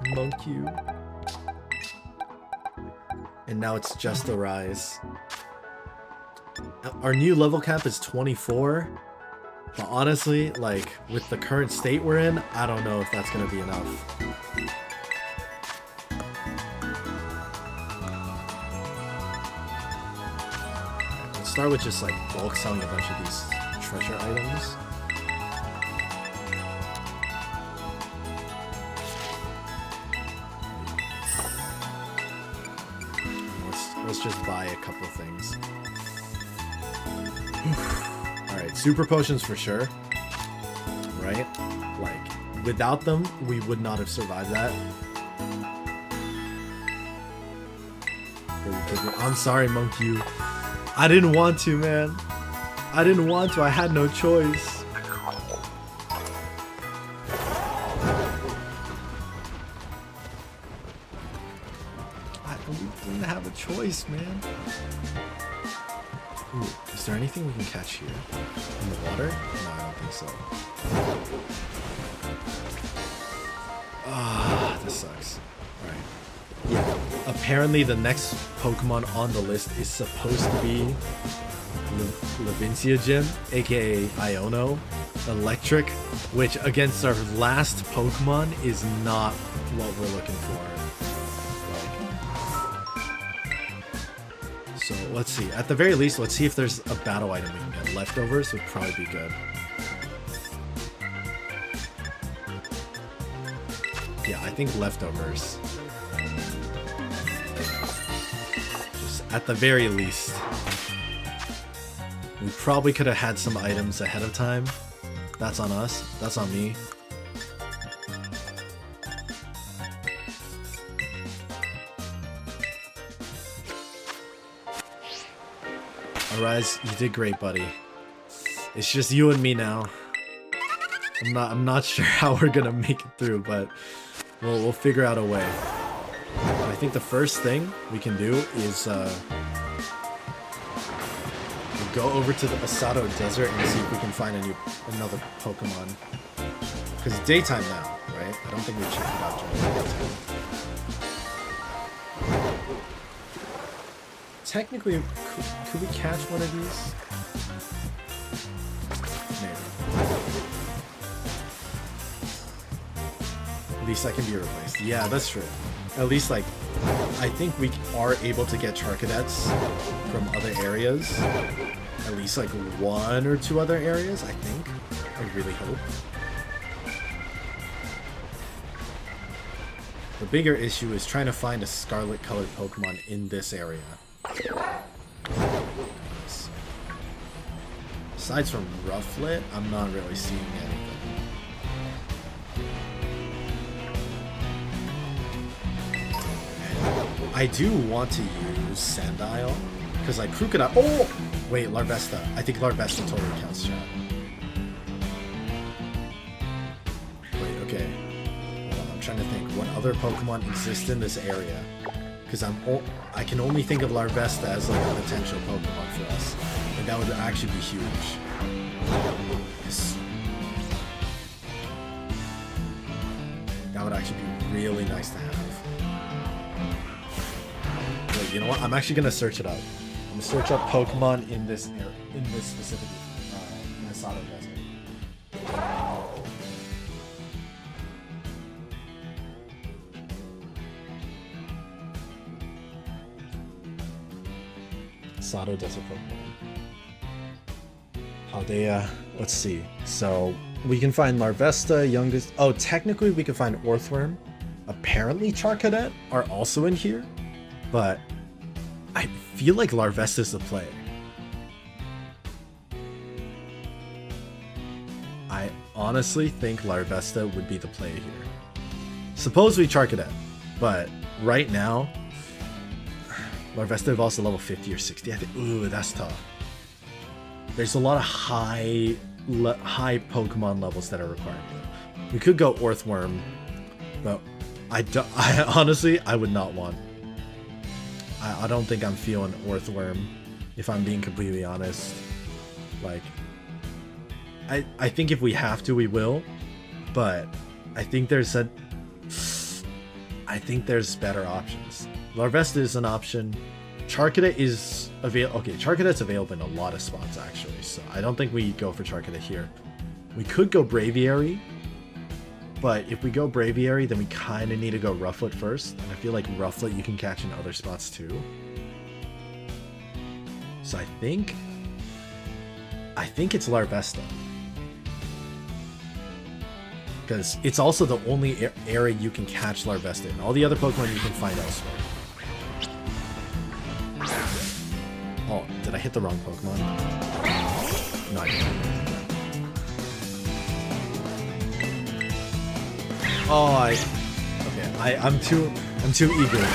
Monkey. And now it's just a rise. Our new level cap is 24. But honestly, like, with the current state we're in, I don't know if that's gonna be enough. Let's start with just, like, bulk selling a bunch of these treasure items. Let's just buy a couple things. Alright, super potions for sure. Right? Like, without them, we would not have survived that. I'm sorry, Monkey. I didn't want to, man. I didn't want to. I had no choice. I didn't have a choice, man. Ooh, is there anything we can catch here? In the water? No, I don't think so. Ah, this sucks. Alright. Yeah, apparently the next Pokemon on the list is supposed to be Levincia Gym, aka Iono, Electric, which against our last Pokemon is not what we're looking for. Like, so let's see. At the very least, let's see if there's a battle item we can get. Leftovers would probably be good. Yeah, I think leftovers. Just at the very least. We probably could have had some items ahead of time. That's on us. That's on me. Arise, you did great, buddy. It's just you and me now. I'm not sure how we're gonna make it through, but we'll figure out a way. I think the first thing we can do is go over to the Asado Desert and see if we can find another Pokemon. Because it's daytime now, right? I don't think we checked it out during the daytime. Technically, could we catch one of these? Maybe. At least that can be replaced. Yeah, that's true. At least, like, I think we are able to get Charcadets from other areas. At least, like, 1 or 2 other areas, I think. I really hope. The bigger issue is trying to find a Scarlet-colored Pokemon in this area. Aside from Rufflet, I'm not really seeing anything. I do want to use Sandile, because like Krookodile. Oh! Wait, Larvesta. I think Larvesta totally counts, chat. Wait, okay. Hold on, I'm trying to think what other Pokemon exist in this area. Because I can only think of Larvesta as like a potential Pokemon for us. And that would actually be huge. That would actually be really nice to have. Wait, you know what? I'm actually gonna search it up. I'm gonna search up Pokemon in this area, in this specific Asado Desert. Asado Desert Pokemon. Paldea. Let's see. So we can find Larvesta, youngest. Oh, technically we can find Orthworm. Apparently Charcadet are also in here, but I feel like Larvesta is the play. I honestly think Larvesta would be the play here. Suppose we Charcadet, but right now, Larvesta evolves to level 50 or 60. I think, ooh, that's tough. There's a lot of high Pokemon levels that are required. We could go Orthworm, but I honestly, I would not want. I don't think I'm feeling Orthworm, if I'm being completely honest. Like, I think if we have to, we will, but I think there's better options. Larvesta is an option. Charcadet is available. Okay, Charcadet's available in a lot of spots actually, so I don't think we go for Charcadet here. We could go Braviary, but if we go Braviary, then we kind of need to go Rufflet first, and I feel like Rufflet you can catch in other spots too. So I think it's Larvesta, because it's also the only area you can catch Larvesta in. All the other Pokemon you can find elsewhere. Oh, did I hit the wrong Pokemon? No, I didn't. Oh, I'm too eager.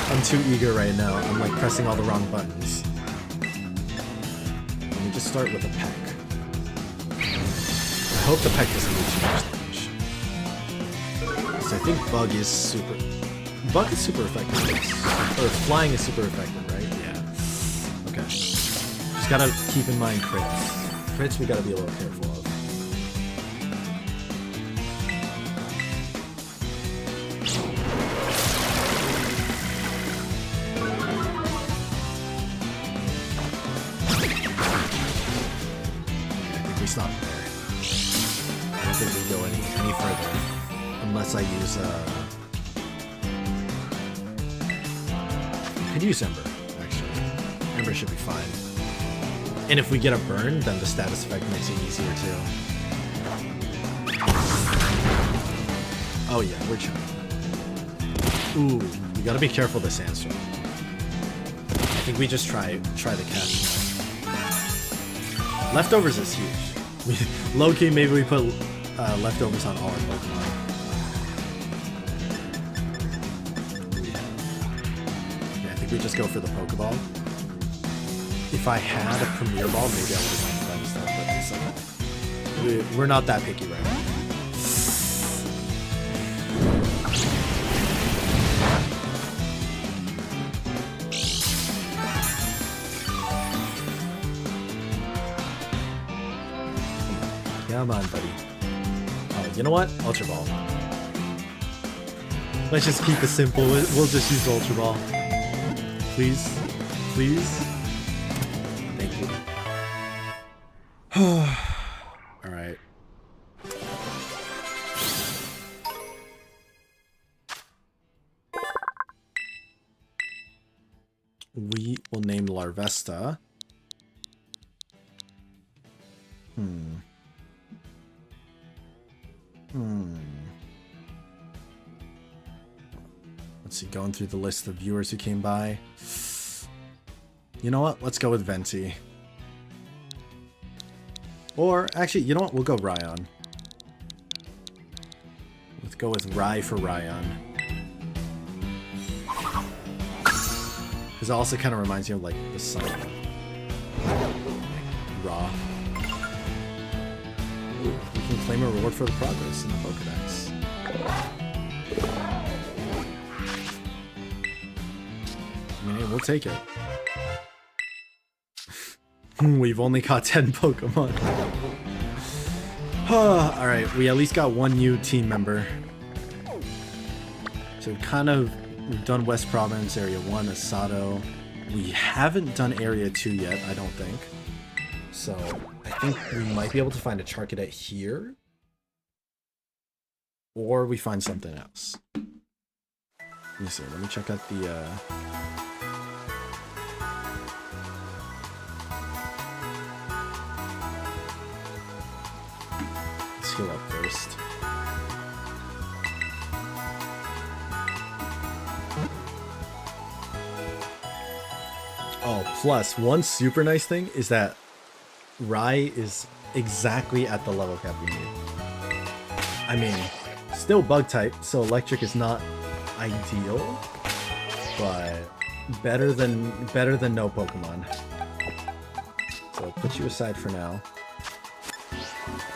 I'm too eager right now. I'm like pressing all the wrong buttons. Let me just start with a peck. I hope the peck doesn't do too much damage. So I think Bug is super effective. Or Flying is super effective, right? Yeah. Okay. Just gotta keep in mind crits. Crits we gotta be a little careful of. Stop there. I don't think we go any further unless I use I could use Ember, actually. Ember should be fine. And if we get a burn, then the status effect makes it easier too. Oh yeah, we're chilling. Ooh, we gotta be careful of the Sandstorm. I think we just try the catch. Leftovers is huge. Low-key, maybe we put leftovers on all our Pokemon. Yeah, I think we just go for the Pokeball. If I had a Premier Ball, maybe I would have done stuff, but it's we're not that picky right now. Come on, buddy. Oh, you know what? Ultra Ball. Let's just keep it simple. We'll just use Ultra Ball. Please. Please. Thank you. Alright. We will name Larvesta. Let's see, going through the list of viewers who came by. You know what? Let's go with Venti. Or, actually, you know what? We'll go Ryan. Let's go with Rye for Ryan. Because it also kind of reminds you of, like, the sun. Raw. Ooh, you can claim a reward for the progress in the Pokedex. I mean, hey, we'll take it. We've only caught 10 Pokemon. Alright, we at least got one new team member. So we've done West Province, Area 1, Asado. We haven't done Area 2 yet, I don't think. So, I think we might be able to find a Charcadet here. Or we find something else. Let me see, let me check out the... Let's heal up first. Oh, plus, one super nice thing is that Rye is exactly at the level cap we need. I mean, still bug type, so electric is not ideal, but better than no Pokemon. So I'll put you aside for now.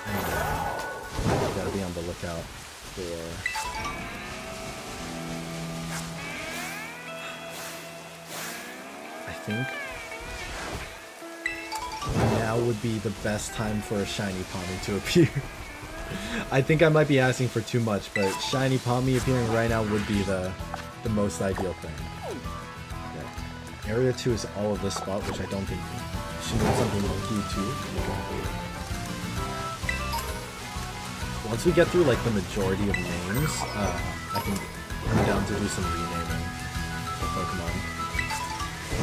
And gotta be on the lookout for... I think now would be the best time for a shiny Palmy to appear. I think I might be asking for too much, but shiny Palmy appearing right now would be the most ideal thing. Okay. Area 2 is all of this spot, which I don't think should need something monkey too. Once we get through like the majority of names, I'm down to do some renaming of Pokemon.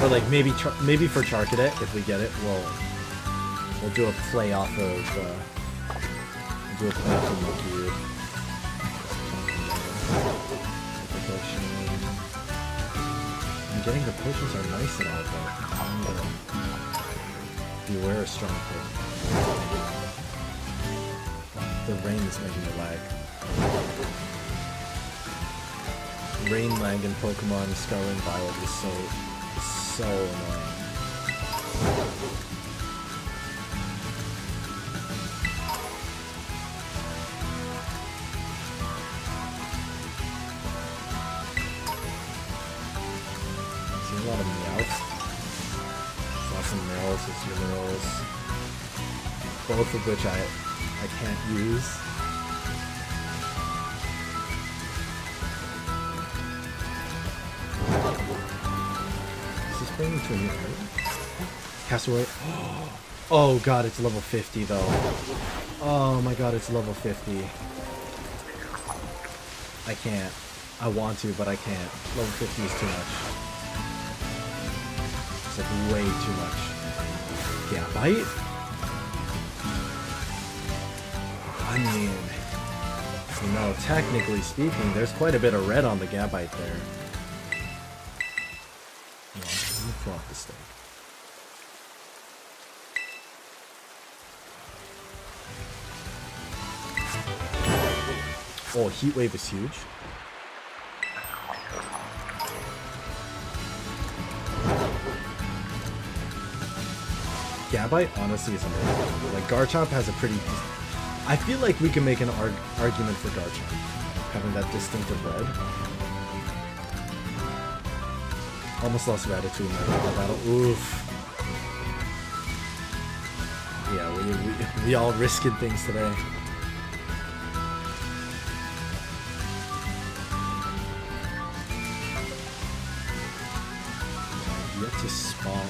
Or like maybe for Charcadet, if we get it, we'll do a play off of Monkey. And getting the potions are nice and all, but beware a strong pull. The rain is making me lag. Rain lag in Pokemon Scarlet and Violet is so annoying. See a lot of Meowths. Saw some Meowths, Azumarill, both of which I can't use. Bring me to a new area. Castaway. Oh god, it's level 50 though. Oh my god, it's level 50. I can't. I want to, but I can't. Level 50 is too much. It's like way too much. Gabite? I mean, you know, technically speaking, there's quite a bit of red on the Gabite there. Throw off the stake. Oh, Heat Wave is huge. Gabite honestly is amazing. Like Garchomp has a pretty... I feel like we can make an argument for Garchomp having that distinctive red. Almost lost of attitude in that battle. Oof. Yeah, we all risked things today. Yet to spawn.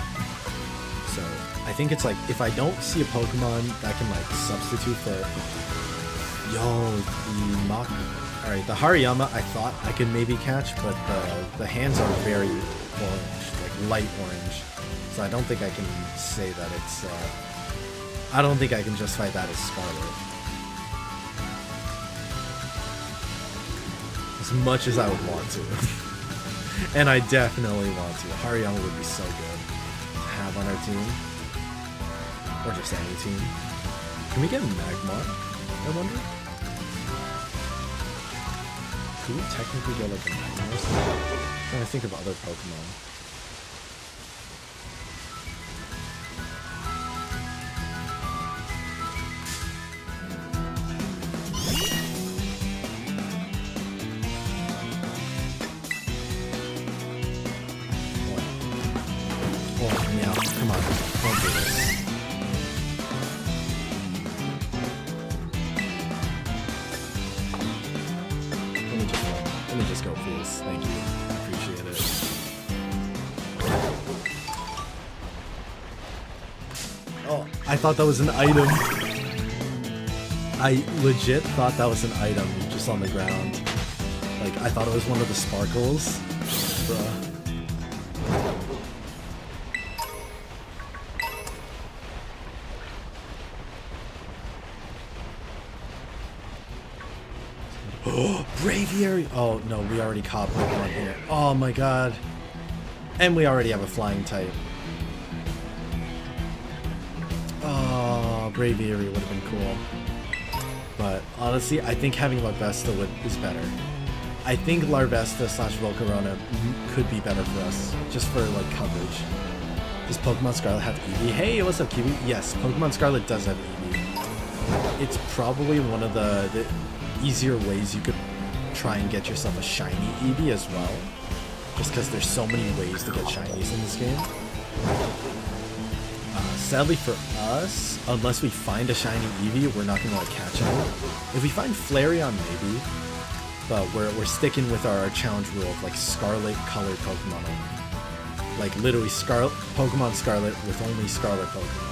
So I think it's like if I don't see a Pokemon that can like substitute for the Mach. Alright, the Hariyama I thought I could maybe catch, but the hands are very orange, like light orange. So I don't think I can say that it's I don't think I can justify that as Scarlet. As much as I would want to. And I definitely want to. Hariyama would be so good to have on our team. Or just any team. Can we get Magmar? I wonder? Could we technically get like a Magmar or something? I'm trying to think of other Pokemon. I thought that was an item. I legit thought that was an item just on the ground. Like, I thought it was one of the sparkles. Bruh. Oh, Braviary! Oh, no, we already caught Pokemon here. Oh my god. And we already have a flying type. Braviary would have been cool. But honestly, I think having Larvesta is better. I think Larvesta / Volcarona could be better for us, just for like coverage. Does Pokemon Scarlet have Eevee? Hey, what's up, Kiwi? Yes, Pokemon Scarlet does have Eevee. It's probably one of the easier ways you could try and get yourself a shiny Eevee as well. Just because there's so many ways to get shinies in this game. Sadly for us, unless we find a shiny Eevee, we're not gonna like catch it. If we find Flareon, maybe, but we're sticking with our challenge rule of like Scarlet-colored Pokemon only. Like literally Pokemon Scarlet with only Scarlet Pokemon.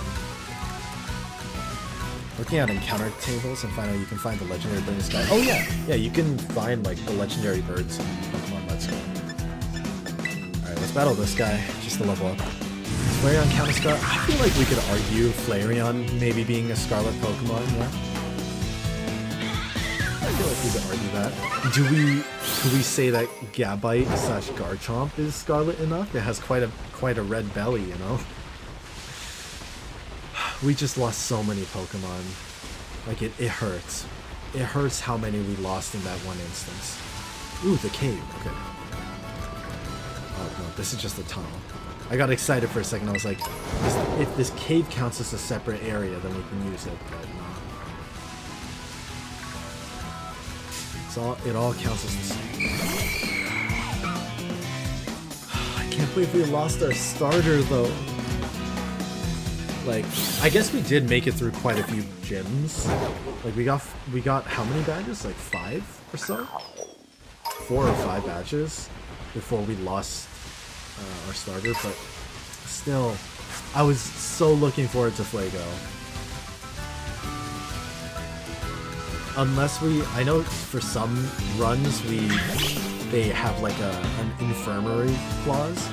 Looking at encounter tables and find out you can find the legendary bird in the sky. Oh yeah, you can find like the legendary birds in Pokemon Let's Go. All right, let's battle this guy just to level up. Flareon count a Scarlet? I feel like we could argue Flareon maybe being a Scarlet Pokemon, yeah? I feel like we could argue that. Could we say that Gabite / Garchomp is Scarlet enough? It has quite a red belly, you know? We just lost so many Pokemon. Like it hurts. It hurts how many we lost in that one instance. Ooh, the cave, okay. Oh no, this is just a tunnel. I got excited for a second. I was like, if this cave counts as a separate area, then we can use it. But no. It all counts as the same. I can't believe we lost our starter though. Like, I guess we did make it through quite a few gyms. Like we got how many badges? Like 5 or so? 4 or 5 badges before we lost our starter, but still, I was so looking forward to Flago. Unless I know for some runs they have like an infirmary clause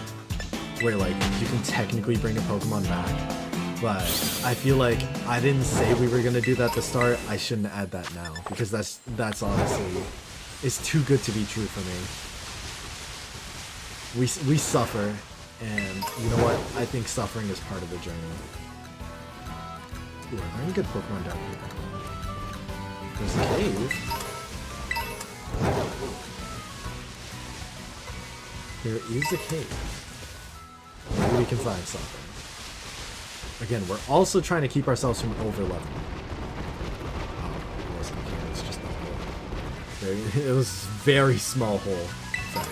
where like you can technically bring a Pokemon back, but I feel like I didn't say we were gonna do that to start. I shouldn't add that now because that's honestly, it's too good to be true for me. We suffer, and you know what? I think suffering is part of the journey. Ooh, are there any good Pokemon down here? There's a cave. There is a cave. Maybe we can find something. Again, we're also trying to keep ourselves from overleveling. Oh, it wasn't a cave, it's just a hole. It was a very small hole, in fact.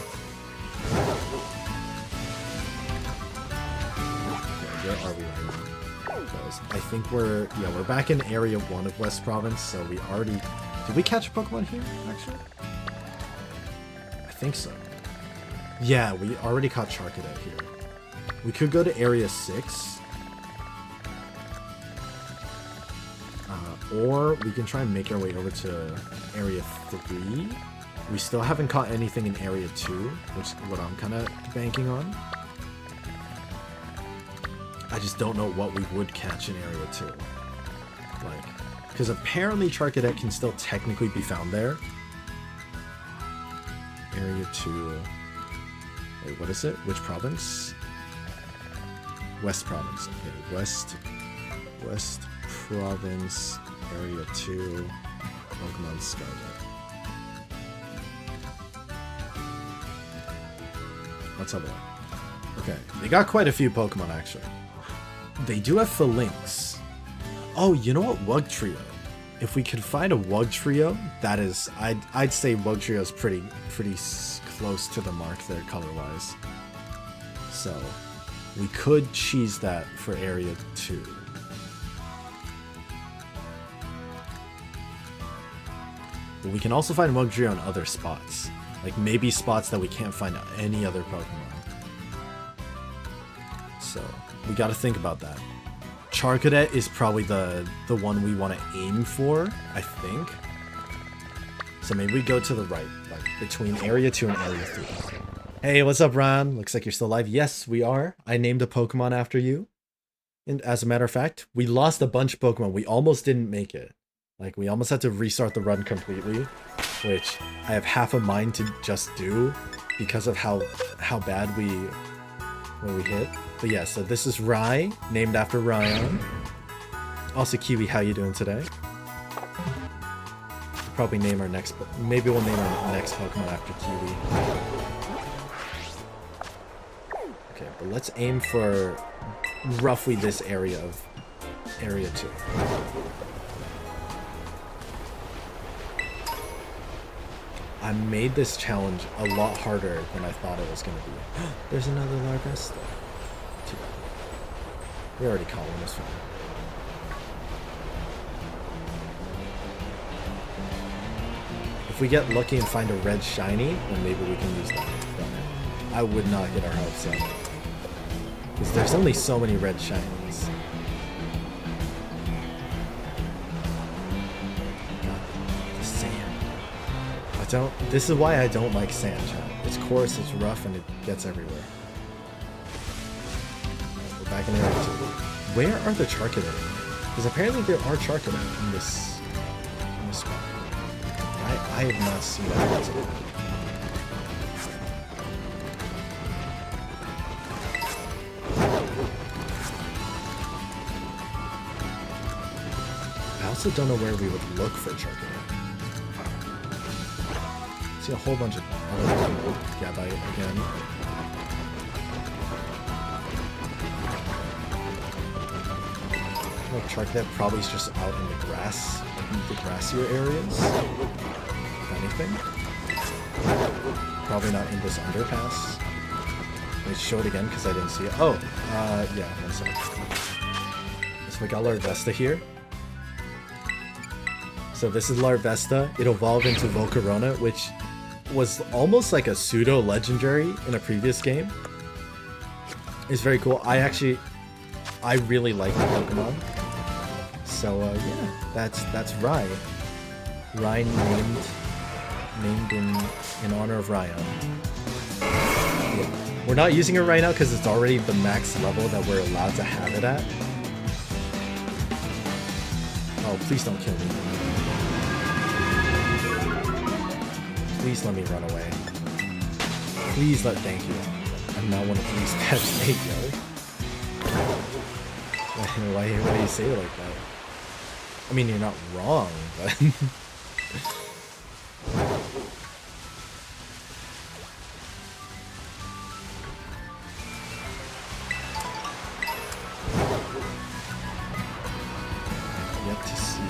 Where are we right now? That was because I think we're back in Area 1 of West Province, so we already... Did we catch a Pokemon here, actually? I think so. Yeah, we already caught Charcadet here. We could go to Area 6. Or we can try and make our way over to Area 3. We still haven't caught anything in Area 2, which is what I'm kind of banking on. I just don't know what we would catch in Area 2. Like, because apparently Charcadet can still technically be found there. Area 2... Wait, what is it? Which province? West Province. Okay, West Province, Area 2, Pokemon Scarlet. Let's have a look. Okay, they got quite a few Pokemon, actually. They do have Phalanx. Oh, you know what? Wugtrio. If we could find a Wugtrio, that is... I'd say Wugtrio is pretty close to the mark there, color-wise. So, we could cheese that for Area 2. But we can also find Wugtrio in other spots. Like, maybe spots that we can't find any other Pokemon. So, we gotta think about that. Charcadet is probably the one we want to aim for, I think. So maybe we go to the right, like between Area 2 and Area 3. Hey, what's up, Ron? Looks like you're still alive. Yes, we are. I named a Pokemon after you. And as a matter of fact, we lost a bunch of Pokemon. We almost didn't make it. Like, we almost had to restart the run completely, which I have half a mind to just do because of how bad when we hit. But yeah, so this is Rye, named after Ryan. Also, Kiwi, how you doing today? We'll probably name our next... Maybe we'll name our next Pokemon after Kiwi. Okay, but let's aim for roughly this area of Area 2. I made this challenge a lot harder than I thought it was going to be. There's another Larvesta. Too bad. We already caught one, this one. If we get lucky and find a red shiny, then maybe we can use that. But I would not get our hopes up. Because there's only so many red shinies. This is why I don't like sand, chat. It's coarse, it's rough, and it gets everywhere. Right, we're back in Area 2. Where are the Charcadet? Because apparently there are Charcadet in this spot. I have not seen that. I also don't know where we would look for Charcadet. See a whole bunch of other people. Gabite again. Well, Charcadet probably is just out in the grass, in the grassier areas. If anything. Probably not in this underpass. Let me show it again because I didn't see it. Oh, yeah, one second. So we got Larvesta here. So this is Larvesta. It evolved into Volcarona, which was almost like a pseudo-legendary in a previous game. It's very cool. I really like the Pokemon. So, yeah, that's Rye. Rye named in honor of Ryan. Yeah. We're not using it right now because it's already the max level that we're allowed to have it at. Oh, please don't kill me. Please let me run away. Please thank you. I'm not one of these pets. Hey, yo. Why do you say it like that? I mean, you're not wrong, but... Yet to see.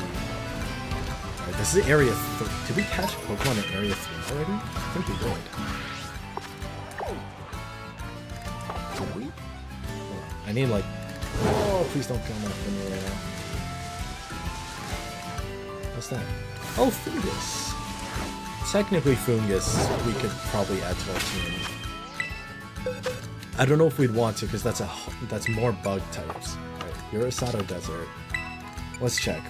Alright, this is Area 3. Did we catch Pokemon in Area 3 already? I think we did. Did we? Hold on. I need, like, Oh, please don't come after me right now. What's that? Oh, Fungus. Technically Fungus, we could probably add to our team. I don't know if we'd want to, because that's more bug types. Right, Urasado Desert. Let's check.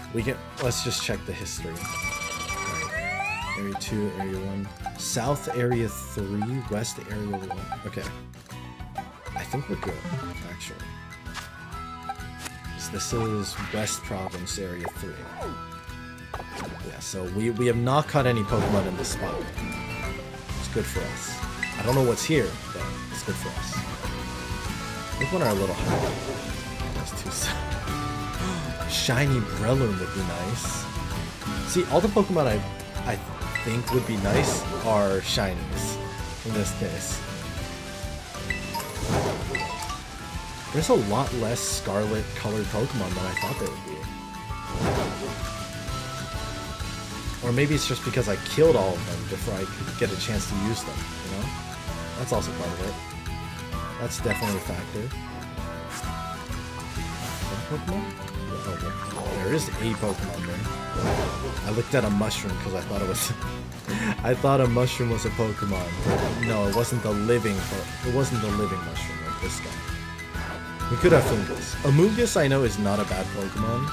Let's just check the history. Right. Area 2, Area 1. South Area 3, West Area 1. Okay. I think we're good, actually. This is West Province Area 3. Yeah, so we have not caught any Pokemon in this spot. It's good for us. I don't know what's here, but it's good for us. Look when our little high. That's too sad. Shiny Breloom would be nice. See, all the Pokemon I think would be nice are shinies in this case. There's a lot less Scarlet-colored Pokemon than I thought there would be. Or maybe it's just because I killed all of them before I could get a chance to use them, you know? That's also part of it. That's definitely a factor. Pokemon? Oh, there is a Pokemon there. I looked at a mushroom because I thought it was... I thought a mushroom was a Pokemon. But no, it wasn't the living mushroom like this guy. We could have Fungus. Amoonguss I know is not a bad Pokemon.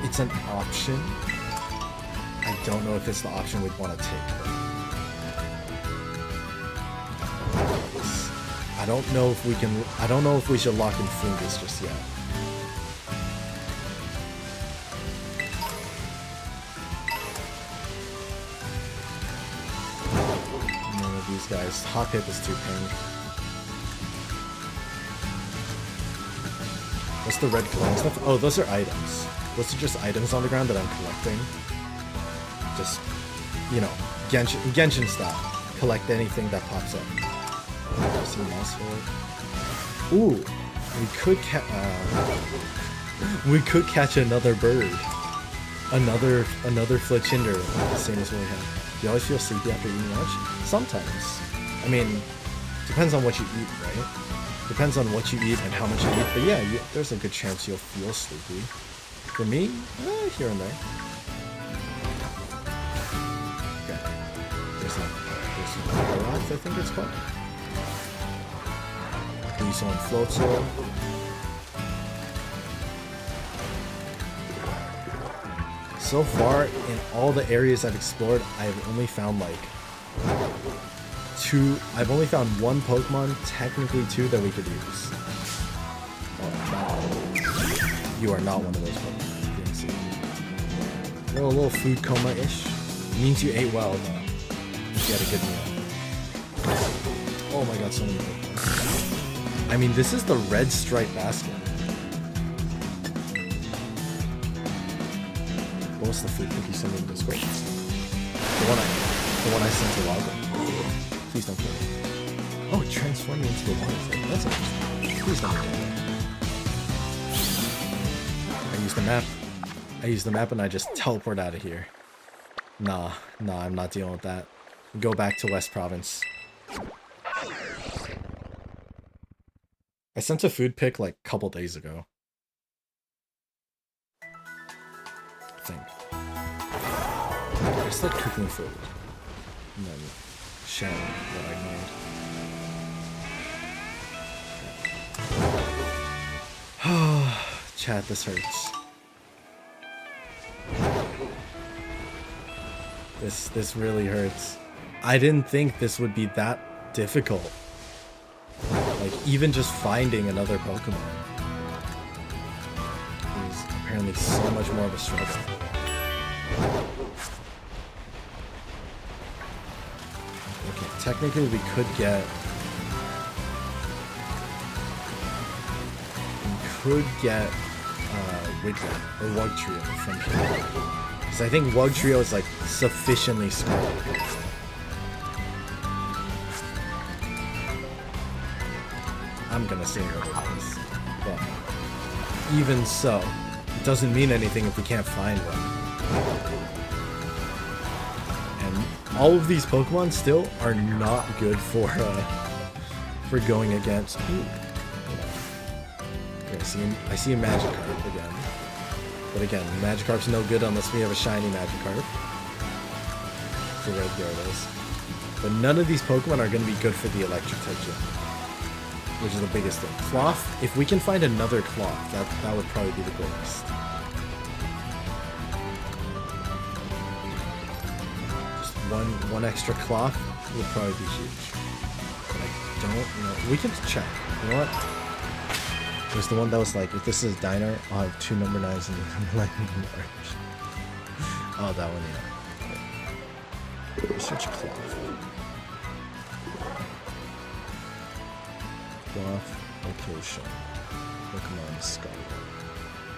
It's an option. I don't know if it's the option we'd want to take. I don't know if we can. I don't know if we should lock in Fungus just yet. None of these guys. Hoppip is too pink. What's the red glowing stuff? Oh, those are items. Those are just items on the ground that I'm collecting. Just, you know, Genshin style. Collect anything that pops up. See mouse for it. Ooh, we could catch another bird. Another Fletchinder, the same as what we had. Do you always feel sleepy after eating lunch? Sometimes. I mean, depends on what you eat, right? Depends on what you eat and how much you eat. But yeah, there's a good chance you'll feel sleepy. For me, here and there. Okay. There's Roth, I think it's called. Weasel and Floatzel. So far, in all the areas I've explored, I've only found like I've only found one Pokemon, technically two, that we could use. Oh, you are not one of those Pokemon. You didn't see. You're a little food coma-ish. It means you ate well, though. You had a good meal. Oh my god, so many Pokemon. I mean, this is the red striped basket. What was the food cookie sent in Discord? The one I sent to Login. Please don't kill me. Oh, it transformed me into the water thing. That's interesting. Please don't kill me. I use the map and I just teleport out of here. Nah, I'm not dealing with that. Go back to West Province. I sent a food pic like a couple days ago. I think. I started cooking food. And then sharing what I made. Chat, this hurts. This really hurts. I didn't think this would be that difficult. Like, even just finding another Pokemon is apparently so much more of a struggle. Okay, technically we could get... Wiglet or Wugtrio from here. Because I think Wugtrio is like sufficiently Scarlet. I'm gonna say otherwise. But even so, it doesn't mean anything if we can't find one. And all of these Pokemon still are not good for for going against. Ooh. Okay, I see a Magikarp again. But again, Magikarp's no good unless we have a shiny Magikarp. The red Gyarados. But none of these Pokemon are going to be good for the electric type gym. Which is the biggest thing. Cloth, if we can find another Cloth, that would probably be the greatest. Just one extra Cloth would probably be huge. But I don't know. We can check. You know what? There's the one that was like, if this is Diner, I'll have 2 number 9s and 11 orange. Oh, that one, yeah. Research Cloth. Cloth location. Pokemon Scarlet.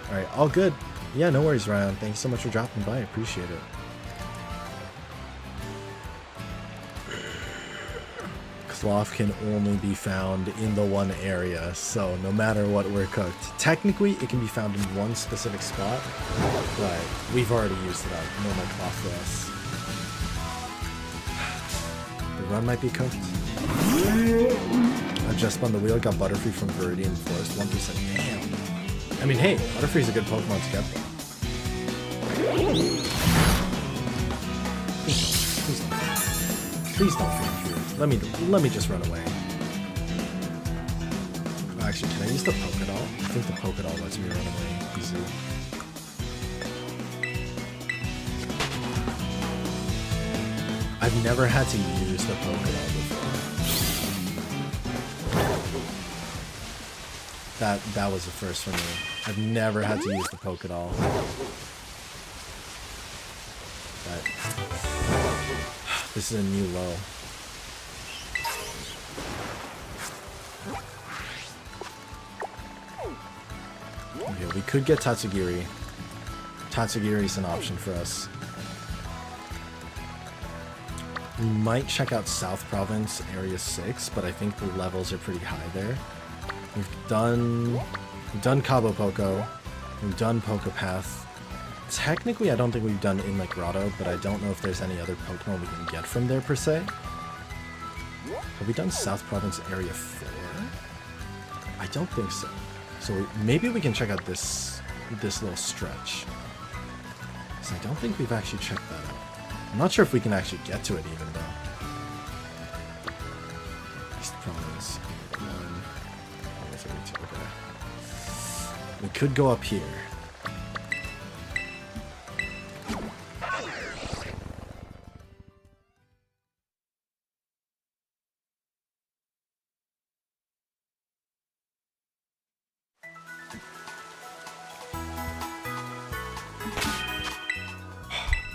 Alright, all good. Yeah, no worries, Ryan. Thank you so much for dropping by. I appreciate it. Cloth can only be found in the one area, so no matter what we're cooked. Technically, it can be found in one specific spot, but we've already used it up. No more Cloth for us. The run might be cooked. I just spun the wheel, got Butterfree from Viridian Forest, 1%. Damn. I mean, hey, Butterfree's a good Pokemon to get though. Please don't feed me. Let me just run away. Actually, can I use the Pokédoll? I think the Pokédoll lets me run away easy. I've never had to use the Pokédoll before. That was a first for me. I've never had to use the Pokédoll. But this is a new low. Okay, we could get Tatsugiri. Tatsugiri's an option for us. We might check out South Province, Area 6, but I think the levels are pretty high there. We've done Cabo Poco. We've done Pokepath. Technically, I don't think we've done Inlet Grotto, but I don't know if there's any other Pokemon we can get from there, per se. Have we done South Province Area 4? I don't think so. So maybe we can check out this little stretch. So I don't think we've actually checked that out. I'm not sure if we can actually get to it even though. East Province. Okay. We could go up here.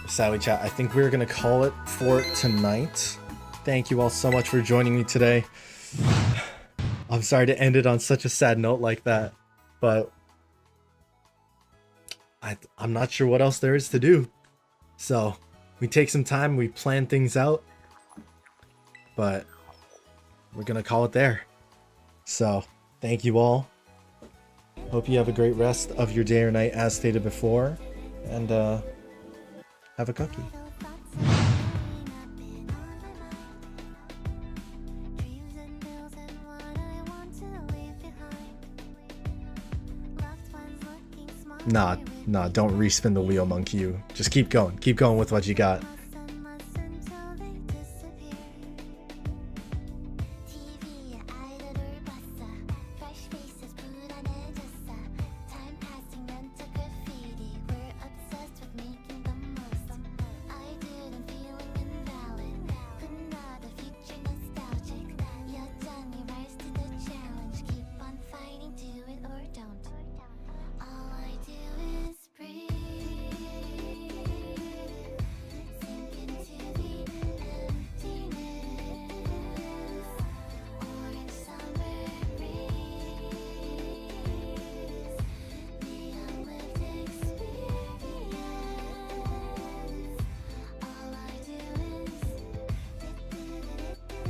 Sadly, chat, I think we're going to call it for tonight. Thank you all so much for joining me today. I'm sorry to end it on such a sad note like that, but I'm not sure what else there is to do. So we take some time, we plan things out, but we're going to call it there. So thank you all. Hope you have a great rest of your day or night as stated before, and have a cookie. Nah, don't respin the wheel, Monkey. You just keep going with what you got.